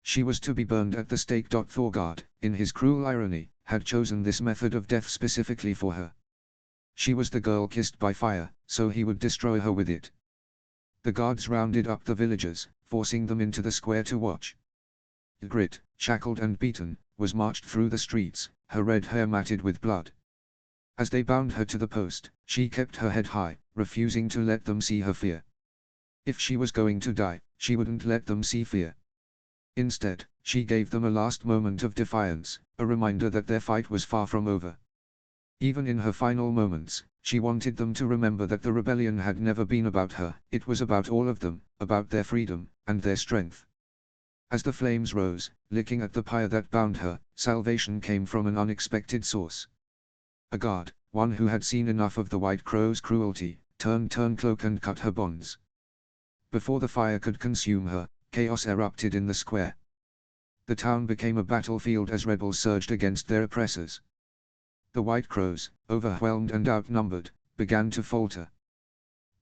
She was to be burned at the stake. Thorgard, in his cruel irony, had chosen this method of death specifically for her. She was the girl kissed by fire, so he would destroy her with it. The guards rounded up the villagers, forcing them into the square to watch. Ygritte, shackled and beaten, was marched through the streets, her red hair matted with blood. As they bound her to the post, she kept her head high, refusing to let them see her fear. If she was going to die, she wouldn't let them see fear. Instead, she gave them a last moment of defiance, a reminder that their fight was far from over. Even in her final moments, she wanted them to remember that the rebellion had never been about her, it was about all of them, about their freedom, and their strength. As the flames rose, licking at the pyre that bound her, salvation came from an unexpected source. A guard, one who had seen enough of the White Crow's cruelty, turned Turncloak and cut her bonds. Before the fire could consume her, chaos erupted in the square. The town became a battlefield as rebels surged against their oppressors. The White Crows, overwhelmed and outnumbered, began to falter.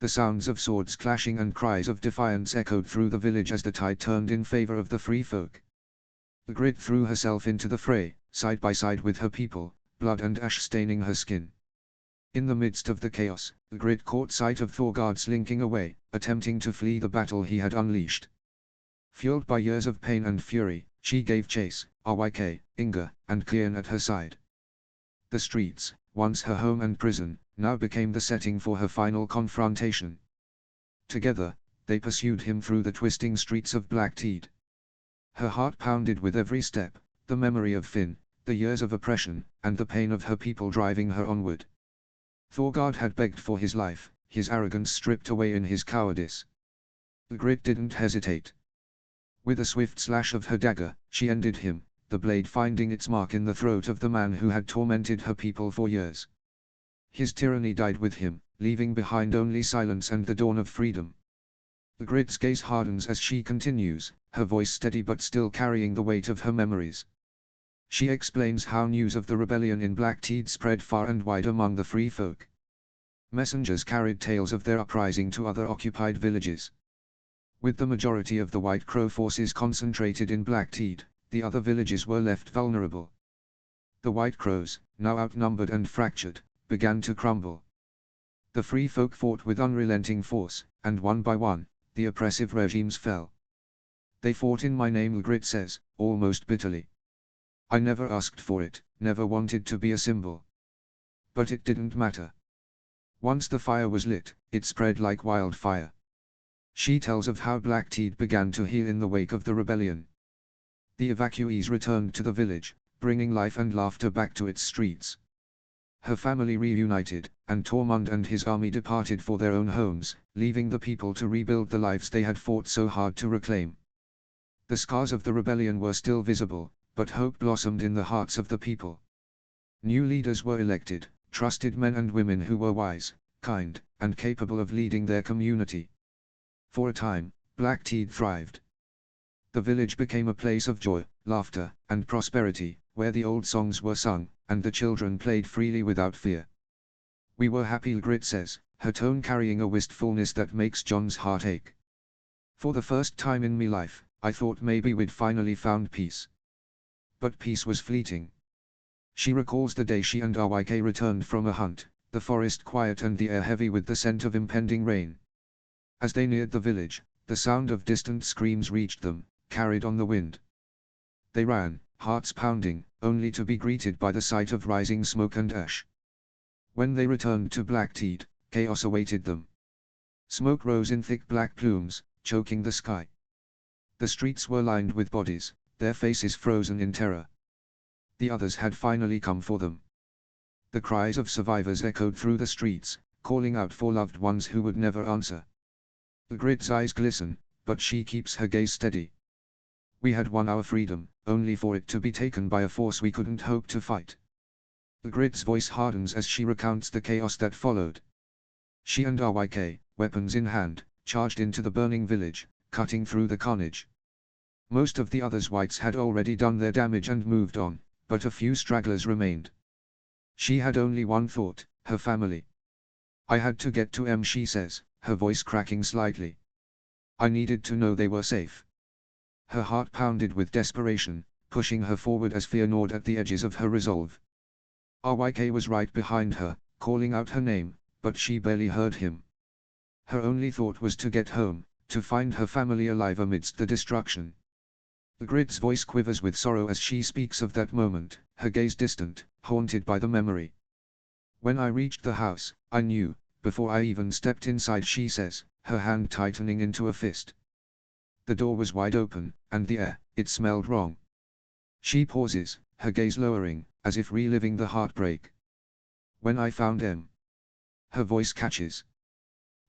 The sounds of swords clashing and cries of defiance echoed through the village as the tide turned in favor of the free folk. Ygritte threw herself into the fray, side by side with her people, blood and ash staining her skin. In the midst of the chaos, Ygritte caught sight of Thorgard slinking away, attempting to flee the battle he had unleashed. Fueled by years of pain and fury, she gave chase, Ryk, Inga, and Cleon at her side. The streets, once her home and prison, now became the setting for her final confrontation. Together, they pursued him through the twisting streets of Blackteed. Her heart pounded with every step, the memory of Finn, the years of oppression, and the pain of her people driving her onward. Thorgard had begged for his life, his arrogance stripped away in his cowardice. Ygritte didn't hesitate. With a swift slash of her dagger, she ended him, the blade finding its mark in the throat of the man who had tormented her people for years. His tyranny died with him, leaving behind only silence and the dawn of freedom. Ygritte's gaze hardens as she continues, her voice steady but still carrying the weight of her memories. She explains how news of the rebellion in Blackteed spread far and wide among the free folk. Messengers carried tales of their uprising to other occupied villages. With the majority of the White Crow forces concentrated in Blackteed, the other villages were left vulnerable. The White Crows, now outnumbered and fractured, began to crumble. The free folk fought with unrelenting force, and one by one, the oppressive regimes fell. They fought in my name, Ygritte says, almost bitterly. I never asked for it, never wanted to be a symbol. But it didn't matter. Once the fire was lit, it spread like wildfire. She tells of how Blackteed began to heal in the wake of the rebellion. The evacuees returned to the village, bringing life and laughter back to its streets. Her family reunited, and Tormund and his army departed for their own homes, leaving the people to rebuild the lives they had fought so hard to reclaim. The scars of the rebellion were still visible, but hope blossomed in the hearts of the people. New leaders were elected, trusted men and women who were wise, kind, and capable of leading their community. For a time, Blackteed thrived. The village became a place of joy, laughter, and prosperity, where the old songs were sung, and the children played freely without fear. We were happy, Ygritte says, her tone carrying a wistfulness that makes Jon's heart ache. For the first time in me life, I thought maybe we'd finally found peace. But peace was fleeting. She recalls the day she and Ryk returned from a hunt, the forest quiet and the air heavy with the scent of impending rain. As they neared the village, the sound of distant screams reached them, carried on the wind. They ran, hearts pounding, only to be greeted by the sight of rising smoke and ash. When they returned to Blackteed, chaos awaited them. Smoke rose in thick black plumes, choking the sky. The streets were lined with bodies, their faces frozen in terror. The others had finally come for them. The cries of survivors echoed through the streets, calling out for loved ones who would never answer. Ygritte's eyes glisten, but she keeps her gaze steady. We had won our freedom, only for it to be taken by a force we couldn't hope to fight. Ygritte's voice hardens as she recounts the chaos that followed. She and Ryk, weapons in hand, charged into the burning village, cutting through the carnage. Most of the others whites had already done their damage and moved on, but a few stragglers remained. She had only one thought, her family. I had to get to them, she says, her voice cracking slightly. I needed to know they were safe. Her heart pounded with desperation, pushing her forward as fear gnawed at the edges of her resolve. Ryk was right behind her, calling out her name, but she barely heard him. Her only thought was to get home, to find her family alive amidst the destruction. Ygritte's voice quivers with sorrow as she speaks of that moment, her gaze distant, haunted by the memory. When I reached the house, I knew, before I even stepped inside, she says, her hand tightening into a fist. The door was wide open, and the air, it smelled wrong. She pauses, her gaze lowering, as if reliving the heartbreak. When I found them. Her voice catches.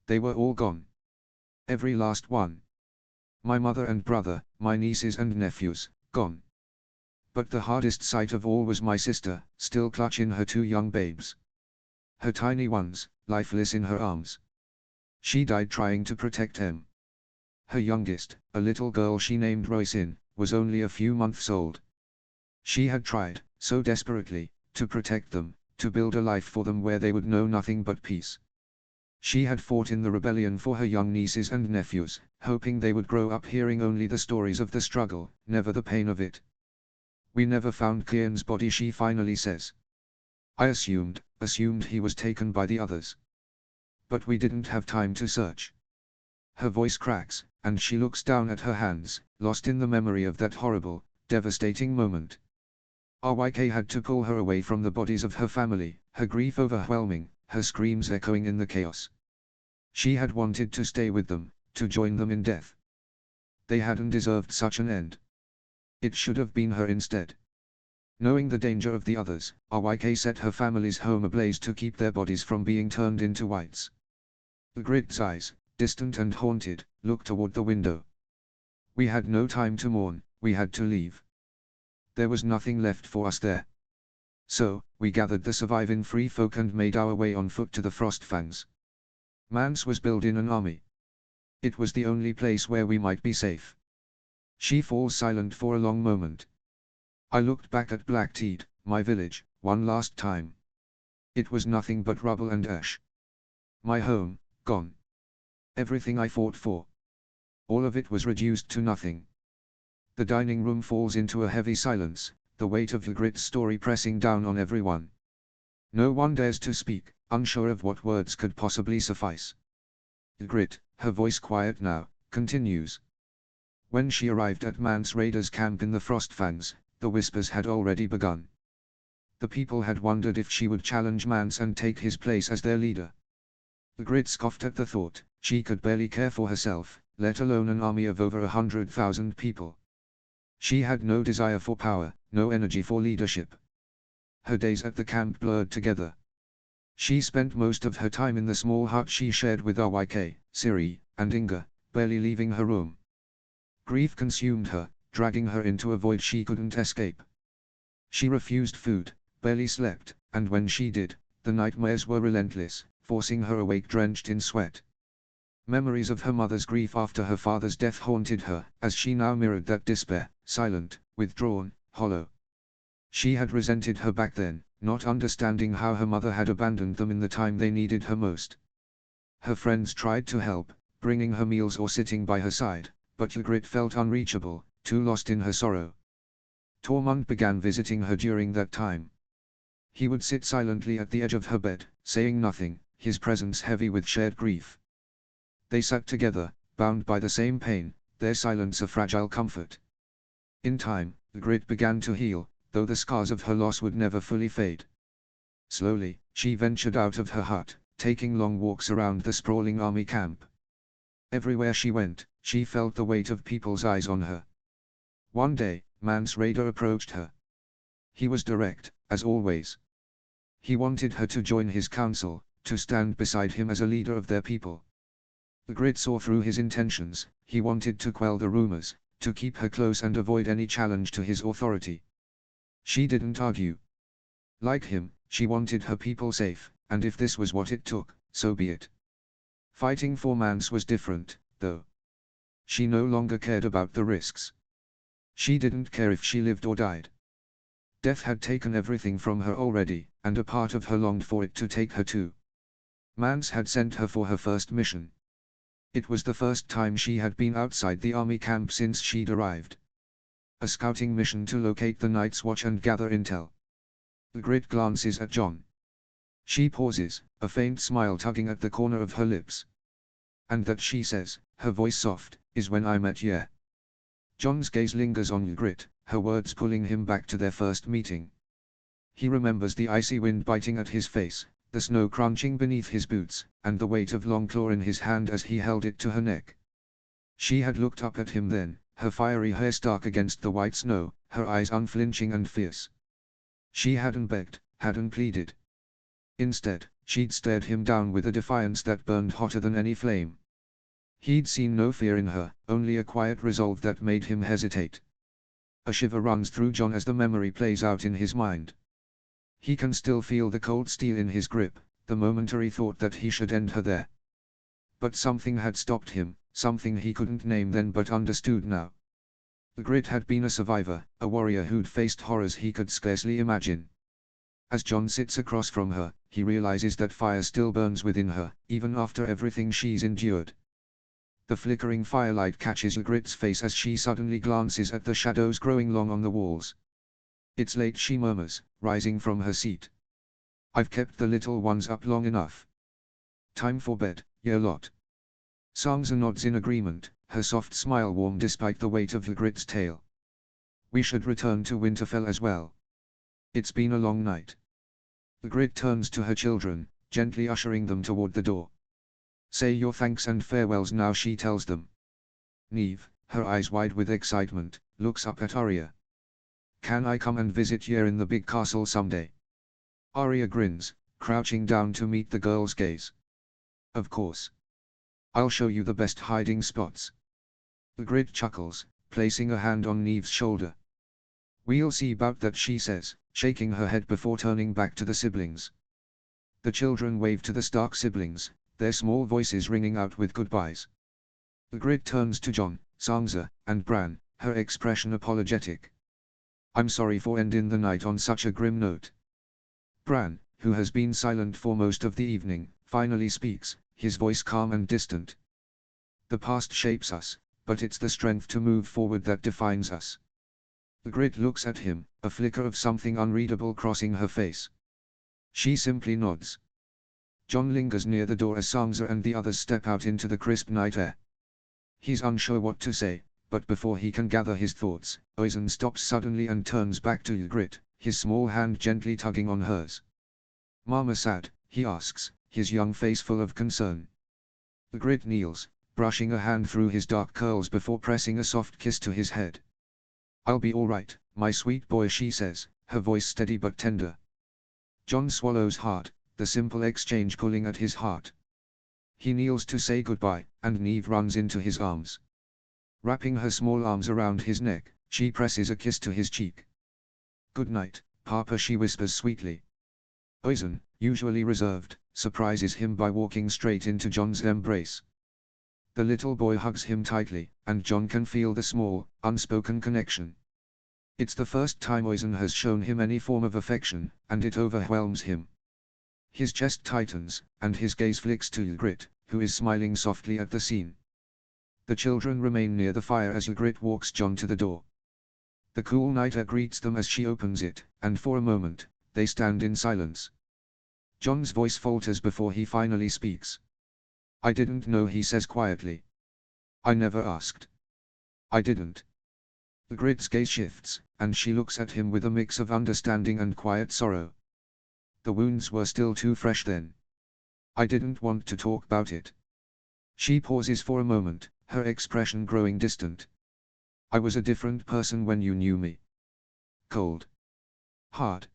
They were all gone. Every last one. My mother and brother, my nieces and nephews, gone. But the hardest sight of all was my sister, still clutching her two young babes. Her tiny ones, lifeless in her arms. She died trying to protect them. Her youngest, a little girl she named Roisin, was only a few months old. She had tried, so desperately, to protect them, to build a life for them where they would know nothing but peace. She had fought in the rebellion for her young nieces and nephews, hoping they would grow up hearing only the stories of the struggle, never the pain of it. We never found Kian's body, she finally says. I assumed he was taken by the others. But we didn't have time to search. Her voice cracks, and she looks down at her hands, lost in the memory of that horrible, devastating moment. RYK had to pull her away from the bodies of her family, her grief overwhelming, her screams echoing in the chaos. She had wanted to stay with them, to join them in death. They hadn't deserved such an end. It should have been her instead. Knowing the danger of the others, RYK set her family's home ablaze to keep their bodies from being turned into whites. Ygritte's eyes, distant and haunted, looked toward the window. We had no time to mourn, we had to leave. There was nothing left for us there. So, we gathered the surviving free folk and made our way on foot to the Frostfangs. Mance was building an army. It was the only place where we might be safe. She falls silent for a long moment. I looked back at Blackteed, my village, one last time. It was nothing but rubble and ash. My home, gone. Everything I fought for. All of it was reduced to nothing. The dining room falls into a heavy silence, the weight of Ygritte's story pressing down on everyone. No one dares to speak, unsure of what words could possibly suffice. Ygritte, her voice quiet now, continues. When she arrived at Mance Raider's camp in the Frostfangs, the whispers had already begun. The people had wondered if she would challenge Mance and take his place as their leader. Ygritte scoffed at the thought. She could barely care for herself, let alone an army of over 100,000 people. She had no desire for power, no energy for leadership. Her days at the camp blurred together. She spent most of her time in the small hut she shared with RYK, Ciri, and Inga, barely leaving her room. Grief consumed her, dragging her into a void she couldn't escape. She refused food, barely slept, and when she did, the nightmares were relentless, forcing her awake drenched in sweat. Memories of her mother's grief after her father's death haunted her, as she now mirrored that despair, silent, withdrawn, hollow. She had resented her back then, not understanding how her mother had abandoned them in the time they needed her most. Her friends tried to help, bringing her meals or sitting by her side, but Ygritte felt unreachable, too lost in her sorrow. Tormund began visiting her during that time. He would sit silently at the edge of her bed, saying nothing, his presence heavy with shared grief. They sat together, bound by the same pain, their silence a fragile comfort. In time, Ygritte began to heal, though the scars of her loss would never fully fade. Slowly, she ventured out of her hut, taking long walks around the sprawling army camp. Everywhere she went, she felt the weight of people's eyes on her. One day, Mance Rayder approached her. He was direct, as always. He wanted her to join his council, to stand beside him as a leader of their people. Ygritte saw through his intentions. He wanted to quell the rumors, to keep her close and avoid any challenge to his authority. She didn't argue. Like him, she wanted her people safe, and if this was what it took, so be it. Fighting for Mance was different, though. She no longer cared about the risks. She didn't care if she lived or died. Death had taken everything from her already, and a part of her longed for it to take her too. Mance had sent her for her first mission. It was the first time she had been outside the army camp since she'd arrived. A scouting mission to locate the Night's Watch and gather intel. Ygritte glances at Jon. She pauses, a faint smile tugging at the corner of her lips. And that, she says, her voice soft, is when I met Yer. Jon's gaze lingers on Ygritte, her words pulling him back to their first meeting. He remembers the icy wind biting at his face, the snow crunching beneath his boots, and the weight of Longclaw in his hand as he held it to her neck. She had looked up at him then, her fiery hair stark against the white snow, her eyes unflinching and fierce. She hadn't begged, hadn't pleaded. Instead, she'd stared him down with a defiance that burned hotter than any flame. He'd seen no fear in her, only a quiet resolve that made him hesitate. A shiver runs through John as the memory plays out in his mind. He can still feel the cold steel in his grip, the momentary thought that he should end her there. But something had stopped him, something he couldn't name then but understood now. Ygritte had been a survivor, a warrior who'd faced horrors he could scarcely imagine. As John sits across from her, he realizes that fire still burns within her, even after everything she's endured. The flickering firelight catches Ygritte's face as she suddenly glances at the shadows growing long on the walls. "It's late," she murmurs, rising from her seat. "I've kept the little ones up long enough. Time for bed, yeah lot." Sansa nods in agreement, her soft smile warm despite the weight of Ygritte's tale. "We should return to Winterfell as well. It's been a long night." Ygritte turns to her children, gently ushering them toward the door. "Say your thanks and farewells now," she tells them. Neve, her eyes wide with excitement, looks up at Arya. "Can I come and visit you in the big castle someday?" Arya grins, crouching down to meet the girl's gaze. "Of course. I'll show you the best hiding spots." Ygritte chuckles, placing a hand on Neve's shoulder. "We'll see about that," she says, shaking her head before turning back to the siblings. The children wave to the Stark siblings, their small voices ringing out with goodbyes. Ygritte turns to Jon, Sansa, and Bran, her expression apologetic. "I'm sorry for ending the night on such a grim note." Bran, who has been silent for most of the evening, finally speaks, his voice calm and distant. "The past shapes us, but it's the strength to move forward that defines us." Ygritte looks at him, a flicker of something unreadable crossing her face. She simply nods. Jon lingers near the door as Sansa and the others step out into the crisp night air. He's unsure what to say, but before he can gather his thoughts, Oisin stops suddenly and turns back to Ygritte, his small hand gently tugging on hers. "Mama sad?" he asks, his young face full of concern. Ygritte kneels, brushing a hand through his dark curls before pressing a soft kiss to his head. "I'll be all right, my sweet boy," she says, her voice steady but tender. Jon swallows hard, the simple exchange pulling at his heart. He kneels to say goodbye, and Neve runs into his arms. Wrapping her small arms around his neck, she presses a kiss to his cheek. "Good night, Papa," she whispers sweetly. Oisin, usually reserved, surprises him by walking straight into Jon's embrace. The little boy hugs him tightly, and Jon can feel the small, unspoken connection. It's the first time Oisin has shown him any form of affection, and it overwhelms him. His chest tightens, and his gaze flicks to Ygritte, who is smiling softly at the scene. The children remain near the fire as Ygritte walks Jon to the door. The cool night air greets them as she opens it, and for a moment, they stand in silence. Jon's voice falters before he finally speaks. "I didn't know," he says quietly. "I never asked." "I didn't." Ygritte's gaze shifts, and she looks at him with a mix of understanding and quiet sorrow. "The wounds were still too fresh then. I didn't want to talk about it." She pauses for a moment, her expression growing distant. "I was a different person when you knew me. Cold. Hard."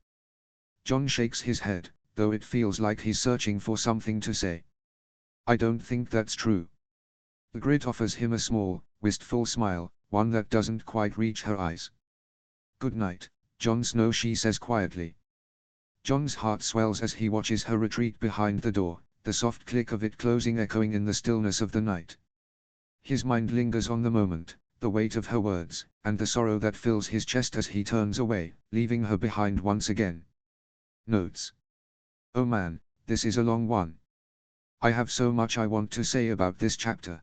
Jon shakes his head, though it feels like he's searching for something to say. "I don't think that's true." Ygritte offers him a small, wistful smile, one that doesn't quite reach her eyes. "Good night, Jon Snow," she says quietly. Jon's heart swells as he watches her retreat behind the door, the soft click of it closing echoing in the stillness of the night. His mind lingers on the moment, the weight of her words, and the sorrow that fills his chest as he turns away, leaving her behind once again. Notes. Oh man, this is a long one. I have so much I want to say about this chapter.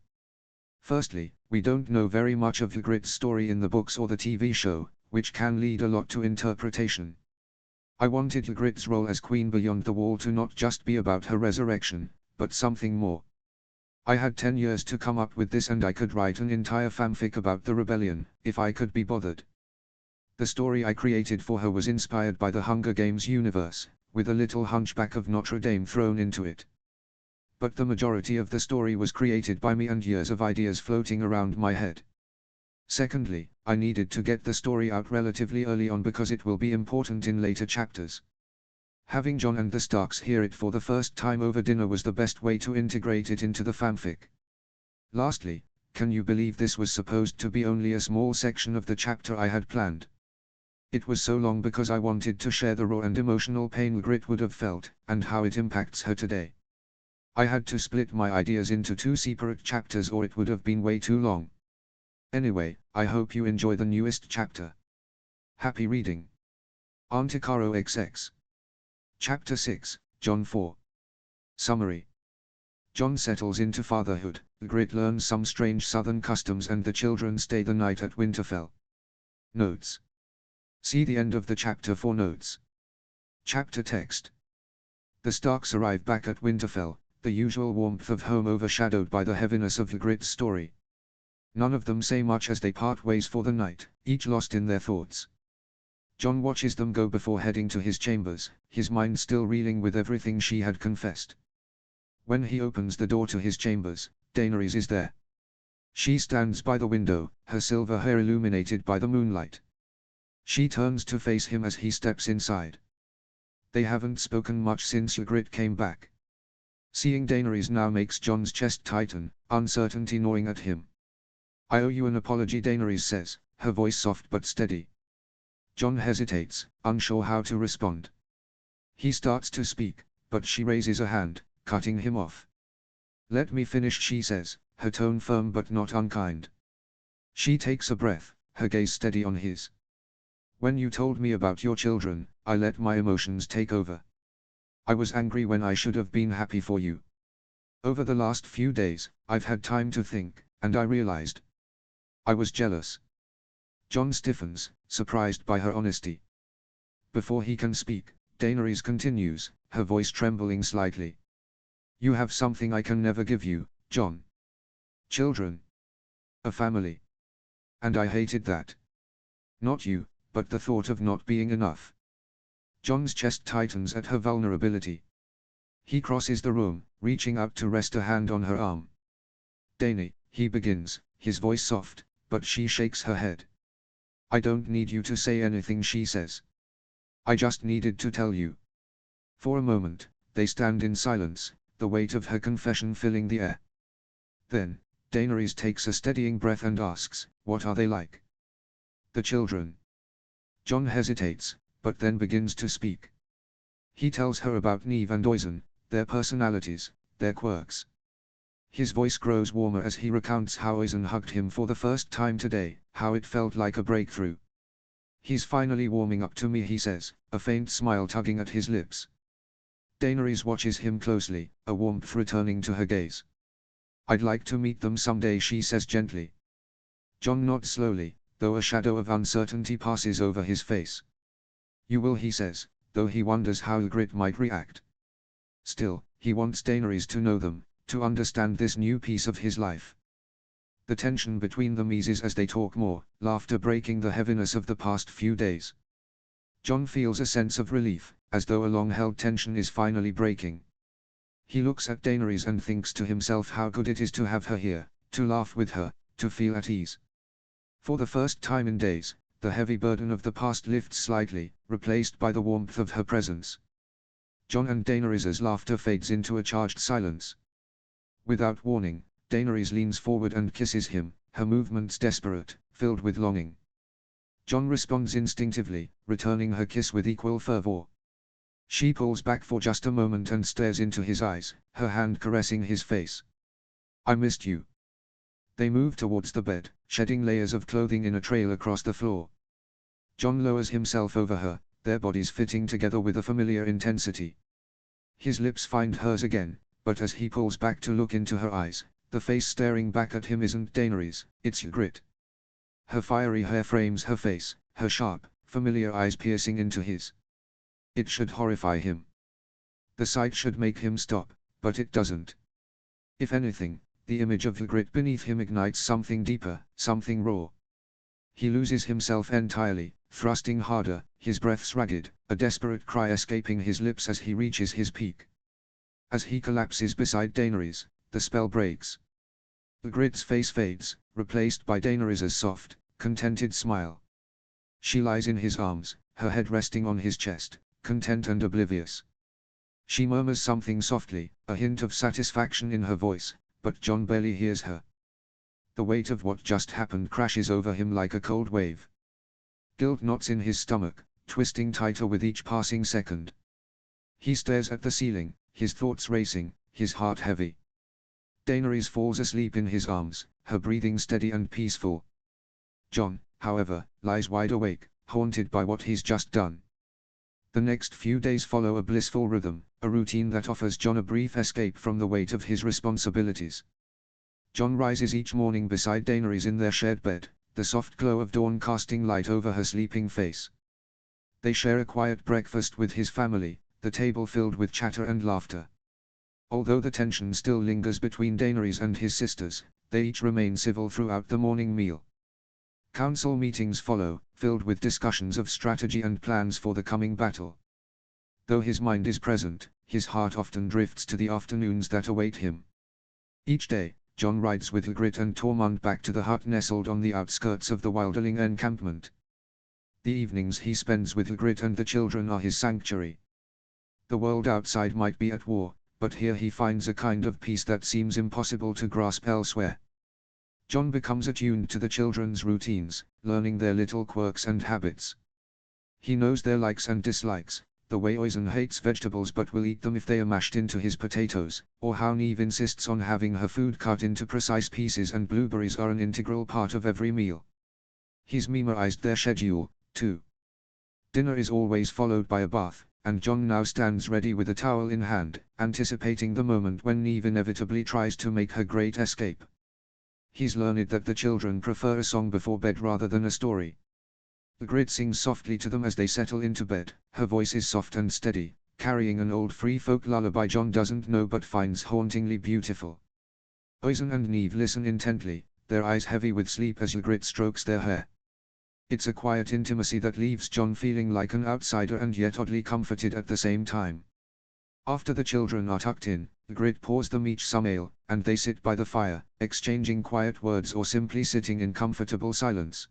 Firstly, we don't know very much of Ygritte's story in the books or the TV show, which can lead a lot to interpretation. I wanted Ygritte's role as Queen Beyond the Wall to not just be about her resurrection, but something more. I had 10 years to come up with this, and I could write an entire fanfic about the rebellion, if I could be bothered. The story I created for her was inspired by the Hunger Games universe, with a little Hunchback of Notre Dame thrown into it. But the majority of the story was created by me and years of ideas floating around my head. Secondly, I needed to get the story out relatively early on because it will be important in later chapters. Having Jon and the Starks hear it for the first time over dinner was the best way to integrate it into the fanfic. Lastly, can you believe this was supposed to be only a small section of the chapter I had planned? It was so long because I wanted to share the raw and emotional pain Ygritte would have felt, and how it impacts her today. I had to split my ideas into 2 separate chapters or it would have been way too long. Anyway, I hope you enjoy the newest chapter. Happy reading. Antikaro XX. Chapter 6, Jon 4. Summary. Jon settles into fatherhood, Ygritte learns some strange southern customs and the children stay the night at Winterfell. Notes. See the end of the chapter for notes. Chapter text. The Starks arrive back at Winterfell, the usual warmth of home overshadowed by the heaviness of Ygritte's story. None of them say much as they part ways for the night, each lost in their thoughts. Jon watches them go before heading to his chambers, his mind still reeling with everything she had confessed. When he opens the door to his chambers, Daenerys is there. She stands by the window, her silver hair illuminated by the moonlight. She turns to face him as he steps inside. They haven't spoken much since Ygritte came back. Seeing Daenerys now makes Jon's chest tighten, uncertainty gnawing at him. "I owe you an apology," Daenerys says, her voice soft but steady. Jon hesitates, unsure how to respond. He starts to speak, but she raises a hand, cutting him off. "Let me finish," she says, her tone firm but not unkind. She takes a breath, her gaze steady on his. "When you told me about your children, I let my emotions take over. I was angry when I should have been happy for you. Over the last few days, I've had time to think, and I realized. I was jealous." Jon stiffens, surprised by her honesty. Before he can speak, Daenerys continues, her voice trembling slightly. "You have something I can never give you, Jon. Children. A family. And I hated that. Not you, but the thought of not being enough." Jon's chest tightens at her vulnerability. He crosses the room, reaching out to rest a hand on her arm. "Dany," he begins, his voice soft, but she shakes her head. "I don't need you to say anything," she says. "I just needed to tell you." For a moment, they stand in silence, the weight of her confession filling the air. Then, Daenerys takes a steadying breath and asks, "What are they like?" "The children." Jon hesitates, but then begins to speak. He tells her about Nynaeve and Oisin, their personalities, their quirks. His voice grows warmer as he recounts how Oisin hugged him for the first time today, how it felt like a breakthrough. "He's finally warming up to me," he says, a faint smile tugging at his lips. Daenerys watches him closely, a warmth returning to her gaze. "I'd like to meet them someday," she says gently. Jon nods slowly, though a shadow of uncertainty passes over his face. "You will," he says, though he wonders how Ygritte might react. Still, he wants Daenerys to know them, to understand this new piece of his life. The tension between them eases as they talk more, laughter breaking the heaviness of the past few days. Jon feels a sense of relief, as though a long-held tension is finally breaking. He looks at Daenerys and thinks to himself how good it is to have her here, to laugh with her, to feel at ease. For the first time in days, the heavy burden of the past lifts slightly, replaced by the warmth of her presence. Jon and Daenerys' laughter fades into a charged silence. Without warning, Daenerys leans forward and kisses him, her movements desperate, filled with longing. Jon responds instinctively, returning her kiss with equal fervor. She pulls back for just a moment and stares into his eyes, her hand caressing his face. "I missed you." They move towards the bed, shedding layers of clothing in a trail across the floor. Jon lowers himself over her, their bodies fitting together with a familiar intensity. His lips find hers again, but as he pulls back to look into her eyes, the face staring back at him isn't Daenerys, it's Ygritte. Her fiery hair frames her face, her sharp, familiar eyes piercing into his. It should horrify him. The sight should make him stop, but it doesn't. If anything, the image of Ygritte beneath him ignites something deeper, something raw. He loses himself entirely, thrusting harder, his breaths ragged, a desperate cry escaping his lips as he reaches his peak. As he collapses beside Daenerys, the spell breaks. Ygritte's face fades, replaced by Daenerys' soft, contented smile. She lies in his arms, her head resting on his chest, content and oblivious. She murmurs something softly, a hint of satisfaction in her voice, but Jon barely hears her. The weight of what just happened crashes over him like a cold wave. Guilt knots in his stomach, twisting tighter with each passing second. He stares at the ceiling, his thoughts racing, his heart heavy. Daenerys falls asleep in his arms, her breathing steady and peaceful. Jon, however, lies wide awake, haunted by what he's just done. The next few days follow a blissful rhythm, a routine that offers Jon a brief escape from the weight of his responsibilities. Jon rises each morning beside Daenerys in their shared bed, the soft glow of dawn casting light over her sleeping face. They share a quiet breakfast with his family, the table filled with chatter and laughter. Although the tension still lingers between Daenerys and his sisters, they each remain civil throughout the morning meal. Council meetings follow, filled with discussions of strategy and plans for the coming battle. Though his mind is present, his heart often drifts to the afternoons that await him. Each day, Jon rides with Ygritte and Tormund back to the hut nestled on the outskirts of the Wildling encampment. The evenings he spends with Ygritte and the children are his sanctuary. The world outside might be at war, but here he finds a kind of peace that seems impossible to grasp elsewhere. Jon becomes attuned to the children's routines, learning their little quirks and habits. He knows their likes and dislikes, the way Oisin hates vegetables but will eat them if they are mashed into his potatoes, or how Neve insists on having her food cut into precise pieces and blueberries are an integral part of every meal. He's memorized their schedule, too. Dinner is always followed by a bath, and Jon now stands ready with a towel in hand, anticipating the moment when Neve inevitably tries to make her great escape. He's learned that the children prefer a song before bed rather than a story. Ygritte sings softly to them as they settle into bed, her voice is soft and steady, carrying an old free folk lullaby Jon doesn't know but finds hauntingly beautiful. Oisin and Neve listen intently, their eyes heavy with sleep as Ygritte strokes their hair. It's a quiet intimacy that leaves Jon feeling like an outsider and yet oddly comforted at the same time. After the children are tucked in, Ygritte pours them each some ale, and they sit by the fire, exchanging quiet words or simply sitting in comfortable silence.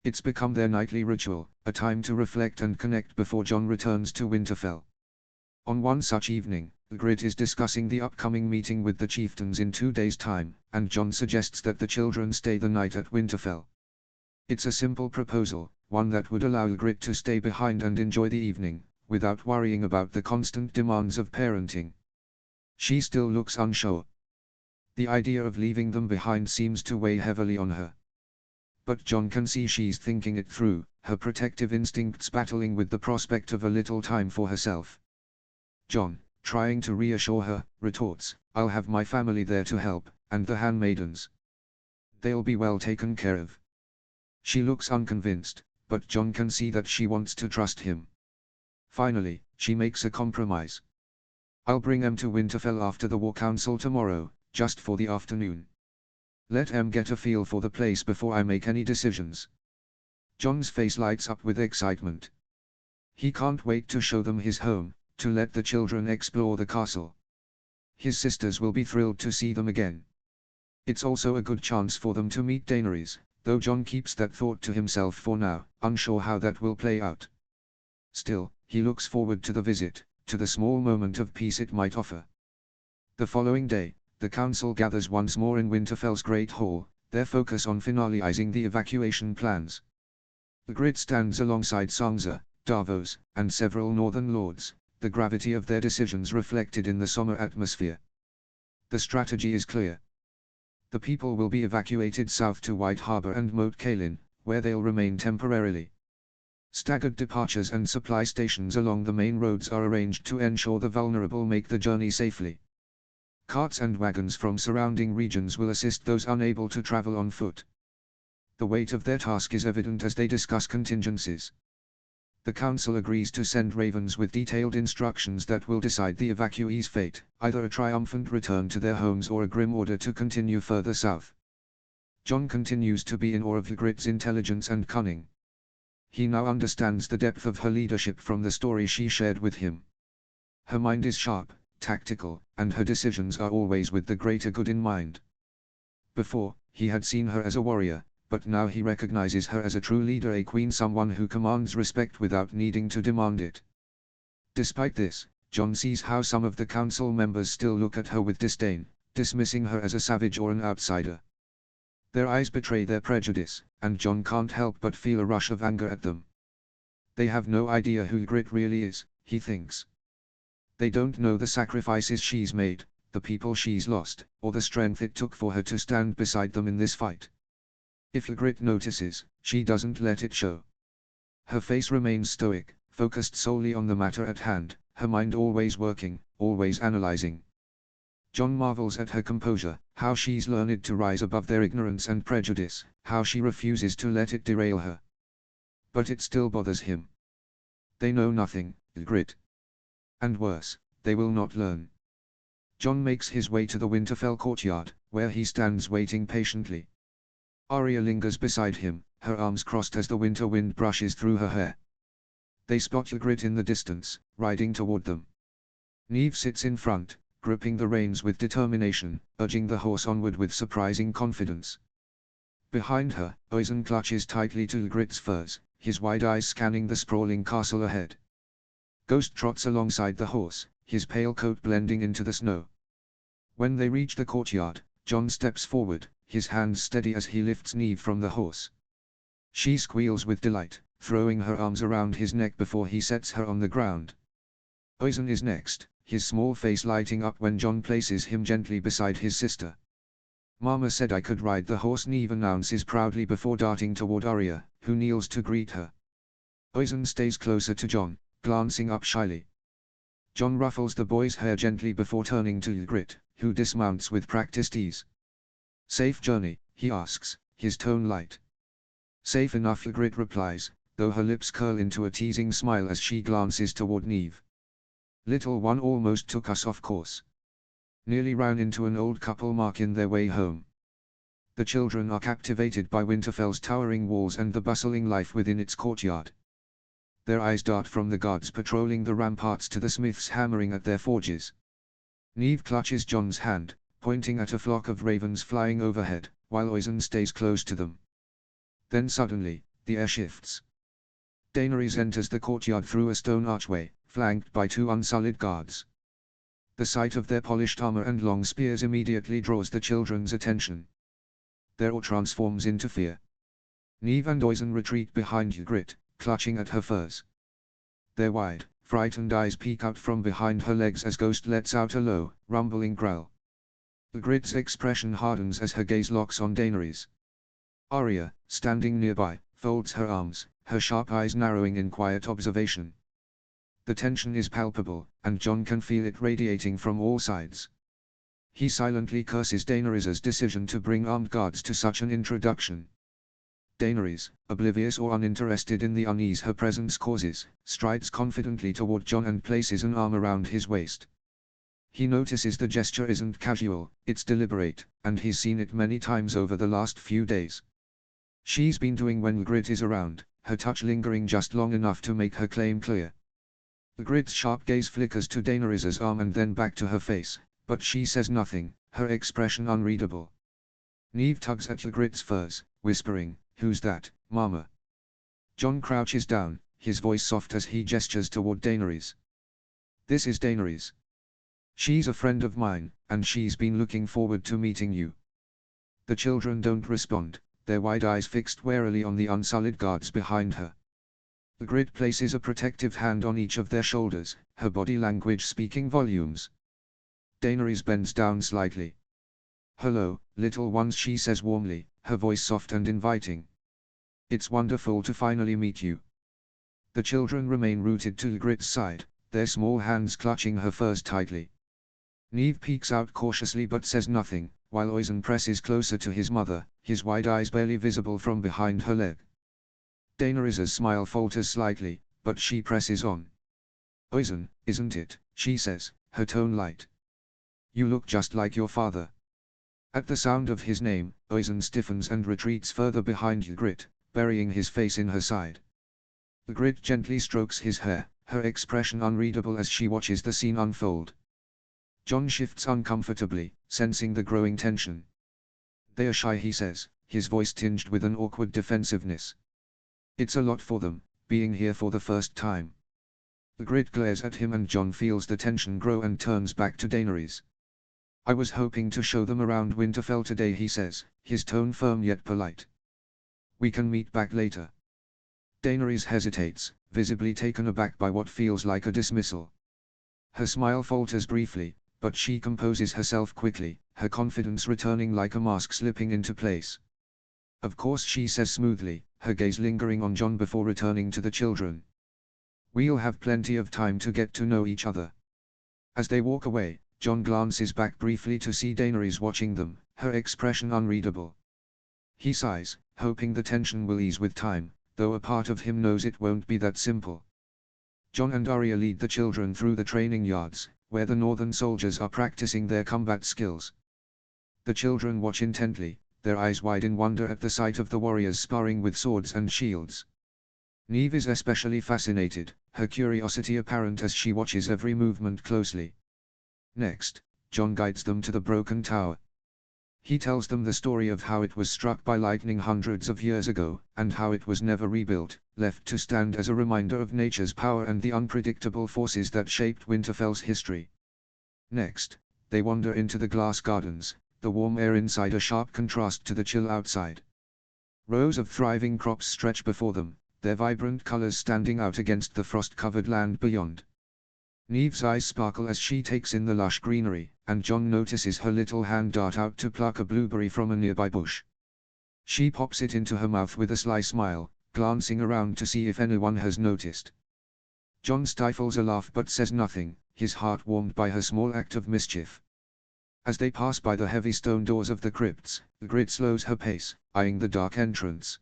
It's become their nightly ritual, a time to reflect and connect before Jon returns to Winterfell. On one such evening, Ygritte is discussing the upcoming meeting with the chieftains in 2 days' time, and Jon suggests that the children stay the night at Winterfell. It's a simple proposal, one that would allow Ygritte to stay behind and enjoy the evening, without worrying about the constant demands of parenting. She still looks unsure. The idea of leaving them behind seems to weigh heavily on her. But Jon can see she's thinking it through, her protective instincts battling with the prospect of a little time for herself. Jon, trying to reassure her, retorts, "I'll have my family there to help, and the handmaidens. They'll be well taken care of." She looks unconvinced, but Jon can see that she wants to trust him. Finally, she makes a compromise. "I'll bring Em to Winterfell after the War Council tomorrow, just for the afternoon. Let Em get a feel for the place before I make any decisions." Jon's face lights up with excitement. He can't wait to show them his home, to let the children explore the castle. His sisters will be thrilled to see them again. It's also a good chance for them to meet Daenerys, though Jon keeps that thought to himself for now, unsure how that will play out. Still, he looks forward to the visit, to the small moment of peace it might offer. The following day, the council gathers once more in Winterfell's Great Hall, their focus on finalizing the evacuation plans. Ygritte stands alongside Sansa, Davos, and several northern lords, the gravity of their decisions reflected in the somber atmosphere. The strategy is clear. The people will be evacuated south to White Harbor and Moat Cailin, where they'll remain temporarily. Staggered departures and supply stations along the main roads are arranged to ensure the vulnerable make the journey safely. Carts and wagons from surrounding regions will assist those unable to travel on foot. The weight of their task is evident as they discuss contingencies. The council agrees to send ravens with detailed instructions that will decide the evacuees' fate, either a triumphant return to their homes or a grim order to continue further south. Jon continues to be in awe of Ygritte's intelligence and cunning. He now understands the depth of her leadership from the story she shared with him. Her mind is sharp, tactical, and her decisions are always with the greater good in mind. Before, he had seen her as a warrior, but now he recognizes her as a true leader, a queen, someone who commands respect without needing to demand it. Despite this, Jon sees how some of the council members still look at her with disdain, dismissing her as a savage or an outsider. Their eyes betray their prejudice, and John can't help but feel a rush of anger at them. They have no idea who Ygritte really is, he thinks. They don't know the sacrifices she's made, the people she's lost, or the strength it took for her to stand beside them in this fight. If Ygritte notices, she doesn't let it show. Her face remains stoic, focused solely on the matter at hand, her mind always working, always analyzing. John marvels at her composure, how she's learned to rise above their ignorance and prejudice, how she refuses to let it derail her. But it still bothers him. They know nothing, Ygritte. And worse, they will not learn. John makes his way to the Winterfell courtyard, where he stands waiting patiently. Arya lingers beside him, her arms crossed as the winter wind brushes through her hair. They spot Ygritte in the distance, riding toward them. Neve sits in front, gripping the reins with determination, urging the horse onward with surprising confidence. Behind her, Oisin clutches tightly to Ygritte's furs, his wide eyes scanning the sprawling castle ahead. Ghost trots alongside the horse, his pale coat blending into the snow. When they reach the courtyard, John steps forward, his hands steady as he lifts Neve from the horse. She squeals with delight, throwing her arms around his neck before he sets her on the ground. Oisin is next, his small face lighting up when John places him gently beside his sister. Mama said I could ride the horse, Neve announces proudly before darting toward Arya, who kneels to greet her. Oisin stays closer to John, glancing up shyly. John ruffles the boy's hair gently before turning to Ygritte, who dismounts with practiced ease. Safe journey, he asks, his tone light. Safe enough, Ygritte replies, though her lips curl into a teasing smile as she glances toward Neve. Little one almost took us off course. Nearly ran into an old couple marking their way home. The children are captivated by Winterfell's towering walls and the bustling life within its courtyard. Their eyes dart from the guards patrolling the ramparts to the smiths hammering at their forges. Neve clutches John's hand, pointing at a flock of ravens flying overhead, while Oisin stays close to them. Then suddenly, the air shifts. Daenerys enters the courtyard through a stone archway, flanked by two unsullied guards. The sight of their polished armor and long spears immediately draws the children's attention. Their awe transforms into fear. Neve and Oisin retreat behind Ygritte, clutching at her furs. Their wide, frightened eyes peek out from behind her legs as Ghost lets out a low, rumbling growl. Ygritte's expression hardens as her gaze locks on Daenerys. Arya, standing nearby, folds her arms, her sharp eyes narrowing in quiet observation. The tension is palpable, and John can feel it radiating from all sides. He silently curses Daenerys' decision to bring armed guards to such an introduction. Daenerys, oblivious or uninterested in the unease her presence causes, strides confidently toward John and places an arm around his waist. He notices the gesture isn't casual, it's deliberate, and he's seen it many times over the last few days. She's been doing when Ygritte is around, her touch lingering just long enough to make her claim clear. Ygritte's sharp gaze flickers to Daenerys' arm and then back to her face, but she says nothing, her expression unreadable. Neve tugs at Ygritte's furs, whispering, "Who's that, Mama?" John crouches down, his voice soft as he gestures toward Daenerys. "This is Daenerys. She's a friend of mine, and she's been looking forward to meeting you." The children don't respond, their wide eyes fixed warily on the unsullied guards behind her. Ygritte places a protective hand on each of their shoulders, her body language speaking volumes. Daenerys bends down slightly. "Hello, little ones," she says warmly, her voice soft and inviting. "It's wonderful to finally meet you." The children remain rooted to Ygritte's side, their small hands clutching her furs tightly. Neve peeks out cautiously but says nothing, while Oisin presses closer to his mother, his wide eyes barely visible from behind her leg. Daenerys' smile falters slightly, but she presses on. "Oisin, isn't it?" she says, her tone light. "You look just like your father." At the sound of his name, Oisin stiffens and retreats further behind Ygritte, burying his face in her side. Ygritte gently strokes his hair, her expression unreadable as she watches the scene unfold. John shifts uncomfortably, sensing the growing tension. "They are shy," he says, his voice tinged with an awkward defensiveness. "It's a lot for them, being here for the first time." Ygritte glares at him and John feels the tension grow and turns back to Daenerys. I was hoping to show them around Winterfell today, he says, his tone firm yet polite. We can meet back later. Daenerys hesitates, visibly taken aback by what feels like a dismissal. Her smile falters briefly, but she composes herself quickly, her confidence returning like a mask slipping into place. Of course, she says smoothly, her gaze lingering on Jon before returning to the children. We'll have plenty of time to get to know each other. As they walk away, Jon glances back briefly to see Daenerys watching them, her expression unreadable. He sighs, hoping the tension will ease with time, though a part of him knows it won't be that simple. Jon and Arya lead the children through the training yards, where the northern soldiers are practicing their combat skills. The children watch intently, their eyes wide in wonder at the sight of the warriors sparring with swords and shields. Neve is especially fascinated, her curiosity apparent as she watches every movement closely. Next, Jon guides them to the broken tower. He tells them the story of how it was struck by lightning hundreds of years ago, and how it was never rebuilt, left to stand as a reminder of nature's power and the unpredictable forces that shaped Winterfell's history. Next, they wander into the glass gardens, the warm air inside a sharp contrast to the chill outside. Rows of thriving crops stretch before them, their vibrant colors standing out against the frost-covered land beyond. Neve's eyes sparkle as she takes in the lush greenery, and Jon notices her little hand dart out to pluck a blueberry from a nearby bush. She pops it into her mouth with a sly smile, glancing around to see if anyone has noticed. Jon stifles a laugh but says nothing, his heart warmed by her small act of mischief. As they pass by the heavy stone doors of the crypts, Ygritte slows her pace, eyeing the dark entrance.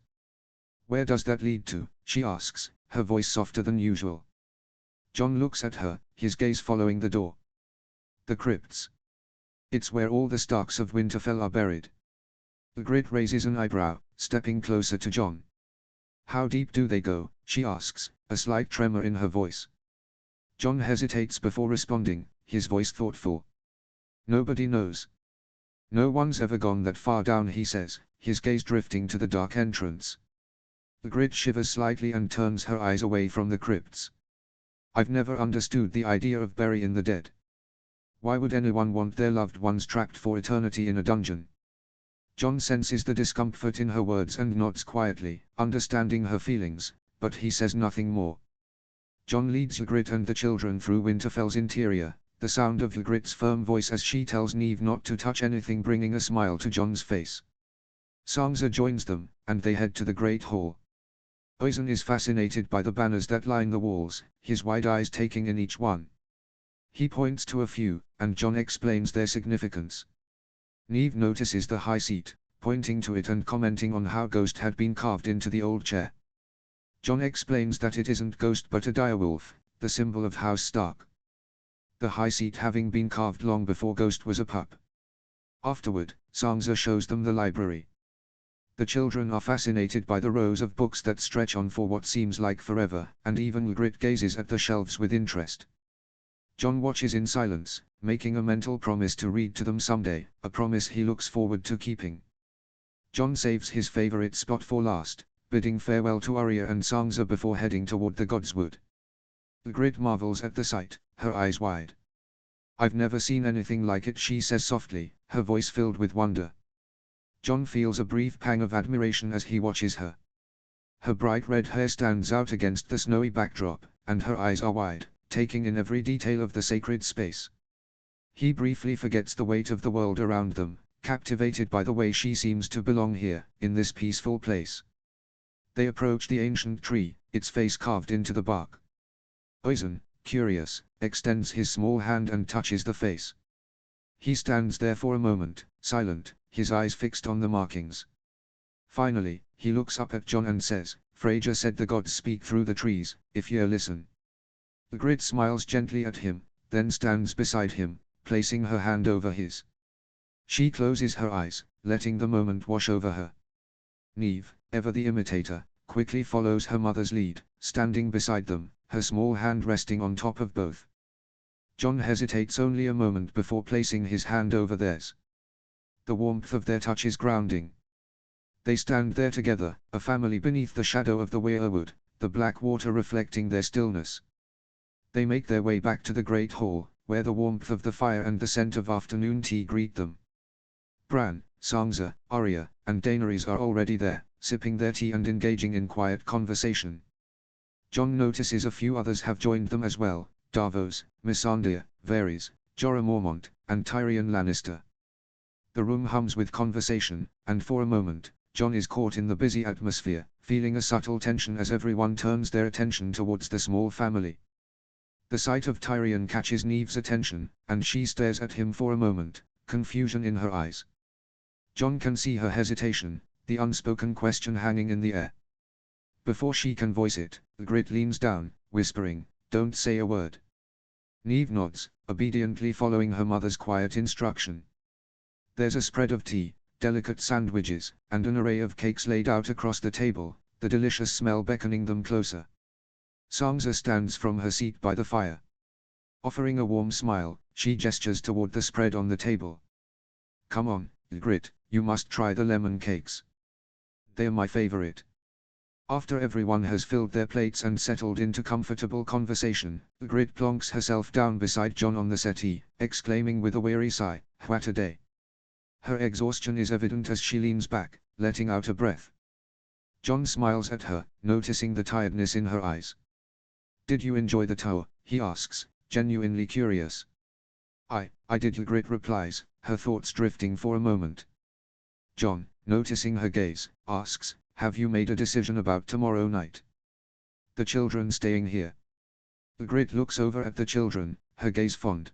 "Where does that lead to?" she asks, her voice softer than usual. Jon looks at her, his gaze following the door. "The crypts. It's where all the Starks of Winterfell are buried." Ygritte raises an eyebrow, stepping closer to Jon. "How deep do they go?" she asks, a slight tremor in her voice. Jon hesitates before responding, his voice thoughtful. "Nobody knows. No one's ever gone that far down," he says, his gaze drifting to the dark entrance. Ygritte shivers slightly and turns her eyes away from the crypts. "I've never understood the idea of burying the dead. Why would anyone want their loved ones trapped for eternity in a dungeon?" Jon senses the discomfort in her words and nods quietly, understanding her feelings, but he says nothing more. Jon leads Ygritte and the children through Winterfell's interior, the sound of Ygritte's firm voice as she tells Neve not to touch anything bringing a smile to Jon's face. Sansa joins them, and they head to the Great Hall. Oisin is fascinated by the banners that line the walls, his wide eyes taking in each one. He points to a few, and Jon explains their significance. Neve notices the high seat, pointing to it and commenting on how Ghost had been carved into the old chair. Jon explains that it isn't Ghost but a direwolf, the symbol of House Stark. The high seat having been carved long before Ghost was a pup. Afterward, Sansa shows them the library. The children are fascinated by the rows of books that stretch on for what seems like forever, and even Ygritte gazes at the shelves with interest. Jon watches in silence, making a mental promise to read to them someday, a promise he looks forward to keeping. Jon saves his favorite spot for last, bidding farewell to Arya and Sansa before heading toward the Godswood. Ygritte marvels at the sight, her eyes wide. "I've never seen anything like it," she says softly, her voice filled with wonder. Jon feels a brief pang of admiration as he watches her. Her bright red hair stands out against the snowy backdrop, and her eyes are wide, taking in every detail of the sacred space. He briefly forgets the weight of the world around them, captivated by the way she seems to belong here, in this peaceful place. They approach the ancient tree, its face carved into the bark. Oisin, curious, extends his small hand and touches the face. He stands there for a moment, silent, his eyes fixed on the markings. Finally, he looks up at Jon and says, "Frasier said the gods speak through the trees, if ye listen." Ygritte smiles gently at him, then stands beside him, placing her hand over his. She closes her eyes, letting the moment wash over her. Neve, ever the imitator, quickly follows her mother's lead, standing beside them, her small hand resting on top of both. Jon hesitates only a moment before placing his hand over theirs. The warmth of their touch is grounding. They stand there together, a family beneath the shadow of the weirwood, the black water reflecting their stillness. They make their way back to the Great Hall, where the warmth of the fire and the scent of afternoon tea greet them. Bran, Sansa, Arya, and Daenerys are already there, sipping their tea and engaging in quiet conversation. Jon notices a few others have joined them as well: Davos, Missandei, Varys, Jorah Mormont, and Tyrion Lannister. The room hums with conversation, and for a moment, Jon is caught in the busy atmosphere, feeling a subtle tension as everyone turns their attention towards the small family. The sight of Tyrion catches Neve's attention, and she stares at him for a moment, confusion in her eyes. Jon can see her hesitation, the unspoken question hanging in the air. Before she can voice it, Ygritte leans down, whispering, "Don't say a word." Neve nods, obediently following her mother's quiet instruction. There's a spread of tea, delicate sandwiches, and an array of cakes laid out across the table, the delicious smell beckoning them closer. Sansa stands from her seat by the fire. Offering a warm smile, she gestures toward the spread on the table. "Come on, Ygritte, you must try the lemon cakes. They're my favorite." After everyone has filled their plates and settled into comfortable conversation, Ygritte plonks herself down beside Jon on the settee, exclaiming with a weary sigh, "What a day." Her exhaustion is evident as she leans back, letting out a breath. Jon smiles at her, noticing the tiredness in her eyes. "Did you enjoy the tour?" he asks, genuinely curious. I did," Ygritte replies, her thoughts drifting for a moment. Jon, noticing her gaze, asks, "Have you made a decision about tomorrow night? The children staying here?" Ygritte looks over at the children, her gaze fond.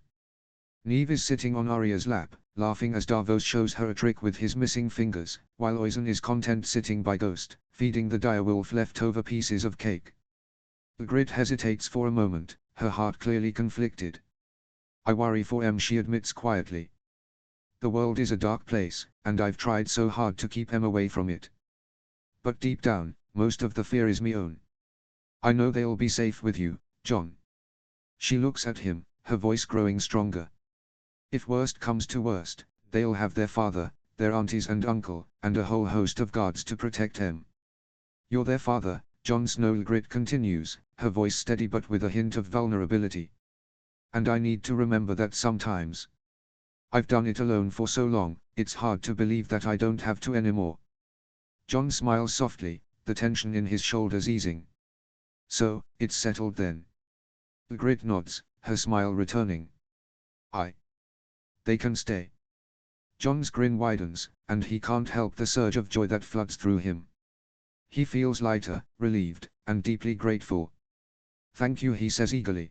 Neve is sitting on Arya's lap, laughing as Davos shows her a trick with his missing fingers, while Oisin is content sitting by Ghost, feeding the direwolf leftover pieces of cake. Ygritte hesitates for a moment, her heart clearly conflicted. "I worry for Em," she admits quietly. "The world is a dark place, and I've tried so hard to keep Em away from it. But deep down, most of the fear is me own. I know they'll be safe with you, Jon." She looks at him, her voice growing stronger. "If worst comes to worst, they'll have their father, their aunties and uncle, and a whole host of guards to protect Em." "You're their father, Jon Snow," Ygritte continues, her voice steady but with a hint of vulnerability. "And I need to remember that sometimes. I've done it alone for so long, it's hard to believe that I don't have to anymore." Jon smiles softly, the tension in his shoulders easing. "So, it's settled then?" Ygritte nods, her smile returning. They can stay." Jon's grin widens, and he can't help the surge of joy that floods through him. He feels lighter, relieved, and deeply grateful. "Thank you," he says eagerly.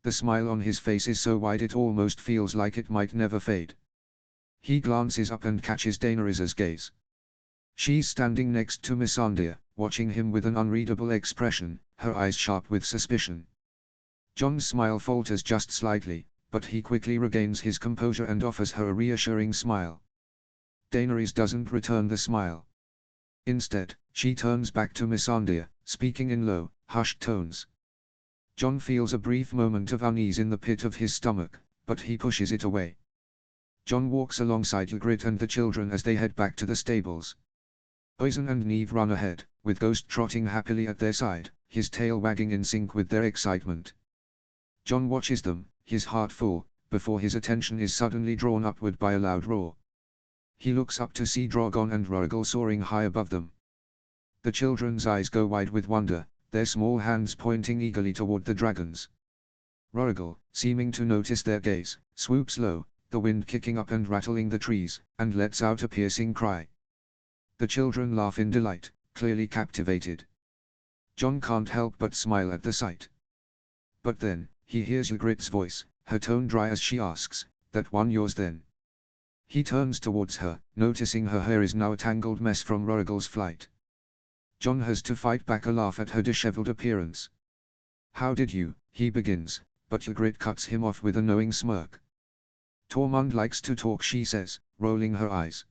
The smile on his face is so wide it almost feels like it might never fade. He glances up and catches Daenerys' gaze. She's standing next to Missandei, watching him with an unreadable expression, her eyes sharp with suspicion. Jon's smile falters just slightly, but he quickly regains his composure and offers her a reassuring smile. Daenerys doesn't return the smile. Instead, she turns back to Missandei, speaking in low, hushed tones. Jon feels a brief moment of unease in the pit of his stomach, but he pushes it away. Jon walks alongside Ygritte and the children as they head back to the stables. Oisin and Neve run ahead, with Ghost trotting happily at their side, his tail wagging in sync with their excitement. Jon watches them, his heart full, before his attention is suddenly drawn upward by a loud roar. He looks up to see Drogon and Rhaegal soaring high above them. The children's eyes go wide with wonder, their small hands pointing eagerly toward the dragons. Rhaegal, seeming to notice their gaze, swoops low, the wind kicking up and rattling the trees, and lets out a piercing cry. The children laugh in delight, clearly captivated. Jon can't help but smile at the sight. But then, he hears Ygritte's voice, her tone dry as she asks, "That one yours then?" He turns towards her, noticing her hair is now a tangled mess from Rhaegal's flight. Jon has to fight back a laugh at her disheveled appearance. "How did you?" he begins, but Ygritte cuts him off with a knowing smirk. "Tormund likes to talk," she says, rolling her eyes.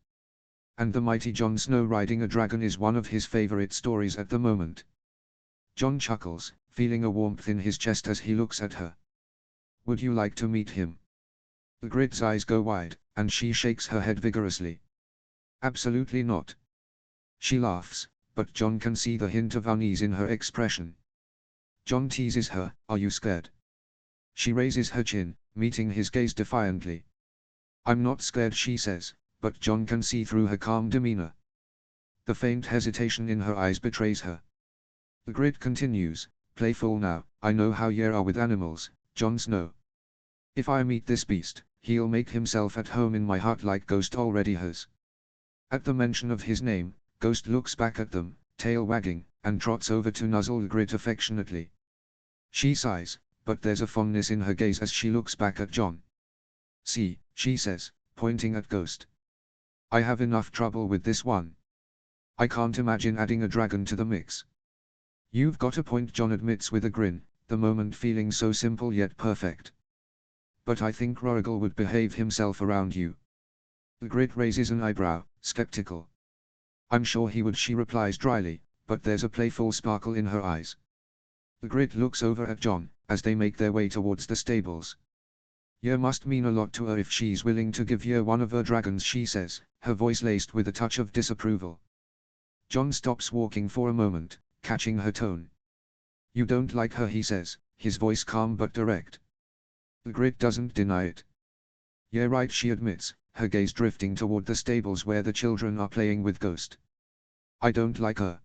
"And the mighty Jon Snow riding a dragon is one of his favorite stories at the moment." Jon chuckles, feeling a warmth in his chest as he looks at her. "Would you like to meet him?" Ygritte's eyes go wide, and she shakes her head vigorously. "Absolutely not." She laughs, but Jon can see the hint of unease in her expression. Jon teases her, "Are you scared?" She raises her chin, meeting his gaze defiantly. "I'm not scared," she says, but John can see through her calm demeanor. The faint hesitation in her eyes betrays her. Ygritte continues, playful now, "I know how ye are with animals, Jon Snow. If I meet this beast, he'll make himself at home in my heart like Ghost already has." At the mention of his name, Ghost looks back at them, tail wagging, and trots over to nuzzle Ygritte affectionately. She sighs, but there's a fondness in her gaze as she looks back at Jon. "See," she says, pointing at Ghost. "I have enough trouble with this one. I can't imagine adding a dragon to the mix." "You've got a point," Jon admits with a grin, the moment feeling so simple yet perfect. "But I think Rorgal would behave himself around you." Ygritte raises an eyebrow, skeptical. "I'm sure he would," she replies dryly, but there's a playful sparkle in her eyes. Ygritte looks over at Jon, as they make their way towards the stables. "Ye must mean a lot to her if she's willing to give ye one of her dragons," she says, her voice laced with a touch of disapproval. Jon stops walking for a moment, catching her tone. "You don't like her," he says, his voice calm but direct. Ygritte doesn't deny it. "You're right," she admits, her gaze drifting toward the stables where the children are playing with Ghost. "I don't like her."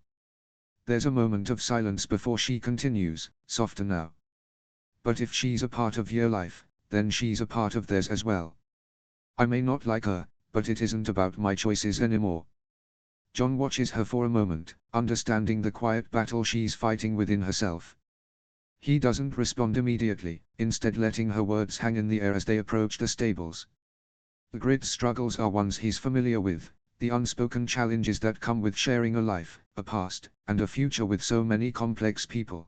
There's a moment of silence before she continues, softer now. "But if she's a part of your life, then she's a part of theirs as well. I may not like her, but it isn't about my choices anymore." Jon watches her for a moment, understanding the quiet battle she's fighting within herself. He doesn't respond immediately, instead letting her words hang in the air as they approach the stables. Ygritte's struggles are ones he's familiar with, the unspoken challenges that come with sharing a life, a past, and a future with so many complex people.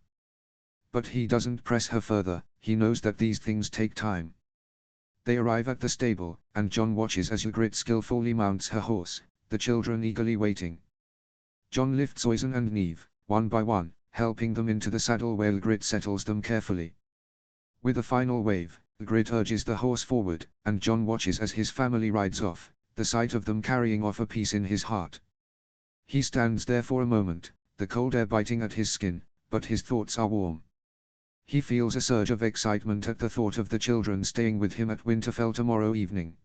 But he doesn't press her further, he knows that these things take time. They arrive at the stable, and Jon watches as Ygritte skillfully mounts her horse, the children eagerly waiting. Jon lifts Oisin and Neve, one by one, helping them into the saddle where Ygritte settles them carefully. With a final wave, Ygritte urges the horse forward, and Jon watches as his family rides off, the sight of them carrying off a peace in his heart. He stands there for a moment, the cold air biting at his skin, but his thoughts are warm. He feels a surge of excitement at the thought of the children staying with him at Winterfell tomorrow evening.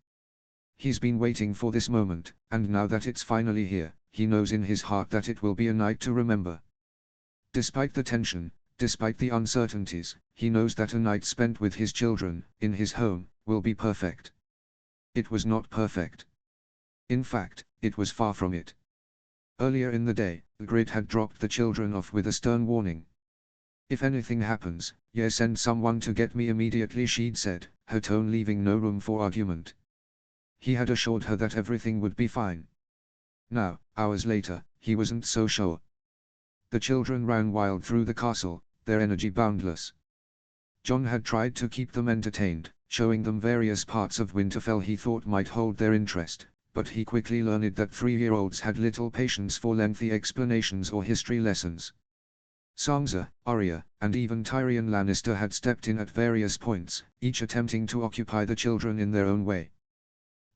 He's been waiting for this moment, and now that it's finally here, he knows in his heart that it will be a night to remember. Despite the tension, despite the uncertainties, he knows that a night spent with his children, in his home, will be perfect. It was not perfect. In fact, it was far from it. Earlier in the day, Ygritte had dropped the children off with a stern warning. "If anything happens, ye send someone to get me immediately," she'd said, her tone leaving no room for argument. He had assured her that everything would be fine. Now, hours later, he wasn't so sure. The children ran wild through the castle, their energy boundless. Jon had tried to keep them entertained, showing them various parts of Winterfell he thought might hold their interest, but he quickly learned that 3-year-olds had little patience for lengthy explanations or history lessons. Sansa, Arya, and even Tyrion Lannister had stepped in at various points, each attempting to occupy the children in their own way.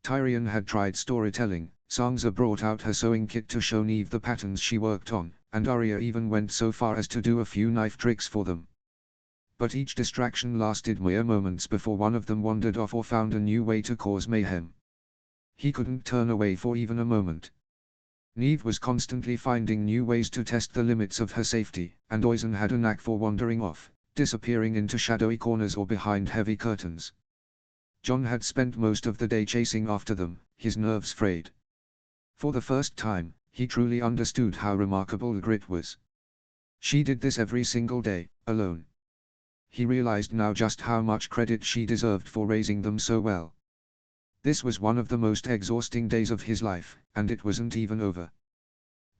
Tyrion had tried storytelling, Sansa brought out her sewing kit to show Neve the patterns she worked on, and Arya even went so far as to do a few knife tricks for them. But each distraction lasted mere moments before one of them wandered off or found a new way to cause mayhem. He couldn't turn away for even a moment. Neve was constantly finding new ways to test the limits of her safety, and Oisin had a knack for wandering off, disappearing into shadowy corners or behind heavy curtains. Jon had spent most of the day chasing after them, his nerves frayed. For the first time, he truly understood how remarkable Ygritte was. She did this every single day, alone. He realized now just how much credit she deserved for raising them so well. This was one of the most exhausting days of his life, and it wasn't even over.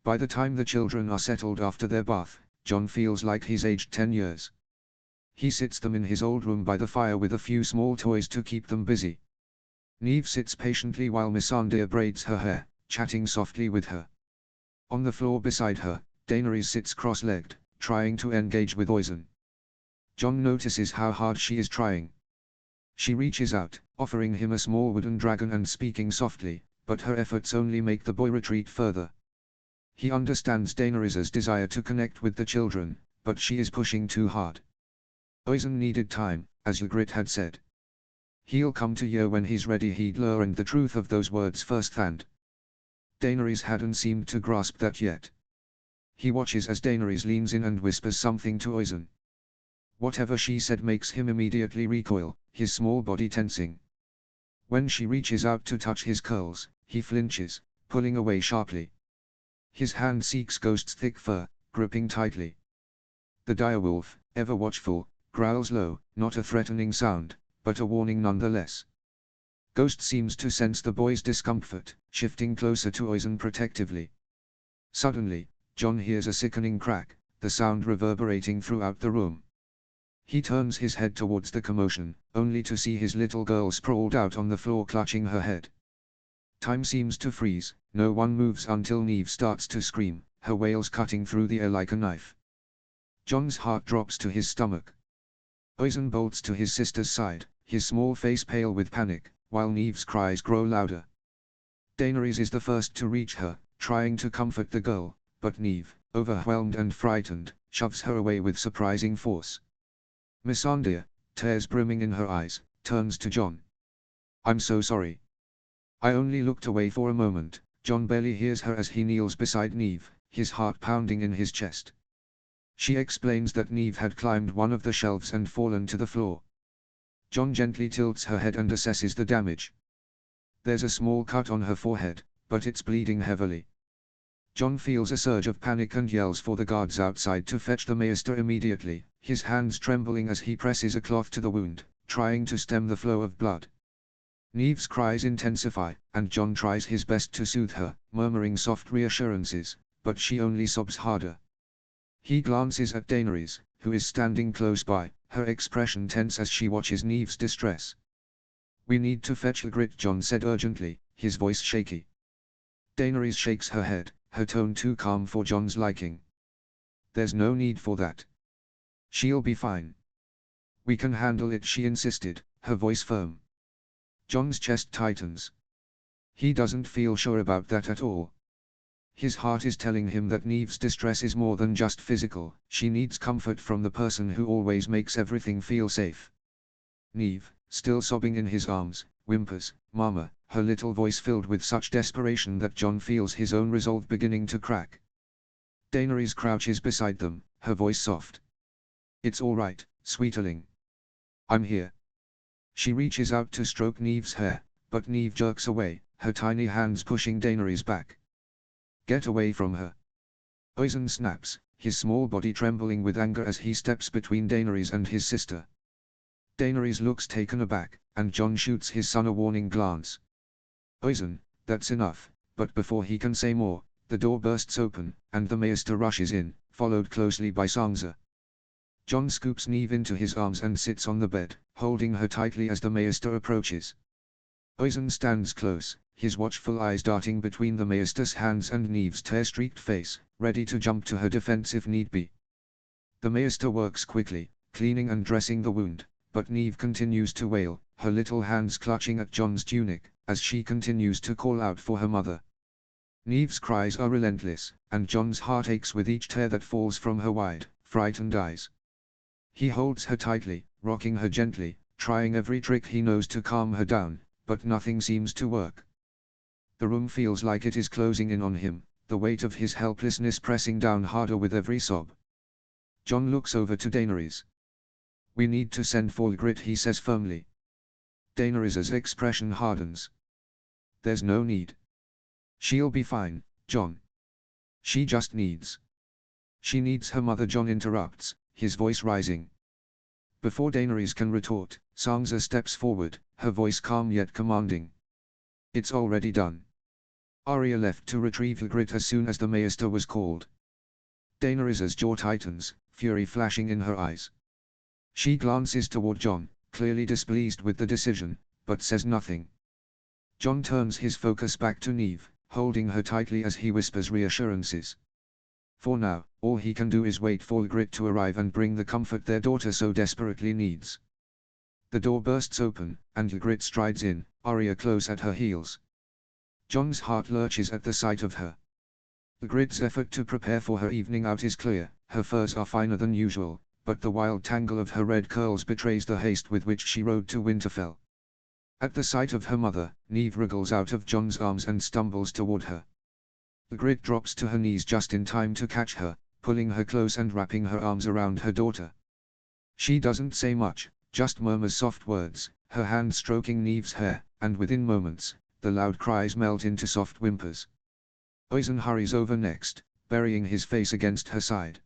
By the time the children are settled after their bath, Jon feels like he's aged 10 years. He sits them in his old room by the fire with a few small toys to keep them busy. Neve sits patiently while Missandei braids her hair, chatting softly with her. On the floor beside her, Daenerys sits cross-legged, trying to engage with Oisin. Jon notices how hard she is trying. She reaches out, offering him a small wooden dragon and speaking softly, but her efforts only make the boy retreat further. He understands Daenerys's desire to connect with the children, but she is pushing too hard. Oisin needed time, as Ygritte had said. He'll come to you when he's ready, he'd learned the truth of those words firsthand. Daenerys hadn't seemed to grasp that yet. He watches as Daenerys leans in and whispers something to Oisin. Whatever she said makes him immediately recoil, his small body tensing. When she reaches out to touch his curls, he flinches, pulling away sharply. His hand seeks Ghost's thick fur, gripping tightly. The direwolf, ever watchful, growls low, not a threatening sound, but a warning nonetheless. Ghost seems to sense the boy's discomfort, shifting closer to Oisin protectively. Suddenly, Jon hears a sickening crack, the sound reverberating throughout the room. He turns his head towards the commotion, only to see his little girl sprawled out on the floor clutching her head. Time seems to freeze, no one moves until Neve starts to scream, her wails cutting through the air like a knife. Jon's heart drops to his stomach. Oisin bolts to his sister's side, his small face pale with panic, while Neve's cries grow louder. Daenerys is the first to reach her, trying to comfort the girl, but Neve, overwhelmed and frightened, shoves her away with surprising force. Missandei, tears brimming in her eyes, turns to Jon. "I'm so sorry. I only looked away for a moment." Jon barely hears her as he kneels beside Neve, his heart pounding in his chest. She explains that Neve had climbed one of the shelves and fallen to the floor. Jon gently tilts her head and assesses the damage. There's a small cut on her forehead, but it's bleeding heavily. Jon feels a surge of panic and yells for the guards outside to fetch the maester immediately, his hands trembling as he presses a cloth to the wound, trying to stem the flow of blood. Neve's cries intensify, and Jon tries his best to soothe her, murmuring soft reassurances, but she only sobs harder. He glances at Daenerys, who is standing close by, her expression tense as she watches Neve's distress. "We need to fetch Ygritte," Jon said urgently, his voice shaky. Daenerys shakes her head, her tone too calm for Jon's liking. "There's no need for that. She'll be fine. We can handle it," she insisted, her voice firm. Jon's chest tightens. He doesn't feel sure about that at all. His heart is telling him that Neve's distress is more than just physical, she needs comfort from the person who always makes everything feel safe. Neve, still sobbing in his arms, whimpers, "Mama," her little voice filled with such desperation that Jon feels his own resolve beginning to crack. Daenerys crouches beside them, her voice soft. "It's all right, sweeterling. I'm here." She reaches out to stroke Neve's hair, but Neve jerks away, her tiny hands pushing Daenerys back. "Get away from her." Oisin snaps, his small body trembling with anger as he steps between Daenerys and his sister. Daenerys looks taken aback, and Jon shoots his son a warning glance. "Oisin, that's enough," but before he can say more, the door bursts open, and the maester rushes in, followed closely by Sansa. Jon scoops Neve into his arms and sits on the bed, holding her tightly as the maester approaches. Oisin stands close, his watchful eyes darting between the maester's hands and Neve's tear-streaked face, ready to jump to her defense if need be. The maester works quickly, cleaning and dressing the wound, but Neve continues to wail, her little hands clutching at Jon's tunic, as she continues to call out for her mother. Neve's cries are relentless, and Jon's heart aches with each tear that falls from her wide, frightened eyes. He holds her tightly, rocking her gently, trying every trick he knows to calm her down, but nothing seems to work. The room feels like it is closing in on him, the weight of his helplessness pressing down harder with every sob. Jon looks over to Daenerys. "We need to send for Ygritte," he says firmly. Daenerys' expression hardens. "There's no need. She'll be fine, Jon. She just needs..." "She needs her mother," Jon interrupts, his voice rising. Before Daenerys can retort, Sansa steps forward, her voice calm yet commanding. "It's already done." Arya left to retrieve Ygritte as soon as the maester was called. Daenerys' jaw tightens, fury flashing in her eyes. She glances toward Jon, clearly displeased with the decision, but says nothing. Jon turns his focus back to Neve, holding her tightly as he whispers reassurances. For now, all he can do is wait for Ygritte to arrive and bring the comfort their daughter so desperately needs. The door bursts open, and Ygritte strides in, Arya close at her heels. Jon's heart lurches at the sight of her. Ygritte's effort to prepare for her evening out is clear, her furs are finer than usual, but the wild tangle of her red curls betrays the haste with which she rode to Winterfell. At the sight of her mother, Neve wriggles out of Jon's arms and stumbles toward her. Ygritte drops to her knees just in time to catch her, pulling her close and wrapping her arms around her daughter. She doesn't say much, just murmurs soft words, her hand stroking Neve's hair, and within moments, the loud cries melt into soft whimpers. Oisin hurries over next, burying his face against her side.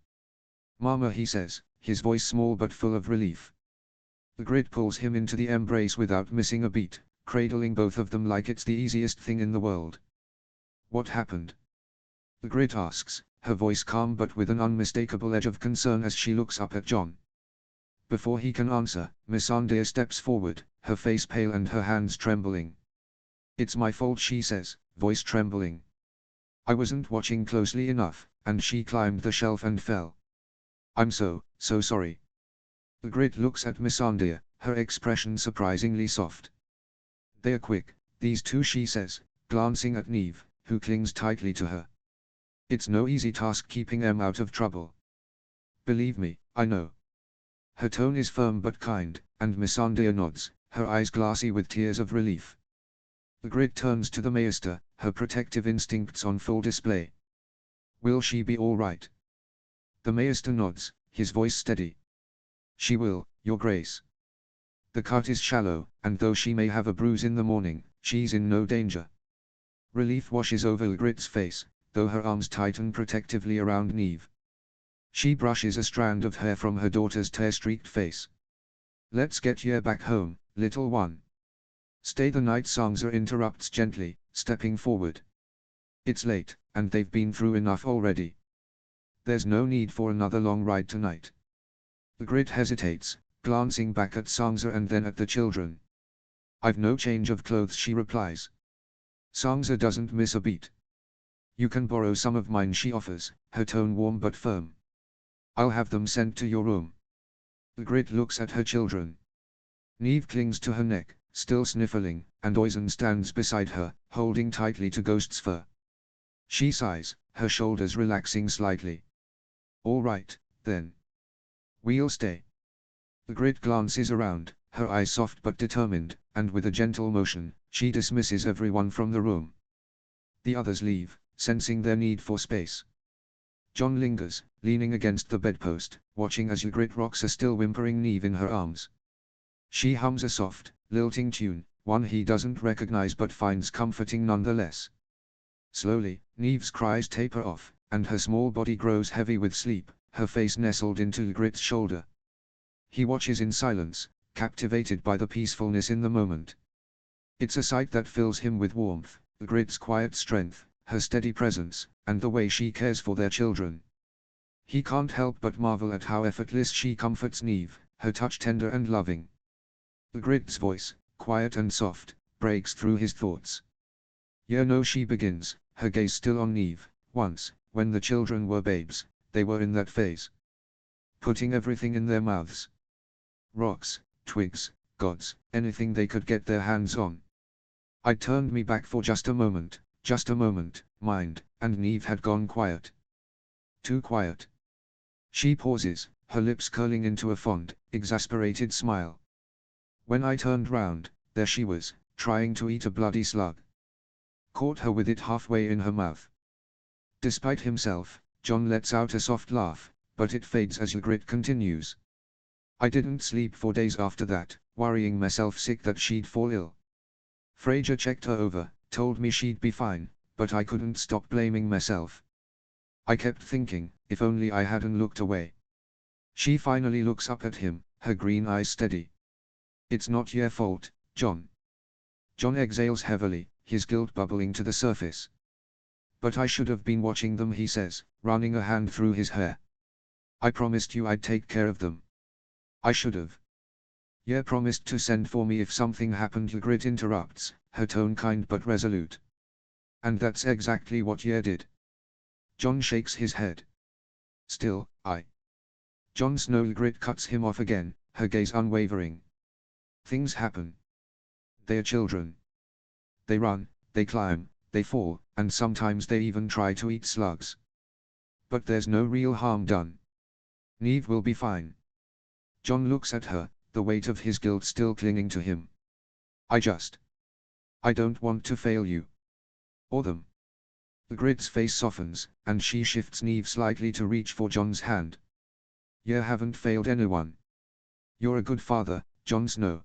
"Mama," he says, his voice small but full of relief. Ygritte pulls him into the embrace without missing a beat, cradling both of them like it's the easiest thing in the world. "What happened?" Ygritte asks, her voice calm but with an unmistakable edge of concern as she looks up at Jon. Before he can answer, Missandei steps forward, her face pale and her hands trembling. "It's my fault," she says, voice trembling. "I wasn't watching closely enough, and she climbed the shelf and fell. I'm so sorry." Ygritte looks at Missandei, her expression surprisingly soft. "They are quick, these two," she says, glancing at Neve, who clings tightly to her. "It's no easy task keeping them out of trouble. Believe me, I know." Her tone is firm but kind, and Missandei nods, her eyes glassy with tears of relief. Ygritte turns to the Maester, her protective instincts on full display. "Will she be all right?" The Maester nods, his voice steady. "She will, Your Grace. The cut is shallow, and though she may have a bruise in the morning, she's in no danger." Relief washes over Ygritte's face, though her arms tighten protectively around Neve. She brushes a strand of hair from her daughter's tear-streaked face. "Let's get ye back home, little one." "Stay the night," Sansa interrupts gently, stepping forward. "It's late, and they've been through enough already. There's no need for another long ride tonight." Ygritte hesitates, glancing back at Sansa and then at the children. "I've no change of clothes," she replies. Sansa doesn't miss a beat. "You can borrow some of mine," she offers, her tone warm but firm. "I'll have them sent to your room." Ygritte looks at her children. Neve clings to her neck, still sniffling, and Oisin stands beside her, holding tightly to Ghost's fur. She sighs, her shoulders relaxing slightly. "All right, then. We'll stay." Ygritte glances around, her eyes soft but determined, and with a gentle motion, she dismisses everyone from the room. The others leave, sensing their need for space. Jon lingers, leaning against the bedpost, watching as Ygritte rocks a still whimpering Neve in her arms. She hums a soft, lilting tune, one he doesn't recognize but finds comforting nonetheless. Slowly, Neve's cries taper off, and her small body grows heavy with sleep, her face nestled into Ygritte's shoulder. He watches in silence, captivated by the peacefulness in the moment. It's a sight that fills him with warmth, Ygritte's quiet strength, her steady presence, and the way she cares for their children. He can't help but marvel at how effortless she comforts Neve, her touch tender and loving. Ygritte's voice, quiet and soft, breaks through his thoughts. "You know," she begins, her gaze still on Neve, "once, when the children were babes, they were in that phase. Putting everything in their mouths. Rocks, twigs, gods, anything they could get their hands on. I turned me back for just a moment, mind, and Neve had gone quiet. Too quiet." She pauses, her lips curling into a fond, exasperated smile. "When I turned round, there she was, trying to eat a bloody slug. Caught her with it halfway in her mouth." Despite himself, Jon lets out a soft laugh, but it fades as Ygritte continues. "I didn't sleep for days after that, worrying myself sick that she'd fall ill. Fraser checked her over, told me she'd be fine, but I couldn't stop blaming myself. I kept thinking, if only I hadn't looked away." She finally looks up at him, her green eyes steady. "It's not your fault, Jon." Jon exhales heavily, his guilt bubbling to the surface. "But I should have been watching them," he says, running a hand through his hair. "I promised you I'd take care of them. I should have." "You promised to send for me if something happened," Ygritte interrupts, her tone kind but resolute. "And that's exactly what you did." Jon shakes his head. "Still, Jon Snow." Ygritte cuts him off again, her gaze unwavering. "Things happen. They're children. They run, they climb, they fall, and sometimes they even try to eat slugs. But there's no real harm done. Neve will be fine." Jon looks at her, the weight of his guilt still clinging to him. I don't want to fail you. Or them. Ygritte's face softens, and she shifts Neve slightly to reach for Jon's hand. You haven't failed anyone. You're a good father, Jon Snow.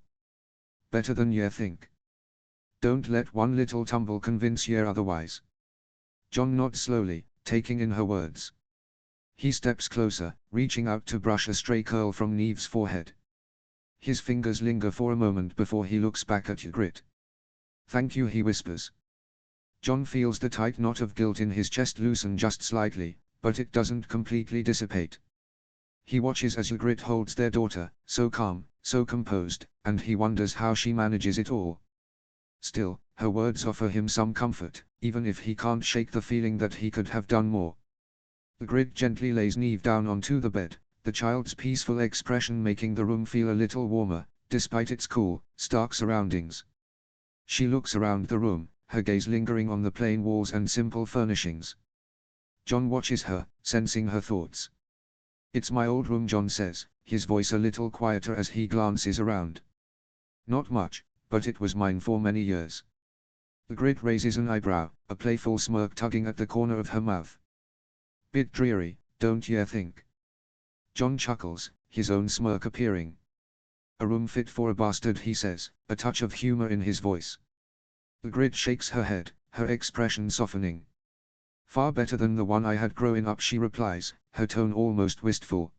Better than you think. Don't let one little tumble convince you otherwise. Jon nods slowly, taking in her words. He steps closer, reaching out to brush a stray curl from Neve's forehead. His fingers linger for a moment before he looks back at Ygritte. Thank you, he whispers. Jon feels the tight knot of guilt in his chest loosen just slightly, but it doesn't completely dissipate. He watches as Ygritte holds their daughter, so calm, so composed, and he wonders how she manages it all. Still, her words offer him some comfort, even if he can't shake the feeling that he could have done more. Ygritte gently lays Neve down onto the bed, the child's peaceful expression making the room feel a little warmer, despite its cool, stark surroundings. She looks around the room, her gaze lingering on the plain walls and simple furnishings. Jon watches her, sensing her thoughts. It's my old room, Jon says, his voice a little quieter as he glances around. Not much, but it was mine for many years. Ygritte raises an eyebrow, a playful smirk tugging at the corner of her mouth. Bit dreary, don't you think? Jon chuckles, his own smirk appearing. A room fit for a bastard, he says, a touch of humor in his voice. Ygritte shakes her head, her expression softening. Far better than the one I had growing up, she replies, her tone almost wistful.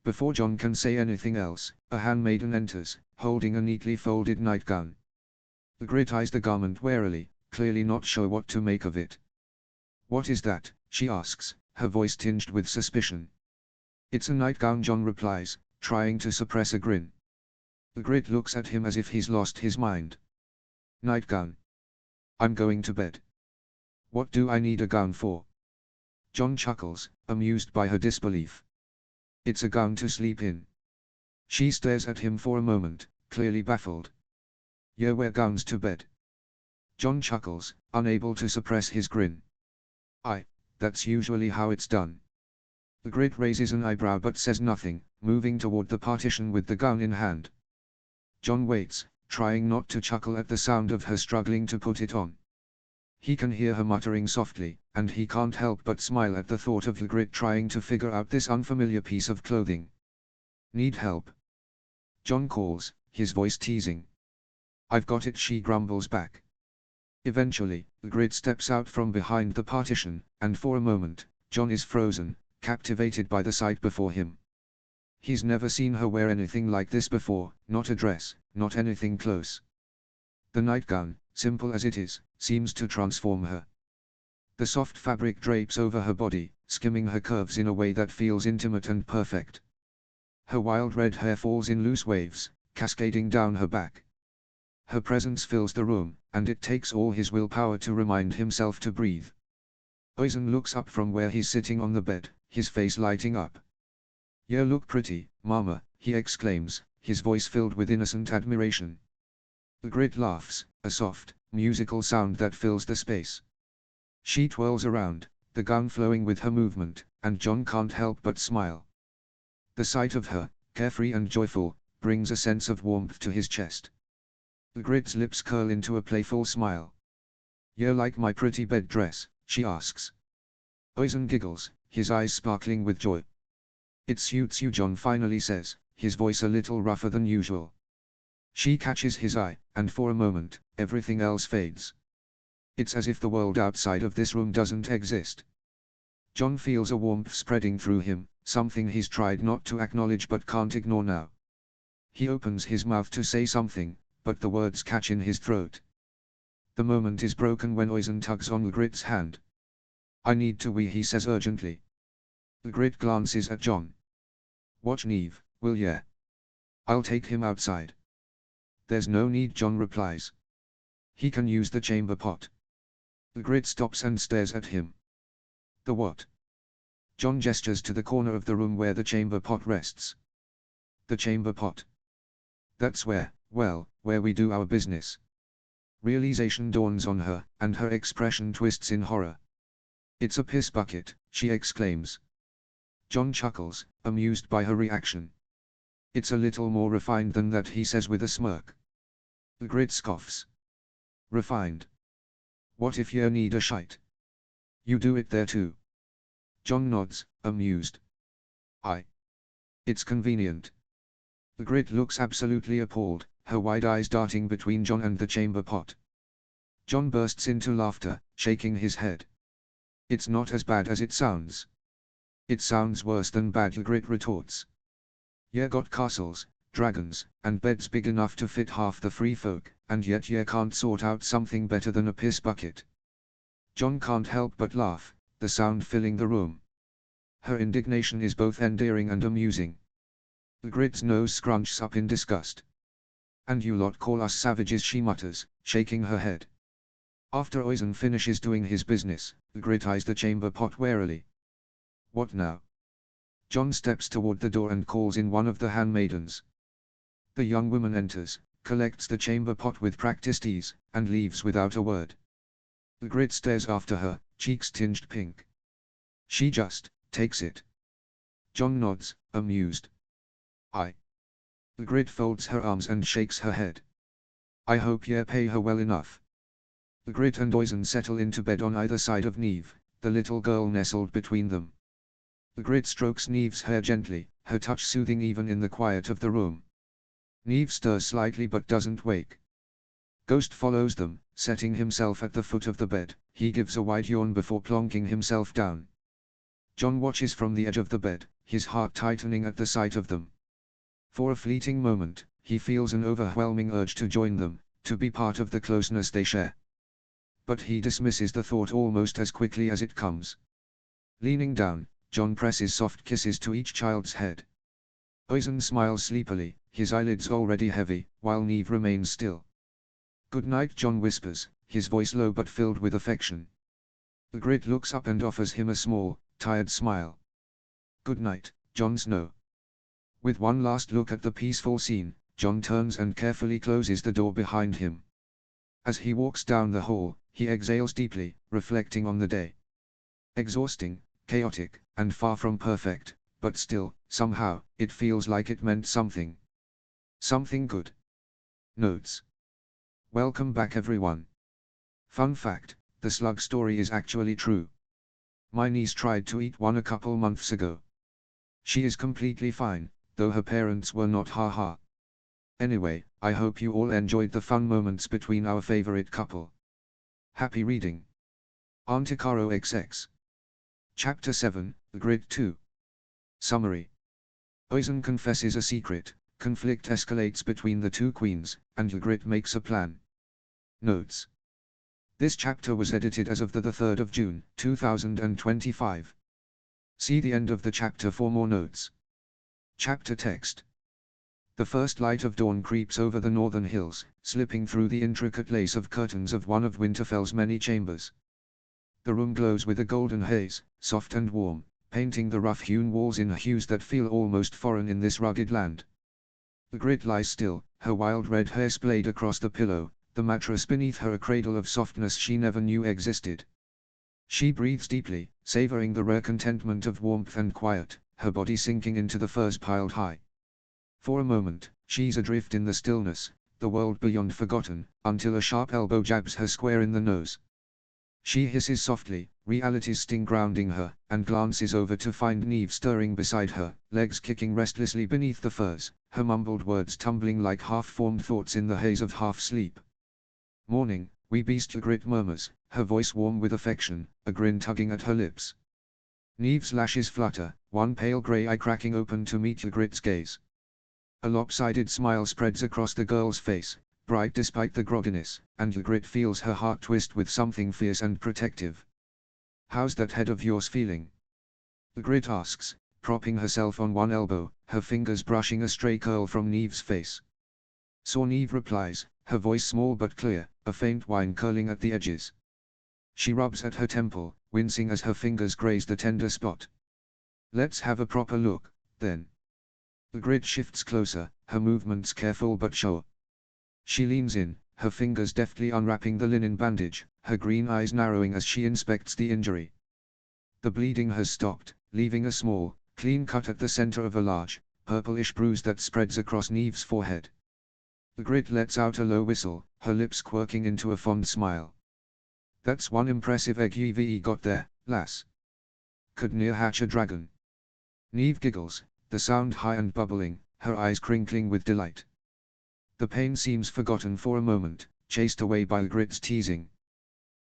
Before Jon can say anything else, a handmaiden enters, holding a neatly folded nightgown. Ygritte eyes the garment warily, clearly not sure what to make of it. What is that? She asks, her voice tinged with suspicion. It's a nightgown, Jon replies, trying to suppress a grin. Ygritte looks at him as if he's lost his mind. Nightgown. I'm going to bed. What do I need a gown for? Jon chuckles, amused by her disbelief. It's a gown to sleep in. She stares at him for a moment, clearly baffled. You wear gowns to bed. Jon chuckles, unable to suppress his grin. That's usually how it's done. Ygritte raises an eyebrow but says nothing, moving toward the partition with the gown in hand. Jon waits, trying not to chuckle at the sound of her struggling to put it on. He can hear her muttering softly, and he can't help but smile at the thought of Ygritte trying to figure out this unfamiliar piece of clothing. Need help? Jon calls, his voice teasing. I've got it, she grumbles back. Eventually, Ygritte steps out from behind the partition, and for a moment, Jon is frozen, captivated by the sight before him. He's never seen her wear anything like this before, not a dress, not anything close. The nightgown, simple as it is, seems to transform her. The soft fabric drapes over her body, skimming her curves in a way that feels intimate and perfect. Her wild red hair falls in loose waves, cascading down her back. Her presence fills the room, and it takes all his willpower to remind himself to breathe. Oisin looks up from where he's sitting on the bed, his face lighting up. You look pretty, Mama, he exclaims, his voice filled with innocent admiration. Ygritte laughs, a soft, musical sound that fills the space. She twirls around, the gown flowing with her movement, and Jon can't help but smile. The sight of her, carefree and joyful, brings a sense of warmth to his chest. Ygritte's lips curl into a playful smile. You like my pretty bed dress? She asks. Oisin giggles, his eyes sparkling with joy. It suits you, Jon finally says, his voice a little rougher than usual. She catches his eye, and for a moment, everything else fades. It's as if the world outside of this room doesn't exist. Jon feels a warmth spreading through him, something he's tried not to acknowledge but can't ignore now. He opens his mouth to say something, but the words catch in his throat. The moment is broken when Oisin tugs on Ygritte's hand. I need to wee, he says urgently. Ygritte glances at Jon. Watch Neve, will ya? I'll take him outside. There's no need, Jon replies. He can use the chamber pot. Ygritte stops and stares at him. The what? Jon gestures to the corner of the room where the chamber pot rests. The chamber pot. That's where we do our business. Realization dawns on her, and her expression twists in horror. It's a piss bucket, she exclaims. Jon chuckles, amused by her reaction. It's a little more refined than that, he says with a smirk. Ygritte scoffs. Refined. What if you need a shite? You do it there too. Jon nods, amused. It's convenient. Ygritte looks absolutely appalled, her wide eyes darting between Jon and the chamber pot. Jon bursts into laughter, shaking his head. It's not as bad as it sounds. It sounds worse than bad, Ygritte retorts. You got castles, dragons, and beds big enough to fit half the free folk, and yet you can't sort out something better than a piss bucket. Jon can't help but laugh, the sound filling the room. Her indignation is both endearing and amusing. Ygritte's nose scrunches up in disgust. And you lot call us savages, she mutters, shaking her head. After Oisin finishes doing his business, Ygritte eyes the chamber pot warily. What now? Jon steps toward the door and calls in one of the handmaidens. The young woman enters, collects the chamber pot with practiced ease, and leaves without a word. Ygritte stares after her, cheeks tinged pink. She just takes it. Jon nods, amused. Ygritte folds her arms and shakes her head. I hope ye pay her well enough. Ygritte and Oisin settle into bed on either side of Neve, the little girl nestled between them. Ygritte strokes Neve's hair gently, her touch soothing even in the quiet of the room. Neve stirs slightly but doesn't wake. Ghost follows them, setting himself at the foot of the bed. He gives a wide yawn before plonking himself down. Jon watches from the edge of the bed, his heart tightening at the sight of them. For a fleeting moment, he feels an overwhelming urge to join them, to be part of the closeness they share. But he dismisses the thought almost as quickly as it comes. Leaning down, Jon presses soft kisses to each child's head. Oisin smiles sleepily, his eyelids already heavy, while Neve remains still. Good night, Jon whispers, his voice low but filled with affection. Ygritte looks up and offers him a small, tired smile. Good night, Jon Snow. With one last look at the peaceful scene, Jon turns and carefully closes the door behind him. As he walks down the hall, he exhales deeply, reflecting on the day. Exhausting, chaotic, and far from perfect, but still, somehow, it feels like it meant something. Something good. Notes. Welcome back everyone. Fun fact, the slug story is actually true. My niece tried to eat one a couple months ago. She is completely fine, though her parents were not, haha. Anyway, I hope you all enjoyed the fun moments between our favorite couple. Happy reading. Antikaro XX. Chapter 7, Grid 2. Summary. Oisin confesses a secret, conflict escalates between the two queens, and Ygritte makes a plan. Notes. This chapter was edited as of the 3rd of June, 2025. See the end of the chapter for more notes. Chapter text. The first light of dawn creeps over the northern hills, slipping through the intricate lace of curtains of one of Winterfell's many chambers. The room glows with a golden haze, soft and warm, painting the rough-hewn walls in hues that feel almost foreign in this rugged land. Ygritte lies still, her wild red hair splayed across the pillow, the mattress beneath her a cradle of softness she never knew existed. She breathes deeply, savoring the rare contentment of warmth and quiet, her body sinking into the furs piled high. For a moment, she's adrift in the stillness, the world beyond forgotten, until a sharp elbow jabs her square in the nose. She hisses softly, reality's sting grounding her, and glances over to find Neve stirring beside her, legs kicking restlessly beneath the furs, her mumbled words tumbling like half-formed thoughts in the haze of half-sleep. Morning, wee beast, Ygritte murmurs, her voice warm with affection, a grin tugging at her lips. Neve's lashes flutter, one pale grey eye cracking open to meet Ygritte's gaze. A lopsided smile spreads across the girl's face, bright despite the grogginess, and Ygritte feels her heart twist with something fierce and protective. How's that head of yours feeling? Ygritte asks, propping herself on one elbow, her fingers brushing a stray curl from Neve's face. So Neve replies, her voice small but clear, a faint whine curling at the edges. She rubs at her temple, wincing as her fingers graze the tender spot. Let's have a proper look, then. Ygritte shifts closer, her movements careful but sure. She leans in, her fingers deftly unwrapping the linen bandage, her green eyes narrowing as she inspects the injury. The bleeding has stopped, leaving a small, clean cut at the center of a large, purplish bruise that spreads across Neve's forehead. Ygritte lets out a low whistle, her lips quirking into a fond smile. That's one impressive egg you've got there, lass. Could near hatch a dragon. Niamh giggles, the sound high and bubbling, her eyes crinkling with delight. The pain seems forgotten for a moment, chased away by Ygritte's teasing.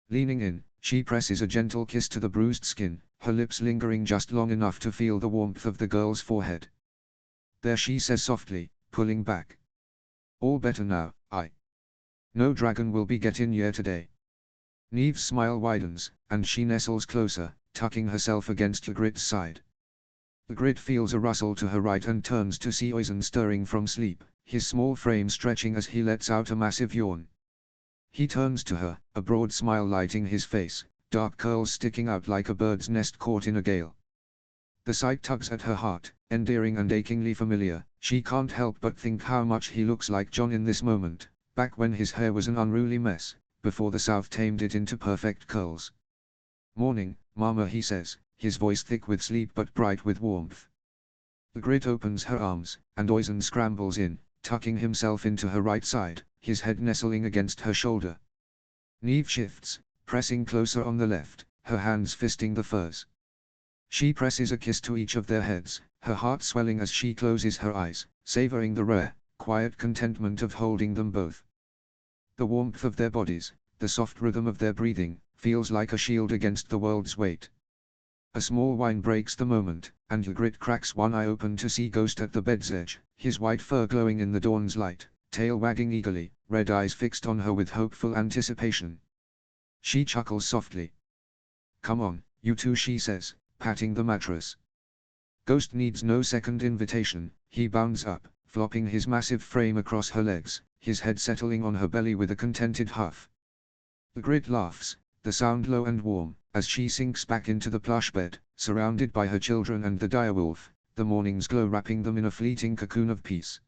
Leaning in, she presses a gentle kiss to the bruised skin, her lips lingering just long enough to feel the warmth of the girl's forehead. There, she says softly, pulling back. All better now, No dragon will be get in here today. Niamh's smile widens, and she nestles closer, tucking herself against Ygritte's side. Ygritte feels a rustle to her right and turns to see Oisin stirring from sleep, his small frame stretching as he lets out a massive yawn. He turns to her, a broad smile lighting his face, dark curls sticking out like a bird's nest caught in a gale. The sight tugs at her heart, endearing and achingly familiar. She can't help but think how much he looks like Jon in this moment, back when his hair was an unruly mess, before the South tamed it into perfect curls. Morning, Mama, he says, his voice thick with sleep but bright with warmth. Ygritte opens her arms, and Oisin scrambles in, tucking himself into her right side, his head nestling against her shoulder. Niamh shifts, pressing closer on the left, her hands fisting the furs. She presses a kiss to each of their heads, her heart swelling as she closes her eyes, savoring the rare, quiet contentment of holding them both. The warmth of their bodies, the soft rhythm of their breathing, feels like a shield against the world's weight. A small whine breaks the moment, and Ygritte cracks one eye open to see Ghost at the bed's edge, his white fur glowing in the dawn's light, tail wagging eagerly, red eyes fixed on her with hopeful anticipation. She chuckles softly. Come on, you two, she says, patting the mattress. Ghost needs no second invitation, he bounds up, flopping his massive frame across her legs, his head settling on her belly with a contented huff. Ygritte laughs, the sound low and warm, as she sinks back into the plush bed, surrounded by her children and the direwolf, the morning's glow wrapping them in a fleeting cocoon of peace.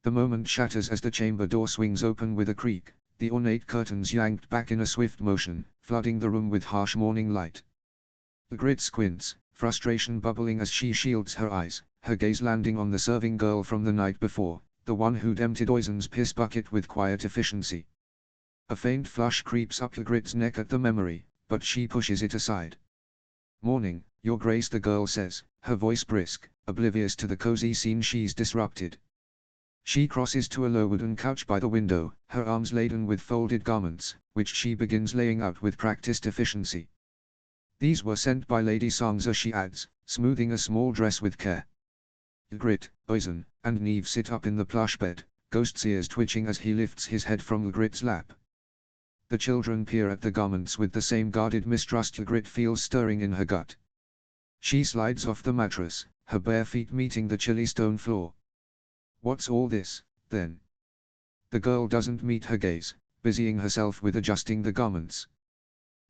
The moment shatters as the chamber door swings open with a creak, the ornate curtains yanked back in a swift motion, flooding the room with harsh morning light. Ygritte squints, frustration bubbling as she shields her eyes, her gaze landing on the serving girl from the night before, the one who'd emptied Oisin's piss bucket with quiet efficiency. A faint flush creeps up Ygritte's neck at the memory, but she pushes it aside. Morning, Your Grace, the girl says, her voice brisk, oblivious to the cozy scene she's disrupted. She crosses to a low wooden couch by the window, her arms laden with folded garments, which she begins laying out with practiced efficiency. These were sent by Lady Sansa, she adds, smoothing a small dress with care. Ygritte, Oisin, and Niamh sit up in the plush bed, Ghost's ears twitching as he lifts his head from Ygritte's lap. The children peer at the garments with the same guarded mistrust Ygritte feels stirring in her gut. She slides off the mattress, her bare feet meeting the chilly stone floor. What's all this, then? The girl doesn't meet her gaze, busying herself with adjusting the garments.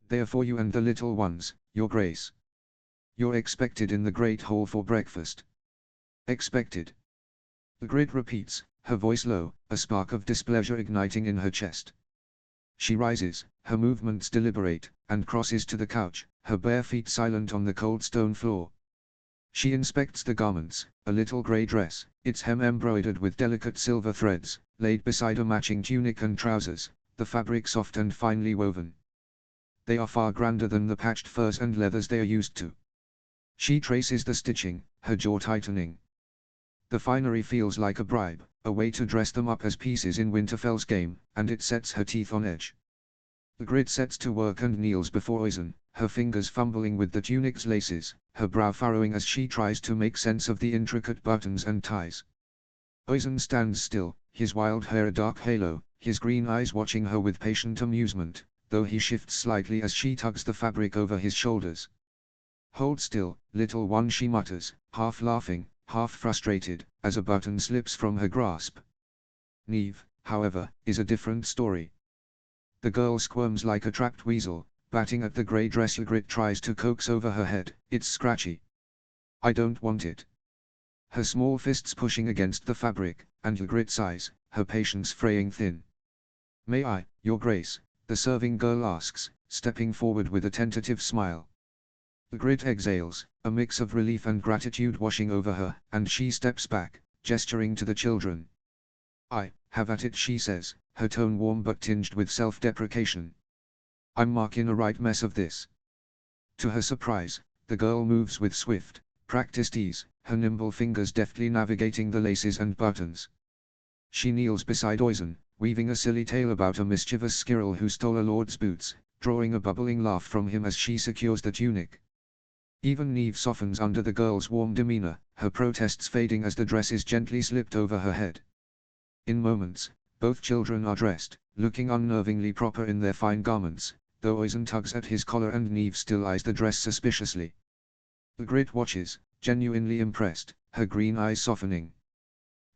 They are for you and the little ones, Your Grace. You're expected in the great hall for breakfast. Expected. Ygritte repeats, her voice low, a spark of displeasure igniting in her chest. She rises, her movements deliberate, and crosses to the couch, her bare feet silent on the cold stone floor. She inspects the garments, a little grey dress, its hem embroidered with delicate silver threads, laid beside a matching tunic and trousers, the fabric soft and finely woven. They are far grander than the patched furs and leathers they are used to. She traces the stitching, her jaw tightening. The finery feels like a bribe, a way to dress them up as pieces in Winterfell's game, and it sets her teeth on edge. Ygritte sets to work and kneels before Oisin, her fingers fumbling with the tunic's laces, her brow furrowing as she tries to make sense of the intricate buttons and ties. Oisin stands still, his wild hair a dark halo, his green eyes watching her with patient amusement, though he shifts slightly as she tugs the fabric over his shoulders. Hold still, little one, she mutters, half laughing, half frustrated, as a button slips from her grasp. Niamh, however, is a different story. The girl squirms like a trapped weasel, batting at the grey dress Ygritte tries to coax over her head. It's scratchy. I don't want it. Her small fists pushing against the fabric, and Ygritte sighs, her patience fraying thin. May I, Your Grace? The serving girl asks, stepping forward with a tentative smile. Ygritte exhales, a mix of relief and gratitude washing over her, and she steps back, gesturing to the children. have at it, she says, her tone warm but tinged with self-deprecation. I'm making a right mess of this. To her surprise, the girl moves with swift, practiced ease, her nimble fingers deftly navigating the laces and buttons. She kneels beside Oisin, weaving a silly tale about a mischievous squirrel who stole a lord's boots, drawing a bubbling laugh from him as she secures the tunic. Even Neve softens under the girl's warm demeanor, her protests fading as the dress is gently slipped over her head. In moments, both children are dressed, looking unnervingly proper in their fine garments, though Oisin tugs at his collar and Neve still eyes the dress suspiciously. Ygritte watches, genuinely impressed, her green eyes softening.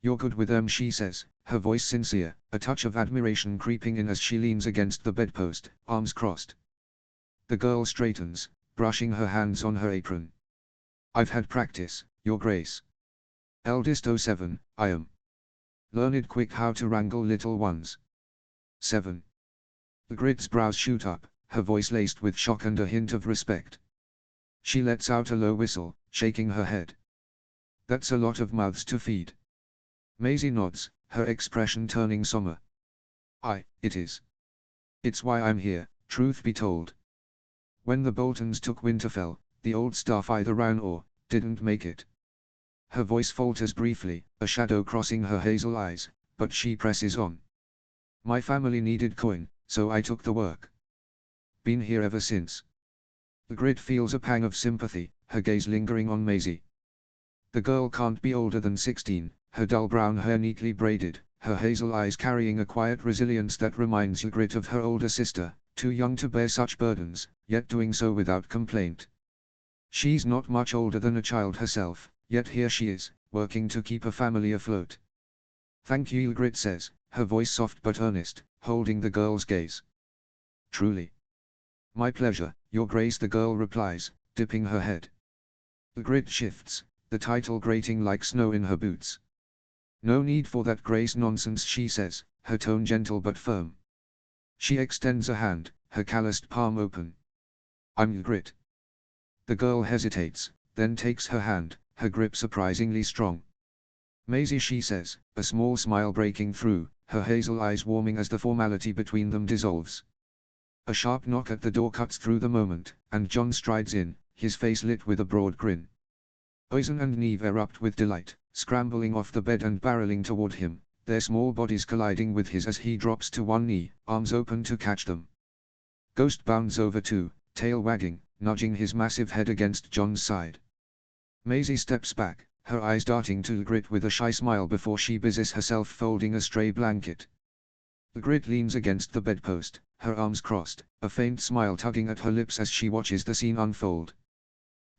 "You're good with them," she says, her voice sincere, a touch of admiration creeping in as she leans against the bedpost, arms crossed. The girl straightens, brushing her hands on her apron. "I've had practice, Your Grace. Eldest 07, I am. Learned quick how to wrangle little ones. 7. Ygritte's brows shoot up, her voice laced with shock and a hint of respect. She lets out a low whistle, shaking her head. "That's a lot of mouths to feed." Maisie nods, her expression turning somber. It is. It's why I'm here, truth be told. When the Boltons took Winterfell, the old staff either ran or didn't make it." Her voice falters briefly, a shadow crossing her hazel eyes, but she presses on. "My family needed coin, so I took the work. Been here ever since." Ygritte feels a pang of sympathy, her gaze lingering on Maisie. The girl can't be older than 16, her dull brown hair neatly braided, her hazel eyes carrying a quiet resilience that reminds Ygritte of her older sister, too young to bear such burdens, yet doing so without complaint. She's not much older than a child herself, yet here she is, working to keep a family afloat. "Thank you," Ygritte says, her voice soft but earnest, holding the girl's gaze. "Truly. My pleasure, Your Grace," the girl replies, dipping her head. Ygritte shifts, the title grating like snow in her boots. "No need for that grace nonsense," she says, her tone gentle but firm. She extends a hand, her calloused palm open. "I'm Ygritte." The girl hesitates, then takes her hand, her grip surprisingly strong. "Maisie," she says, a small smile breaking through, her hazel eyes warming as the formality between them dissolves. A sharp knock at the door cuts through the moment, and Jon strides in, his face lit with a broad grin. Oisin and Neve erupt with delight, scrambling off the bed and barreling toward him, their small bodies colliding with his as he drops to one knee, arms open to catch them. Ghost bounds over too, tail wagging, nudging his massive head against Jon's side. Maisie steps back, her eyes darting to Ygritte with a shy smile before she busies herself folding a stray blanket. Ygritte leans against the bedpost, her arms crossed, a faint smile tugging at her lips as she watches the scene unfold.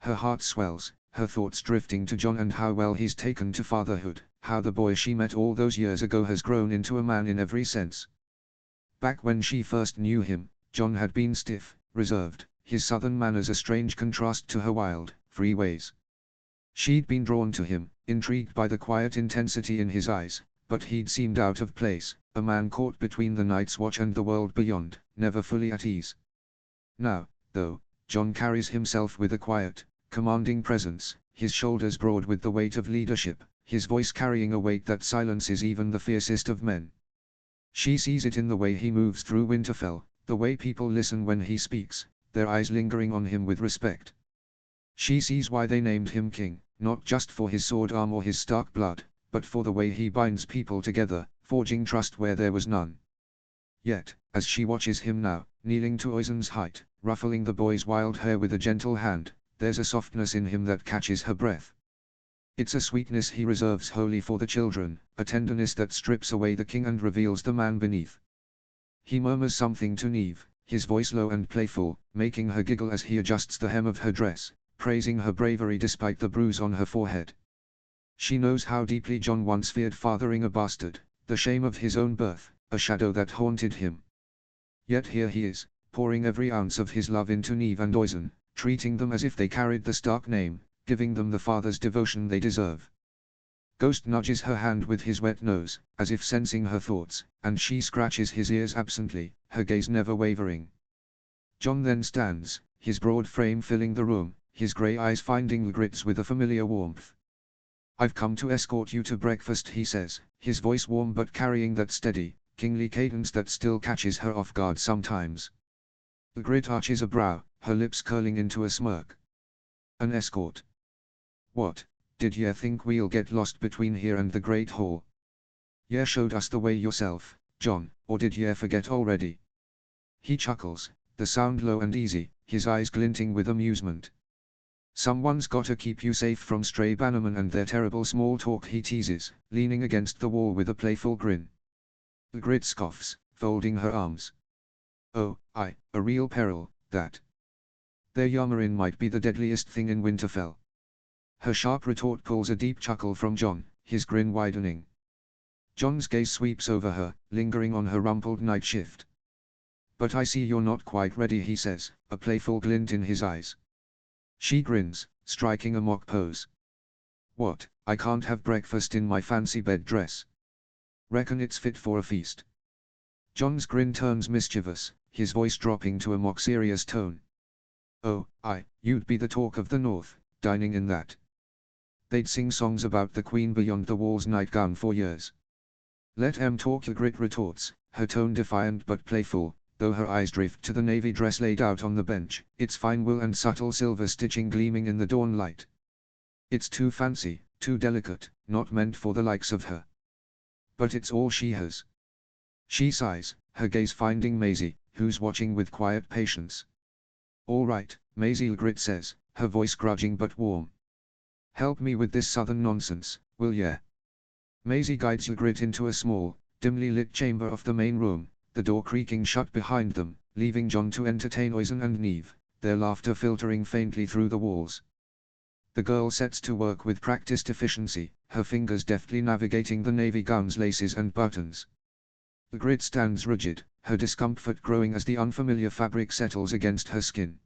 Her heart swells, her thoughts drifting to Jon and how well he's taken to fatherhood, how the boy she met all those years ago has grown into a man in every sense. Back when she first knew him, Jon had been stiff, reserved, his southern manners a strange contrast to her wild, free ways. She'd been drawn to him, intrigued by the quiet intensity in his eyes, but he'd seemed out of place, a man caught between the Night's Watch and the world beyond, never fully at ease. Now, though, Jon carries himself with a quiet, commanding presence, his shoulders broad with the weight of leadership, his voice carrying a weight that silences even the fiercest of men. She sees it in the way he moves through Winterfell, the way people listen when he speaks, their eyes lingering on him with respect. She sees why they named him king, not just for his sword arm or his Stark blood, but for the way he binds people together, forging trust where there was none. Yet, as she watches him now, kneeling to Oisin's height, ruffling the boy's wild hair with a gentle hand, there's a softness in him that catches her breath. It's a sweetness he reserves wholly for the children, a tenderness that strips away the king and reveals the man beneath. He murmurs something to Neve, his voice low and playful, making her giggle as he adjusts the hem of her dress, praising her bravery despite the bruise on her forehead. She knows how deeply Jon once feared fathering a bastard, the shame of his own birth, a shadow that haunted him. Yet here he is, pouring every ounce of his love into Neve and Oisin, treating them as if they carried the Stark name, giving them the father's devotion they deserve. Ghost nudges her hand with his wet nose, as if sensing her thoughts, and she scratches his ears absently, her gaze never wavering. Jon then stands, his broad frame filling the room, his grey eyes finding Ygritte's with a familiar warmth. "I've come to escort you to breakfast," he says, his voice warm but carrying that steady, kingly cadence that still catches her off guard sometimes. Ygritte arches a brow, her lips curling into a smirk. An escort? What, did ye think we'll get lost between here and the Great Hall? Ye showed us the way yourself, Jon, or did ye forget already? He chuckles, the sound low and easy, his eyes glinting with amusement. Someone's gotta keep you safe from stray bannermen and their terrible small talk, he teases, leaning against the wall with a playful grin. Ygritte scoffs, folding her arms. Oh, a real peril, that. Their Yamarin might be the deadliest thing in Winterfell. Her sharp retort pulls a deep chuckle from Jon, his grin widening. Jon's gaze sweeps over her, lingering on her rumpled night shift. But I see you're not quite ready, he says, a playful glint in his eyes. She grins, striking a mock pose. What, I can't have breakfast in my fancy bed dress? Reckon it's fit for a feast? Jon's grin turns mischievous, his voice dropping to a mock serious tone. Oh, you'd be the talk of the North, dining in that. They'd sing songs about the Queen beyond the Wall's nightgown for years. Let 'em talk, Ygritte retorts, her tone defiant but playful, though her eyes drift to the navy dress laid out on the bench, its fine wool and subtle silver stitching gleaming in the dawn light. It's too fancy, too delicate, not meant for the likes of her. But it's all she has. She sighs, her gaze finding Maisie, who's watching with quiet patience. All right, Maisie, Ygritte says, her voice grudging but warm. Help me with this southern nonsense, will ye? Maisie guides Ygritte into a small, dimly lit chamber of the main room, the door creaking shut behind them, leaving Jon to entertain Oisin and Neve, their laughter filtering faintly through the walls. The girl sets to work with practiced efficiency, her fingers deftly navigating the navy gown's laces and buttons. Ygritte stands rigid, her discomfort growing as the unfamiliar fabric settles against her skin.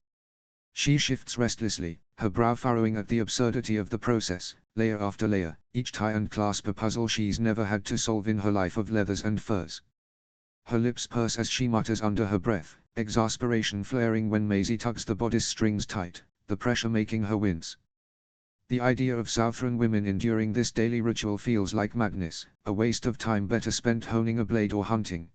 She shifts restlessly, her brow furrowing at the absurdity of the process, layer after layer, each tie and clasp a puzzle she's never had to solve in her life of leathers and furs. Her lips purse as she mutters under her breath, exasperation flaring when Maisie tugs the bodice strings tight, the pressure making her wince. The idea of Southron women enduring this daily ritual feels like madness, a waste of time better spent honing a blade or hunting.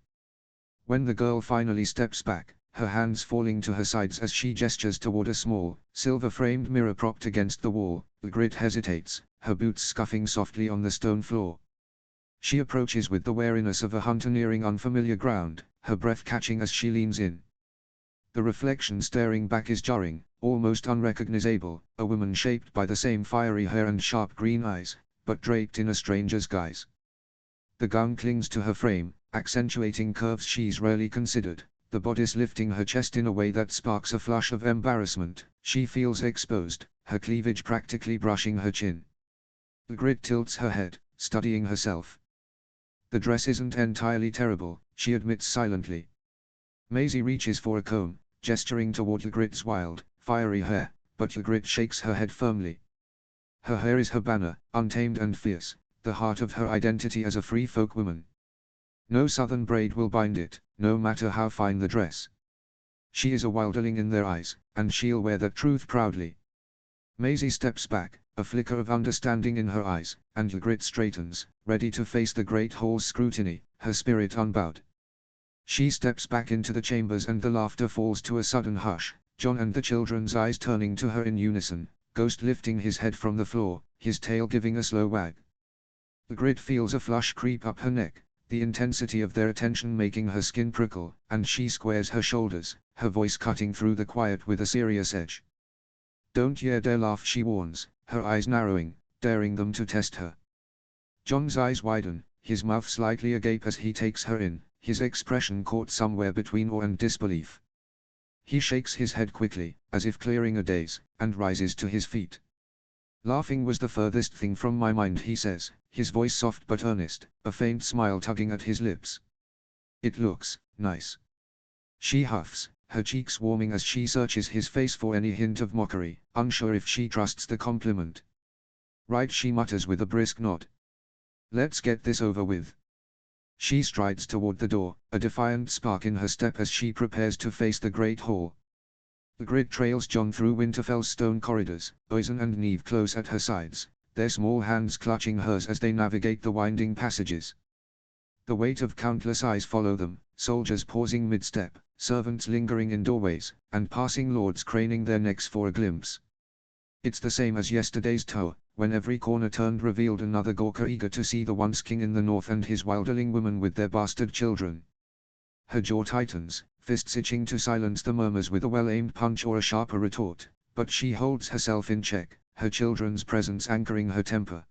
When the girl finally steps back, her hands falling to her sides as she gestures toward a small, silver-framed mirror propped against the wall, Ygritte hesitates, her boots scuffing softly on the stone floor. She approaches with the wariness of a hunter nearing unfamiliar ground, her breath catching as she leans in. The reflection staring back is jarring, almost unrecognizable, a woman shaped by the same fiery hair and sharp green eyes, but draped in a stranger's guise. The gown clings to her frame, accentuating curves she's rarely considered, the bodice lifting her chest in a way that sparks a flush of embarrassment. She feels exposed, her cleavage practically brushing her chin. Ygritte tilts her head, studying herself. The dress isn't entirely terrible, she admits silently. Maisie reaches for a comb, gesturing toward Ygritte's wild, fiery hair, but Ygritte shakes her head firmly. Her hair is her banner, untamed and fierce, the heart of her identity as a free folk woman. No southern braid will bind it, no matter how fine the dress. She is a wilderling in their eyes, and she'll wear that truth proudly. Maisie steps back, a flicker of understanding in her eyes, and Ygritte straightens, ready to face the great hall's scrutiny, her spirit unbowed. She steps back into the chambers and the laughter falls to a sudden hush, Jon and the children's eyes turning to her in unison, Ghost lifting his head from the floor, his tail giving a slow wag. Ygritte feels a flush creep up her neck, the intensity of their attention making her skin prickle, and she squares her shoulders, her voice cutting through the quiet with a serious edge. Don't ye dare laugh, she warns, her eyes narrowing, daring them to test her. Jon's eyes widen, his mouth slightly agape as he takes her in, his expression caught somewhere between awe and disbelief. He shakes his head quickly, as if clearing a daze, and rises to his feet. Laughing was the furthest thing from my mind, he says, his voice soft but earnest, a faint smile tugging at his lips. It looks nice. She huffs, her cheeks warming as she searches his face for any hint of mockery, unsure if she trusts the compliment. Right, she mutters with a brisk nod. Let's get this over with. She strides toward the door, a defiant spark in her step as she prepares to face the great hall. Ygritte trails Jon through Winterfell's stone corridors, Oisin and Neve close at her sides, their small hands clutching hers as they navigate the winding passages. The weight of countless eyes follow them, soldiers pausing mid-step, servants lingering in doorways, and passing lords craning their necks for a glimpse. It's the same as yesterday's tour, when every corner turned revealed another Gurkha eager to see the once king in the north and his wilderling women with their bastard children. Her jaw tightens, fists itching to silence the murmurs with a well-aimed punch or a sharper retort, but she holds herself in check, her children's presence anchoring her temper.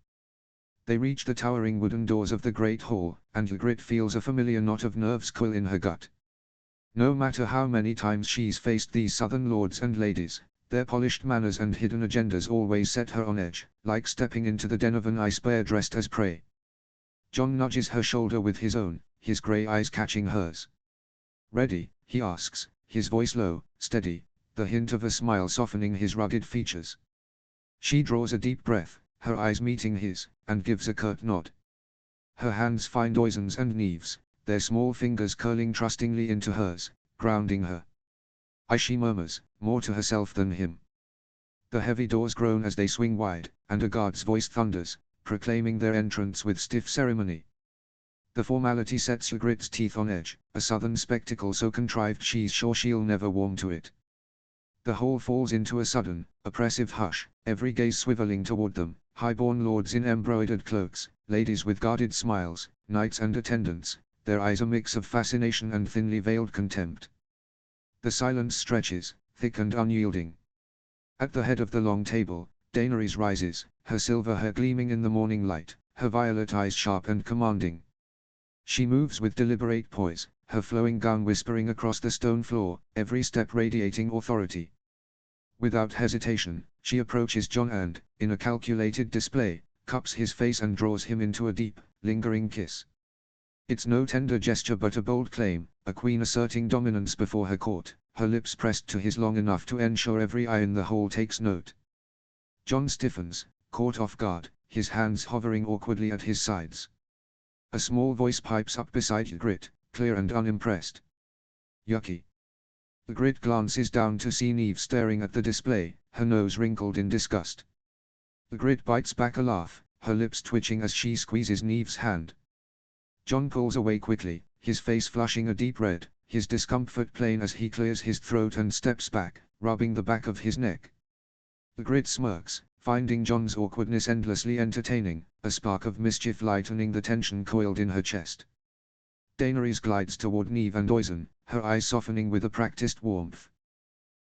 They reach the towering wooden doors of the great hall, and Ygritte feels a familiar knot of nerves coil in her gut. No matter how many times she's faced these southern lords and ladies, their polished manners and hidden agendas always set her on edge, like stepping into the den of an ice bear dressed as prey. Jon nudges her shoulder with his own, his grey eyes catching hers. "Ready?" he asks, his voice low, steady, the hint of a smile softening his rugged features. She draws a deep breath, her eyes meeting his, and gives a curt nod. Her hands find Oisin's and Neve's, their small fingers curling trustingly into hers, grounding her. "I," she murmurs, more to herself than him. The heavy doors groan as they swing wide, and a guard's voice thunders, proclaiming their entrance with stiff ceremony. The formality sets Ygritte's teeth on edge, a southern spectacle so contrived she's sure she'll never warm to it. The hall falls into a sudden, oppressive hush, every gaze swiveling toward them, high-born lords in embroidered cloaks, ladies with guarded smiles, knights and attendants, their eyes a mix of fascination and thinly veiled contempt. The silence stretches, thick and unyielding. At the head of the long table, Daenerys rises, her silver hair gleaming in the morning light, her violet eyes sharp and commanding. She moves with deliberate poise, her flowing gown whispering across the stone floor, every step radiating authority. Without hesitation, she approaches Jon and, in a calculated display, cups his face and draws him into a deep, lingering kiss. It's no tender gesture but a bold claim, a queen asserting dominance before her court, her lips pressed to his long enough to ensure every eye in the hall takes note. Jon stiffens, caught off guard, his hands hovering awkwardly at his sides. A small voice pipes up beside Ygritte, clear and unimpressed. "Yucky." Ygritte glances down to see Neve staring at the display, her nose wrinkled in disgust. Ygritte bites back a laugh, her lips twitching as she squeezes Neve's hand. Jon pulls away quickly, his face flushing a deep red, his discomfort plain as he clears his throat and steps back, rubbing the back of his neck. Ygritte smirks, finding Jon's awkwardness endlessly entertaining, a spark of mischief lightening the tension coiled in her chest. Daenerys glides toward Neve and Oisin, her eyes softening with a practiced warmth.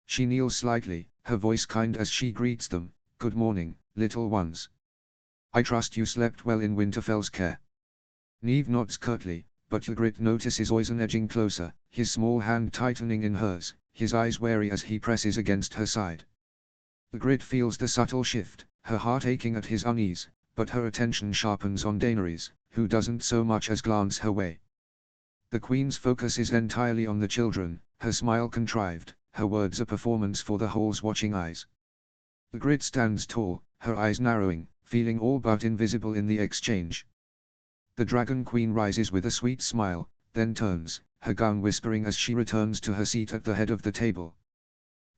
She kneels slightly, her voice kind as she greets them, "Good morning, little ones. I trust you slept well in Winterfell's care." Neve nods curtly, but Ygritte notices Oisin edging closer, his small hand tightening in hers, his eyes wary as he presses against her side. Ygritte feels the subtle shift, her heart aching at his unease, but her attention sharpens on Daenerys, who doesn't so much as glance her way. The queen's focus is entirely on the children, her smile contrived, her words a performance for the hall's watching eyes. Ygritte stands tall, her eyes narrowing, feeling all but invisible in the exchange. The Dragon Queen rises with a sweet smile, then turns, her gown whispering as she returns to her seat at the head of the table.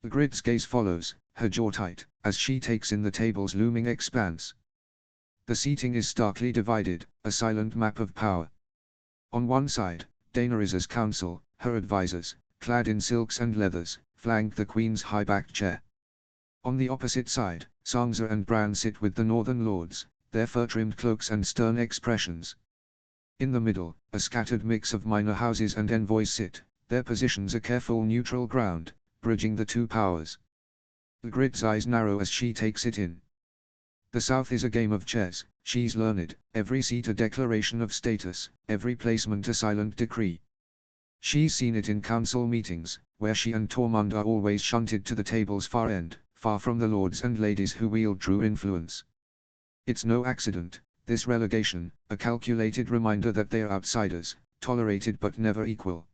Ygritte's gaze follows, her jaw tight, as she takes in the table's looming expanse. The seating is starkly divided, a silent map of power. On one side, Daenerys' council, her advisors, clad in silks and leathers, flank the queen's high-backed chair. On the opposite side, Sansa and Bran sit with the northern lords, their fur-trimmed cloaks and stern expressions. In the middle, a scattered mix of minor houses and envoys sit, their positions a careful neutral ground, bridging the two powers. Ygritte's eyes narrow as she takes it in. The South is a game of chess, she's learned, every seat a declaration of status, every placement a silent decree. She's seen it in council meetings, where she and Tormund are always shunted to the table's far end, far from the lords and ladies who wield true influence. It's no accident, this relegation, a calculated reminder that they're outsiders, tolerated but never equal.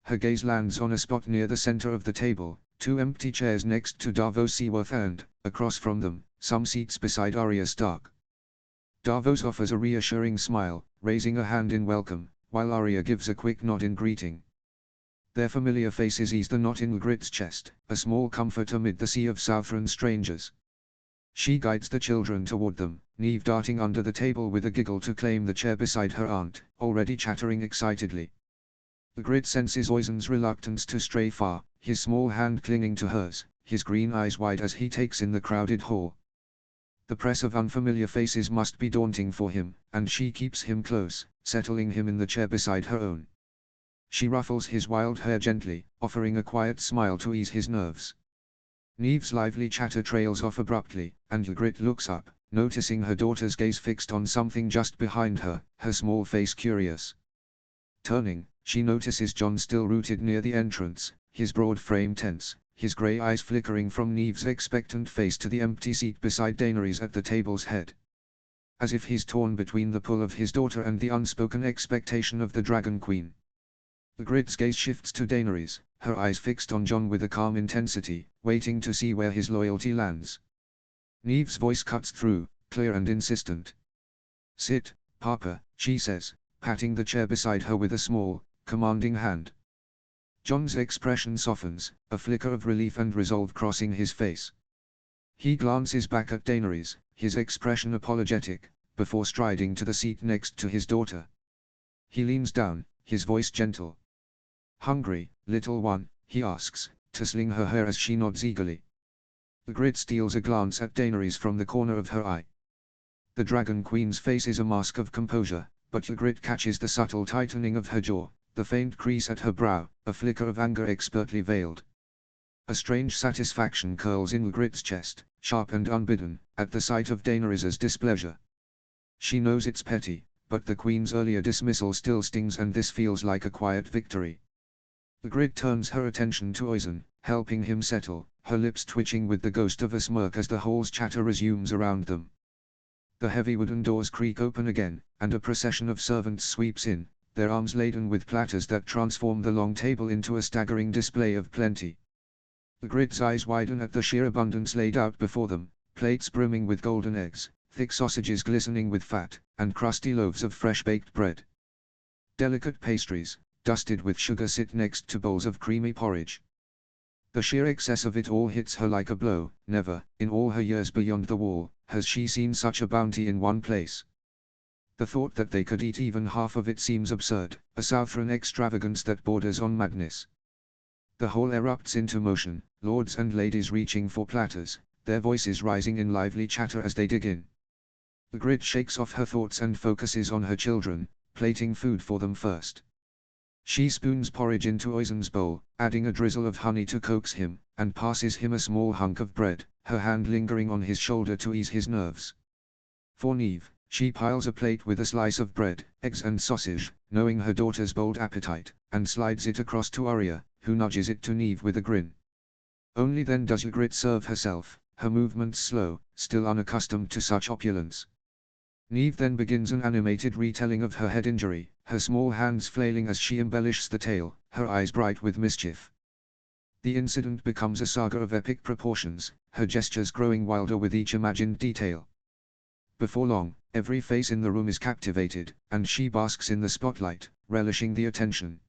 Her gaze lands on a spot near the center of the table, two empty chairs next to Davos Seaworth and, across from them, some seats beside Arya Stark. Davos offers a reassuring smile, raising a hand in welcome, while Arya gives a quick nod in greeting. Their familiar faces ease the knot in Ygritte's chest, a small comfort amid the sea of Southron strangers. She guides the children toward them, Neve darting under the table with a giggle to claim the chair beside her aunt, already chattering excitedly. Ygritte senses Oizen's reluctance to stray far, his small hand clinging to hers, his green eyes wide as he takes in the crowded hall. The press of unfamiliar faces must be daunting for him, and she keeps him close, settling him in the chair beside her own. She ruffles his wild hair gently, offering a quiet smile to ease his nerves. Neve's lively chatter trails off abruptly, and Ygritte looks up, noticing her daughter's gaze fixed on something just behind her, her small face curious. Turning, she notices Jon still rooted near the entrance, his broad frame tense, his grey eyes flickering from Neve's expectant face to the empty seat beside Daenerys at the table's head. As if he's torn between the pull of his daughter and the unspoken expectation of the Dragon Queen. Ygritte's gaze shifts to Daenerys, her eyes fixed on Jon with a calm intensity, waiting to see where his loyalty lands. Neve's voice cuts through, clear and insistent. "Sit, Papa," she says, patting the chair beside her with a small, commanding hand. Jon's expression softens, a flicker of relief and resolve crossing his face. He glances back at Daenerys, his expression apologetic, before striding to the seat next to his daughter. He leans down, his voice gentle. "Hungry, little one?" he asks, tussling her hair as she nods eagerly. Ygritte steals a glance at Daenerys from the corner of her eye. The Dragon Queen's face is a mask of composure, but Ygritte catches the subtle tightening of her jaw, the faint crease at her brow, a flicker of anger expertly veiled. A strange satisfaction curls in Ygritte's chest, sharp and unbidden, at the sight of Daenerys's displeasure. She knows it's petty, but the Queen's earlier dismissal still stings, and this feels like a quiet victory. Ygritte turns her attention to Oizen, helping him settle, her lips twitching with the ghost of a smirk as the hall's chatter resumes around them. The heavy wooden doors creak open again, and a procession of servants sweeps in, their arms laden with platters that transform the long table into a staggering display of plenty. Ygritte's eyes widen at the sheer abundance laid out before them, plates brimming with golden eggs, thick sausages glistening with fat, and crusty loaves of fresh-baked bread. Delicate pastries, dusted with sugar, sit next to bowls of creamy porridge. The sheer excess of it all hits her like a blow. Never, in all her years beyond the wall, has she seen such a bounty in one place. The thought that they could eat even half of it seems absurd, a Southron extravagance that borders on madness. The hall erupts into motion, lords and ladies reaching for platters, their voices rising in lively chatter as they dig in. Ygritte shakes off her thoughts and focuses on her children, plating food for them first. She spoons porridge into Oizen's bowl, adding a drizzle of honey to coax him, and passes him a small hunk of bread, her hand lingering on his shoulder to ease his nerves. For Neve, she piles a plate with a slice of bread, eggs and sausage, knowing her daughter's bold appetite, and slides it across to Arya, who nudges it to Neve with a grin. Only then does Ygritte serve herself, her movements slow, still unaccustomed to such opulence. Neve then begins an animated retelling of her head injury, her small hands flailing as she embellishes the tale, her eyes bright with mischief. The incident becomes a saga of epic proportions, her gestures growing wilder with each imagined detail. Before long, every face in the room is captivated, and she basks in the spotlight, relishing the attention.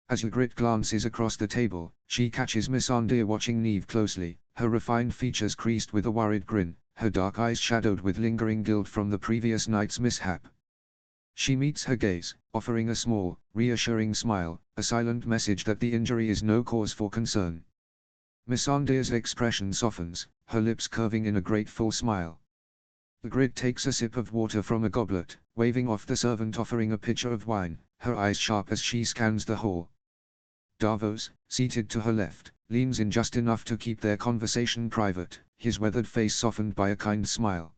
As Ygritte glances across the table, she catches Missandei watching Neve closely, her refined features creased with a worried grin, her dark eyes shadowed with lingering guilt from the previous night's mishap. She meets her gaze, offering a small, reassuring smile, a silent message that the injury is no cause for concern. Missandei's expression softens, her lips curving in a grateful smile. Ygritte takes a sip of water from a goblet, waving off the servant offering a pitcher of wine, her eyes sharp as she scans the hall. Davos, seated to her left, leans in just enough to keep their conversation private, his weathered face softened by a kind smile.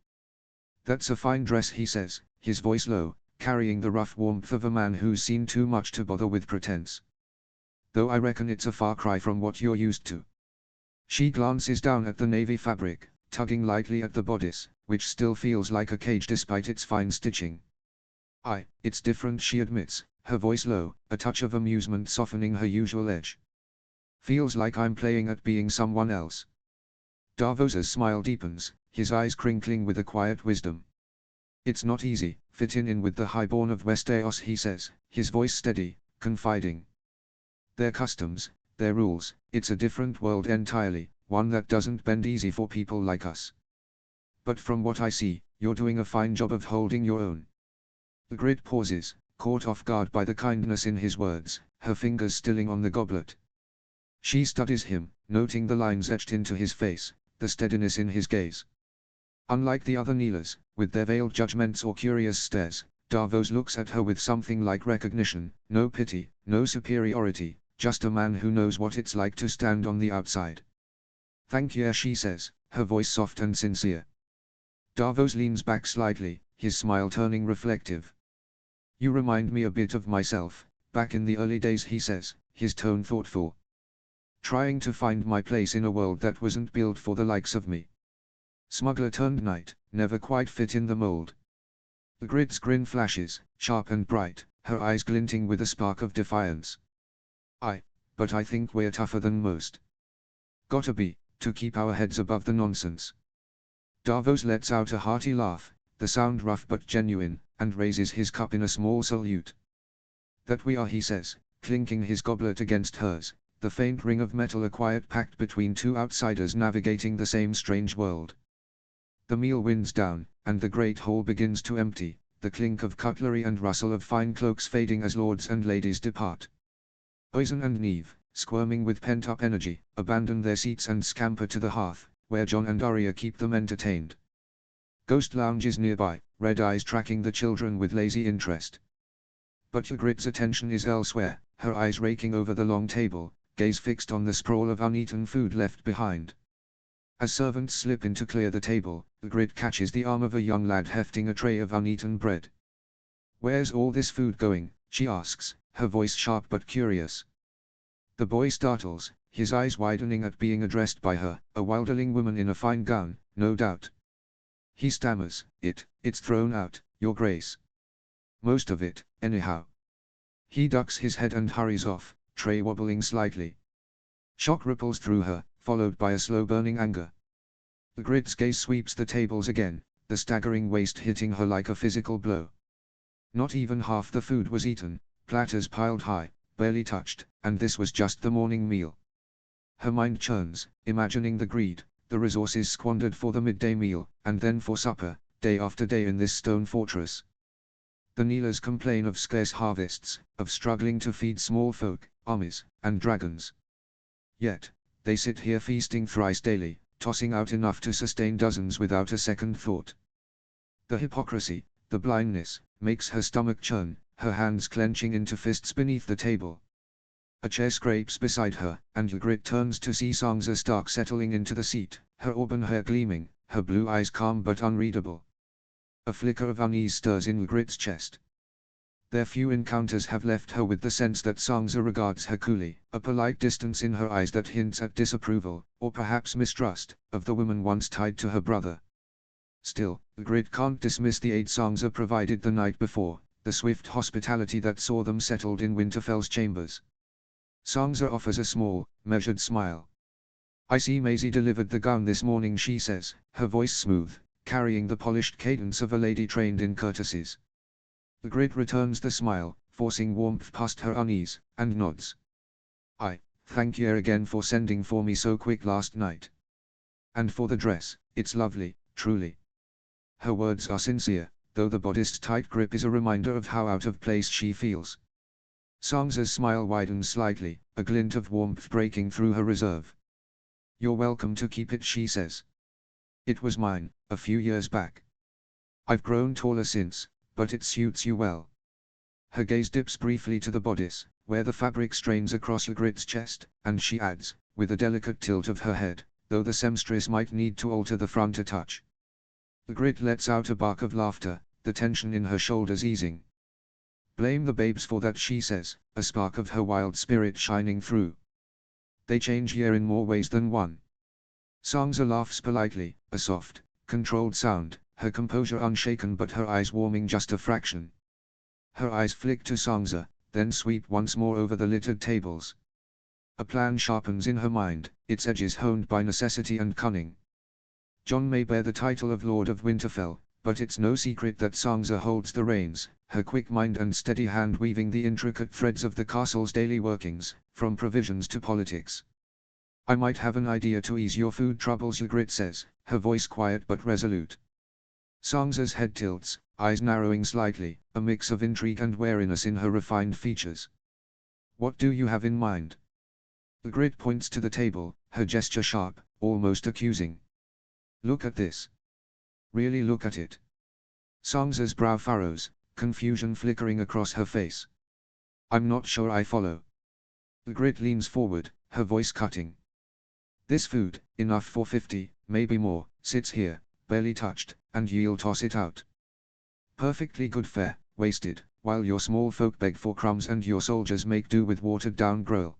"That's a fine dress," he says, his voice low, carrying the rough warmth of a man who's seen too much to bother with pretense. "Though I reckon it's a far cry from what you're used to." She glances down at the navy fabric, tugging lightly at the bodice, which still feels like a cage despite its fine stitching. It's different," she admits, her voice low, a touch of amusement softening her usual edge. "Feels like I'm playing at being someone else." Davos's smile deepens, his eyes crinkling with a quiet wisdom. "It's not easy, fitting in with the highborn of Westeros," he says, his voice steady, confiding. "Their customs, their rules, it's a different world entirely, one that doesn't bend easy for people like us." But from what I see, you're doing a fine job of holding your own. Ygritte pauses, caught off guard by the kindness in his words, her fingers stilling on the goblet. She studies him, noting the lines etched into his face, the steadiness in his gaze. Unlike the other kneelers, with their veiled judgments or curious stares, Davos looks at her with something like recognition, no pity, no superiority, just a man who knows what it's like to stand on the outside. Thank you, she says, her voice soft and sincere. Davos leans back slightly, his smile turning reflective. You remind me a bit of myself, back in the early days, he says, his tone thoughtful. Trying to find my place in a world that wasn't built for the likes of me. Smuggler turned knight, never quite fit in the mold. Ygritte's grin flashes, sharp and bright, her eyes glinting with a spark of defiance. But I think we're tougher than most. Gotta be, to keep our heads above the nonsense. Davos lets out a hearty laugh, the sound rough but genuine, and raises his cup in a small salute. That we are, he says, clinking his goblet against hers, the faint ring of metal, a quiet pact between two outsiders navigating the same strange world. The meal winds down, and the great hall begins to empty, the clink of cutlery and rustle of fine cloaks fading as lords and ladies depart. Oisin and Neve, squirming with pent-up energy, abandon their seats and scamper to the hearth, where Jon and Arya keep them entertained. Ghost lounges nearby, red eyes tracking the children with lazy interest. But Ygritte's attention is elsewhere, her eyes raking over the long table, gaze fixed on the sprawl of uneaten food left behind. As servants slip in to clear the table, Ygritte catches the arm of a young lad hefting a tray of uneaten bread. Where's all this food going? She asks, her voice sharp but curious. The boy startles, his eyes widening at being addressed by her, a wilderling woman in a fine gown, no doubt. He stammers, it's thrown out, Your Grace. Most of it, anyhow. He ducks his head and hurries off, tray wobbling slightly. Shock ripples through her, followed by a slow-burning anger. Ygritte's gaze sweeps the tables again, the staggering waste hitting her like a physical blow. Not even half the food was eaten, platters piled high, barely touched, and this was just the morning meal. Her mind churns, imagining the greed, the resources squandered for the midday meal, and then for supper, day after day in this stone fortress. The kneelers complain of scarce harvests, of struggling to feed small folk, armies, and dragons. Yet, they sit here feasting thrice daily, tossing out enough to sustain dozens without a second thought. The hypocrisy, the blindness, makes her stomach churn, her hands clenching into fists beneath the table. A chair scrapes beside her, and Ygritte turns to see Sansa Stark settling into the seat, her auburn hair gleaming, her blue eyes calm but unreadable. A flicker of unease stirs in Ygritte's chest. Their few encounters have left her with the sense that Sansa regards her coolly, a polite distance in her eyes that hints at disapproval, or perhaps mistrust, of the woman once tied to her brother. Still, Ygritte can't dismiss the aid Sansa provided the night before, the swift hospitality that saw them settled in Winterfell's chambers. Sansa offers a small, measured smile. I see Maisie delivered the gown this morning, she says, her voice smooth, carrying the polished cadence of a lady trained in courtesies. Ygritte returns the smile, forcing warmth past her unease, and nods. Thank you again for sending for me so quick last night. And for the dress, it's lovely, truly. Her words are sincere, though the bodice's tight grip is a reminder of how out of place she feels. Sansa's smile widens slightly, a glint of warmth breaking through her reserve. You're welcome to keep it, she says. It was mine, a few years back. I've grown taller since, but it suits you well. Her gaze dips briefly to the bodice, where the fabric strains across Ygritte's chest, and she adds, with a delicate tilt of her head, though the seamstress might need to alter the front a touch. Ygritte lets out a bark of laughter, the tension in her shoulders easing. Blame the babes for that, she says, a spark of her wild spirit shining through. They change here in more ways than one. Sansa laughs politely, a soft, controlled sound, her composure unshaken but her eyes warming just a fraction. Her eyes flick to Sansa, then sweep once more over the littered tables. A plan sharpens in her mind, its edges honed by necessity and cunning. Jon may bear the title of Lord of Winterfell, but it's no secret that Sansa holds the reins, her quick mind and steady hand weaving the intricate threads of the castle's daily workings, from provisions to politics. I might have an idea to ease your food troubles, Ygritte says, her voice quiet but resolute. Sangza's head tilts, eyes narrowing slightly, a mix of intrigue and wariness in her refined features. What do you have in mind? Ygritte points to the table, her gesture sharp, almost accusing. Look at this. Really look at it. Sangza's brow furrows, confusion flickering across her face. I'm not sure I follow. Ygritte leans forward, her voice cutting. This food, enough for 50, maybe more, sits here, barely touched, and you'll toss it out. Perfectly good fare, wasted, while your small folk beg for crumbs and your soldiers make do with watered-down gruel.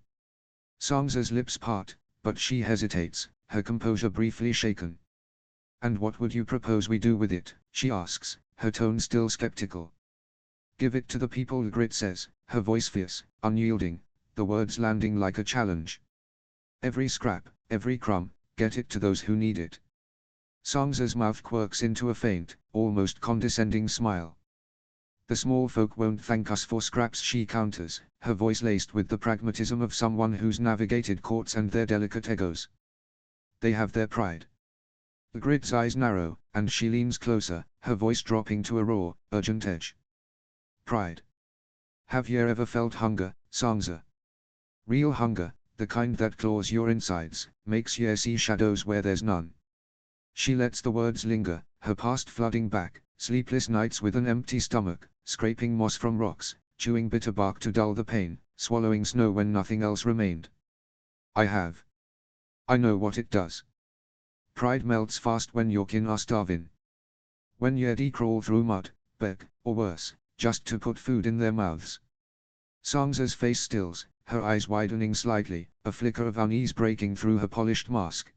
Sangza's lips part, but she hesitates, her composure briefly shaken. And what would you propose we do with it, she asks, her tone still skeptical. Give it to the people, Ygritte says, her voice fierce, unyielding, the words landing like a challenge. Every scrap, every crumb, get it to those who need it. Sangza's mouth quirks into a faint, almost condescending smile. The small folk won't thank us for scraps, she counters, her voice laced with the pragmatism of someone who's navigated courts and their delicate egos. They have their pride. Ygritte's eyes narrow, and she leans closer, her voice dropping to a raw, urgent edge. Pride. Have you ever felt hunger, Sangza? Real hunger, the kind that claws your insides, makes you see shadows where there's none. She lets the words linger, her past flooding back, sleepless nights with an empty stomach, scraping moss from rocks, chewing bitter bark to dull the pain, swallowing snow when nothing else remained. I have. I know what it does. Pride melts fast when your kin are starving. When you crawl through mud, beg, or worse, just to put food in their mouths. Sangza's face stills, her eyes widening slightly, a flicker of unease breaking through her polished mask.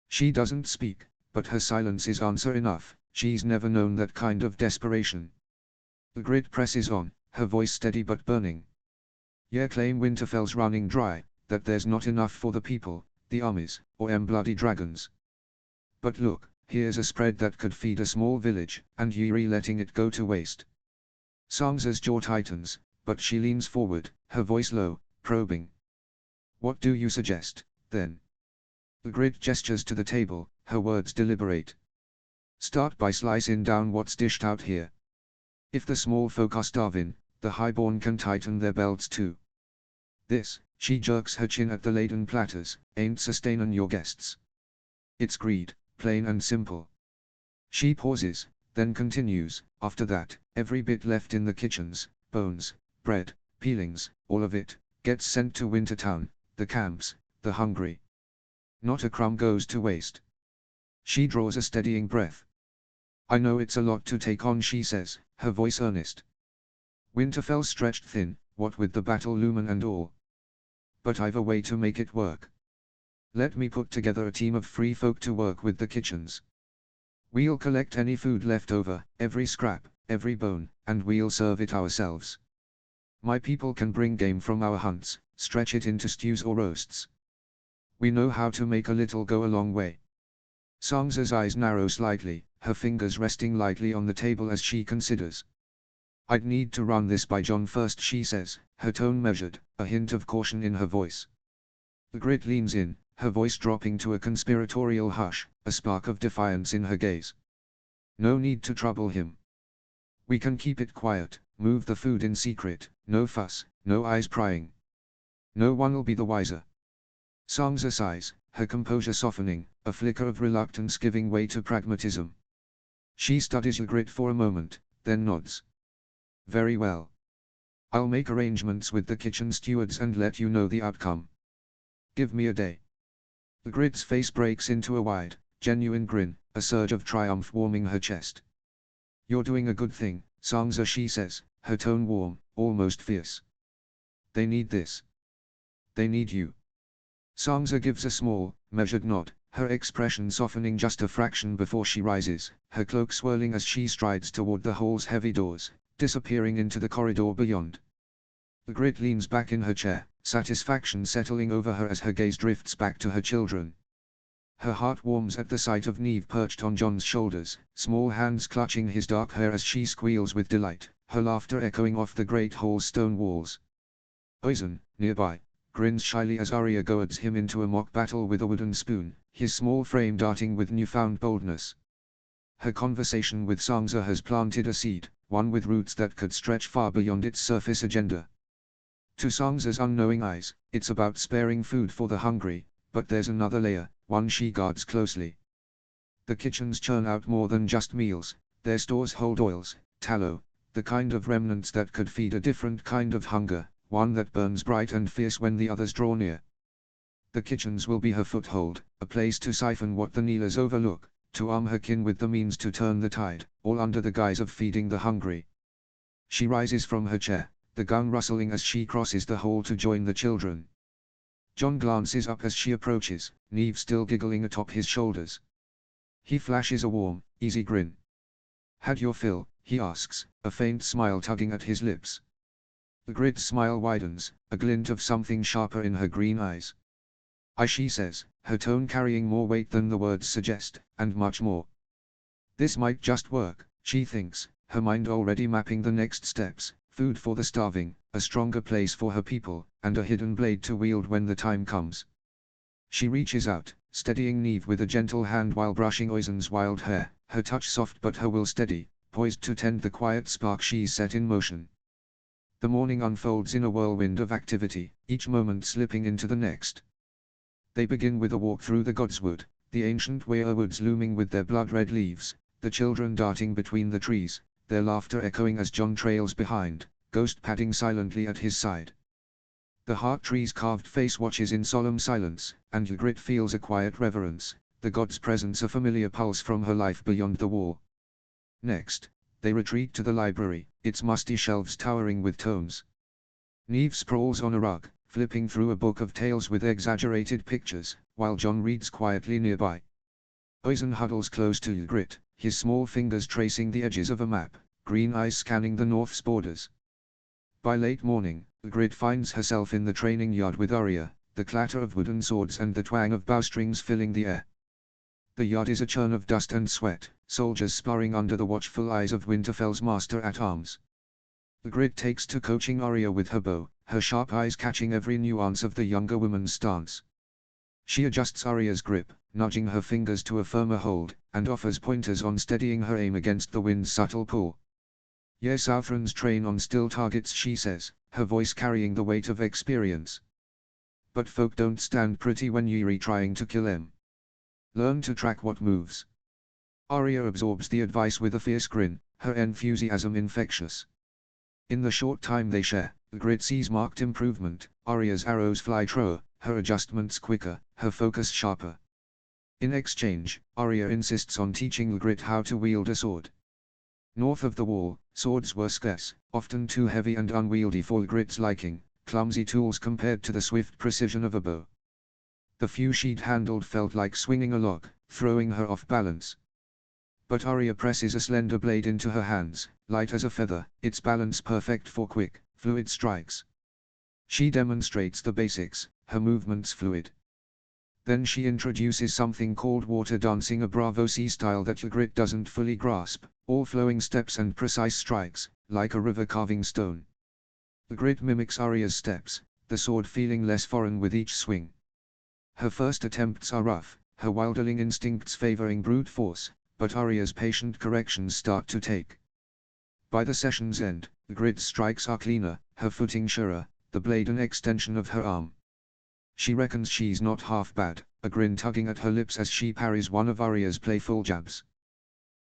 She doesn't speak, but her silence is answer enough, she's never known that kind of desperation. Ygritte presses on, her voice steady but burning. You claim Winterfell's running dry, that there's not enough for the people, the armies, or bloody dragons. But look, here's a spread that could feed a small village, and you're letting it go to waste. Sangza's jaw tightens, but she leans forward, her voice low, probing. What do you suggest, then? Ygritte gestures to the table, her words deliberate. Start by slicing down what's dished out here. If the small folk are starving, the highborn can tighten their belts too. This, she jerks her chin at the laden platters, ain't sustainin' your guests. It's greed, plain and simple. She pauses, then continues, after that, every bit left in the kitchens, bones, bread, peelings, all of it, gets sent to Wintertown, the camps, the hungry. Not a crumb goes to waste. She draws a steadying breath. I know it's a lot to take on, she says, her voice earnest. Winterfell stretched thin, what with the battle looming and all. But I've a way to make it work. Let me put together a team of free folk to work with the kitchens. We'll collect any food left over, every scrap, every bone, and we'll serve it ourselves. My people can bring game from our hunts, stretch it into stews or roasts. We know how to make a little go a long way. Sangza's eyes narrow slightly, her fingers resting lightly on the table as she considers. I'd need to run this by Jon first, she says, her tone measured, a hint of caution in her voice. Ygritte leans in, her voice dropping to a conspiratorial hush, a spark of defiance in her gaze. No need to trouble him. We can keep it quiet, move the food in secret, no fuss, no eyes prying. No one'll be the wiser. Sangza sighs, her composure softening, a flicker of reluctance giving way to pragmatism. She studies Ygritte for a moment, then nods. Very well. I'll make arrangements with the kitchen stewards and let you know the outcome. Give me a day. Ygritte's face breaks into a wide, genuine grin, a surge of triumph warming her chest. You're doing a good thing, Sangza, she says, her tone warm, almost fierce. They need this. They need you. Sangza gives a small, measured nod, her expression softening just a fraction before she rises, her cloak swirling as she strides toward the hall's heavy doors, disappearing into the corridor beyond. Ygritte leans back in her chair, satisfaction settling over her as her gaze drifts back to her children. Her heart warms at the sight of Neve perched on Jon's shoulders, small hands clutching his dark hair as she squeals with delight, her laughter echoing off the great hall's stone walls. Oisin, nearby, grins shyly as Arya goads him into a mock battle with a wooden spoon, his small frame darting with newfound boldness. Her conversation with Sangza has planted a seed, one with roots that could stretch far beyond its surface agenda. To Sangza's unknowing eyes, it's about sparing food for the hungry, but there's another layer, one she guards closely. The kitchens churn out more than just meals, their stores hold oils, tallow, the kind of remnants that could feed a different kind of hunger, one that burns bright and fierce when the others draw near. The kitchens will be her foothold, a place to siphon what the Neelas overlook, to arm her kin with the means to turn the tide, all under the guise of feeding the hungry. She rises from her chair, the gun rustling as she crosses the hall to join the children. John glances up as she approaches, Neve still giggling atop his shoulders. He flashes a warm, easy grin. "Had your fill?" he asks, a faint smile tugging at his lips. Ygritte's smile widens, a glint of something sharper in her green eyes. She says, her tone carrying more weight than the words suggest, and much more. This might just work, she thinks, her mind already mapping the next steps, food for the starving, a stronger place for her people, and a hidden blade to wield when the time comes. She reaches out, steadying Neve with a gentle hand while brushing Oizen's wild hair, her touch soft but her will steady, poised to tend the quiet spark she's set in motion. The morning unfolds in a whirlwind of activity, each moment slipping into the next. They begin with a walk through the Godswood, the ancient weirwoods looming with their blood-red leaves, the children darting between the trees, their laughter echoing as John trails behind, Ghost padding silently at his side. The heart tree's carved face watches in solemn silence, and Ygritte feels a quiet reverence, the god's presence a familiar pulse from her life beyond the wall. Next, they retreat to the library, its musty shelves towering with tomes. Neve sprawls on a rug, flipping through a book of tales with exaggerated pictures, while John reads quietly nearby. Oizen huddles close to Ygritte, his small fingers tracing the edges of a map, green eyes scanning the north's borders. By late morning, Ygritte finds herself in the training yard with Arya, the clatter of wooden swords and the twang of bowstrings filling the air. The yard is a churn of dust and sweat, soldiers sparring under the watchful eyes of Winterfell's master-at-arms. Ygritte takes to coaching Arya with her bow, her sharp eyes catching every nuance of the younger woman's stance. She adjusts Arya's grip, nudging her fingers to a firmer hold, and offers pointers on steadying her aim against the wind's subtle pull. "Yes, our friends train on still targets," she says, her voice carrying the weight of experience. "But folk don't stand pretty when you're trying to kill them. Learn to track what moves." Arya absorbs the advice with a fierce grin, her enthusiasm infectious. In the short time they share, Ygritte sees marked improvement, Arya's arrows fly truer, her adjustments quicker, her focus sharper. In exchange, Arya insists on teaching Ygritte how to wield a sword. North of the wall, swords were scarce, often too heavy and unwieldy for Ygritte's liking, clumsy tools compared to the swift precision of a bow. The few she'd handled felt like swinging a log, throwing her off balance. But Arya presses a slender blade into her hands, light as a feather, its balance perfect for quick, fluid strikes. She demonstrates the basics, her movements fluid. Then she introduces something called water dancing, a Bravo C style that Ygritte doesn't fully grasp, all flowing steps and precise strikes, like a river carving stone. Ygritte mimics Arya's steps, the sword feeling less foreign with each swing. Her first attempts are rough, her wilderling instincts favoring brute force, but Arya's patient corrections start to take. By the session's end, Ygritte's strikes are cleaner, her footing surer, the blade an extension of her arm. She reckons she's not half bad, a grin tugging at her lips as she parries one of Arya's playful jabs.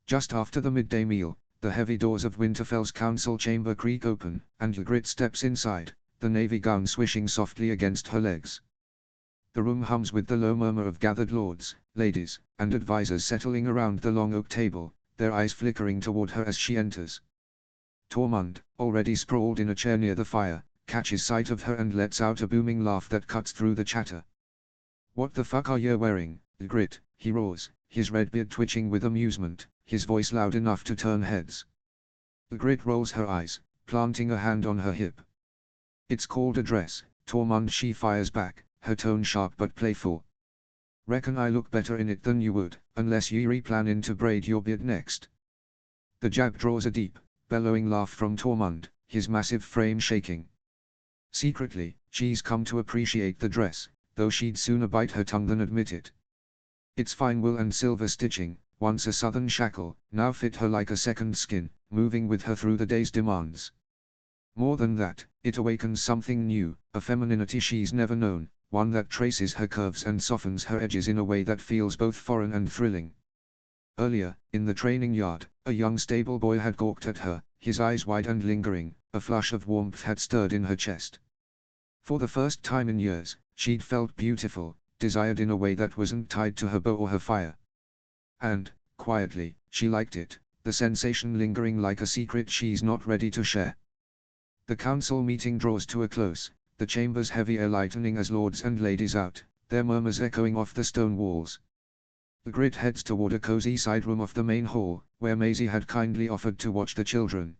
Just after the midday meal, the heavy doors of Winterfell's council chamber creak open, and Ygritte steps inside, the navy gown swishing softly against her legs. The room hums with the low murmur of gathered lords, ladies, and advisors settling around the long oak table, their eyes flickering toward her as she enters. Tormund, already sprawled in a chair near the fire, catches sight of her and lets out a booming laugh that cuts through the chatter. "What the fuck are you wearing, Ygritte?" he roars, his red beard twitching with amusement, his voice loud enough to turn heads. Ygritte rolls her eyes, planting a hand on her hip. "It's called a dress, Tormund," she fires back, her tone sharp but playful. "Reckon I look better in it than you would, unless you're planning to braid your beard next." The jab draws a deep, bellowing laugh from Tormund, his massive frame shaking. Secretly, she's come to appreciate the dress, though she'd sooner bite her tongue than admit it. Its fine wool and silver stitching, once a southern shackle, now fit her like a second skin, moving with her through the day's demands. More than that, it awakens something new, a femininity she's never known, one that traces her curves and softens her edges in a way that feels both foreign and thrilling. Earlier, in the training yard, a young stable boy had gawked at her, his eyes wide and lingering, a flush of warmth had stirred in her chest. For the first time in years, she'd felt beautiful, desired in a way that wasn't tied to her bow or her fire. And, quietly, she liked it, the sensation lingering like a secret she's not ready to share. The council meeting draws to a close, the chamber's heavy air lightening as lords and ladies out, their murmurs echoing off the stone walls. Ygritte heads toward a cozy side room of the main hall, where Maisie had kindly offered to watch the children.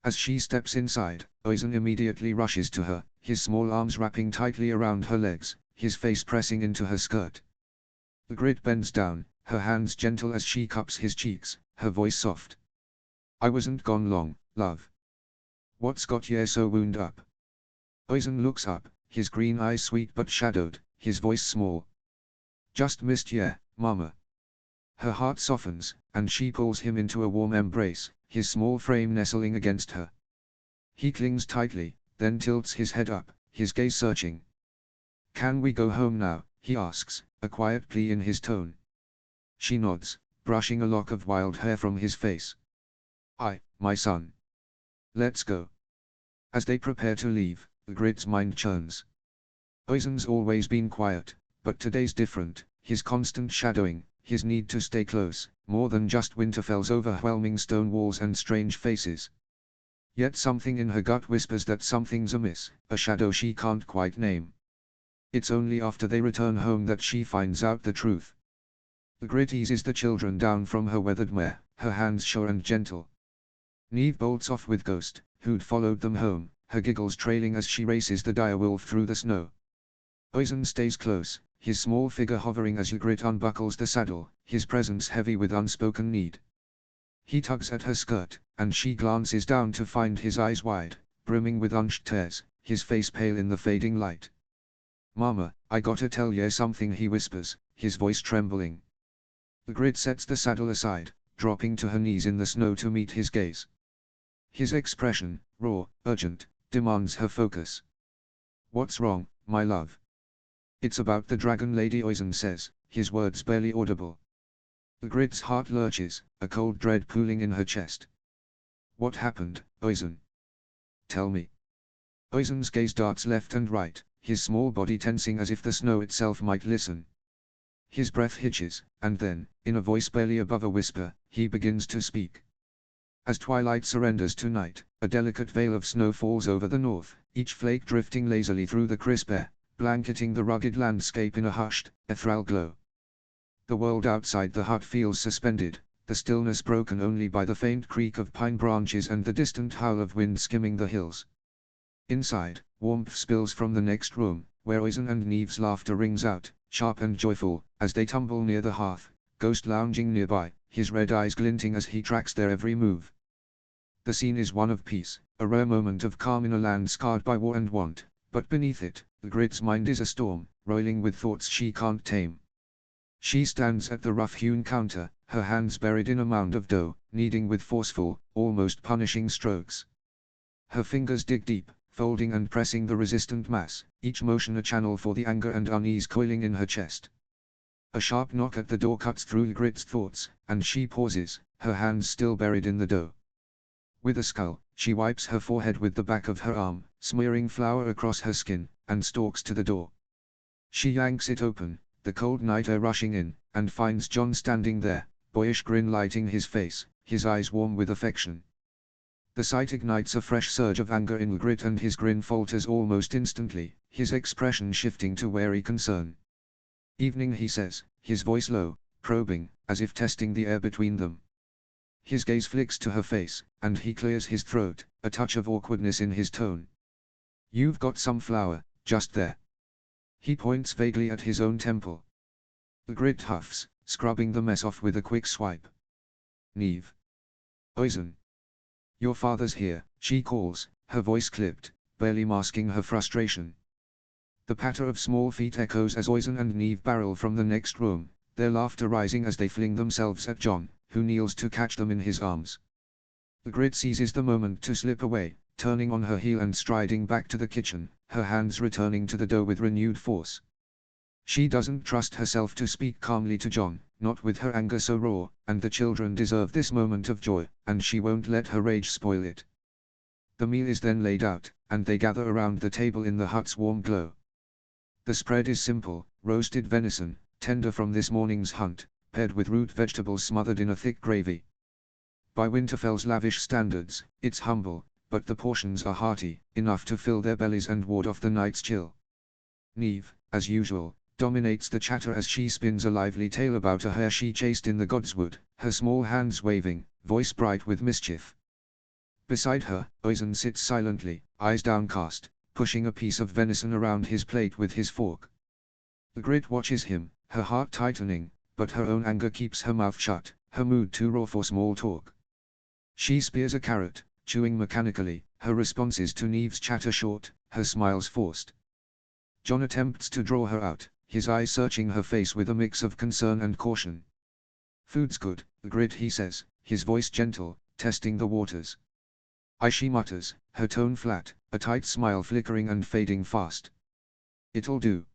As she steps inside, Oisin immediately rushes to her, his small arms wrapping tightly around her legs, his face pressing into her skirt. Ygritte bends down, her hands gentle as she cups his cheeks, her voice soft. "I wasn't gone long, love. What's got ye so wound up?" Oisin looks up, his green eyes sweet but shadowed, his voice small. "Just missed ye, mama." Her heart softens, and she pulls him into a warm embrace, his small frame nestling against her. He clings tightly, then tilts his head up, his gaze searching. "Can we go home now?" he asks, a quiet plea in his tone. She nods, brushing a lock of wild hair from his face. "Aye, my son. Let's go." As they prepare to leave, Ygritte's mind churns. Oisin's always been quiet, but today's different, his constant shadowing, his need to stay close, more than just Winterfell's overwhelming stone walls and strange faces. Yet something in her gut whispers that something's amiss, a shadow she can't quite name. It's only after they return home that she finds out the truth. Ygritte eases the children down from her weathered mare, her hands sure and gentle. Neve bolts off with Ghost, who'd followed them home, her giggles trailing as she races the direwolf through the snow. Oisin stays close, his small figure hovering as Ygritte unbuckles the saddle, his presence heavy with unspoken need. He tugs at her skirt, and she glances down to find his eyes wide, brimming with unshed tears, his face pale in the fading light. "Mama, I gotta tell ye something," he whispers, his voice trembling. Ygritte sets the saddle aside, dropping to her knees in the snow to meet his gaze. His expression, raw, urgent, demands her focus. "What's wrong, my love?" "It's about the Dragon Lady," Oisin says, his words barely audible. Ygritte's heart lurches, a cold dread pooling in her chest. "What happened, Oisin? Tell me." Oisin's gaze darts left and right, his small body tensing as if the snow itself might listen. His breath hitches, and then, in a voice barely above a whisper, he begins to speak. As twilight surrenders to night, a delicate veil of snow falls over the north, each flake drifting lazily through the crisp air, blanketing the rugged landscape in a hushed, ethereal glow. The world outside the hut feels suspended, the stillness broken only by the faint creak of pine branches and the distant howl of wind skimming the hills. Inside, warmth spills from the next room, where Oisin and Neve's laughter rings out, sharp and joyful, as they tumble near the hearth, Ghost lounging nearby, his red eyes glinting as he tracks their every move. The scene is one of peace, a rare moment of calm in a land scarred by war and want, but beneath it, Ygritte's mind is a storm, roiling with thoughts she can't tame. She stands at the rough-hewn counter, her hands buried in a mound of dough, kneading with forceful, almost punishing strokes. Her fingers dig deep, folding and pressing the resistant mass, each motion a channel for the anger and unease coiling in her chest. A sharp knock at the door cuts through Ygritte's thoughts, and she pauses, her hands still buried in the dough. With a scowl, she wipes her forehead with the back of her arm, smearing flour across her skin, and stalks to the door. She yanks it open, the cold night air rushing in, and finds Jon standing there, boyish grin lighting his face, his eyes warm with affection. The sight ignites a fresh surge of anger in Ygritte, and his grin falters almost instantly, his expression shifting to wary concern. "Evening," he says, his voice low, probing, as if testing the air between them. His gaze flicks to her face, and he clears his throat, a touch of awkwardness in his tone. "You've got some flour, just there." He points vaguely at his own temple. Ygritte huffs, scrubbing the mess off with a quick swipe. "Neve." "Oisin." "Your father's here," she calls, her voice clipped, barely masking her frustration. The patter of small feet echoes as Oisin and Neve barrel from the next room, their laughter rising as they fling themselves at John, who kneels to catch them in his arms. Ygritte seizes the moment to slip away, turning on her heel and striding back to the kitchen, her hands returning to the dough with renewed force. She doesn't trust herself to speak calmly to John, not with her anger so raw, and the children deserve this moment of joy, and she won't let her rage spoil it. The meal is then laid out, and they gather around the table in the hut's warm glow. The spread is simple: roasted venison, tender from this morning's hunt, paired with root vegetables smothered in a thick gravy. By Winterfell's lavish standards, it's humble, but the portions are hearty, enough to fill their bellies and ward off the night's chill. Neve, as usual, dominates the chatter as she spins a lively tale about a hare she chased in the Godswood, her small hands waving, voice bright with mischief. Beside her, Oisin sits silently, eyes downcast, pushing a piece of venison around his plate with his fork. Ygritte watches him, her heart tightening, but her own anger keeps her mouth shut, her mood too raw for small talk. She spears a carrot, chewing mechanically, her responses to Neve's chatter short, her smiles forced. John attempts to draw her out, his eyes searching her face with a mix of concern and caution. "Food's good, Ygritte," he says, his voice gentle, testing the waters. "Aye," she mutters, her tone flat, a tight smile flickering and fading fast. "It'll do."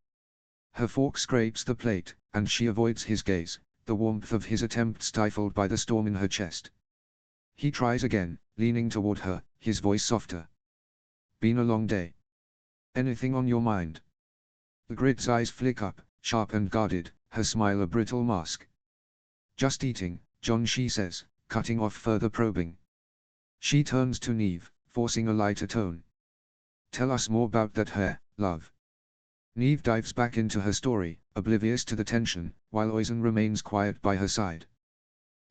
Her fork scrapes the plate, and she avoids his gaze, the warmth of his attempt stifled by the storm in her chest. He tries again, leaning toward her, his voice softer. "Been a long day. Anything on your mind?" Ygritte's eyes flick up, sharp and guarded, her smile a brittle mask. "Just eating, John," she says, cutting off further probing. She turns to Neve, forcing a lighter tone. "Tell us more about that hare, love." Neve dives back into her story, oblivious to the tension, while Oisin remains quiet by her side.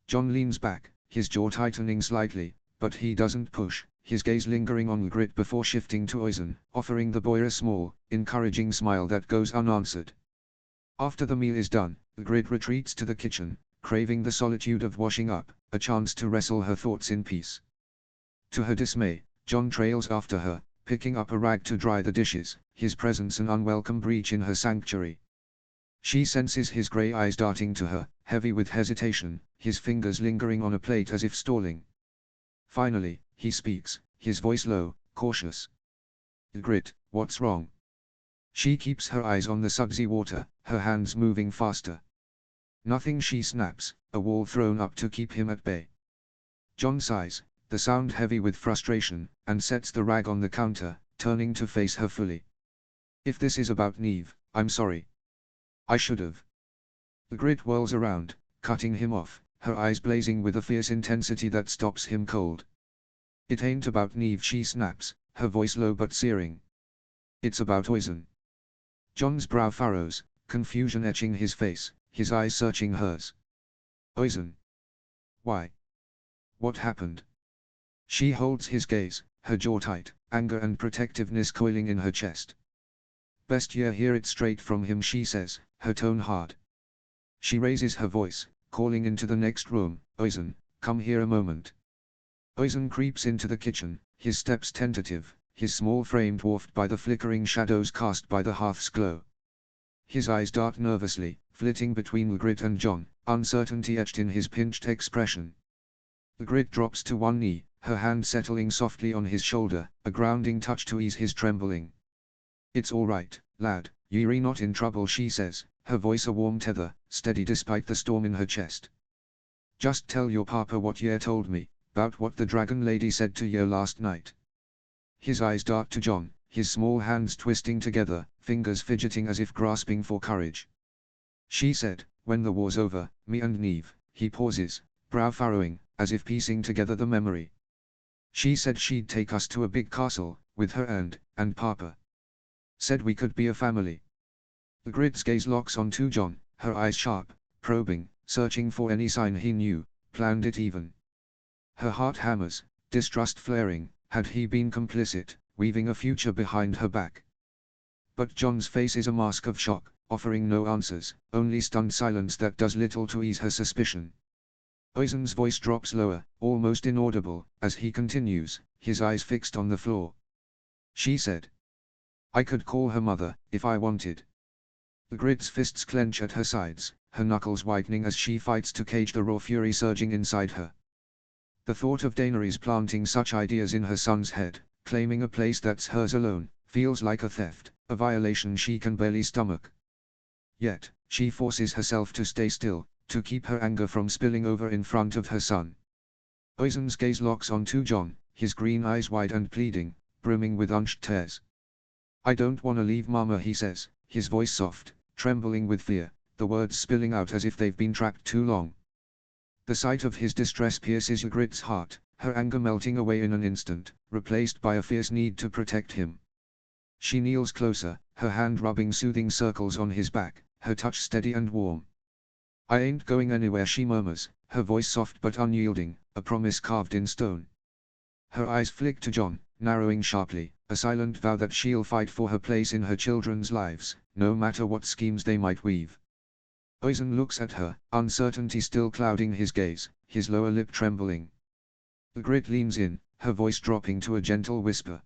John leans back, his jaw tightening slightly, but he doesn't push, his gaze lingering on Ygritte before shifting to Oisin, offering the boy a small, encouraging smile that goes unanswered. After the meal is done, Ygritte retreats to the kitchen, craving the solitude of washing up, a chance to wrestle her thoughts in peace. To her dismay, John trails after her, picking up a rag to dry the dishes, his presence an unwelcome breach in her sanctuary. She senses his grey eyes darting to her, heavy with hesitation, his fingers lingering on a plate as if stalling. Finally, he speaks, his voice low, cautious. "Ygritte, what's wrong?" She keeps her eyes on the sudsy water, her hands moving faster. "Nothing," she snaps, a wall thrown up to keep him at bay. John sighs, the sound heavy with frustration, and sets the rag on the counter, turning to face her fully. "If this is about Neve, I'm sorry. I should've." Ygritte whirls around, cutting him off, her eyes blazing with a fierce intensity that stops him cold. "It ain't about Neve," she snaps, her voice low but searing. "It's about Oisin." John's brow furrows, confusion etching his face, his eyes searching hers. "Oisin? Why? What happened?" She holds his gaze, her jaw tight, anger and protectiveness coiling in her chest. "Best you hear it straight from him," she says, her tone hard. She raises her voice, calling into the next room, "Oisin, come here a moment." Oisin creeps into the kitchen, his steps tentative, his small frame dwarfed by the flickering shadows cast by the hearth's glow. His eyes dart nervously, flitting between Ygritte and John, uncertainty etched in his pinched expression. Ygritte drops to one knee, her hand settling softly on his shoulder, a grounding touch to ease his trembling. "It's all right, lad, you're not in trouble," she says, her voice a warm tether, steady despite the storm in her chest. "Just tell your papa what ye told me, 'bout what the dragon lady said to ye last night." His eyes dart to John, his small hands twisting together, fingers fidgeting as if grasping for courage. "She said, when the war's over, me and Neve," he pauses, brow furrowing, as if piecing together the memory. "She said she'd take us to a big castle, with her and papa. Said we could be a family." Ygritte's gaze locks onto John, her eyes sharp, probing, searching for any sign he knew, planned it even. Her heart hammers, distrust flaring, had he been complicit, weaving a future behind her back? But John's face is a mask of shock, offering no answers, only stunned silence that does little to ease her suspicion. Oisin's voice drops lower, almost inaudible, as he continues, his eyes fixed on the floor. "She said I could call her mother, if I wanted." Ygritte's fists clench at her sides, her knuckles whitening as she fights to cage the raw fury surging inside her. The thought of Daenerys planting such ideas in her son's head, claiming a place that's hers alone, feels like a theft, a violation she can barely stomach. Yet, she forces herself to stay still, to keep her anger from spilling over in front of her son. Oizen's gaze locks onto Jon, his green eyes wide and pleading, brimming with unshed tears. "I don't wanna leave Mama," he says, his voice soft, trembling with fear, the words spilling out as if they've been tracked too long. The sight of his distress pierces Ygritte's heart, her anger melting away in an instant, replaced by a fierce need to protect him. She kneels closer, her hand rubbing soothing circles on his back, her touch steady and warm. "I ain't going anywhere," she murmurs, her voice soft but unyielding, a promise carved in stone. Her eyes flick to Jon, narrowing sharply, a silent vow that she'll fight for her place in her children's lives, no matter what schemes they might weave. Oizen looks at her, uncertainty still clouding his gaze, his lower lip trembling. Ygritte leans in, her voice dropping to a gentle whisper.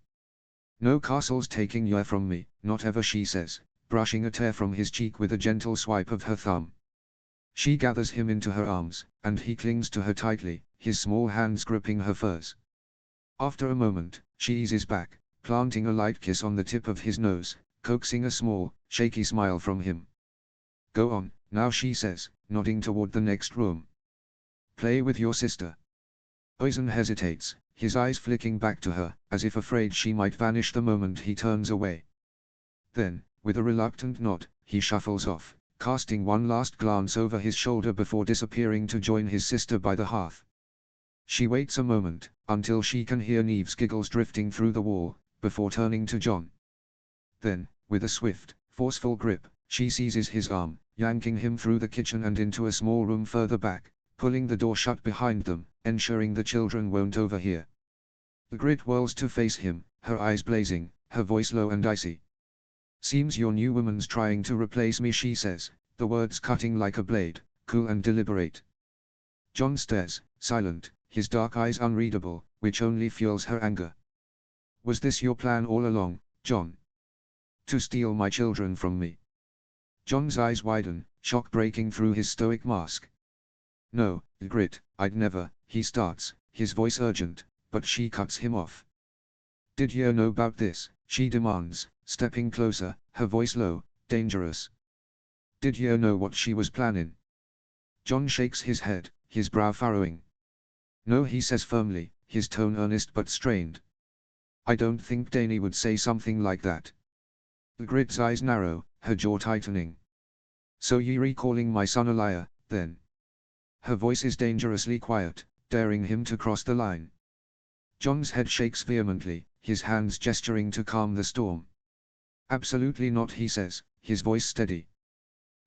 "No castle's taking you from me, not ever," she says, brushing a tear from his cheek with a gentle swipe of her thumb. She gathers him into her arms, and he clings to her tightly, his small hands gripping her furs. After a moment, she eases back, planting a light kiss on the tip of his nose, coaxing a small, shaky smile from him. "Go on, now," she says, nodding toward the next room. "Play with your sister." Oizen hesitates, his eyes flicking back to her, as if afraid she might vanish the moment he turns away. Then, with a reluctant nod, he shuffles off, casting one last glance over his shoulder before disappearing to join his sister by the hearth. She waits a moment, until she can hear Neve's giggles drifting through the wall, before turning to Jon. Then, with a swift, forceful grip, she seizes his arm, yanking him through the kitchen and into a small room further back, pulling the door shut behind them, ensuring the children won't overhear. Ygritte whirls to face him, her eyes blazing, her voice low and icy. "Seems your new woman's trying to replace me," she says, the words cutting like a blade, cool and deliberate. Jon stares, silent, his dark eyes unreadable, which only fuels her anger. "Was this your plan all along, Jon? To steal my children from me?" Jon's eyes widen, shock breaking through his stoic mask. "No, Ygritte, I'd never," he starts, his voice urgent, but she cuts him off. "Did you know about this?" she demands, stepping closer, her voice low, dangerous. "Did you know what she was planning?" Jon shakes his head, his brow furrowing. "No," he says firmly, his tone earnest but strained. "I don't think Dany would say something like that." Ygritte's eyes narrow, her jaw tightening. "So you're calling my son a liar, then?" Her voice is dangerously quiet, daring him to cross the line. Jon's head shakes vehemently, his hands gesturing to calm the storm. "Absolutely not," he says, his voice steady.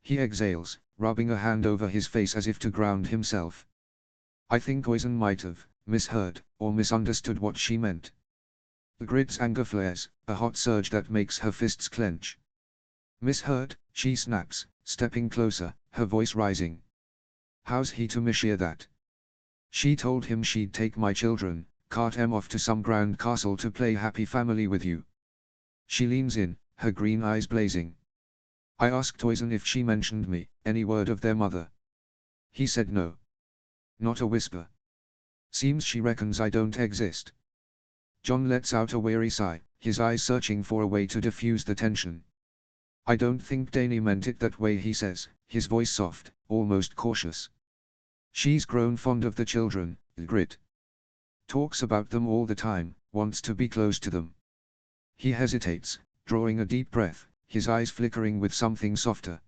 He exhales, rubbing a hand over his face as if to ground himself. "I think Oizen might have misheard, or misunderstood what she meant." Ygritte's anger flares, a hot surge that makes her fists clench. "Misheard?" she snaps, stepping closer, her voice rising. "How's he to mishear that? She told him she'd take my children, cart 'em off to some grand castle to play happy family with you." She leans in, her green eyes blazing. "I asked Oizen if she mentioned me, any word of their mother. He said no. Not a whisper. Seems she reckons I don't exist." Jon lets out a weary sigh, his eyes searching for a way to diffuse the tension. "I don't think Dany meant it that way," he says, his voice soft, almost cautious. "She's grown fond of the children, Ygritte. Talks about them all the time, wants to be close to them." He hesitates, drawing a deep breath, his eyes flickering with something softer.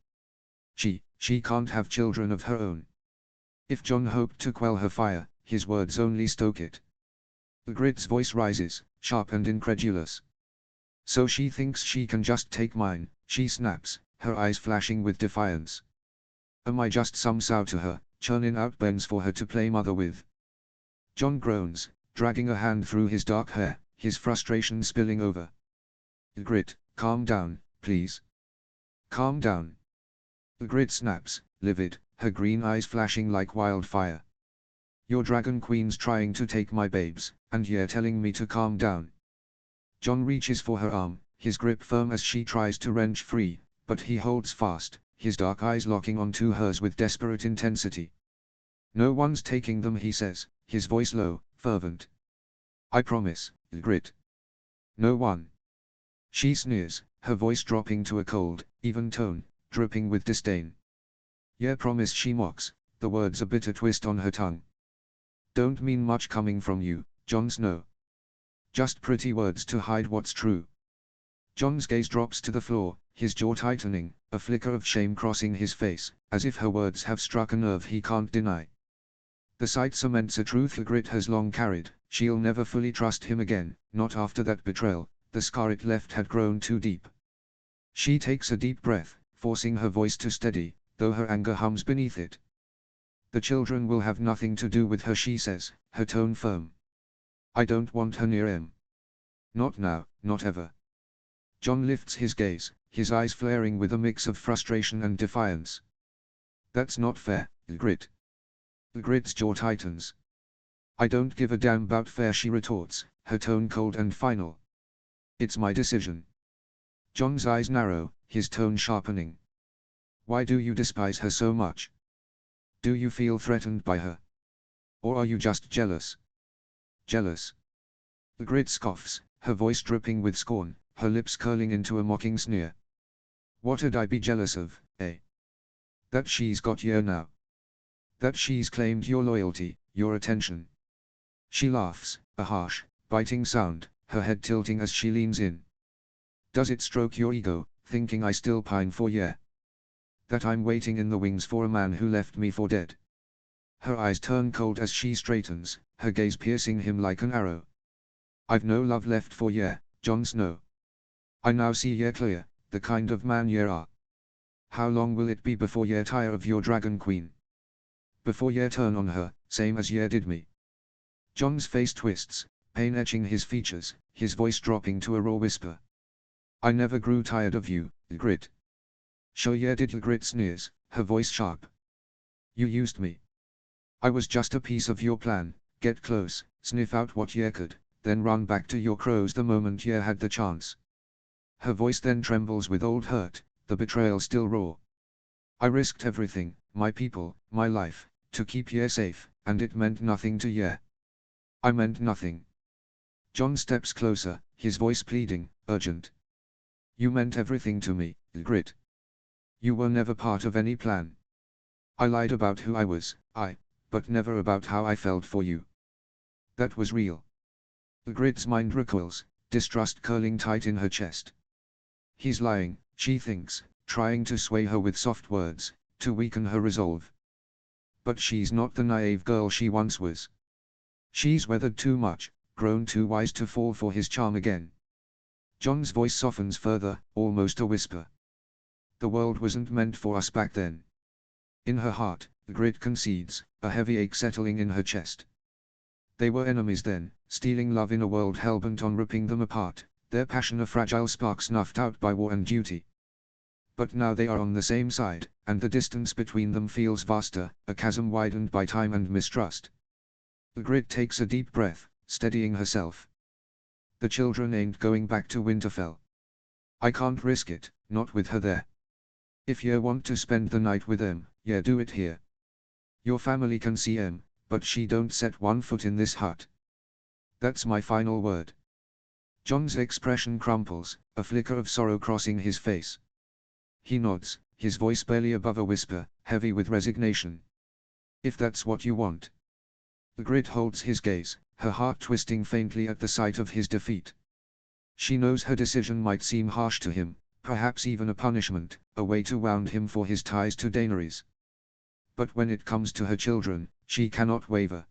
She can't have children of her own." If Jon hoped to quell her fire, his words only stoke it. Ygritte's voice rises, sharp and incredulous. "So she thinks she can just take mine," she snaps, her eyes flashing with defiance. "Am I just some sow to her, churning out bens for her to play mother with?" Jon groans, dragging a hand through his dark hair, his frustration spilling over. "Ygritte, calm down, please. Calm down." Ygritte snaps, livid, her green eyes flashing like wildfire. "Your dragon queen's trying to take my babes, and you're telling me to calm down." Jon reaches for her arm, his grip firm as she tries to wrench free, but he holds fast, his dark eyes locking onto hers with desperate intensity. "No one's taking them," he says, his voice low, fervent. "I promise, Ygritte. No one." She sneers, her voice dropping to a cold, even tone, dripping with disdain. "Yeah, promise," she mocks, the words a bitter twist on her tongue. "Don't mean much coming from you, Jon Snow. Just pretty words to hide what's true." Jon's gaze drops to the floor, his jaw tightening, a flicker of shame crossing his face, as if her words have struck a nerve he can't deny. The sight cements a truth Ygritte has long carried: she'll never fully trust him again, not after that betrayal. The scar it left had grown too deep. She takes a deep breath, forcing her voice to steady, though her anger hums beneath it. "The children will have nothing to do with her," she says, her tone firm. "I don't want her near him. Not now, not ever." Jon lifts his gaze, his eyes flaring with a mix of frustration and defiance. "That's not fair, Ygritte." Ygritte's jaw tightens. "I don't give a damn about fair," she retorts, her tone cold and final. "It's my decision." Jon's eyes narrow, his tone sharpening. "Why do you despise her so much? Do you feel threatened by her? Or are you just jealous?" "Jealous." Ygritte scoffs, her voice dripping with scorn, her lips curling into a mocking sneer. "What'd I be jealous of, eh? That she's got you now? That she's claimed your loyalty, your attention?" She laughs, a harsh, biting sound, her head tilting as she leans in. "Does it stroke your ego, thinking I still pine for you? That I'm waiting in the wings for a man who left me for dead?" Her eyes turn cold as she straightens, her gaze piercing him like an arrow. "I've no love left for you, Jon Snow. I now see you clear, the kind of man you are. How long will it be before you tire of your Dragon Queen? Before you turn on her, same as you did me?" Jon's face twists, pain etching his features, his voice dropping to a raw whisper. "I never grew tired of you, Ygritte." "Sure you did." Ygritte sneers, her voice sharp. "You used me. I was just a piece of your plan: get close, sniff out what you could, then run back to your crows the moment you had the chance." Her voice then trembles with old hurt, the betrayal still raw. "I risked everything, my people, my life, to keep you safe, and it meant nothing to you. I meant nothing." Jon steps closer, his voice pleading, urgent. "You meant everything to me, Ygritte. You were never part of any plan. I lied about who I was, but never about how I felt for you. That was real." Ygritte's mind recoils, distrust curling tight in her chest. He's lying, she thinks, trying to sway her with soft words, to weaken her resolve. But she's not the naive girl she once was. She's weathered too much, grown too wise to fall for his charm again. Jon's voice softens further, almost a whisper. "The world wasn't meant for us back then." In her heart, Ygritte concedes, a heavy ache settling in her chest. They were enemies then, stealing love in a world hell-bent on ripping them apart, their passion a fragile spark snuffed out by war and duty. But now they are on the same side, and the distance between them feels vaster, a chasm widened by time and mistrust. Ygritte takes a deep breath, steadying herself. "The children ain't going back to Winterfell. I can't risk it, not with her there. If you want to spend the night with them, yeah, do it here. Your family can see em, but she don't set one foot in this hut. That's my final word." Jon's expression crumples, a flicker of sorrow crossing his face. He nods, his voice barely above a whisper, heavy with resignation. "If that's what you want." Ygritte holds his gaze, her heart twisting faintly at the sight of his defeat. She knows her decision might seem harsh to him, perhaps even a punishment, a way to wound him for his ties to Daenerys. But when it comes to her children, she cannot waver.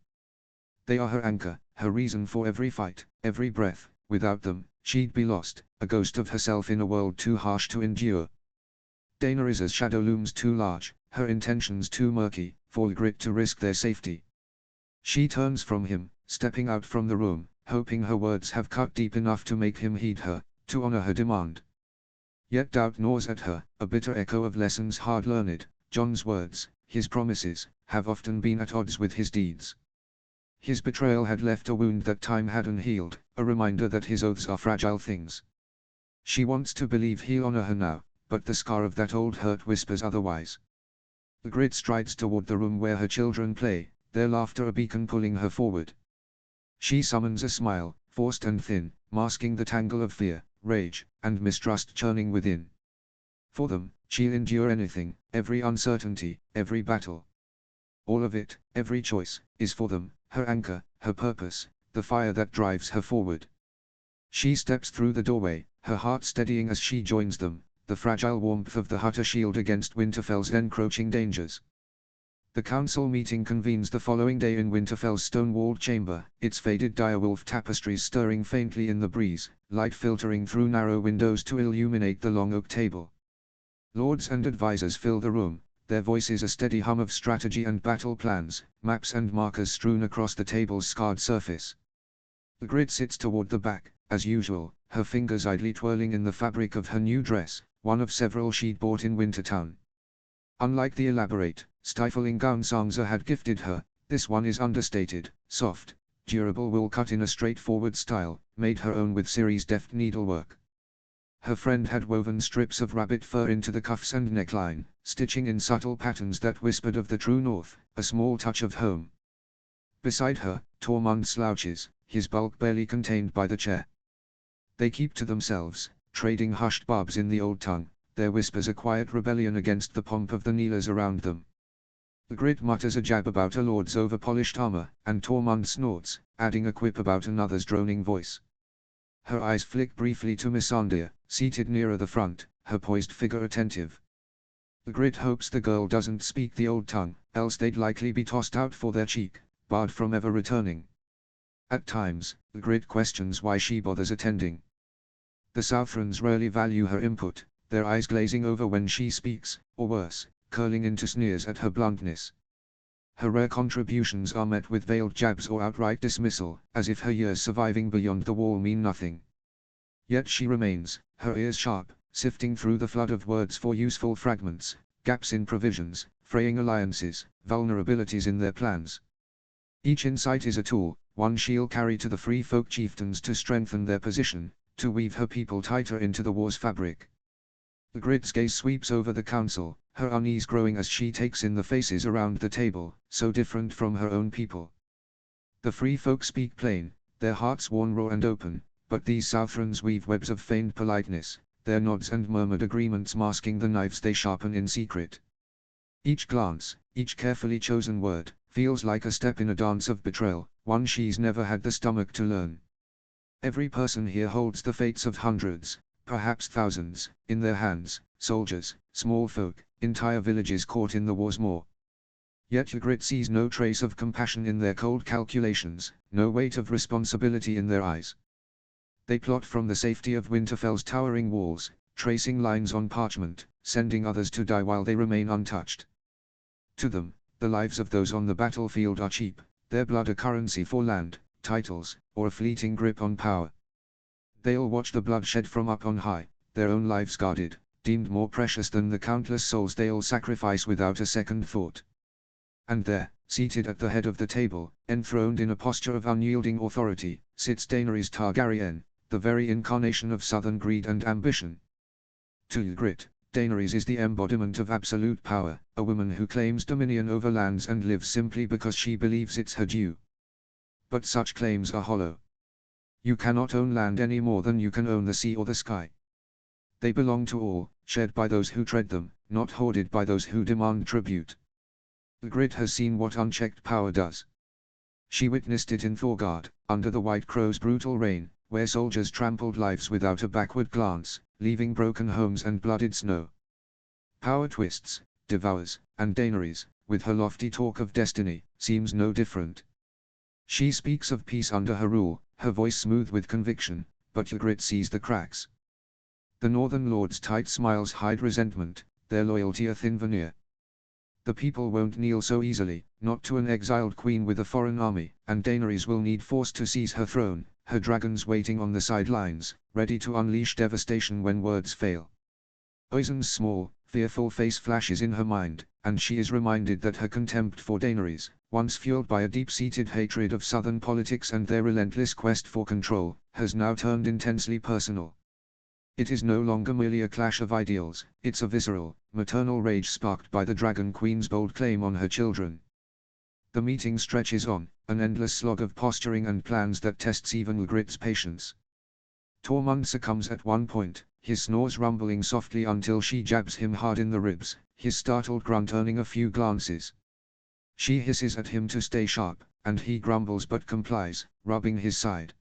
They are her anchor, her reason for every fight, every breath. Without them, she'd be lost, a ghost of herself in a world too harsh to endure. Daenerys' shadow looms too large, her intentions too murky, for Ygritte to risk their safety. She turns from him, stepping out from the room, hoping her words have cut deep enough to make him heed her, to honor her demand. Yet doubt gnaws at her, a bitter echo of lessons hard learned. Jon's words, his promises, have often been at odds with his deeds. His betrayal had left a wound that time hadn't healed, a reminder that his oaths are fragile things. She wants to believe he'll honor her now, but the scar of that old hurt whispers otherwise. Ygritte strides toward the room where her children play, their laughter a beacon pulling her forward. She summons a smile, forced and thin, masking the tangle of fear, rage, and mistrust churning within. For them, she'll endure anything, every uncertainty, every battle. All of it, every choice, is for them, her anchor, her purpose, the fire that drives her forward. She steps through the doorway, her heart steadying as she joins them, the fragile warmth of the hut a shield against Winterfell's encroaching dangers. The council meeting convenes the following day in Winterfell's stone-walled chamber, its faded direwolf tapestries stirring faintly in the breeze, light filtering through narrow windows to illuminate the long oak table. Lords and advisors fill the room, their voices a steady hum of strategy and battle plans, maps and markers strewn across the table's scarred surface. Ygritte sits toward the back, as usual, her fingers idly twirling in the fabric of her new dress, one of several she'd bought in Wintertown. Unlike the elaborate, stifling gown Sansa had gifted her, this one is understated, soft, durable wool cut in a straightforward style, made her own with Ciri's deft needlework. Her friend had woven strips of rabbit fur into the cuffs and neckline, stitching in subtle patterns that whispered of the true north, a small touch of home. Beside her, Tormund slouches, his bulk barely contained by the chair. They keep to themselves, trading hushed barbs in the old tongue, their whispers a quiet rebellion against the pomp of the kneelers around them. Ygritte mutters a jab about a lord's over-polished armor, and Tormund snorts, adding a quip about another's droning voice. Her eyes flick briefly to Missandei, seated nearer the front, her poised figure attentive. Ygritte hopes the girl doesn't speak the old tongue, else they'd likely be tossed out for their cheek, barred from ever returning. At times, Ygritte questions why she bothers attending. The Southrons rarely value her input, their eyes glazing over when she speaks, or worse, curling into sneers at her bluntness. Her rare contributions are met with veiled jabs or outright dismissal, as if her years surviving beyond the wall mean nothing. Yet she remains, her ears sharp, sifting through the flood of words for useful fragments, gaps in provisions, fraying alliances, vulnerabilities in their plans. Each insight is a tool, one she'll carry to the free folk chieftains to strengthen their position, to weave her people tighter into the war's fabric. Ygritte's gaze sweeps over the council, her unease growing as she takes in the faces around the table, so different from her own people. The free folk speak plain, their hearts worn raw and open, but these Southrons weave webs of feigned politeness, their nods and murmured agreements masking the knives they sharpen in secret. Each glance, each carefully chosen word, feels like a step in a dance of betrayal, one she's never had the stomach to learn. Every person here holds the fates of hundreds, perhaps thousands, in their hands, soldiers, small folk, entire villages caught in the war's maw. Yet Ygritte sees no trace of compassion in their cold calculations, no weight of responsibility in their eyes. They plot from the safety of Winterfell's towering walls, tracing lines on parchment, sending others to die while they remain untouched. To them, the lives of those on the battlefield are cheap, their blood a currency for land, titles, or a fleeting grip on power. They'll watch the bloodshed from up on high, their own lives guarded, deemed more precious than the countless souls they'll sacrifice without a second thought. And there, seated at the head of the table, enthroned in a posture of unyielding authority, sits Daenerys Targaryen, the very incarnation of southern greed and ambition. To Ygritte, Daenerys is the embodiment of absolute power, a woman who claims dominion over lands and lives simply because she believes it's her due. But such claims are hollow. You cannot own land any more than you can own the sea or the sky. They belong to all, shared by those who tread them, not hoarded by those who demand tribute. Ygritte has seen what unchecked power does. She witnessed it in Thorgard, under the White Crow's brutal reign, where soldiers trampled lives without a backward glance, leaving broken homes and blooded snow. Power twists, devours, and Daenerys, with her lofty talk of destiny, seems no different. She speaks of peace under her rule, her voice smooth with conviction, but Ygritte sees the cracks. The Northern Lords' tight smiles hide resentment, their loyalty a thin veneer. The people won't kneel so easily, not to an exiled queen with a foreign army, and Daenerys will need force to seize her throne, her dragons waiting on the sidelines, ready to unleash devastation when words fail. Oizen's small, fearful face flashes in her mind, and she is reminded that her contempt for Daenerys, once fueled by a deep-seated hatred of southern politics and their relentless quest for control, has now turned intensely personal. It is no longer merely a clash of ideals, it's a visceral, maternal rage sparked by the Dragon Queen's bold claim on her children. The meeting stretches on, an endless slog of posturing and plans that tests even Ygritte's patience. Tormund succumbs at one point, his snores rumbling softly until she jabs him hard in the ribs, his startled grunt earning a few glances. She hisses at him to stay sharp, and he grumbles but complies, rubbing his side.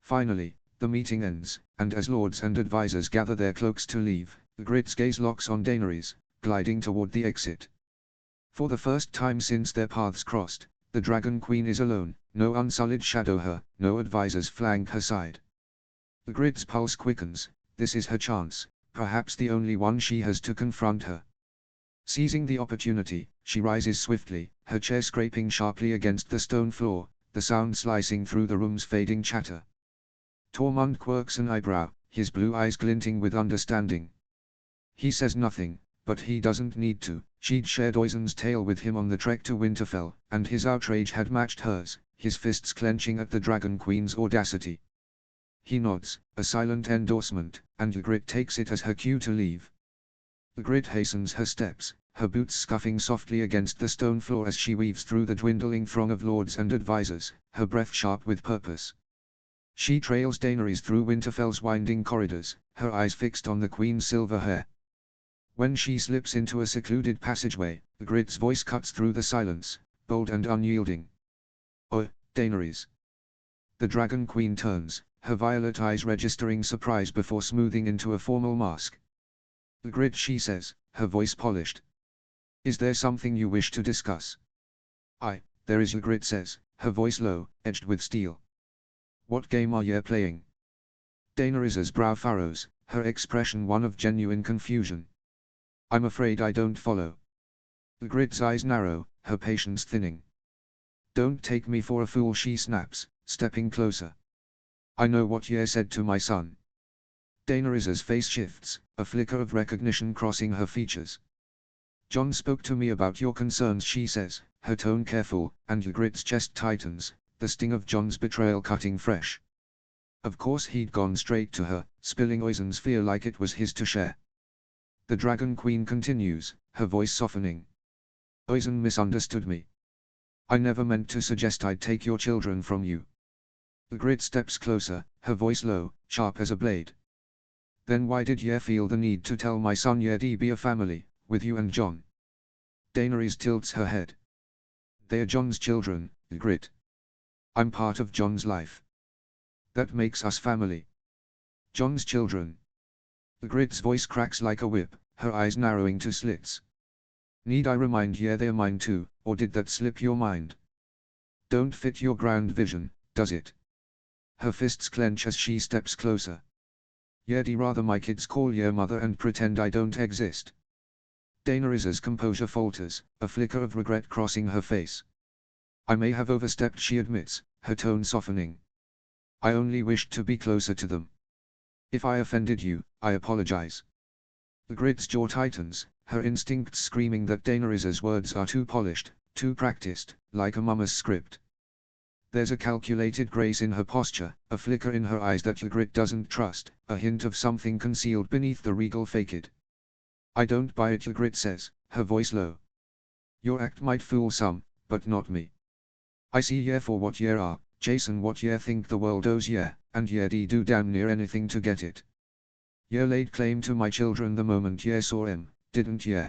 Finally, the meeting ends, and as lords and advisors gather their cloaks to leave, Ygritte's gaze locks on Daenerys, gliding toward the exit. For the first time since their paths crossed, the Dragon Queen is alone, no unsullied shadow her, no advisors flank her side. Ygritte's pulse quickens, this is her chance, perhaps the only one she has to confront her. Seizing the opportunity, she rises swiftly, her chair scraping sharply against the stone floor, the sound slicing through the room's fading chatter. Tormund quirks an eyebrow, his blue eyes glinting with understanding. He says nothing, but he doesn't need to. She'd shared Oizen's tale with him on the trek to Winterfell, and his outrage had matched hers, his fists clenching at the Dragon Queen's audacity. He nods, a silent endorsement, and Ygritte takes it as her cue to leave. Ygritte hastens her steps, her boots scuffing softly against the stone floor as she weaves through the dwindling throng of lords and advisors, her breath sharp with purpose. She trails Daenerys through Winterfell's winding corridors, her eyes fixed on the Queen's silver hair. When she slips into a secluded passageway, Ygritte's voice cuts through the silence, bold and unyielding. "Oh, Daenerys." The Dragon Queen turns, her violet eyes registering surprise before smoothing into a formal mask. "Ygritte," she says, her voice polished. "Is there something you wish to discuss?" There is," Ygritte says, her voice low, edged with steel. "What game are ye playing?" Daenerys's brow furrows, her expression one of genuine confusion. "I'm afraid I don't follow." Ygritte's eyes narrow, her patience thinning. "Don't take me for a fool," she snaps, stepping closer. "I know what ye said to my son." Daenerys's face shifts, a flicker of recognition crossing her features. "Jon spoke to me about your concerns," she says, her tone careful, and Ygritte's chest tightens, the sting of Jon's betrayal cutting fresh. Of course he'd gone straight to her, spilling Oizen's fear like it was his to share. The Dragon Queen continues, her voice softening. "Oizen misunderstood me. I never meant to suggest I'd take your children from you." Ygritte steps closer, her voice low, sharp as a blade. "Then why did ye feel the need to tell my son ye'd be a family, with you and Jon?" Daenerys tilts her head. "They're Jon's children, Ygritte. I'm part of Jon's life. That makes us family." "Jon's children." Ygritte's voice cracks like a whip, her eyes narrowing to slits. "Need I remind ye they're mine too, or did that slip your mind? Don't fit your grand vision, does it?" Her fists clench as she steps closer. "Ye'd rather my kids call ye mother and pretend I don't exist?" Daenerys's composure falters, a flicker of regret crossing her face. "I may have overstepped," she admits, her tone softening. "I only wished to be closer to them. If I offended you, I apologize." Ygritte's jaw tightens, her instincts screaming that Daenerys's words are too polished, too practiced, like a mummer's script. There's a calculated grace in her posture, a flicker in her eyes that Ygritte doesn't trust, a hint of something concealed beneath the regal facade. "I don't buy it," Ygritte says, her voice low. "Your act might fool some, but not me. I see ye for what ye are, chasing what ye think the world owes ye, and ye'd do damn near anything to get it. Ye laid claim to my children the moment ye saw 'em, didn't ye?"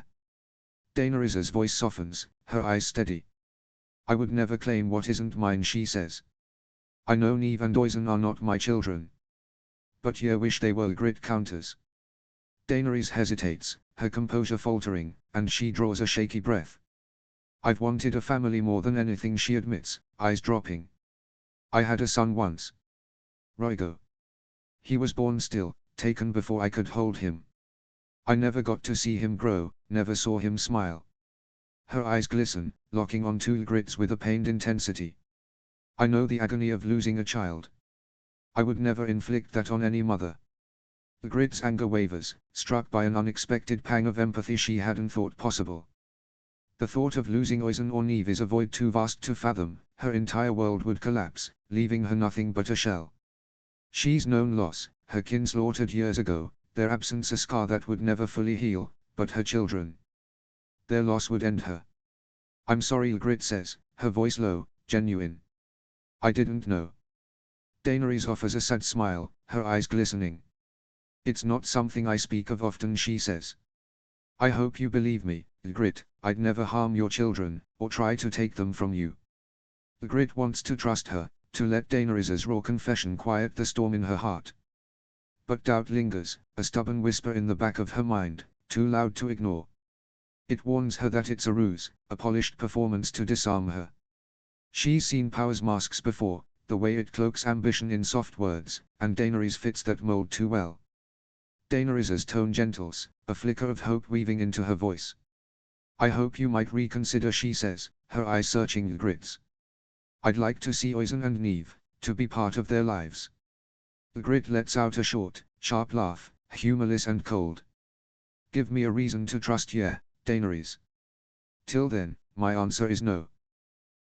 Daenerys's voice softens, her eyes steady. "I would never claim what isn't mine," she says. "I know Nynaeve and Oizen are not my children. But ye wish they were," Ygritte counters. Daenerys hesitates, her composure faltering, and she draws a shaky breath. "I've wanted a family more than anything," she admits, eyes dropping. "I had a son once. Rhaego. He was born still, taken before I could hold him. I never got to see him grow, never saw him smile." Her eyes glisten, locking onto Ygritte's with a pained intensity. "I know the agony of losing a child. I would never inflict that on any mother." Ygritte's anger wavers, struck by an unexpected pang of empathy she hadn't thought possible. The thought of losing Oizen or Nynaeve is a void too vast to fathom, her entire world would collapse, leaving her nothing but a shell. She's known loss, her kin slaughtered years ago, their absence a scar that would never fully heal, but her children. Their loss would end her. I'm sorry, Ygritte says, her voice low, genuine. I didn't know. Daenerys offers a sad smile, her eyes glistening. It's not something I speak of often, she says. I hope you believe me, Ygritte, I'd never harm your children, or try to take them from you. Ygritte wants to trust her, to let Daenerys's raw confession quiet the storm in her heart. But doubt lingers, a stubborn whisper in the back of her mind, too loud to ignore. It warns her that it's a ruse, a polished performance to disarm her. She's seen power's masks before, the way it cloaks ambition in soft words, and Daenerys fits that mold too well. Daenerys's tone gentles, a flicker of hope weaving into her voice. I hope you might reconsider, she says, her eyes searching Ygritte's. I'd like to see Oisin and Neve, to be part of their lives. Ygritte lets out a short, sharp laugh, humorless and cold. Give me a reason to trust ye, Daenerys. Till then, my answer is no.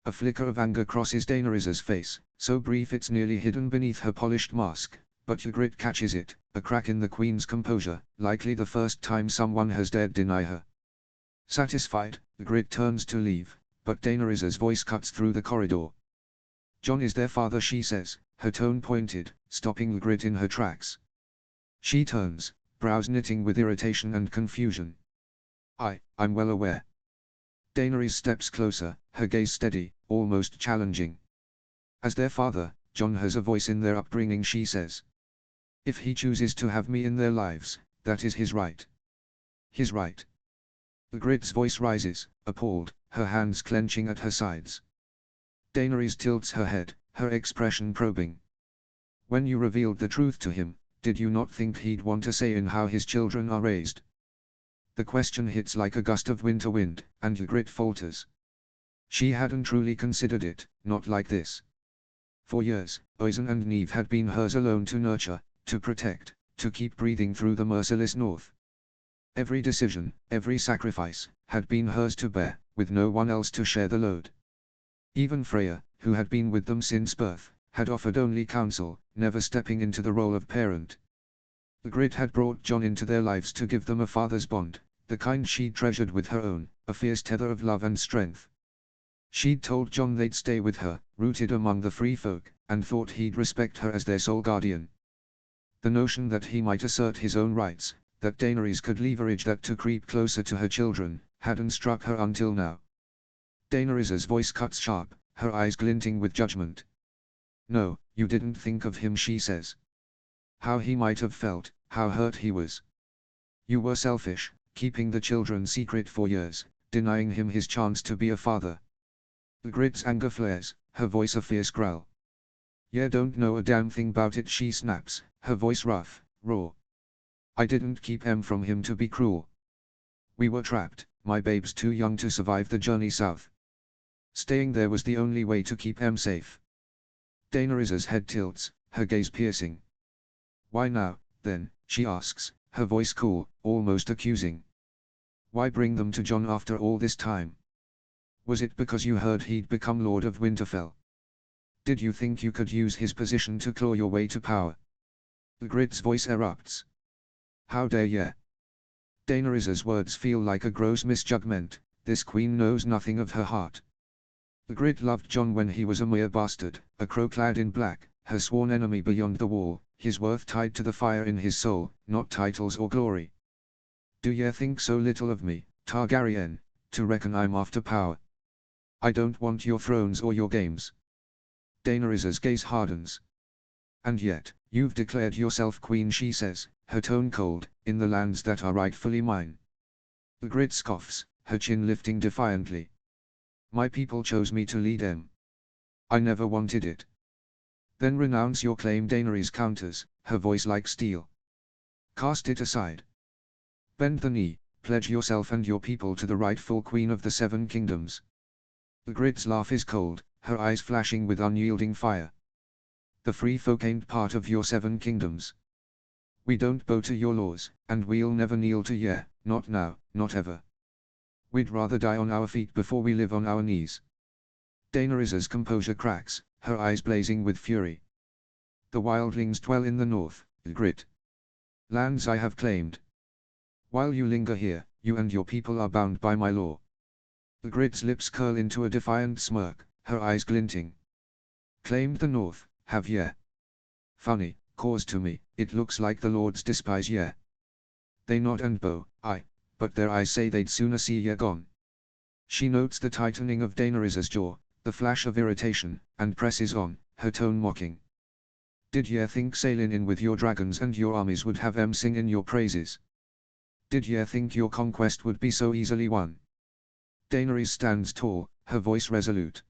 A flicker of anger crosses Daenerys's face, so brief it's nearly hidden beneath her polished mask, but Ygritte catches it, a crack in the queen's composure, likely the first time someone has dared deny her. Satisfied, Ygritte turns to leave, but Daenerys's voice cuts through the corridor. Jon is their father, she says, her tone pointed, stopping Ygritte in her tracks. She turns, brows knitting with irritation and confusion. I'm well aware. Daenerys steps closer, her gaze steady, almost challenging. As their father, Jon has a voice in their upbringing, she says. If he chooses to have me in their lives, that is his right. His right. Ygritte's voice rises, appalled, her hands clenching at her sides. Daenerys tilts her head, her expression probing. When you revealed the truth to him, did you not think he'd want a say in how his children are raised? The question hits like a gust of winter wind, and Ygritte falters. She hadn't truly considered it, not like this. For years, Oisin and Neve had been hers alone to nurture, to protect, to keep breathing through the merciless north. Every decision, every sacrifice, had been hers to bear, with no one else to share the load. Even Freya, who had been with them since birth, had offered only counsel, never stepping into the role of parent. Ygritte had brought Jon into their lives to give them a father's bond, the kind she'd treasured with her own, a fierce tether of love and strength. She'd told Jon they'd stay with her, rooted among the free folk, and thought he'd respect her as their sole guardian. The notion that he might assert his own rights, that Daenerys could leverage that to creep closer to her children, hadn't struck her until now. Daenerys's voice cuts sharp, her eyes glinting with judgment. No, you didn't think of him, she says. How he might have felt, how hurt he was. You were selfish, keeping the children secret for years, denying him his chance to be a father. Ygritte's anger flares, her voice a fierce growl. You don't know a damn thing about it, she snaps, her voice rough, raw. I didn't keep em from him to be cruel. We were trapped, my babes too young to survive the journey south. Staying there was the only way to keep em safe. Daenerys's head tilts, her gaze piercing. Why now, then, she asks, her voice cool, almost accusing. Why bring them to Jon after all this time? Was it because you heard he'd become Lord of Winterfell? Did you think you could use his position to claw your way to power? Ygritte's voice erupts. How dare ye? Daenerys's words feel like a gross misjudgment, this queen knows nothing of her heart. Ygritte loved Jon when he was a mere bastard, a crow clad in black, her sworn enemy beyond the wall, his worth tied to the fire in his soul, not titles or glory. Do ye think so little of me, Targaryen, to reckon I'm after power? I don't want your thrones or your games. Daenerys's gaze hardens. And yet, you've declared yourself queen, she says, her tone cold, in the lands that are rightfully mine. Ygritte scoffs, her chin lifting defiantly. My people chose me to lead them. I never wanted it. Then renounce your claim, Daenerys counters, her voice like steel. Cast it aside. Bend the knee, pledge yourself and your people to the rightful queen of the Seven Kingdoms. Ygritte's laugh is cold, her eyes flashing with unyielding fire. The free folk ain't part of your 7 kingdoms. We don't bow to your laws, and we'll never kneel to ye, not now, not ever. We'd rather die on our feet before we live on our knees. Daenerys's composure cracks, her eyes blazing with fury. The wildlings dwell in the north, Ygritte. Lands I have claimed. While you linger here, you and your people are bound by my law. Ygritte's lips curl into a defiant smirk, her eyes glinting. Claimed the north, have ye? Funny, cause to me, it looks like the lords despise ye. They nod and bow, aye, but their eyes say they'd sooner see ye gone. She notes the tightening of Daenerys's jaw, the flash of irritation, and presses on, her tone mocking. Did ye think sailing in with your dragons and your armies would have em sing in your praises? Did ye think your conquest would be so easily won? Daenerys stands tall, her voice resolute.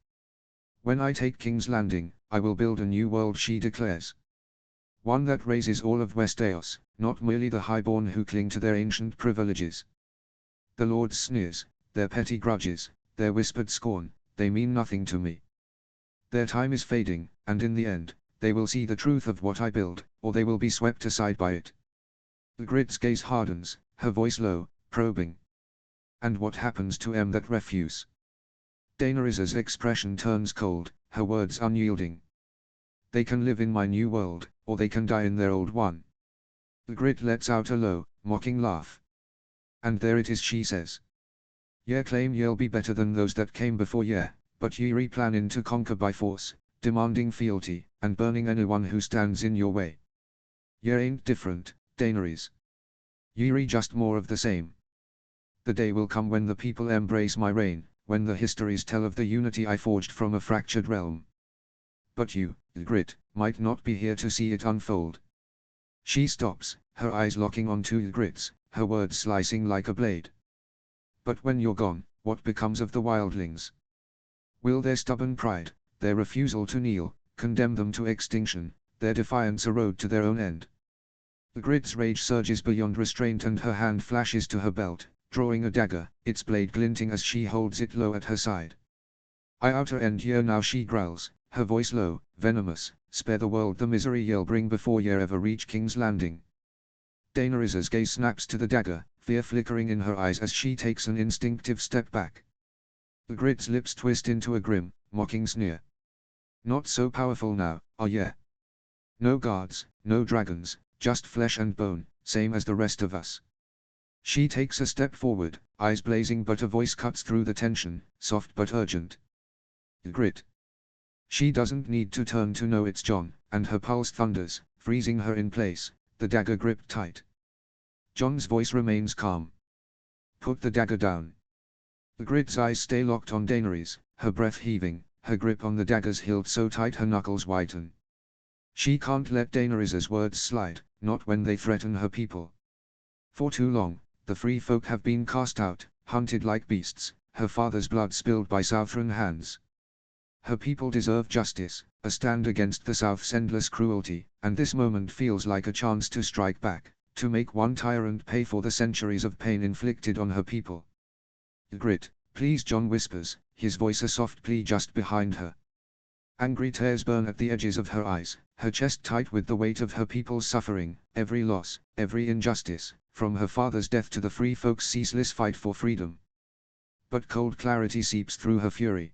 When I take King's Landing, I will build a new world, she declares. One that raises all of Westeros, not merely the highborn who cling to their ancient privileges. The Lord's sneers, their petty grudges, their whispered scorn, they mean nothing to me. Their time is fading, and in the end, they will see the truth of what I build, or they will be swept aside by it. Ygritte's gaze hardens, her voice low, probing. And what happens to em that refuse? Daenerys's expression turns cold, her words unyielding. They can live in my new world, or they can die in their old one. Ygritte lets out a low, mocking laugh. And there it is, she says. Ye claim ye'll be better than those that came before ye, but ye planning to conquer by force, demanding fealty, and burning anyone who stands in your way. Ye ain't different, Daenerys. Ye just more of the same. The day will come when the people embrace my reign, when the histories tell of the unity I forged from a fractured realm. But you, Ygritte, might not be here to see it unfold. She stops, her eyes locking onto Ygritte's, her words slicing like a blade. But when you're gone, what becomes of the wildlings? Will their stubborn pride, their refusal to kneel, condemn them to extinction, their defiance erode to their own end? Ygritte's rage surges beyond restraint and her hand flashes to her belt, drawing a dagger, its blade glinting as she holds it low at her side. I outer end ye now, she growls, her voice low, venomous, spare the world the misery ye'll bring before ye ever reach King's Landing. Daenerys's gaze snaps to the dagger, fear flickering in her eyes as she takes an instinctive step back. Ygritte's lips twist into a grim, mocking sneer. Not so powerful now, are ye? No guards, no dragons, just flesh and bone, same as the rest of us. She takes a step forward, eyes blazing, but a voice cuts through the tension, soft but urgent. Ygritte. She doesn't need to turn to know it's Jon, and her pulse thunders, freezing her in place, the dagger gripped tight. Jon's voice remains calm. Put the dagger down. Ygritte's eyes stay locked on Daenerys, her breath heaving, her grip on the dagger's hilt so tight her knuckles whiten. She can't let Daenerys's words slide, not when they threaten her people. For too long, the free folk have been cast out, hunted like beasts, her father's blood spilled by Southron hands. Her people deserve justice, a stand against the South's endless cruelty, and this moment feels like a chance to strike back, to make one tyrant pay for the centuries of pain inflicted on her people. Ygritte, please, Jon whispers, his voice a soft plea just behind her. Angry tears burn at the edges of her eyes, her chest tight with the weight of her people's suffering, every loss, every injustice, from her father's death to the free folks' ceaseless fight for freedom. But cold clarity seeps through her fury.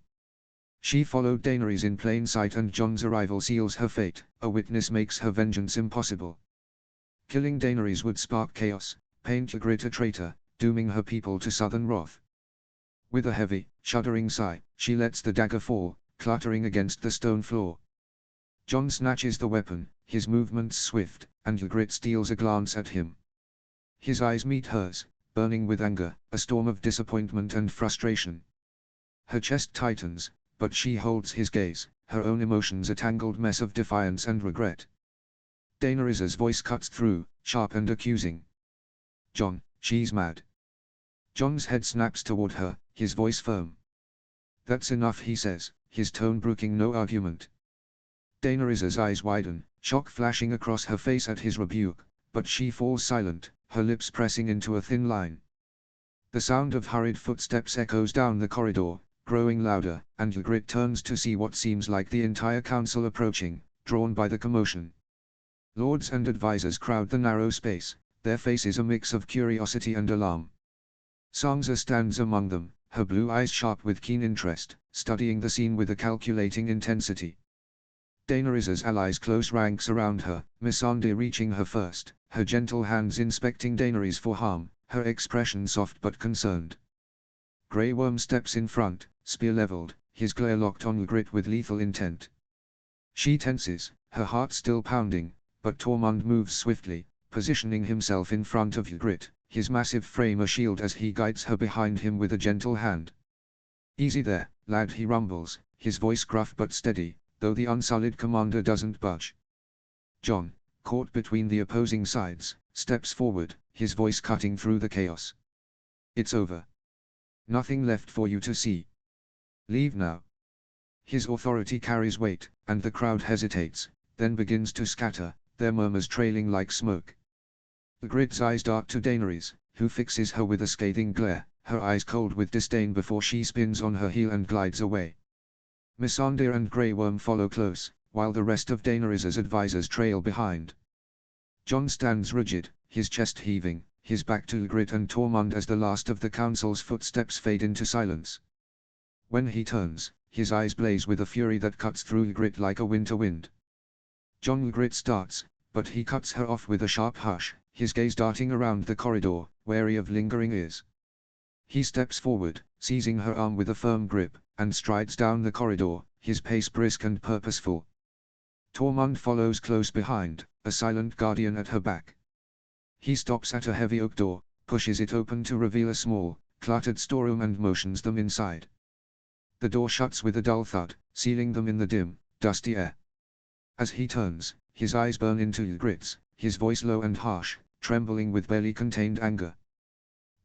She followed Daenerys in plain sight, and Jon's arrival seals her fate, a witness makes her vengeance impossible. Killing Daenerys would spark chaos, paint Ygritte a traitor, dooming her people to southern wrath. With a heavy, shuddering sigh, she lets the dagger fall, clattering against the stone floor. Jon snatches the weapon, his movements swift, and Ygritte steals a glance at him. His eyes meet hers, burning with anger, a storm of disappointment and frustration. Her chest tightens, but she holds his gaze, her own emotions a tangled mess of defiance and regret. Daenerys's voice cuts through, sharp and accusing. Jon, she's mad. Jon's head snaps toward her, his voice firm. That's enough, he says, his tone brooking no argument. Daenerys's eyes widen, shock flashing across her face at his rebuke, but she falls silent, her lips pressing into a thin line. The sound of hurried footsteps echoes down the corridor, growing louder, and Ygritte turns to see what seems like the entire council approaching, drawn by the commotion. Lords and advisors crowd the narrow space, their faces a mix of curiosity and alarm. Sansa stands among them, her blue eyes sharp with keen interest, studying the scene with a calculating intensity. Daenerys's allies close ranks around her, Missandei reaching her first, her gentle hands inspecting Daenerys for harm, her expression soft but concerned. Grey Worm steps in front, spear leveled, his glare locked on Ygritte with lethal intent. She tenses, her heart still pounding, but Tormund moves swiftly, positioning himself in front of Ygritte, his massive frame a shield as he guides her behind him with a gentle hand. "Easy there, lad," he rumbles, his voice gruff but steady, though the unsullied commander doesn't budge. Jon, caught between the opposing sides, steps forward, his voice cutting through the chaos. "It's over. Nothing left for you to see. Leave now." His authority carries weight, and the crowd hesitates, then begins to scatter, their murmurs trailing like smoke. Ygritte's eyes dart to Daenerys, who fixes her with a scathing glare, her eyes cold with disdain before she spins on her heel and glides away. Missandei and Grey Worm follow close, while the rest of Daenerys's advisors trail behind. Jon stands rigid, his chest heaving, his back to Ygritte and Tormund as the last of the council's footsteps fade into silence. When he turns, his eyes blaze with a fury that cuts through Ygritte like a winter wind. Jon Ygritte starts, but he cuts her off with a sharp hush, his gaze darting around the corridor, wary of lingering ears. He steps forward, seizing her arm with a firm grip, and strides down the corridor, his pace brisk and purposeful. Tormund follows close behind, a silent guardian at her back. He stops at a heavy oak door, pushes it open to reveal a small, cluttered storeroom and motions them inside. The door shuts with a dull thud, sealing them in the dim, dusty air. As he turns, his eyes burn into Ygritte's, his voice low and harsh, trembling with barely contained anger.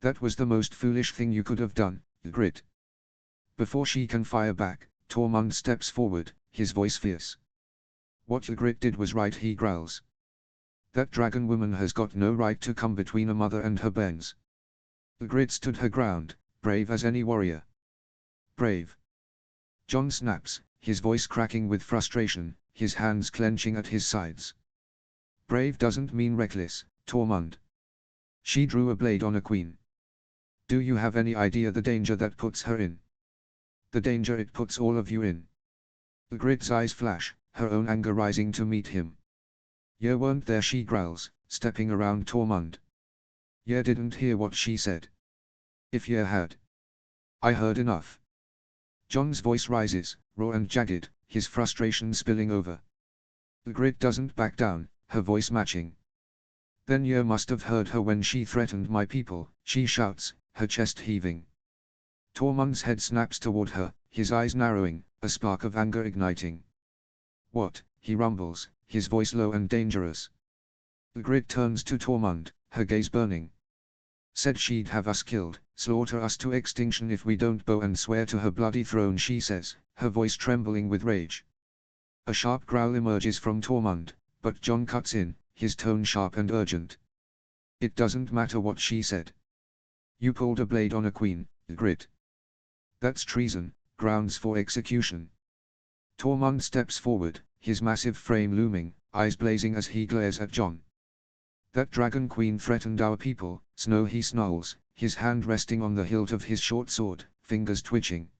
"That was the most foolish thing you could have done, Ygritte." Before she can fire back, Tormund steps forward, his voice fierce. "What Ygritte did was right," he growls. "That dragon woman has got no right to come between a mother and her bairns." Ygritte stood her ground, brave as any warrior. "Brave." Jon snaps, his voice cracking with frustration, his hands clenching at his sides. "Brave doesn't mean reckless, Tormund. She drew a blade on a queen. Do you have any idea the danger that puts her in? The danger it puts all of you in." Ygritte's eyes flash, her own anger rising to meet him. "You weren't there," she growls, stepping around Tormund. "You didn't hear what she said. If you had." "I heard enough." Jon's voice rises, raw and jagged, his frustration spilling over. Ygritte doesn't back down, her voice matching. "Then you must have heard her when she threatened my people," she shouts, her chest heaving. Tormund's head snaps toward her, his eyes narrowing, a spark of anger igniting. "What?" he rumbles, his voice low and dangerous. Ygritte turns to Tormund, her gaze burning. "Said she'd have us killed, slaughter us to extinction if we don't bow and swear to her bloody throne," she says, her voice trembling with rage. A sharp growl emerges from Tormund, but Jon cuts in, his tone sharp and urgent. "It doesn't matter what she said. You pulled a blade on a queen, Ygritte. That's treason, grounds for execution." Tormund steps forward, his massive frame looming, eyes blazing as he glares at Jon. "That dragon queen threatened our people, Snow," he snarls, his hand resting on the hilt of his short sword, fingers twitching.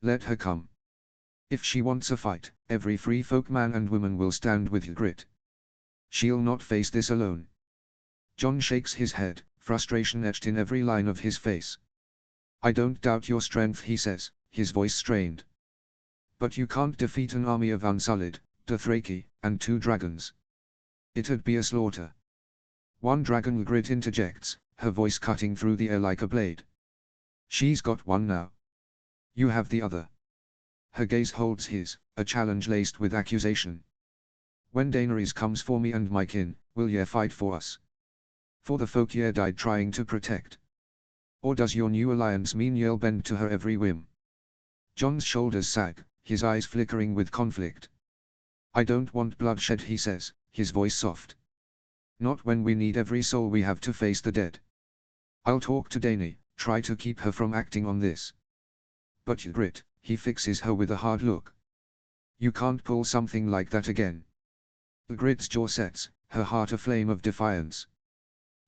"Let her come. If she wants a fight, every free folk man and woman will stand with Ygritte. She'll not face this alone." Jon shakes his head, frustration etched in every line of his face. "I don't doubt your strength," he says, his voice strained. "But you can't defeat an army of Unsullied, Dothraki, and 2 dragons. It'd be a slaughter." "One dragon," Ygritte interjects, her voice cutting through the air like a blade. "She's got one now. You have the other." Her gaze holds his, a challenge laced with accusation. "When Daenerys comes for me and my kin, will ye fight for us? For the folk ye died trying to protect? Or does your new alliance mean ye'll bend to her every whim?" Jon's shoulders sag, his eyes flickering with conflict. "I don't want bloodshed," he says, his voice soft. "Not when we need every soul we have to face the dead. I'll talk to Dany, try to keep her from acting on this. But Ygritte," he fixes her with a hard look. "You can't pull something like that again." Ygritte's jaw sets, her heart a flame of defiance.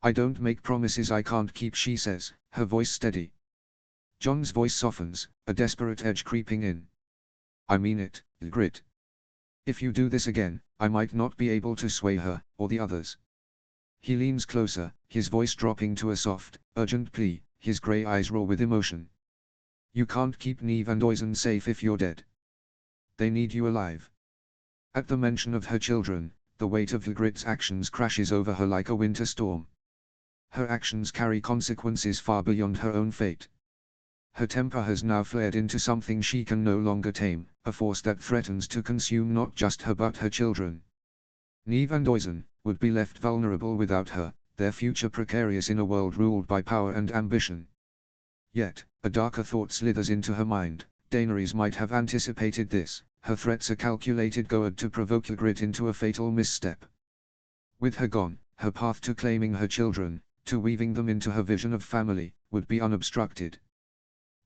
"I don't make promises I can't keep," she says, her voice steady. Jon's voice softens, a desperate edge creeping in. "I mean it, Ygritte. If you do this again, I might not be able to sway her, or the others. He leans closer, his voice dropping to a soft, urgent plea, his grey eyes roar with emotion. You can't keep Neve and Oisin safe if you're dead. They need you alive. At the mention of her children, the weight of Ygritte's actions crashes over her like a winter storm. Her actions carry consequences far beyond her own fate. Her temper has now flared into something she can no longer tame, a force that threatens to consume not just her but her children. Neve and Oisin would be left vulnerable without her, their future precarious in a world ruled by power and ambition. Yet, a darker thought slithers into her mind. Daenerys might have anticipated this, her threats a calculated goad to provoke Ygritte into a fatal misstep. With her gone, her path to claiming her children, to weaving them into her vision of family, would be unobstructed.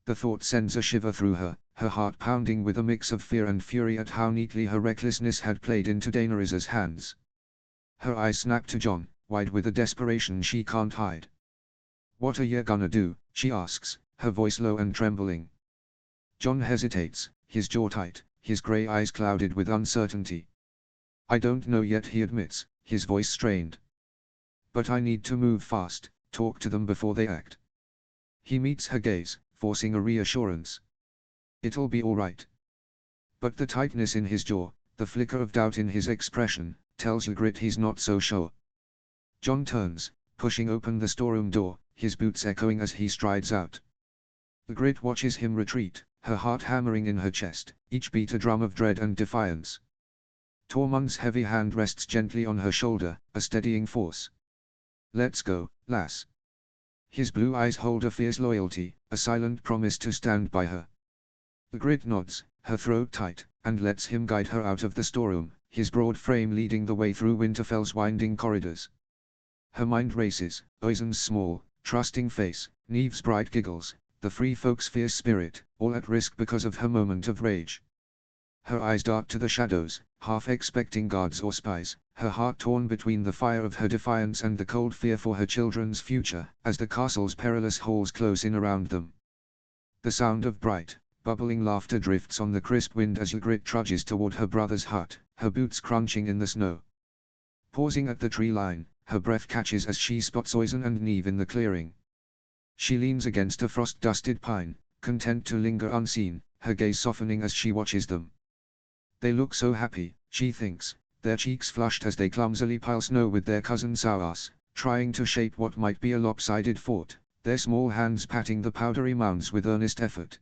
The thought sends a shiver through her, her heart pounding with a mix of fear and fury at how neatly her recklessness had played into Daenerys's hands. Her eyes snap to Jon, wide with a desperation she can't hide. What are you gonna do? She asks, her voice low and trembling. Jon hesitates, his jaw tight, his grey eyes clouded with uncertainty. I don't know yet, he admits, his voice strained. But I need to move fast, talk to them before they act. He meets her gaze, forcing a reassurance. It'll be all right. But the tightness in his jaw, the flicker of doubt in his expression, tells Ygritte he's not so sure. Jon turns, pushing open the storeroom door, his boots echoing as he strides out. Ygritte watches him retreat, her heart hammering in her chest, each beat a drum of dread and defiance. Tormund's heavy hand rests gently on her shoulder, a steadying force. Let's go, lass. His blue eyes hold a fierce loyalty, a silent promise to stand by her. Ygritte nods, her throat tight, and lets him guide her out of the storeroom, his broad frame leading the way through Winterfell's winding corridors. Her mind races, Oisin's small, trusting face, Neve's bright giggles, the free folk's fierce spirit, all at risk because of her moment of rage. Her eyes dart to the shadows, half expecting guards or spies, her heart torn between the fire of her defiance and the cold fear for her children's future, as the castle's perilous halls close in around them. The sound of bright, bubbling laughter drifts on the crisp wind as Ygritte trudges toward her brother's hut, her boots crunching in the snow. Pausing at the tree line, her breath catches as she spots Oisin and Neve in the clearing. She leans against a frost-dusted pine, content to linger unseen, her gaze softening as she watches them. They look so happy, she thinks, their cheeks flushed as they clumsily pile snow with their cousin Sauas, trying to shape what might be a lopsided fort, their small hands patting the powdery mounds with earnest effort.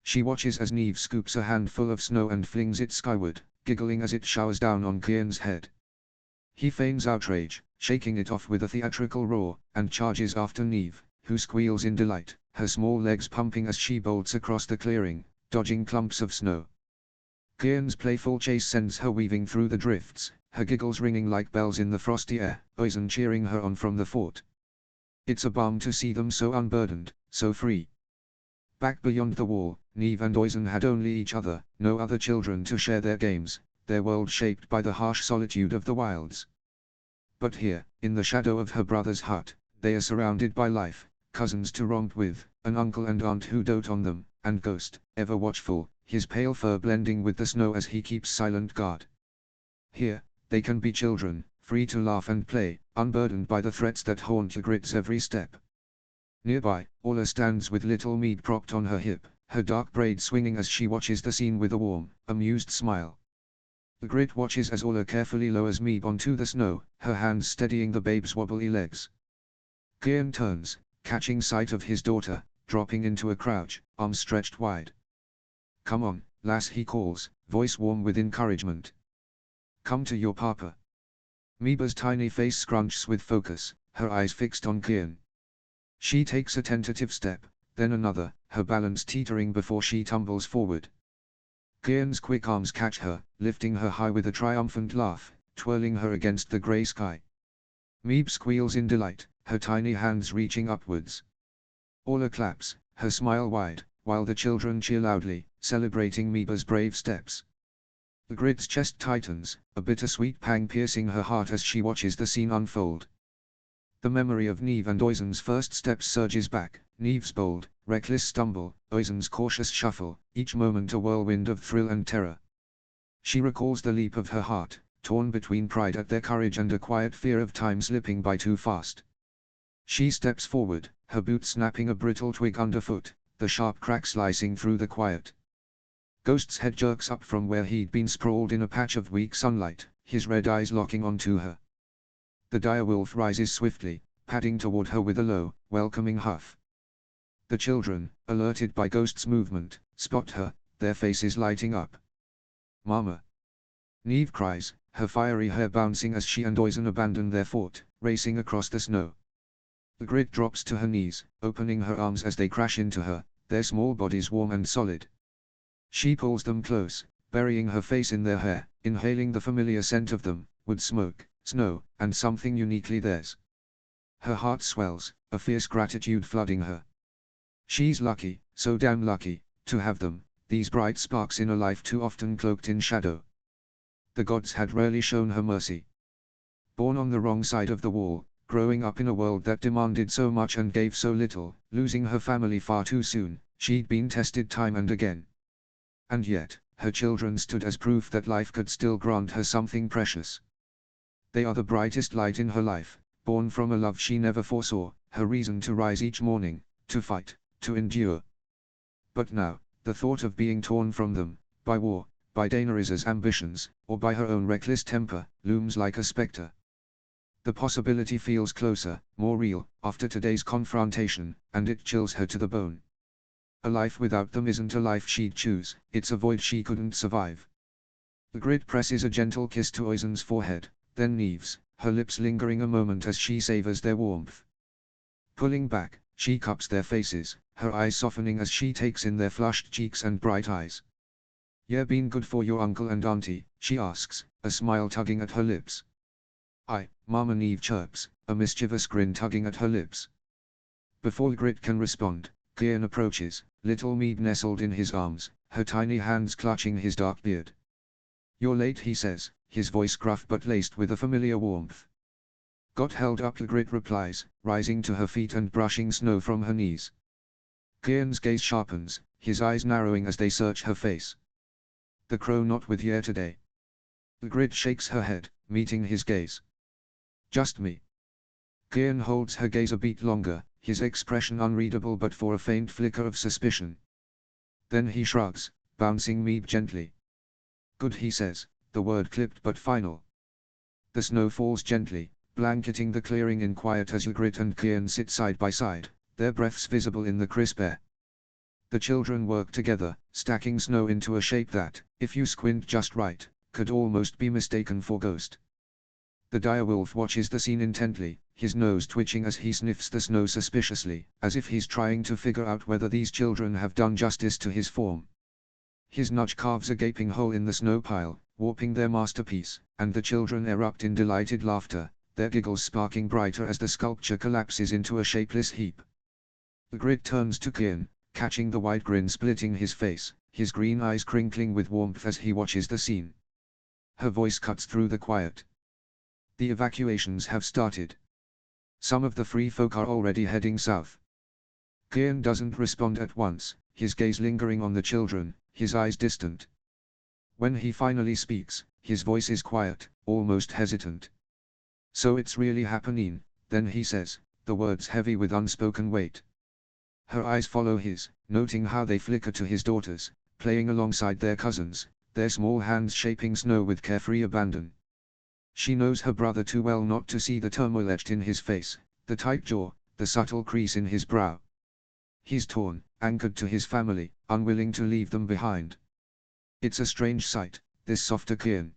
She watches as Neve scoops a handful of snow and flings it skyward, giggling as it showers down on Kian's head. He feigns outrage, shaking it off with a theatrical roar, and charges after Neve, who squeals in delight, her small legs pumping as she bolts across the clearing, dodging clumps of snow. Kian's playful chase sends her weaving through the drifts, her giggles ringing like bells in the frosty air, Oisin cheering her on from the fort. It's a balm to see them so unburdened, so free. Back beyond the wall, Neve and Oisin had only each other, no other children to share their games, their world shaped by the harsh solitude of the wilds. But here, in the shadow of her brother's hut, they are surrounded by life, cousins to romp with, an uncle and aunt who dote on them, and Ghost, ever watchful, his pale fur blending with the snow as he keeps silent guard. Here, they can be children, free to laugh and play, unburdened by the threats that haunt Ygritte's every step. Nearby, Orla stands with little Mead propped on her hip, her dark braid swinging as she watches the scene with a warm, amused smile. Ygritte watches as Orla carefully lowers Mead onto the snow, her hands steadying the babe's wobbly legs. Kian turns, catching sight of his daughter, dropping into a crouch, arms stretched wide. Come on, lass, he calls, voice warm with encouragement. Come to your papa. Meba's tiny face scrunches with focus, her eyes fixed on Kian. She takes a tentative step, then another, her balance teetering before she tumbles forward. Kian's quick arms catch her, lifting her high with a triumphant laugh, twirling her against the grey sky. Meeb squeals in delight, her tiny hands reaching upwards. Orla claps, her smile wide, while the children cheer loudly, celebrating Meba's brave steps. Ygritte's chest tightens, a bittersweet pang piercing her heart as she watches the scene unfold. The memory of Neve and Oisin's first steps surges back, Neve's bold, reckless stumble, Oisin's cautious shuffle, each moment a whirlwind of thrill and terror. She recalls the leap of her heart, torn between pride at their courage and a quiet fear of time slipping by too fast. She steps forward, her boot snapping a brittle twig underfoot, the sharp crack slicing through the quiet. Ghost's head jerks up from where he'd been sprawled in a patch of weak sunlight, his red eyes locking onto her. The direwolf rises swiftly, padding toward her with a low, welcoming huff. The children, alerted by Ghost's movement, spot her, their faces lighting up. "Mama!" Neve cries, her fiery hair bouncing as she and Oisin abandon their fort, racing across the snow. Ygritte drops to her knees, opening her arms as they crash into her, their small bodies warm and solid. She pulls them close, burying her face in their hair, inhaling the familiar scent of them, wood smoke, snow, and something uniquely theirs. Her heart swells, a fierce gratitude flooding her. She's lucky, so damn lucky, to have them, these bright sparks in a life too often cloaked in shadow. The gods had rarely shown her mercy. Born on the wrong side of the wall, growing up in a world that demanded so much and gave so little, losing her family far too soon, she'd been tested time and again. And yet, her children stood as proof that life could still grant her something precious. They are the brightest light in her life, born from a love she never foresaw, her reason to rise each morning, to fight, to endure. But now, the thought of being torn from them, by war, by Daenerys's ambitions, or by her own reckless temper, looms like a specter. The possibility feels closer, more real, after today's confrontation, and it chills her to the bone. A life without them isn't a life she'd choose, it's a void she couldn't survive. Ygritte presses a gentle kiss to Oisin's forehead, then Neve's, her lips lingering a moment as she savors their warmth. Pulling back, she cups their faces, her eyes softening as she takes in their flushed cheeks and bright eyes. "Yeah, been good for your uncle and auntie?" she asks, a smile tugging at her lips. "Aye, Mama," Neve chirps, a mischievous grin tugging at her lips. Before Ygritte can respond, Cleon approaches, little Mead nestled in his arms, her tiny hands clutching his dark beard. "You're late," he says, his voice gruff but laced with a familiar warmth. "Got held up," Ygritte replies, rising to her feet and brushing snow from her knees. Cleon's gaze sharpens, his eyes narrowing as they search her face. "The crow not with ye today?" Ygritte shakes her head, meeting his gaze. "Just me." Cleon holds her gaze a beat longer, his expression unreadable but for a faint flicker of suspicion. Then he shrugs, bouncing Mead gently. "Good," he says, the word clipped but final. The snow falls gently, blanketing the clearing in quiet as Ygritte and Cleon sit side by side, their breaths visible in the crisp air. The children work together, stacking snow into a shape that, if you squint just right, could almost be mistaken for Ghost. The direwolf watches the scene intently, his nose twitching as he sniffs the snow suspiciously, as if he's trying to figure out whether these children have done justice to his form. His nudge carves a gaping hole in the snow pile, warping their masterpiece, and the children erupt in delighted laughter, their giggles sparking brighter as the sculpture collapses into a shapeless heap. Ygritte turns to Cleon, catching the wide grin splitting his face, his green eyes crinkling with warmth as he watches the scene. Her voice cuts through the quiet. "The evacuations have started. Some of the free folk are already heading south." Cleon doesn't respond at once, his gaze lingering on the children, his eyes distant. When he finally speaks, his voice is quiet, almost hesitant. "So it's really happening," then he says, the words heavy with unspoken weight. Her eyes follow his, noting how they flicker to his daughters, playing alongside their cousins, their small hands shaping snow with carefree abandon. She knows her brother too well not to see the turmoil etched in his face, the tight jaw, the subtle crease in his brow. He's torn, anchored to his family, unwilling to leave them behind. It's a strange sight, this softer Cleon.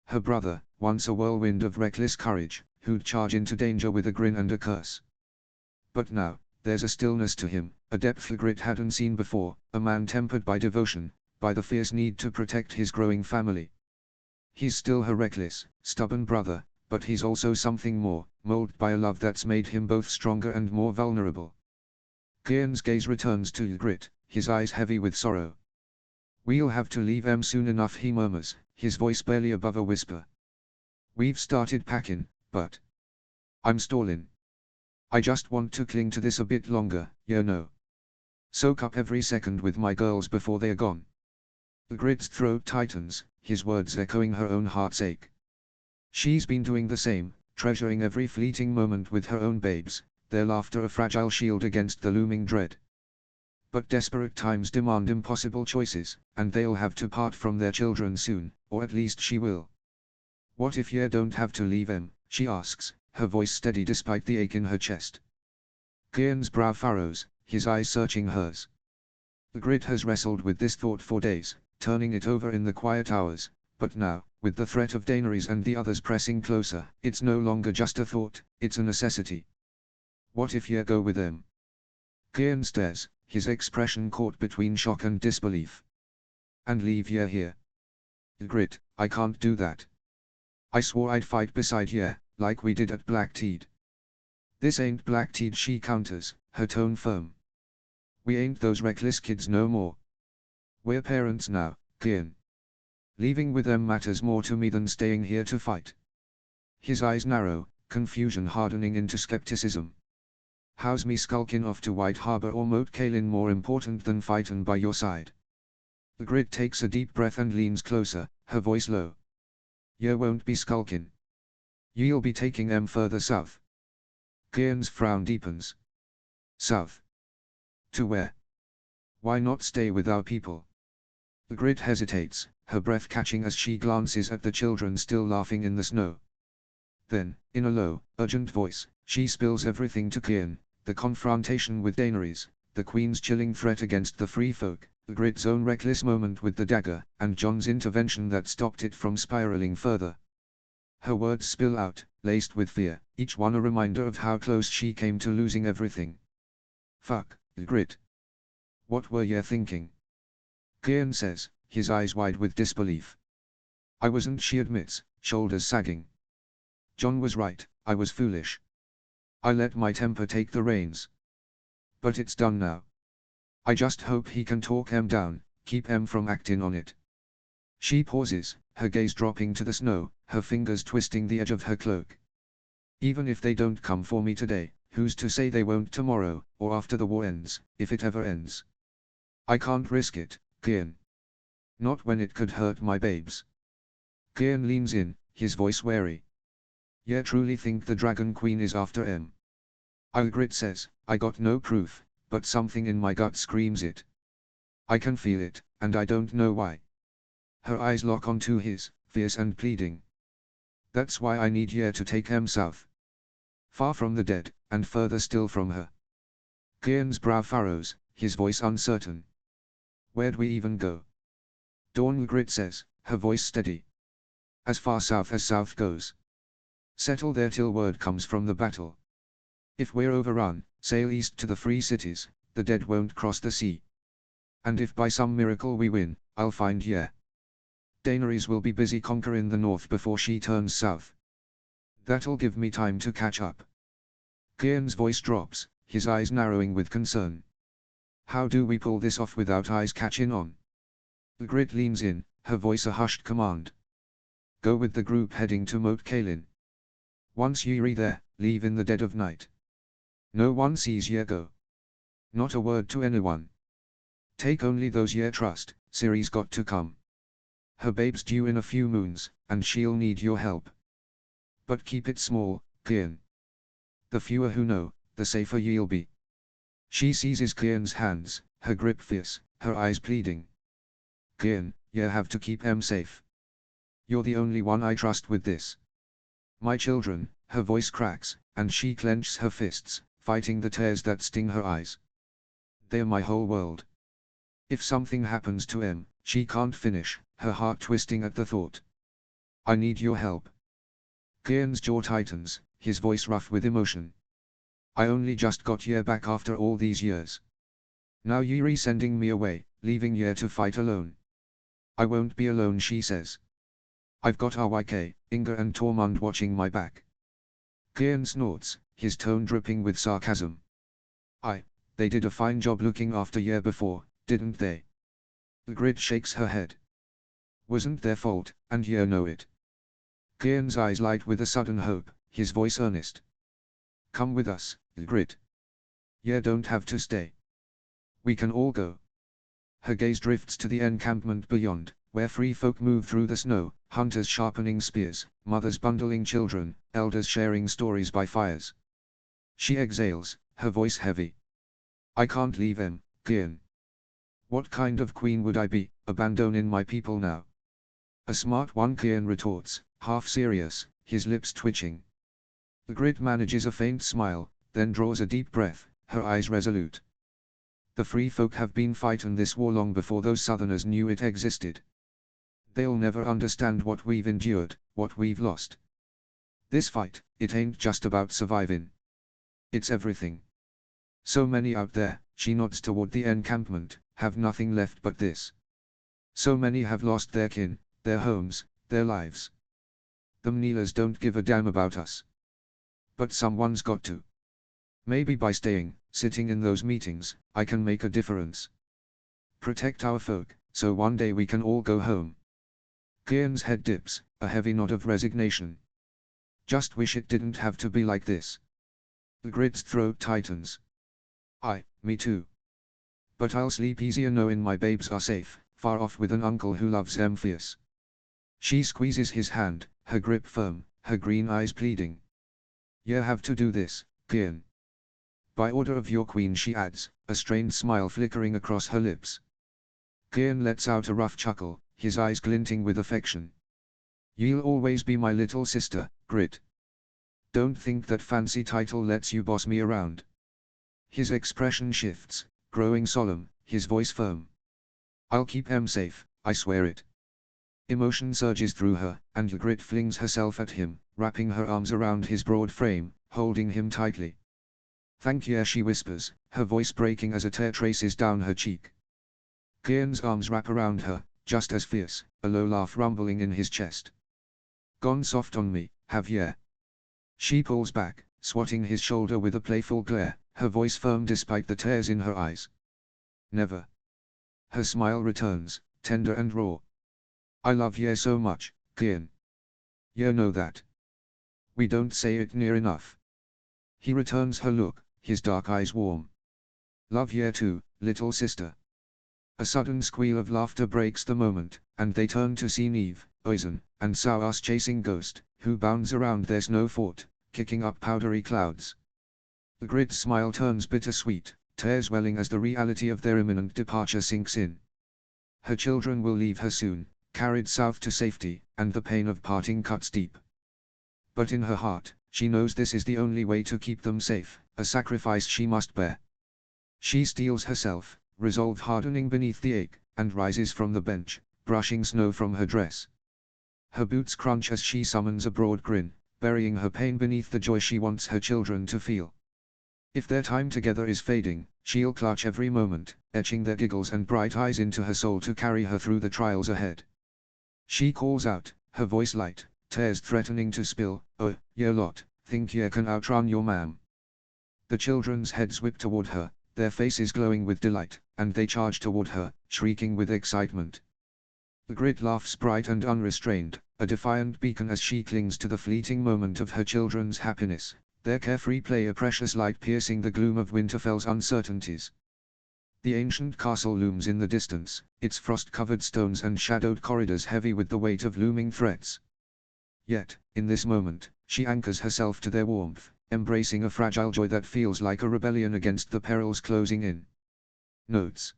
Her brother, once a whirlwind of reckless courage, who'd charge into danger with a grin and a curse. But now, there's a stillness to him, a depth Ygritte hadn't seen before, a man tempered by devotion, by the fierce need to protect his growing family. He's still her reckless, stubborn brother, but he's also something more, molded by a love that's made him both stronger and more vulnerable. Cleon's gaze returns to Ygritte, his eyes heavy with sorrow. "We'll have to leave soon enough," he murmurs, his voice barely above a whisper. "We've started packing, but I'm stalling. I just want to cling to this a bit longer, you know. Soak up every second with my girls before they're gone." Ygritte's throat tightens, his words echoing her own heart's ache. She's been doing the same, treasuring every fleeting moment with her own babes, their laughter a fragile shield against the looming dread. But desperate times demand impossible choices, and they'll have to part from their children soon, or at least she will. What if you don't have to leave em? She asks, her voice steady despite the ache in her chest. Kian's brow furrows, his eyes searching hers. Ygritte has wrestled with this thought for days, turning it over in the quiet hours, but now, with the threat of Daenerys and the others pressing closer, it's no longer just a thought, it's a necessity. What if you go with them? Kian stares, his expression caught between shock and disbelief. And leave you here? Ygritte, I can't do that. I swore I'd fight beside you, like we did at Blackteed. This ain't Blackteed, she counters, her tone firm. We ain't those reckless kids no more. We're parents now, Kian. Leaving with them matters more to me than staying here to fight. His eyes narrow, confusion hardening into skepticism. How's me skulking off to White Harbor or Moat Cailin more important than fightin' by your side? Ygritte takes a deep breath and leans closer, her voice low. You won't be skulkin'. You'll be taking em further south. Kian's frown deepens. South? To where? Why not stay with our people? Ygritte hesitates, her breath catching as she glances at the children still laughing in the snow. Then, in a low, urgent voice, she spills everything to Kian, the confrontation with Daenerys, the Queen's chilling threat against the Free Folk, Ygritte's own reckless moment with the dagger, and Jon's intervention that stopped it from spiraling further. Her words spill out, laced with fear, each one a reminder of how close she came to losing everything. Fuck, Ygritte. What were you thinking? Kian says, his eyes wide with disbelief. I wasn't, she admits, shoulders sagging. Jon was right, I was foolish. I let my temper take the reins. But it's done now. I just hope he can talk em down, keep em from acting on it. She pauses, her gaze dropping to the snow, her fingers twisting the edge of her cloak. Even if they don't come for me today, who's to say they won't tomorrow, or after the war ends, if it ever ends? I can't risk it, Kian. Not when it could hurt my babes. Kian leans in, his voice wary. You truly think the Dragon Queen is after em? Ygritte says, I got no proof, but something in my gut screams it. I can feel it, and I don't know why. Her eyes lock onto his, fierce and pleading. That's why I need you to take em south. Far from the dead, and further still from her. Kian's brow furrows, his voice uncertain. Where'd we even go? Dawn, Ygritte says, her voice steady. As far south as south goes. Settle there till word comes from the battle. If we're overrun, sail east to the free cities, the dead won't cross the sea. And if by some miracle we win, I'll find ye. Daenerys will be busy conquering the north before she turns south. That'll give me time to catch up. Kian's voice drops, his eyes narrowing with concern. How do we pull this off without eyes catching on? Ygritte leans in, her voice a hushed command. Go with the group heading to Moat Cailin. Once you're there, leave in the dead of night. No one sees ye go. Not a word to anyone. Take only those ye trust, Ciri's got to come. Her babe's due in a few moons, and she'll need your help. But keep it small, Kian. The fewer who know, the safer ye'll be. She seizes Kian's hands, her grip fierce, her eyes pleading. Kian, ye have to keep em safe. You're the only one I trust with this. My children, her voice cracks, and she clenches her fists, fighting the tears that sting her eyes. They're my whole world. If something happens to em, she can't finish, her heart twisting at the thought. I need your help. Kian's jaw tightens, his voice rough with emotion. I only just got ye back after all these years. Now you're sending me away, leaving ye to fight alone. I won't be alone, she says. I've got RYK, Inga and Tormund watching my back. Kian snorts, his tone dripping with sarcasm. They did a fine job looking after ye before, didn't they? Ygritte shakes her head. Wasn't their fault, and ye know it. Kian's eyes light with a sudden hope, his voice earnest. Come with us, Ygritte. Ye don't have to stay. We can all go. Her gaze drifts to the encampment beyond, where free folk move through the snow, hunters sharpening spears, mothers bundling children, elders sharing stories by fires. She exhales, her voice heavy. I can't leave them, Kian. What kind of queen would I be, abandoning my people now? A smart one, Kian retorts, half serious, his lips twitching. The Grid manages a faint smile, then draws a deep breath, her eyes resolute. The free folk have been fighting this war long before those southerners knew it existed. They'll never understand what we've endured, what we've lost. This fight, it ain't just about surviving. It's everything. So many out there, she nods toward the encampment, have nothing left but this. So many have lost their kin, their homes, their lives. The Mneelers don't give a damn about us. But someone's got to. Maybe by staying, sitting in those meetings, I can make a difference. Protect our folk, so one day we can all go home. Kian's head dips, a heavy nod of resignation. Just wish it didn't have to be like this. The Grid's throat tightens. Me too. But I'll sleep easier knowing my babes are safe, far off with an uncle who loves them fierce. She squeezes his hand, her grip firm, her green eyes pleading. You have to do this, Kian. By order of your queen, she adds, a strained smile flickering across her lips. Kian lets out a rough chuckle, his eyes glinting with affection. You'll always be my little sister, Grid. Don't think that fancy title lets you boss me around. His expression shifts, growing solemn, his voice firm. I'll keep em safe, I swear it. Emotion surges through her, and Grid flings herself at him, wrapping her arms around his broad frame, holding him tightly. Thank you, she whispers, her voice breaking as a tear traces down her cheek. Kian's arms wrap around her, just as fierce, a low laugh rumbling in his chest. Gone soft on me, have ya? She pulls back, swatting his shoulder with a playful glare, her voice firm despite the tears in her eyes. Never. Her smile returns, tender and raw. I love ya so much, Kian. You know that. We don't say it near enough. He returns her look, his dark eyes warm. Love ya too, little sister. A sudden squeal of laughter breaks the moment, and they turn to see Neve, Oizen, and Sauas chasing Ghost, who bounds around their snow fort, kicking up powdery clouds. The Grid's smile turns bittersweet, tears welling as the reality of their imminent departure sinks in. Her children will leave her soon, carried south to safety, and the pain of parting cuts deep. But in her heart, she knows this is the only way to keep them safe, a sacrifice she must bear. She steels herself, resolve hardening beneath the ache, and rises from the bench, brushing snow from her dress. Her boots crunch as she summons a broad grin, burying her pain beneath the joy she wants her children to feel. If their time together is fading, she'll clutch every moment, etching their giggles and bright eyes into her soul to carry her through the trials ahead. She calls out, her voice light, tears threatening to spill, "Oh, ye lot, think ye can outrun your mam?" The children's heads whip toward her, their faces glowing with delight, and they charge toward her, shrieking with excitement. The Grid laughs bright and unrestrained, a defiant beacon as she clings to the fleeting moment of her children's happiness, their carefree play a precious light piercing the gloom of Winterfell's uncertainties. The ancient castle looms in the distance, its frost-covered stones and shadowed corridors heavy with the weight of looming threats. Yet, in this moment, she anchors herself to their warmth, embracing a fragile joy that feels like a rebellion against the perils closing in. Notes.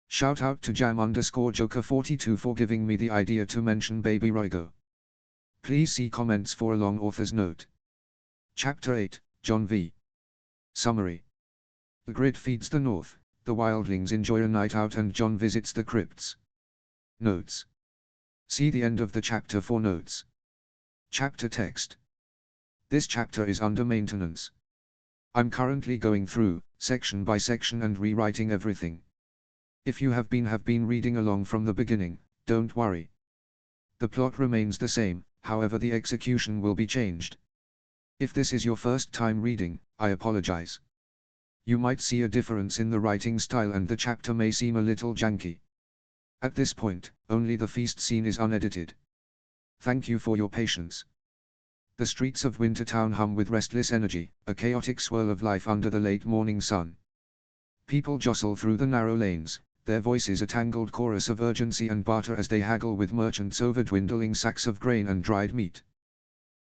Shout out to Jam_Joker42 for giving me the idea to mention Baby Roigo. Please see comments for a long author's note. Chapter 8, Jon v. Summary. The Grid feeds the north, the wildlings enjoy a night out and Jon visits the crypts. Notes. See the end of the chapter for notes. Chapter text. This chapter is under maintenance. I'm currently going through, section by section and rewriting everything. If you have been reading along from the beginning, don't worry. The plot remains the same, however the execution will be changed. If this is your first time reading, I apologize. You might see a difference in the writing style and the chapter may seem a little janky. At this point, only the feast scene is unedited. Thank you for your patience. The streets of Wintertown hum with restless energy, a chaotic swirl of life under the late morning sun. People jostle through the narrow lanes, their voices a tangled chorus of urgency and barter as they haggle with merchants over dwindling sacks of grain and dried meat.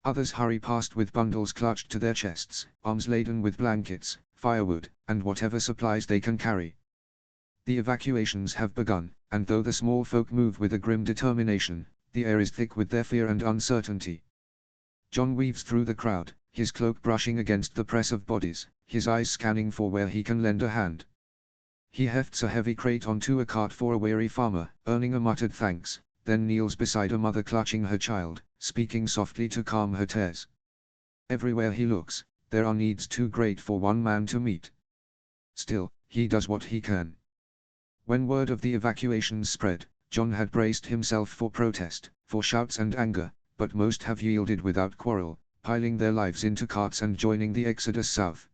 Others hurry past with bundles clutched to their chests, arms laden with blankets, firewood, and whatever supplies they can carry. The evacuations have begun, and though the small folk move with a grim determination, the air is thick with their fear and uncertainty. John weaves through the crowd, his cloak brushing against the press of bodies, his eyes scanning for where he can lend a hand. He hefts a heavy crate onto a cart for a weary farmer, earning a muttered thanks, then kneels beside a mother clutching her child, speaking softly to calm her tears. Everywhere he looks, there are needs too great for one man to meet. Still, he does what he can. When word of the evacuations spread, John had braced himself for protest, for shouts and anger, but most have yielded without quarrel, piling their lives into carts and joining the exodus south.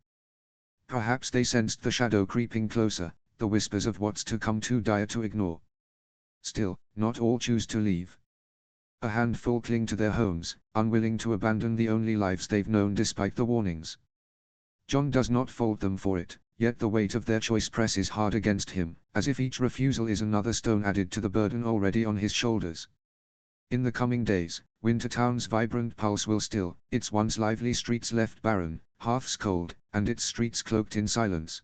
Perhaps they sensed the shadow creeping closer, the whispers of what's to come too dire to ignore. Still, not all choose to leave. A handful cling to their homes, unwilling to abandon the only lives they've known despite the warnings. John does not fault them for it, yet the weight of their choice presses hard against him, as if each refusal is another stone added to the burden already on his shoulders. In the coming days, Wintertown's vibrant pulse will still, its once lively streets left barren, hearths cold, and its streets cloaked in silence.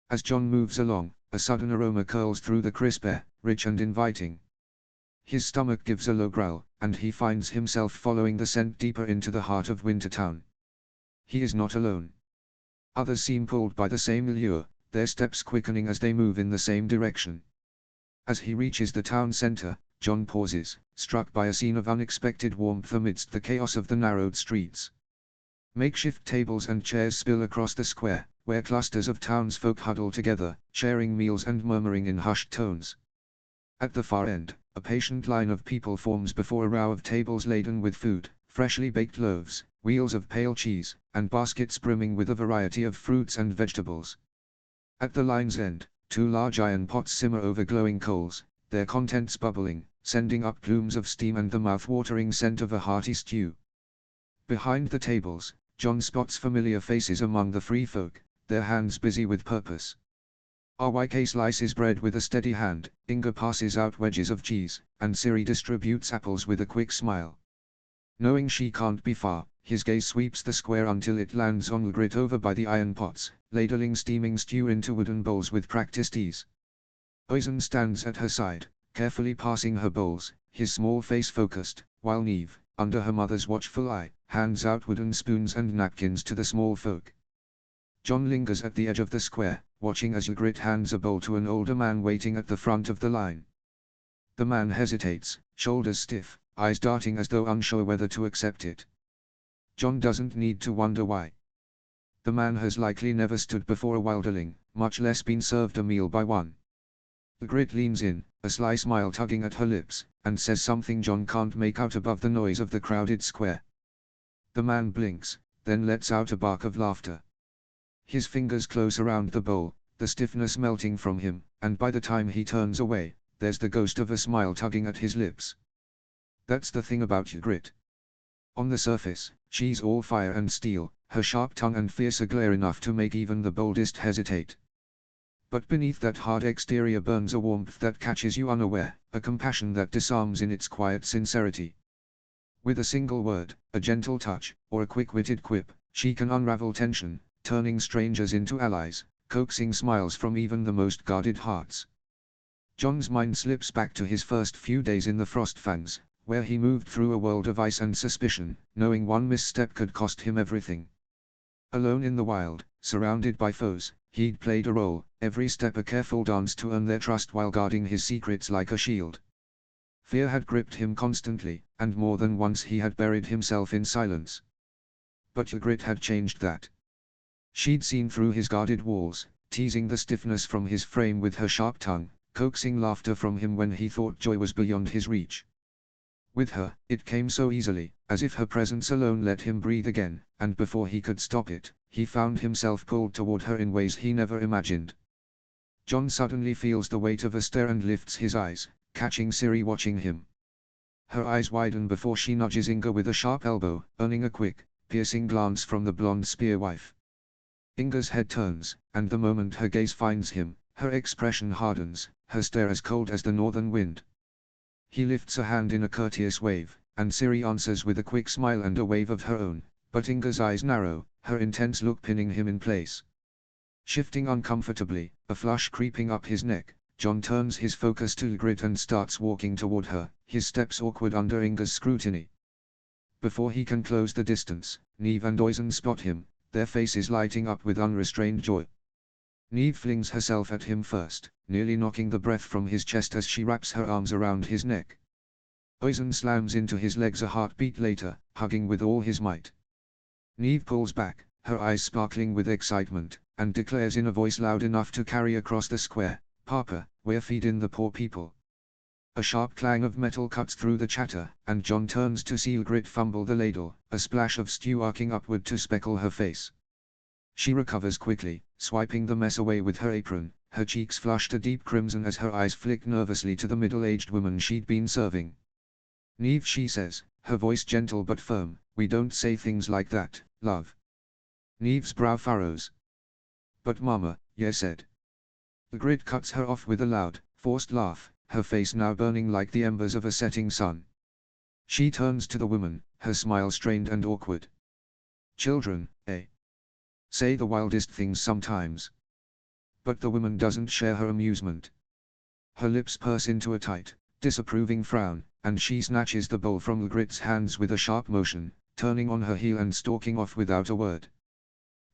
As John moves along, a sudden aroma curls through the crisp air, rich and inviting. His stomach gives a low growl, and he finds himself following the scent deeper into the heart of Wintertown. He is not alone. Others seem pulled by the same allure, their steps quickening as they move in the same direction. As he reaches the town center, John pauses, struck by a scene of unexpected warmth amidst the chaos of the narrowed streets. Makeshift tables and chairs spill across the square, where clusters of townsfolk huddle together, sharing meals and murmuring in hushed tones. At the far end, a patient line of people forms before a row of tables laden with food, freshly baked loaves, wheels of pale cheese, and baskets brimming with a variety of fruits and vegetables. At the line's end, 2 large iron pots simmer over glowing coals, their contents bubbling, sending up plumes of steam and the mouth-watering scent of a hearty stew. Behind the tables, John spots familiar faces among the free folk, their hands busy with purpose. RYK slices bread with a steady hand, Inga passes out wedges of cheese, and Siri distributes apples with a quick smile. Knowing she can't be far, his gaze sweeps the square until it lands on Ygritte over by the iron pots, ladling steaming stew into wooden bowls with practiced ease. Oisin stands at her side, carefully passing her bowls, his small face focused, while Neve, under her mother's watchful eye, hands out wooden spoons and napkins to the small folk. John lingers at the edge of the square, watching as Ygritte hands a bowl to an older man waiting at the front of the line. The man hesitates, shoulders stiff, eyes darting as though unsure whether to accept it. John doesn't need to wonder why. The man has likely never stood before a wilderling, much less been served a meal by one. Ygritte leans in, a sly smile tugging at her lips, and says something John can't make out above the noise of the crowded square. The man blinks, then lets out a bark of laughter. His fingers close around the bowl, the stiffness melting from him, and by the time he turns away, there's the ghost of a smile tugging at his lips. That's the thing about Ygritte. On the surface, she's all fire and steel, her sharp tongue and fierce glare enough to make even the boldest hesitate. But beneath that hard exterior burns a warmth that catches you unaware, a compassion that disarms in its quiet sincerity. With a single word, a gentle touch, or a quick-witted quip, she can unravel tension, turning strangers into allies, coaxing smiles from even the most guarded hearts. John's mind slips back to his first few days in the Frostfangs, where he moved through a world of ice and suspicion, knowing one misstep could cost him everything. Alone in the wild, surrounded by foes, he'd played a role, every step a careful dance to earn their trust while guarding his secrets like a shield. Fear had gripped him constantly, and more than once he had buried himself in silence. But Ygritte had changed that. She'd seen through his guarded walls, teasing the stiffness from his frame with her sharp tongue, coaxing laughter from him when he thought joy was beyond his reach. With her, it came so easily, as if her presence alone let him breathe again, and before he could stop it, he found himself pulled toward her in ways he never imagined. John suddenly feels the weight of a stare and lifts his eyes, catching Siri watching him. Her eyes widen before she nudges Inga with a sharp elbow, earning a quick, piercing glance from the blonde spearwife. Inga's head turns, and the moment her gaze finds him, Her expression hardens, her stare as cold as the northern wind. He lifts a hand in a courteous wave, and Ciri answers with a quick smile and a wave of her own, but Inga's eyes narrow, her intense look pinning him in place. Shifting uncomfortably, a flush creeping up his neck, Jon turns his focus to Ygritte and starts walking toward her, his steps awkward under Inga's scrutiny. Before he can close the distance, Neve and Oisin spot him, their faces lighting up with unrestrained joy. Neve flings herself at him first, nearly knocking the breath from his chest as she wraps her arms around his neck. Oisin slams into his legs a heartbeat later, hugging with all his might. Neve pulls back, her eyes sparkling with excitement, and declares in a voice loud enough to carry across the square, "Papa, we're feedin' the poor people." A sharp clang of metal cuts through the chatter, and Jon turns to see Ygritte fumble the ladle, a splash of stew arcing upward to speckle her face. She recovers quickly, swiping the mess away with her apron, her cheeks flushed a deep crimson as her eyes flick nervously to the middle-aged woman she'd been serving. "Neve," she says, her voice gentle but firm, "we don't say things like that, love." Neve's brow furrows. "But mama," Ye said. Ygritte cuts her off with a loud, forced laugh, her face now burning like the embers of a setting sun. She turns to the woman, her smile strained and awkward. "Children, eh? Say the wildest things sometimes." But the woman doesn't share her amusement. Her lips purse into a tight, disapproving frown, and she snatches the bowl from Ygritte's hands with a sharp motion, turning on her heel and stalking off without a word.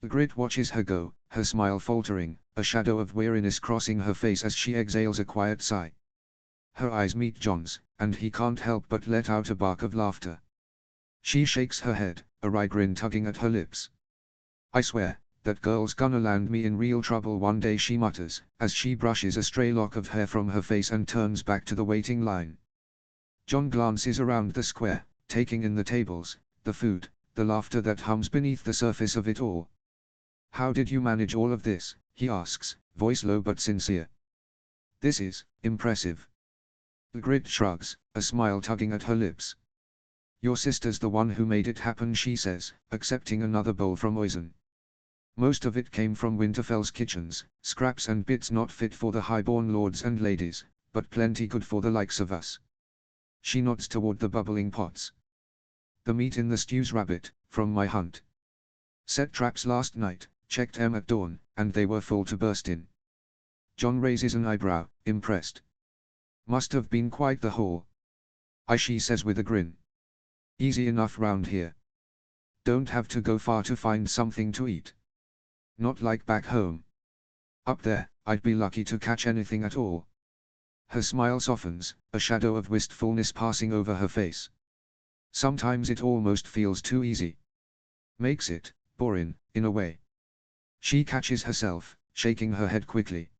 Ygritte watches her go, her smile faltering, a shadow of weariness crossing her face as she exhales a quiet sigh. Her eyes meet Jon's, and he can't help but let out a bark of laughter. She shakes her head, a wry grin tugging at her lips. "I swear, that girl's gonna land me in real trouble one day," she mutters, as she brushes a stray lock of hair from her face and turns back to the waiting line. Jon glances around the square, taking in the tables, the food, the laughter that hums beneath the surface of it all. "How did you manage all of this?" he asks, voice low but sincere. "This is impressive." Ygritte shrugs, a smile tugging at her lips. "Your sister's the one who made it happen," she says, accepting another bowl from Oisin. "Most of it came from Winterfell's kitchens, scraps and bits not fit for the highborn lords and ladies, but plenty good for the likes of us." She nods toward the bubbling pots. "The meat in the stew's rabbit, from my hunt. Set traps last night, checked 'em at dawn, and they were full to bursting." Jon raises an eyebrow, impressed. "Must have been quite the haul." "Aye," she says with a grin. "Easy enough round here. Don't have to go far to find something to eat. Not like back home. Up there, I'd be lucky to catch anything at all." Her smile softens, a shadow of wistfulness passing over her face. "Sometimes it almost feels too easy. Makes it boring, in a way." She catches herself, shaking her head quickly.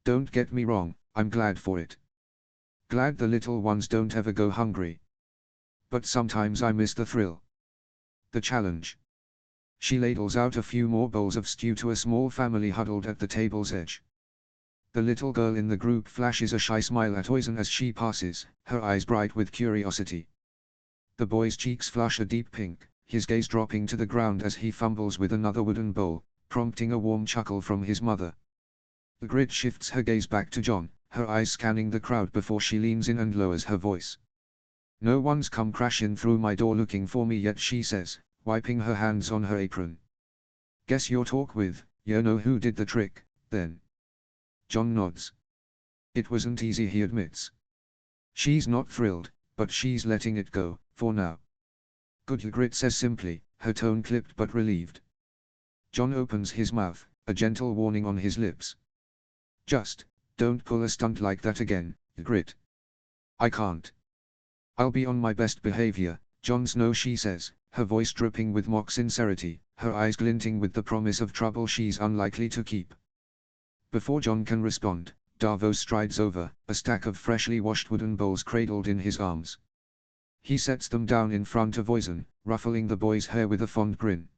"Don't get me wrong, I'm glad for it. Glad the little ones don't ever go hungry. But sometimes I miss the thrill. The challenge." She ladles out a few more bowls of stew to a small family huddled at the table's edge. The little girl in the group flashes a shy smile at Oisin as she passes, her eyes bright with curiosity. The boy's cheeks flush a deep pink, his gaze dropping to the ground as he fumbles with another wooden bowl, prompting a warm chuckle from his mother. Ygritte shifts her gaze back to Jon, her eyes scanning the crowd before she leans in and lowers her voice. "No one's come crashing through my door looking for me yet," she says, wiping her hands on her apron. "Guess your talk with, you know who did the trick, then." Jon nods. "It wasn't easy," he admits. She's not thrilled, but she's letting it go, for now. "Good," Ygritte says simply, her tone clipped but relieved. Jon opens his mouth, a gentle warning on his lips. "Just, don't pull a stunt like that again, Ygritte." "I can't. I'll be on my best behavior, Jon Snow," she says, her voice dripping with mock sincerity, her eyes glinting with the promise of trouble she's unlikely to keep. Before Jon can respond, Davos strides over, a stack of freshly washed wooden bowls cradled in his arms. He sets them down in front of Oisin, ruffling the boy's hair with a fond grin.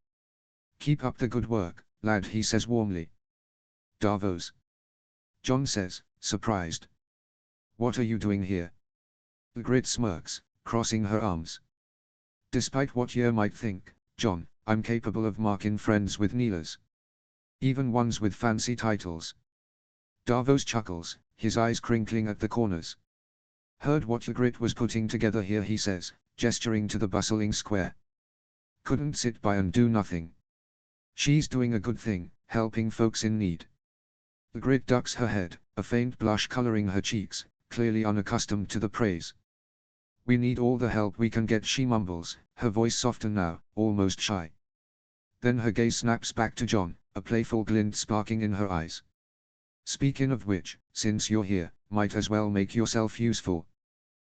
"Keep up the good work, lad," he says warmly. "Davos?" Jon says, surprised. "What are you doing here?" Ygritte smirks, crossing her arms. "Despite what you might think, Jon, I'm capable of making friends with Kneelers. Even ones with fancy titles. Davos chuckles, his eyes crinkling at the corners. Heard what Ygritte was putting together here, he says, gesturing to the bustling square. Couldn't sit by and do nothing. She's doing a good thing, helping folks in need. Ygritte ducks her head, a faint blush coloring her cheeks, clearly unaccustomed to the praise. We need all the help we can get, she mumbles, her voice softer now, almost shy. Then her gaze snaps back to Jon, a playful glint sparking in her eyes. Speaking of which, since you're here, might as well make yourself useful.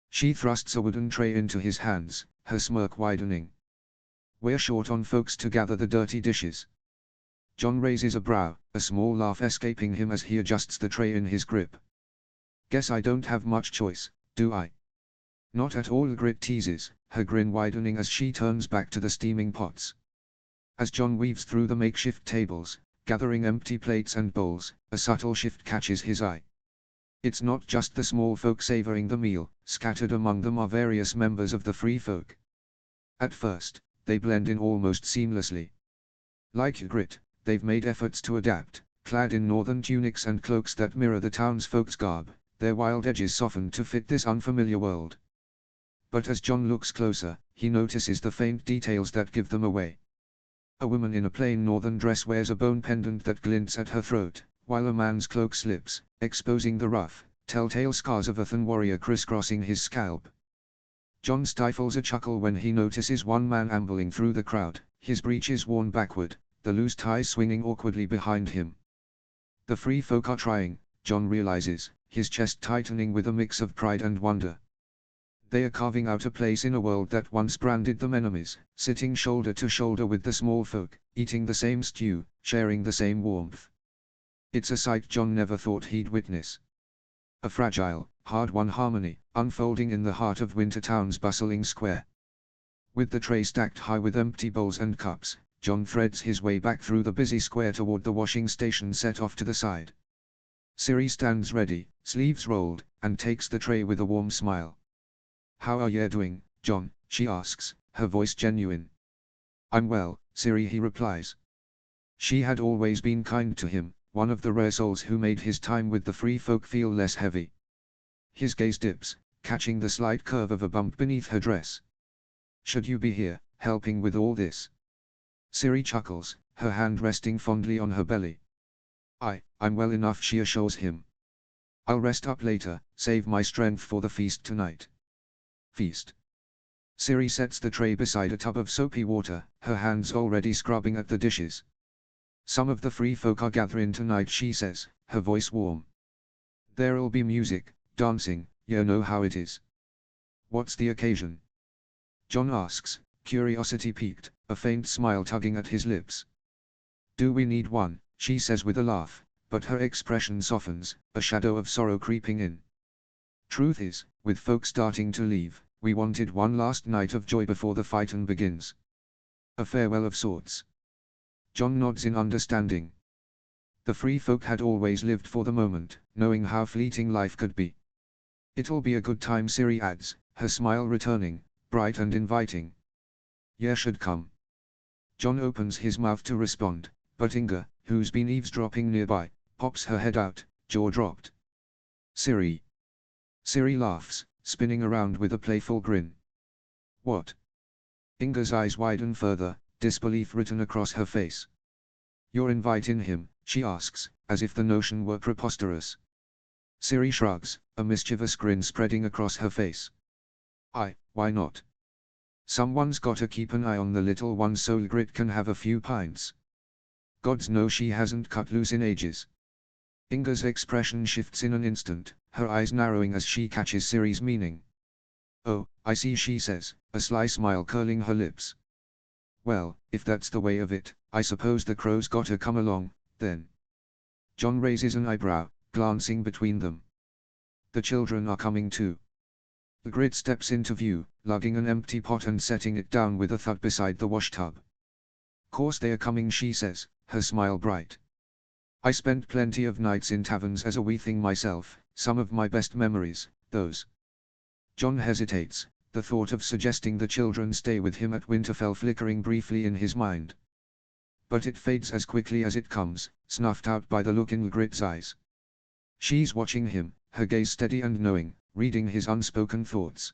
She thrusts a wooden tray into his hands, her smirk widening. We're short on folks to gather the dirty dishes. Jon raises a brow, a small laugh escaping him as he adjusts the tray in his grip. Guess I don't have much choice, do I? Not at all, Ygritte teases, her grin widening as she turns back to the steaming pots. As Jon weaves through the makeshift tables, gathering empty plates and bowls, a subtle shift catches his eye. It's not just the small folk savoring the meal, scattered among them are various members of the free folk. At first, they blend in almost seamlessly. Like Ygritte, they've made efforts to adapt, clad in northern tunics and cloaks that mirror the townsfolk's garb, their wild edges softened to fit this unfamiliar world. But as Jon looks closer, he notices the faint details that give them away. A woman in a plain northern dress wears a bone pendant that glints at her throat, while a man's cloak slips, exposing the rough, telltale scars of a Than warrior crisscrossing his scalp. Jon stifles a chuckle when he notices one man ambling through the crowd, his breeches worn backward, the loose ties swinging awkwardly behind him. The free folk are trying, Jon realizes, his chest tightening with a mix of pride and wonder. They are carving out a place in a world that once branded them enemies, sitting shoulder to shoulder with the small folk, eating the same stew, sharing the same warmth. It's a sight Jon never thought he'd witness. A fragile, hard-won harmony, unfolding in the heart of Wintertown's bustling square. With the tray stacked high with empty bowls and cups, Jon threads his way back through the busy square toward the washing station set off to the side. Ciri stands ready, sleeves rolled, and takes the tray with a warm smile. "How are you doing, Jon?" she asks, her voice genuine. "I'm well, Ciri," he replies. She had always been kind to him, one of the rare souls who made his time with the free folk feel less heavy. His gaze dips, catching the slight curve of a bump beneath her dress. "Should you be here, helping with all this?" Ciri chuckles, her hand resting fondly on her belly. I'm well enough," she assures him. "I'll rest up later, save my strength for the feast tonight." Feast. Ciri sets the tray beside a tub of soapy water, her hands already scrubbing at the dishes. "Some of the free folk are gathering tonight," she says, her voice warm. "There'll be music, dancing, you know how it is." "What's the occasion?" Jon asks, curiosity piqued, a faint smile tugging at his lips. "Do we need one?" she says with a laugh, but her expression softens, a shadow of sorrow creeping in. "Truth is, with folk starting to leave, we wanted one last night of joy before the fightin' begins. A farewell of sorts." Jon nods in understanding. The free folk had always lived for the moment, knowing how fleeting life could be. "It'll be a good time," Ciri adds, her smile returning, bright and inviting. "You should come." Jon opens his mouth to respond, but Inga, who's been eavesdropping nearby, pops her head out, jaw dropped. "Ciri." Ciri laughs, spinning around with a playful grin. "What?" Inga's eyes widen further, disbelief written across her face. "You're inviting him?" she asks, as if the notion were preposterous. Ciri shrugs, a mischievous grin spreading across her face. Why not? Someone's gotta keep an eye on the little one so Ygritte can have a few pints. Gods know she hasn't cut loose in ages." Inga's expression shifts in an instant, her eyes narrowing as she catches Ciri's meaning. "Oh, I see," she says, a sly smile curling her lips. "Well, if that's the way of it, I suppose the crow's gotta come along, then." Jon raises an eyebrow, glancing between them. "The children are coming too." Ygritte steps into view, lugging an empty pot and setting it down with a thud beside the washtub. "Course they are coming," she says, her smile bright. "I spent plenty of nights in taverns as a wee thing myself, some of my best memories, those." Jon hesitates, the thought of suggesting the children stay with him at Winterfell flickering briefly in his mind. But it fades as quickly as it comes, snuffed out by the look in Ygritte's eyes. She's watching him, her gaze steady and knowing, reading his unspoken thoughts.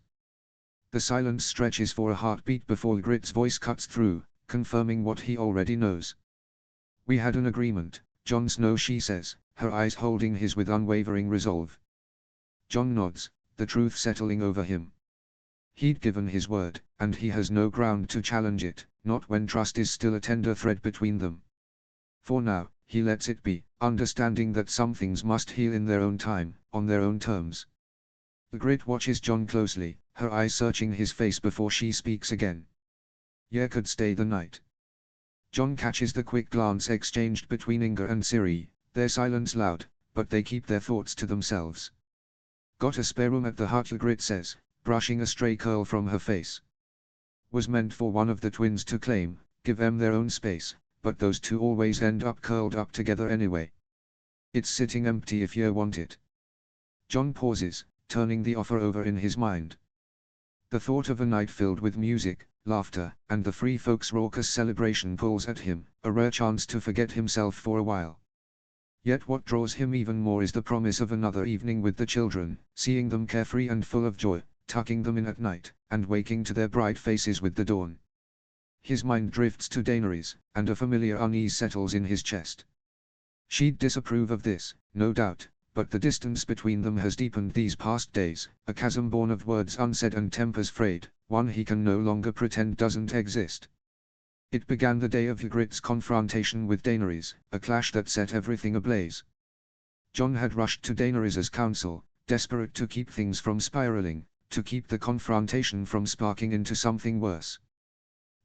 The silence stretches for a heartbeat before Ygritte's voice cuts through, confirming what he already knows. "We had an agreement, Jon Snow," she says, her eyes holding his with unwavering resolve. Jon nods, the truth settling over him. He'd given his word, and he has no ground to challenge it, not when trust is still a tender thread between them. For now, he lets it be, understanding that some things must heal in their own time, on their own terms. Ygritte watches Jon closely, her eyes searching his face before she speaks again. "You could stay the night." Jon catches the quick glance exchanged between Inger and Ciri, their silence loud, but they keep their thoughts to themselves. "Got a spare room at the hut," Ygritte says, brushing a stray curl from her face. "Was meant for one of the twins to claim, give them their own space, but those two always end up curled up together anyway. It's sitting empty if you want it." Jon pauses, turning the offer over in his mind. The thought of a night filled with music, laughter, and the free folks' raucous celebration pulls at him, a rare chance to forget himself for a while. Yet what draws him even more is the promise of another evening with the children, seeing them carefree and full of joy, tucking them in at night, and waking to their bright faces with the dawn. His mind drifts to Daenerys, and a familiar unease settles in his chest. She'd disapprove of this, no doubt, but the distance between them has deepened these past days, a chasm born of words unsaid and tempers frayed, one he can no longer pretend doesn't exist. It began the day of Ygritte's confrontation with Daenerys, a clash that set everything ablaze. Jon had rushed to Daenerys' counsel, desperate to keep things from spiraling, to keep the confrontation from sparking into something worse.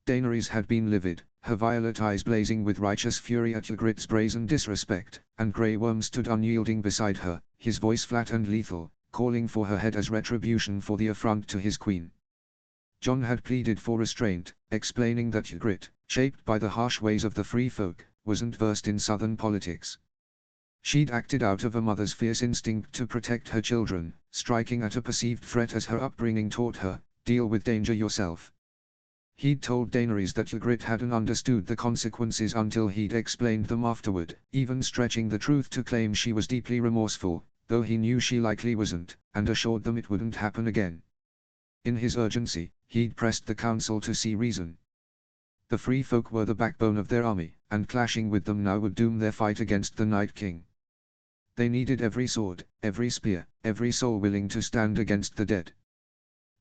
Daenerys had been livid, her violet eyes blazing with righteous fury at Ygritte's brazen disrespect, and Grey Worm stood unyielding beside her, his voice flat and lethal, calling for her head as retribution for the affront to his queen. Jon had pleaded for restraint, explaining that Ygritte, shaped by the harsh ways of the free folk, wasn't versed in southern politics. She'd acted out of a mother's fierce instinct to protect her children, striking at a perceived threat as her upbringing taught her, deal with danger yourself. He'd told Daenerys that Ygritte hadn't understood the consequences until he'd explained them afterward, even stretching the truth to claim she was deeply remorseful, though he knew she likely wasn't, and assured them it wouldn't happen again. In his urgency, he'd pressed the council to see reason. The free folk were the backbone of their army, and clashing with them now would doom their fight against the Night King. They needed every sword, every spear, every soul willing to stand against the dead.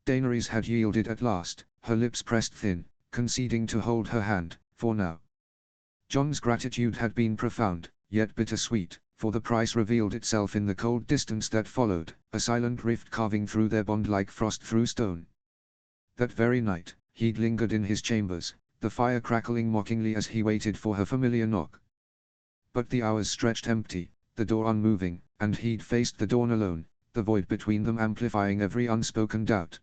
Daenerys had yielded at last, her lips pressed thin, conceding to hold her hand, for now. Jon's gratitude had been profound, yet bittersweet, for the price revealed itself in the cold distance that followed, a silent rift carving through their bond like frost through stone. That very night, he'd lingered in his chambers, the fire crackling mockingly as he waited for her familiar knock. But the hours stretched empty, the door unmoving, and he'd faced the dawn alone, the void between them amplifying every unspoken doubt.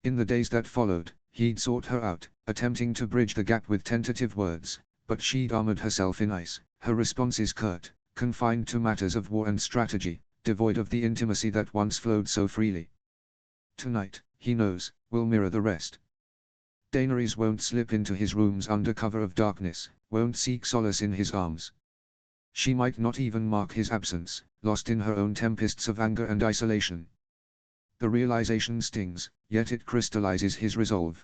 In the days that followed, he'd sought her out, attempting to bridge the gap with tentative words, but she'd armored herself in ice, her responses curt, confined to matters of war and strategy, devoid of the intimacy that once flowed so freely. Tonight, he knows, will mirror the rest. Daenerys won't slip into his rooms under cover of darkness, won't seek solace in his arms. She might not even mark his absence, lost in her own tempests of anger and isolation. The realization stings, yet it crystallizes his resolve.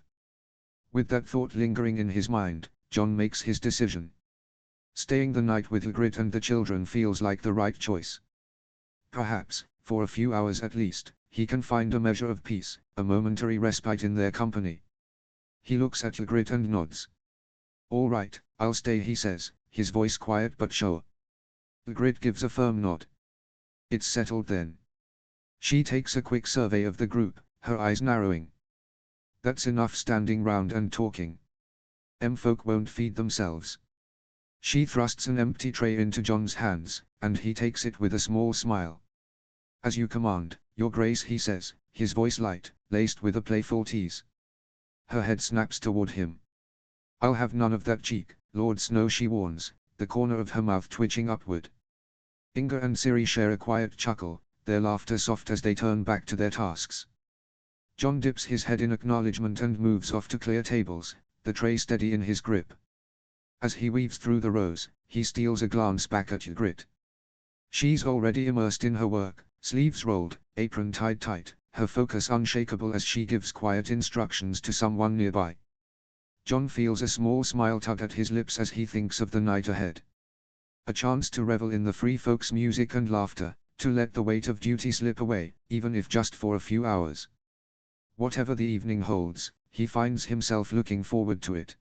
With that thought lingering in his mind, Jon makes his decision. Staying the night with Ygritte and the children feels like the right choice. Perhaps, for a few hours at least, he can find a measure of peace, a momentary respite in their company. He looks at Ygritte and nods. "All right, I'll stay," he says, his voice quiet but sure. Ygritte gives a firm nod. It's settled then. She takes a quick survey of the group, her eyes narrowing. That's enough standing round and talking. Folk won't feed themselves. She thrusts an empty tray into Jon's hands, and he takes it with a small smile. "As you command, Your Grace," he says, his voice light, laced with a playful tease. Her head snaps toward him. "I'll have none of that cheek, Lord Snow," she warns, the corner of her mouth twitching upward. Inger and Ciri share a quiet chuckle, their laughter soft as they turn back to their tasks. Jon dips his head in acknowledgement and moves off to clear tables, the tray steady in his grip. As he weaves through the rows, he steals a glance back at Ygritte. She's already immersed in her work, sleeves rolled, apron tied tight, her focus unshakable as she gives quiet instructions to someone nearby. John feels a small smile tug at his lips as he thinks of the night ahead. A chance to revel in the free folks' music and laughter, to let the weight of duty slip away, even if just for a few hours. Whatever the evening holds, he finds himself looking forward to it.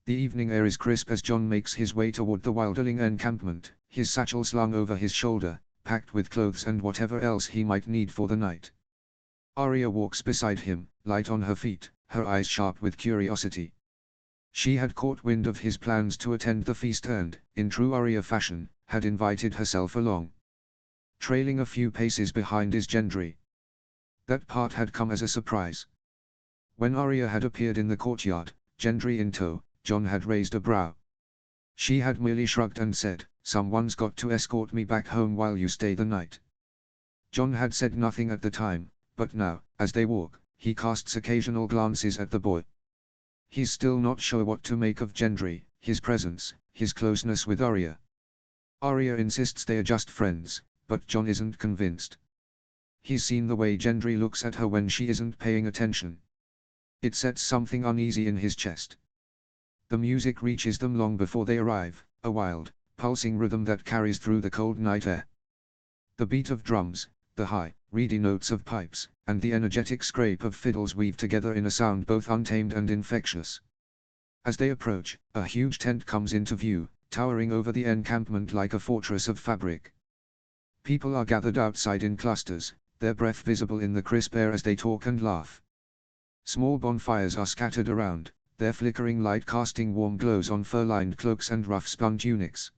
The evening air is crisp as John makes his way toward the Wildling encampment, his satchel slung over his shoulder, packed with clothes and whatever else he might need for the night. Arya walks beside him, light on her feet, her eyes sharp with curiosity. She had caught wind of his plans to attend the feast and, in true Arya fashion, had invited herself along. Trailing a few paces behind is Gendry. That part had come as a surprise. When Arya had appeared in the courtyard, Gendry in tow, John had raised a brow. She had merely shrugged and said, "Someone's got to escort me back home while you stay the night." John had said nothing at the time, but now, as they walk, he casts occasional glances at the boy. He's still not sure what to make of Gendry, his presence, his closeness with Arya. Arya insists they are just friends, but John isn't convinced. He's seen the way Gendry looks at her when she isn't paying attention. It sets something uneasy in his chest. The music reaches them long before they arrive, a wild, pulsing rhythm that carries through the cold night air. The beat of drums, the high, reedy notes of pipes, and the energetic scrape of fiddles weave together in a sound both untamed and infectious. As they approach, a huge tent comes into view, towering over the encampment like a fortress of fabric. People are gathered outside in clusters, their breath visible in the crisp air as they talk and laugh. Small bonfires are scattered around, their flickering light casting warm glows on fur-lined cloaks and rough-spun tunics.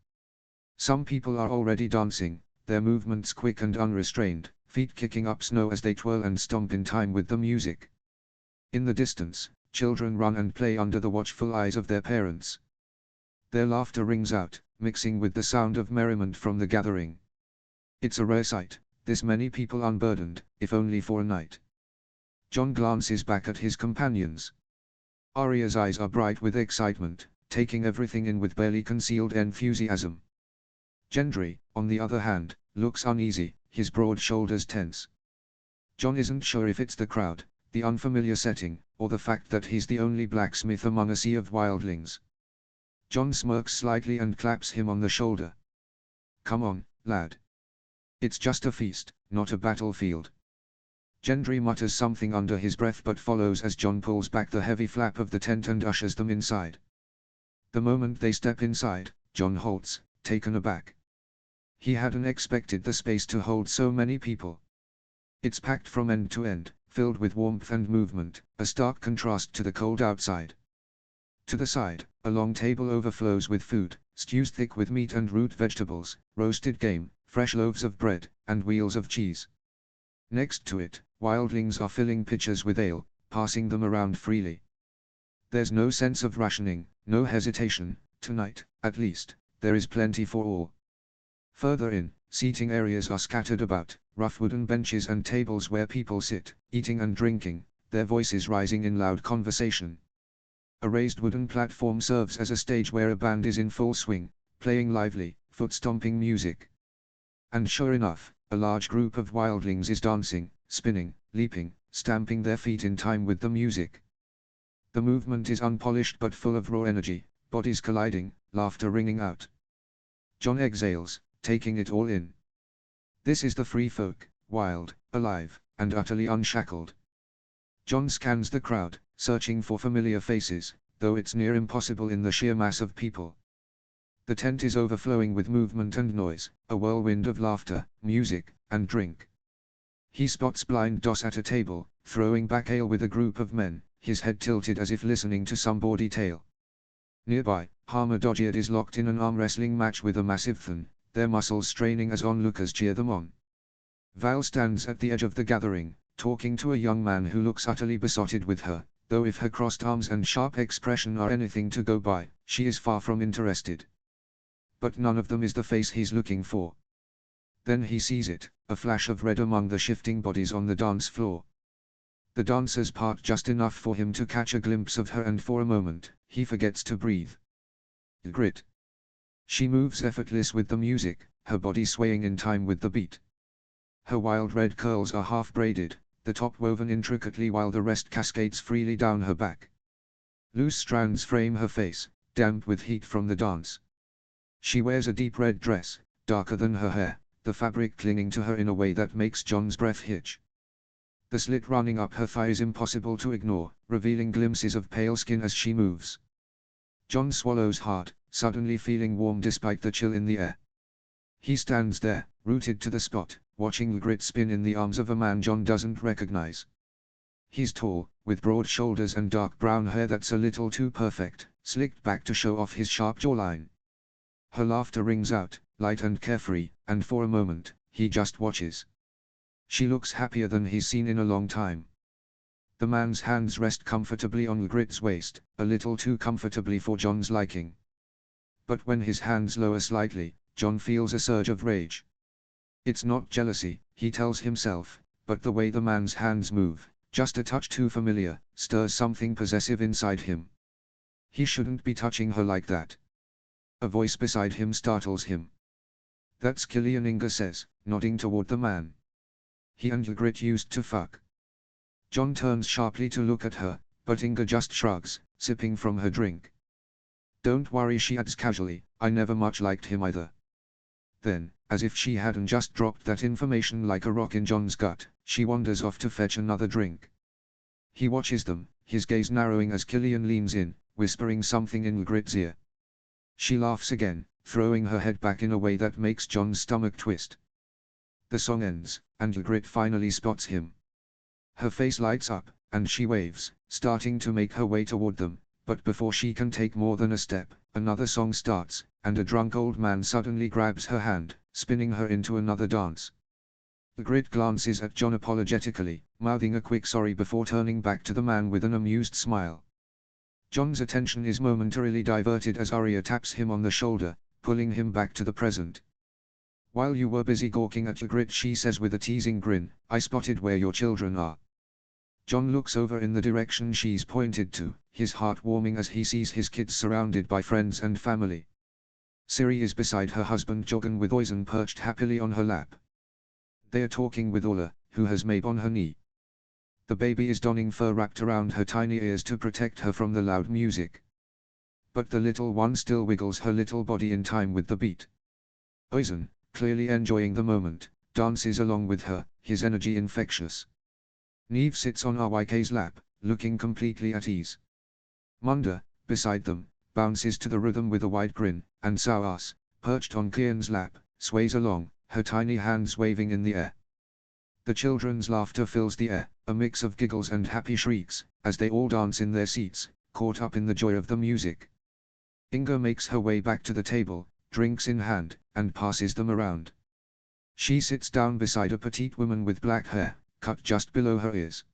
Some people are already dancing, their movements quick and unrestrained, feet kicking up snow as they twirl and stomp in time with the music. In the distance, children run and play under the watchful eyes of their parents. Their laughter rings out, mixing with the sound of merriment from the gathering. It's a rare sight, this many people unburdened, if only for a night. John glances back at his companions. Arya's eyes are bright with excitement, taking everything in with barely concealed enthusiasm. Gendry, on the other hand, looks uneasy, his broad shoulders tense. John isn't sure if it's the crowd, the unfamiliar setting, or the fact that he's the only blacksmith among a sea of wildlings. John smirks slightly and claps him on the shoulder. "Come on, lad. It's just a feast, not a battlefield." Gendry mutters something under his breath but follows as John pulls back the heavy flap of the tent and ushers them inside. The moment they step inside, John halts, taken aback. He hadn't expected the space to hold so many people. It's packed from end to end, filled with warmth and movement, a stark contrast to the cold outside. To the side, a long table overflows with food, stews thick with meat and root vegetables, roasted game, fresh loaves of bread, and wheels of cheese. Next to it, wildlings are filling pitchers with ale, passing them around freely. There's no sense of rationing, no hesitation, tonight, at least, there is plenty for all. Further in, seating areas are scattered about, rough wooden benches and tables where people sit, eating and drinking, their voices rising in loud conversation. A raised wooden platform serves as a stage where a band is in full swing, playing lively, foot-stomping music. And sure enough, a large group of wildlings is dancing, spinning, leaping, stamping their feet in time with the music. The movement is unpolished but full of raw energy, bodies colliding, laughter ringing out. John exhales, taking it all in. This is the free folk, wild, alive, and utterly unshackled. John scans the crowd, searching for familiar faces, though it's near impossible in the sheer mass of people. The tent is overflowing with movement and noise, a whirlwind of laughter, music, and drink. He spots Blind Doss at a table, throwing back ale with a group of men, his head tilted as if listening to some bawdy tale. Nearby, Harmer Dodgeard is locked in an arm wrestling match with a massive Thun, their muscles straining as onlookers cheer them on. Val stands at the edge of the gathering, talking to a young man who looks utterly besotted with her, though if her crossed arms and sharp expression are anything to go by, she is far from interested. But none of them is the face he's looking for. Then he sees it, a flash of red among the shifting bodies on the dance floor. The dancers part just enough for him to catch a glimpse of her, and for a moment, he forgets to breathe. Grit. She moves effortless with the music, her body swaying in time with the beat. Her wild red curls are half braided, the top woven intricately while the rest cascades freely down her back. Loose strands frame her face, damp with heat from the dance. She wears a deep red dress, darker than her hair, the fabric clinging to her in a way that makes John's breath hitch. The slit running up her thigh is impossible to ignore, revealing glimpses of pale skin as she moves. John swallows hard, suddenly feeling warm despite the chill in the air. He stands there, rooted to the spot, watching Ygritte spin in the arms of a man John doesn't recognize. He's tall, with broad shoulders and dark brown hair that's a little too perfect, slicked back to show off his sharp jawline. Her laughter rings out, light and carefree, and for a moment, he just watches. She looks happier than he's seen in a long time. The man's hands rest comfortably on Ygritte's waist, a little too comfortably for John's liking. But when his hands lower slightly, John feels a surge of rage. It's not jealousy, he tells himself, but the way the man's hands move, just a touch too familiar, stirs something possessive inside him. He shouldn't be touching her like that. A voice beside him startles him. That's Killian, Inga says, nodding toward the man. He and Ygritte used to fuck. John turns sharply to look at her, but Inga just shrugs, sipping from her drink. Don't worry, she adds casually, I never much liked him either. Then, as if she hadn't just dropped that information like a rock in John's gut, she wanders off to fetch another drink. He watches them, his gaze narrowing as Killian leans in, whispering something in Ygritte's ear. She laughs again, throwing her head back in a way that makes John's stomach twist. The song ends, and Ygritte finally spots him. Her face lights up, and she waves, starting to make her way toward them, but before she can take more than a step, another song starts, and a drunk old man suddenly grabs her hand, spinning her into another dance. Ygritte glances at John apologetically, mouthing a quick sorry before turning back to the man with an amused smile. John's attention is momentarily diverted as Arya taps him on the shoulder, pulling him back to the present. While you were busy gawking at Ygritte, she says with a teasing grin, I spotted where your children are. John looks over in the direction she's pointed to, his heart warming as he sees his kids surrounded by friends and family. Ciri is beside her husband Jogan with Oisin perched happily on her lap. They are talking with Ola, who has Mabe on her knee. The baby is donning fur wrapped around her tiny ears to protect her from the loud music. But the little one still wiggles her little body in time with the beat. Oisin, clearly enjoying the moment, dances along with her, his energy infectious. Neve sits on Ryk's lap, looking completely at ease. Munda, beside them, bounces to the rhythm with a wide grin, and Sauas, perched on Kian's lap, sways along, her tiny hands waving in the air. The children's laughter fills the air, a mix of giggles and happy shrieks, as they all dance in their seats, caught up in the joy of the music. Inga makes her way back to the table, drinks in hand, and passes them around. She sits down beside a petite woman with black hair, cut just below her ears.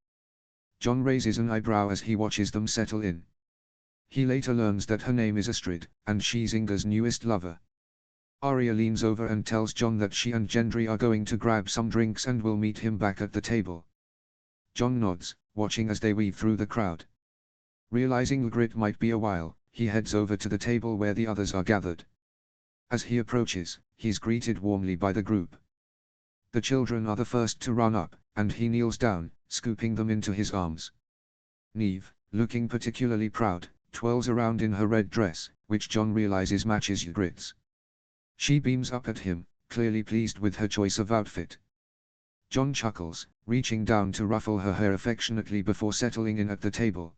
John raises an eyebrow as he watches them settle in. He later learns that her name is Astrid, and she's Inga's newest lover. Arya leans over and tells John that she and Gendry are going to grab some drinks and will meet him back at the table. John nods, watching as they weave through the crowd. Realizing Ygritte might be a while, he heads over to the table where the others are gathered. As he approaches, he's greeted warmly by the group. The children are the first to run up, and he kneels down, scooping them into his arms. Neve, looking particularly proud, twirls around in her red dress, which John realizes matches Ygritte's. She beams up at him, clearly pleased with her choice of outfit. John chuckles, reaching down to ruffle her hair affectionately before settling in at the table.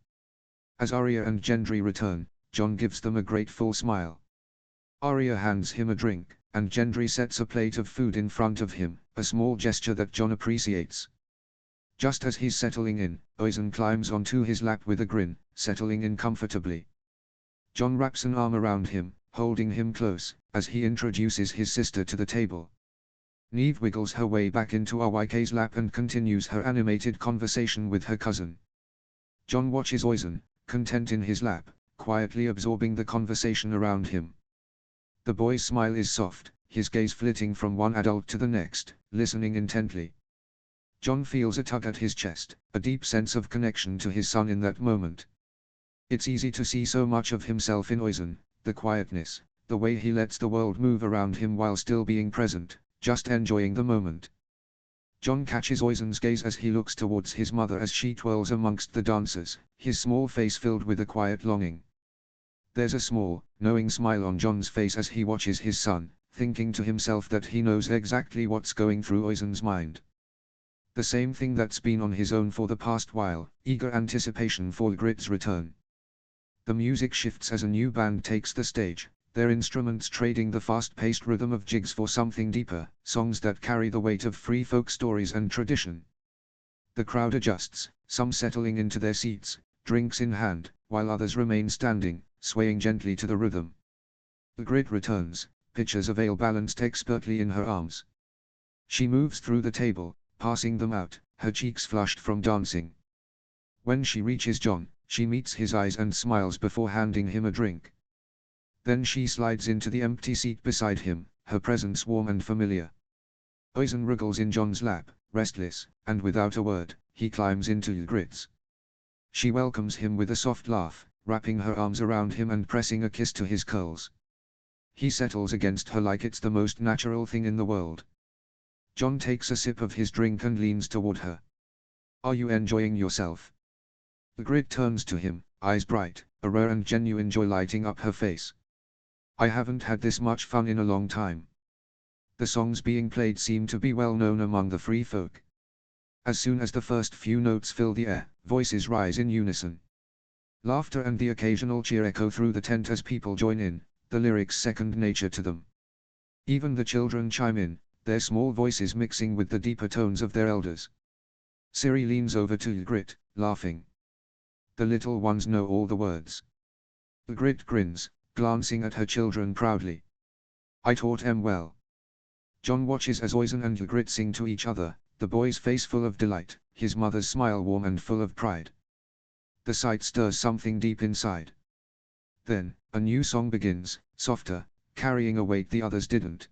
As Arya and Gendry return, John gives them a grateful smile. Arya hands him a drink, and Gendry sets a plate of food in front of him, a small gesture that John appreciates. Just as he's settling in, Oisin climbs onto his lap with a grin, settling in comfortably. John wraps an arm around him, holding him close, as he introduces his sister to the table. Neve wiggles her way back into Ryk's lap and continues her animated conversation with her cousin. John watches Oisin, content in his lap, quietly absorbing the conversation around him. The boy's smile is soft, his gaze flitting from one adult to the next, listening intently. John feels a tug at his chest, a deep sense of connection to his son in that moment. It's easy to see so much of himself in Oisin, the quietness, The way he lets the world move around him while still being present, just enjoying the moment. John catches Oizin's gaze as he looks towards his mother as she twirls amongst the dancers, his small face filled with a quiet longing. There's a small, knowing smile on John's face as he watches his son, thinking to himself that he knows exactly what's going through Oizin's mind. The same thing that's been on his own for the past while, eager anticipation for Ygritte's return. The music shifts as a new band takes the stage, their instruments trading the fast-paced rhythm of jigs for something deeper, songs that carry the weight of free folk stories and tradition. The crowd adjusts, some settling into their seats, drinks in hand, while others remain standing, swaying gently to the rhythm. Ygritte returns, pitchers of ale balanced expertly in her arms. She moves through the table, passing them out, her cheeks flushed from dancing. When she reaches John, she meets his eyes and smiles before handing him a drink. Then she slides into the empty seat beside him, her presence warm and familiar. Oizen wriggles in John's lap, restless, and without a word, he climbs into Ygritte's. She welcomes him with a soft laugh, wrapping her arms around him and pressing a kiss to his curls. He settles against her like it's the most natural thing in the world. John takes a sip of his drink and leans toward her. "Are you enjoying yourself?" Ygritte turns to him, eyes bright, a rare and genuine joy lighting up her face. "I haven't had this much fun in a long time." The songs being played seem to be well known among the free folk. As soon as the first few notes fill the air, voices rise in unison. Laughter and the occasional cheer echo through the tent as people join in, the lyrics second nature to them. Even the children chime in, their small voices mixing with the deeper tones of their elders. Ciri leans over to Ygritte, laughing. The little ones know all the words. Ygritte grins, glancing at her children proudly. "I taught em well." John watches as Oizen and Ygritte sing to each other, the boy's face full of delight, his mother's smile warm and full of pride. The sight stirs something deep inside. Then, a new song begins, softer, carrying a weight the others didn't.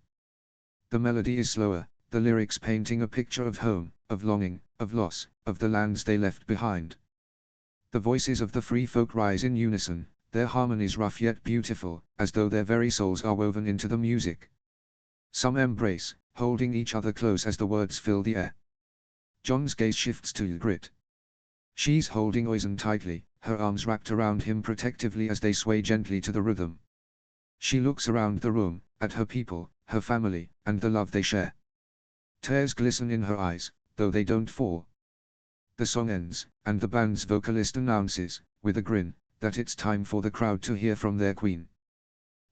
The melody is slower, the lyrics painting a picture of home, of longing, of loss, of the lands they left behind. The voices of the free folk rise in unison, their harmonies rough yet beautiful, as though their very souls are woven into the music. Some embrace, holding each other close as the words fill the air. John's gaze shifts to Ygritte. She's holding Oizen tightly, her arms wrapped around him protectively as they sway gently to the rhythm. She looks around the room, at her people, her family, and the love they share. Tears glisten in her eyes, though they don't fall. The song ends, and the band's vocalist announces, with a grin, that it's time for the crowd to hear from their queen.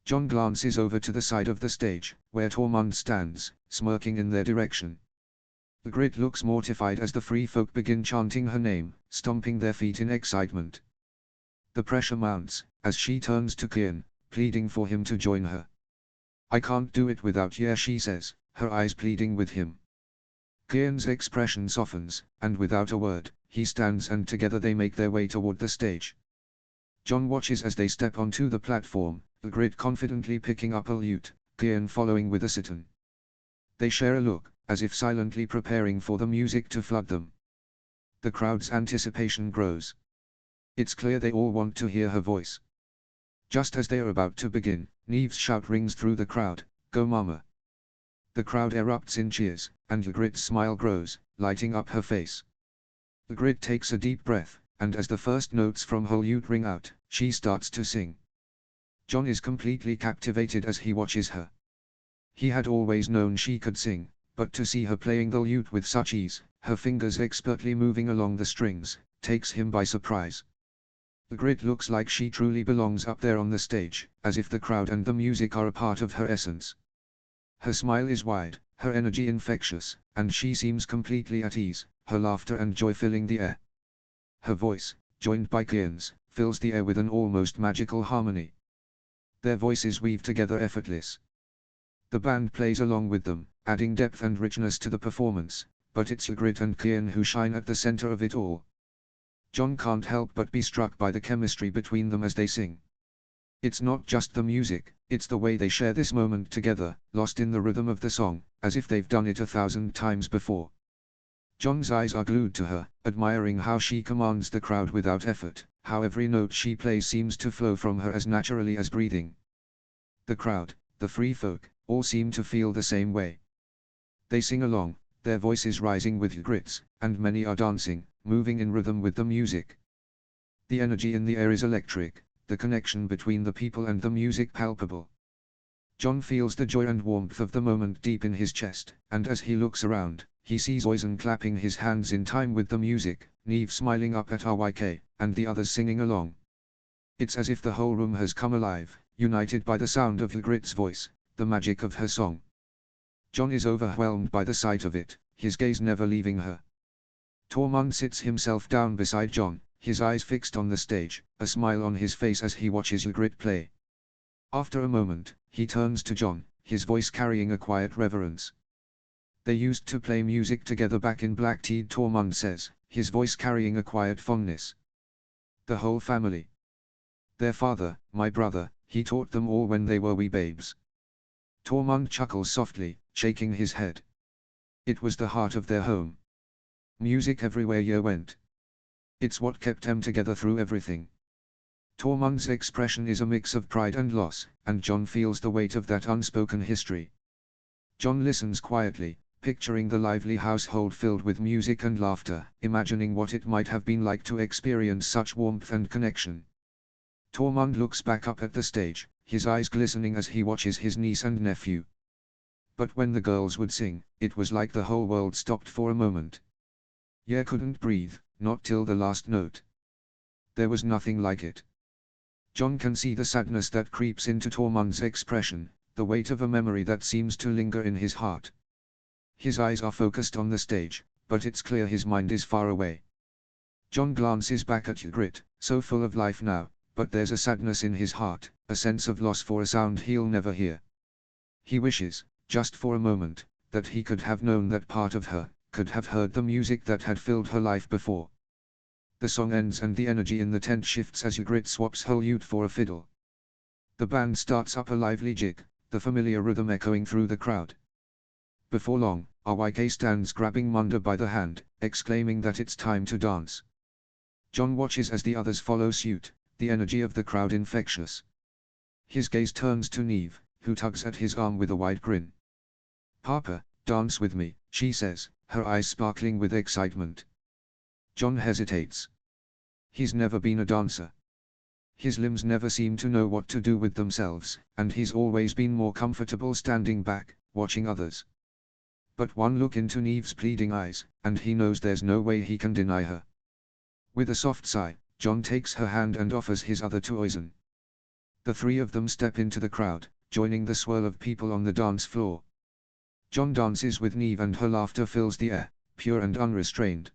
John glances over to the side of the stage, where Tormund stands, smirking in their direction. Ygritte looks mortified as the free folk begin chanting her name, stomping their feet in excitement. The pressure mounts, as she turns to Ciarán, pleading for him to join her. "I can't do it without you," she says, her eyes pleading with him. Ciarán's expression softens, and without a word, he stands and together they make their way toward the stage. John watches as they step onto the platform, Ygritte confidently picking up a lute, Ciarán following with a cittern. They share a look, as if silently preparing for the music to flood them. The crowd's anticipation grows. It's clear they all want to hear her voice. Just as they are about to begin, Neve's shout rings through the crowd, "Go mama!" The crowd erupts in cheers, and Ygritte's smile grows, lighting up her face. Ygritte takes a deep breath, and as the first notes from her lute ring out, she starts to sing. John is completely captivated as he watches her. He had always known she could sing, but to see her playing the lute with such ease, her fingers expertly moving along the strings, takes him by surprise. Ygritte looks like she truly belongs up there on the stage, as if the crowd and the music are a part of her essence. Her smile is wide, her energy infectious, and she seems completely at ease, her laughter and joy filling the air. Her voice, joined by Ciarán's, fills the air with an almost magical harmony. Their voices weave together effortless. The band plays along with them, adding depth and richness to the performance, but it's Ygritte and Ciarán who shine at the center of it all. John can't help but be struck by the chemistry between them as they sing. It's not just the music, it's the way they share this moment together, lost in the rhythm of the song, as if they've done it 1,000 times before. John's eyes are glued to her, admiring how she commands the crowd without effort, how every note she plays seems to flow from her as naturally as breathing. The crowd, the free folk, all seem to feel the same way. They sing along, their voices rising with grits, and many are dancing, moving in rhythm with the music. The energy in the air is electric, the connection between the people and the music palpable. John feels the joy and warmth of the moment deep in his chest, and as he looks around, he sees Oisin clapping his hands in time with the music, Neve smiling up at RYK, and the others singing along. It's as if the whole room has come alive, united by the sound of Ygritte's voice, the magic of her song. John is overwhelmed by the sight of it, his gaze never leaving her. Tormund sits himself down beside John, his eyes fixed on the stage, a smile on his face as he watches Ygritte play. After a moment, he turns to John, his voice carrying a quiet reverence. They used to play music together back in Blackteed, Tormund says, his voice carrying a quiet fondness. The whole family. Their father, my brother, he taught them all when they were wee babes. Tormund chuckles softly, shaking his head. It was the heart of their home. Music everywhere you went. It's what kept them together through everything. Tormund's expression is a mix of pride and loss, and John feels the weight of that unspoken history. John listens quietly, picturing the lively household filled with music and laughter, imagining what it might have been like to experience such warmth and connection. Tormund looks back up at the stage, his eyes glistening as he watches his niece and nephew. But when the girls would sing, it was like the whole world stopped for a moment. Ye couldn't breathe, not till the last note. There was nothing like it. John can see the sadness that creeps into Tormund's expression, the weight of a memory that seems to linger in his heart. His eyes are focused on the stage, but it's clear his mind is far away. John glances back at Ygritte, so full of life now, but there's a sadness in his heart, a sense of loss for a sound he'll never hear. He wishes, just for a moment, that he could have known that part of her, could have heard the music that had filled her life before. The song ends and the energy in the tent shifts as Ygritte swaps her lute for a fiddle. The band starts up a lively jig, the familiar rhythm echoing through the crowd. Before long, RYK stands grabbing Munda by the hand, exclaiming that it's time to dance. John watches as the others follow suit, the energy of the crowd infectious. His gaze turns to Neve, who tugs at his arm with a wide grin. "Papa, dance with me," she says, her eyes sparkling with excitement. John hesitates. He's never been a dancer. His limbs never seem to know what to do with themselves, and he's always been more comfortable standing back, watching others. But one look into Neve's pleading eyes, and he knows there's no way he can deny her. With a soft sigh, John takes her hand and offers his other to Oisin. The three of them step into the crowd, joining the swirl of people on the dance floor. John dances with Neve and her laughter fills the air, pure and unrestrained.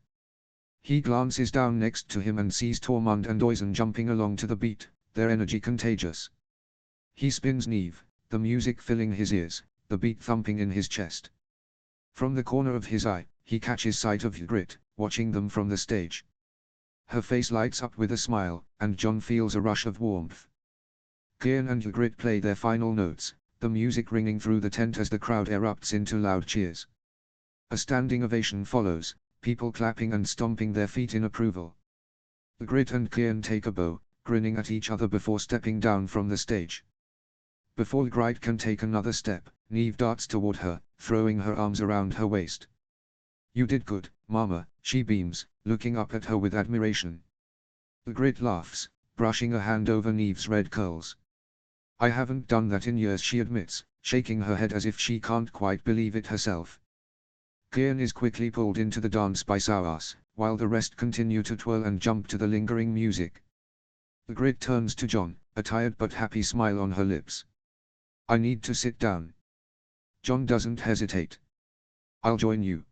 He glances down next to him and sees Tormund and Oisin jumping along to the beat, their energy contagious. He spins Neve, the music filling his ears, the beat thumping in his chest. From the corner of his eye, he catches sight of Ygritte, watching them from the stage. Her face lights up with a smile, and John feels a rush of warmth. Kian and Ygritte play their final notes, the music ringing through the tent as the crowd erupts into loud cheers. A standing ovation follows, people clapping and stomping their feet in approval. Ygritte and Kian take a bow, grinning at each other before stepping down from the stage. Before Ygritte can take another step, Neve darts toward her, throwing her arms around her waist. "You did good, Mama," she beams, looking up at her with admiration. Ygritte laughs, brushing a hand over Neve's red curls. "I haven't done that in years," she admits, shaking her head as if she can't quite believe it herself. Kian is quickly pulled into the dance by Sauas, while the rest continue to twirl and jump to the lingering music. Ygritte turns to John, a tired but happy smile on her lips. "I need to sit down." John doesn't hesitate. "I'll join you."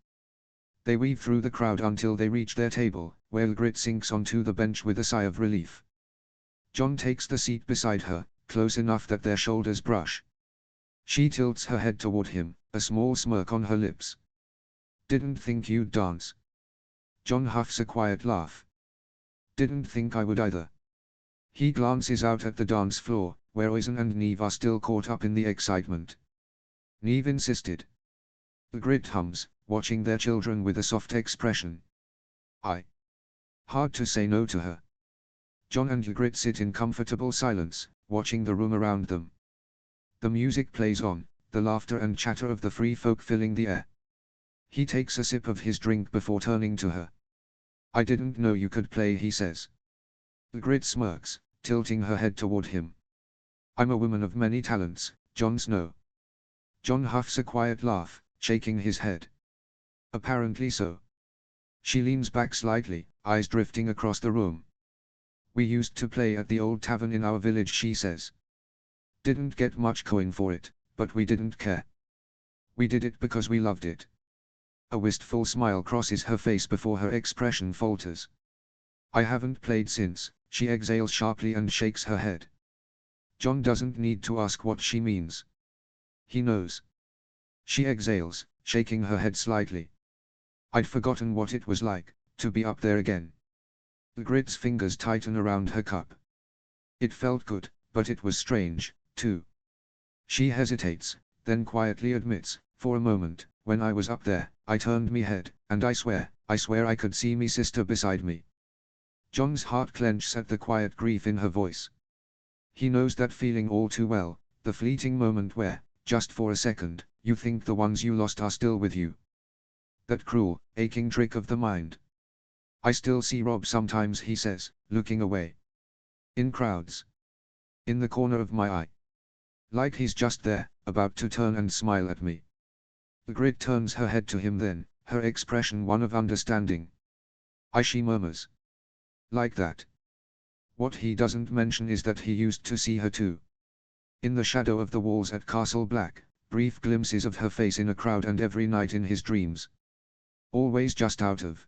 They weave through the crowd until they reach their table, where Ygritte sinks onto the bench with a sigh of relief. John takes the seat beside her, close enough that their shoulders brush. She tilts her head toward him, a small smirk on her lips. "Didn't think you'd dance." John huffs a quiet laugh. "Didn't think I would either." He glances out at the dance floor, where Oisin and Neve are still caught up in the excitement. Neve insisted. Ygritte hums, watching their children with a soft expression. Hard to say no to her. John and Ygritte sit in comfortable silence, watching the room around them. The music plays on, the laughter and chatter of the free folk filling the air. He takes a sip of his drink before turning to her. "I didn't know you could play," he says. Ygritte smirks, tilting her head toward him. "I'm a woman of many talents, Jon Snow." Jon huffs a quiet laugh, shaking his head. "Apparently so." She leans back slightly, eyes drifting across the room. "We used to play at the old tavern in our village," she says. "Didn't get much coin for it, but we didn't care. We did it because we loved it." A wistful smile crosses her face before her expression falters. "I haven't played since," she exhales sharply and shakes her head. Jon doesn't need to ask what she means. He knows. She exhales, shaking her head slightly. "I'd forgotten what it was like, to be up there again." Ygritte's fingers tighten around her cup. "It felt good, but it was strange, too." She hesitates, then quietly admits, "For a moment, when I was up there, I turned me head, and I swear I could see me sister beside me." Jon's heart clenches at the quiet grief in her voice. He knows that feeling all too well, the fleeting moment where, just for a second, you think the ones you lost are still with you. That cruel, aching trick of the mind. "I still see Robb sometimes," he says, looking away. "In crowds. In the corner of my eye. Like he's just there, about to turn and smile at me." Ygritte turns her head to him then, her expression one of understanding. She murmurs. "Like that." What he doesn't mention is that he used to see her too. In the shadow of the walls at Castle Black, brief glimpses of her face in a crowd and every night in his dreams. Always just out of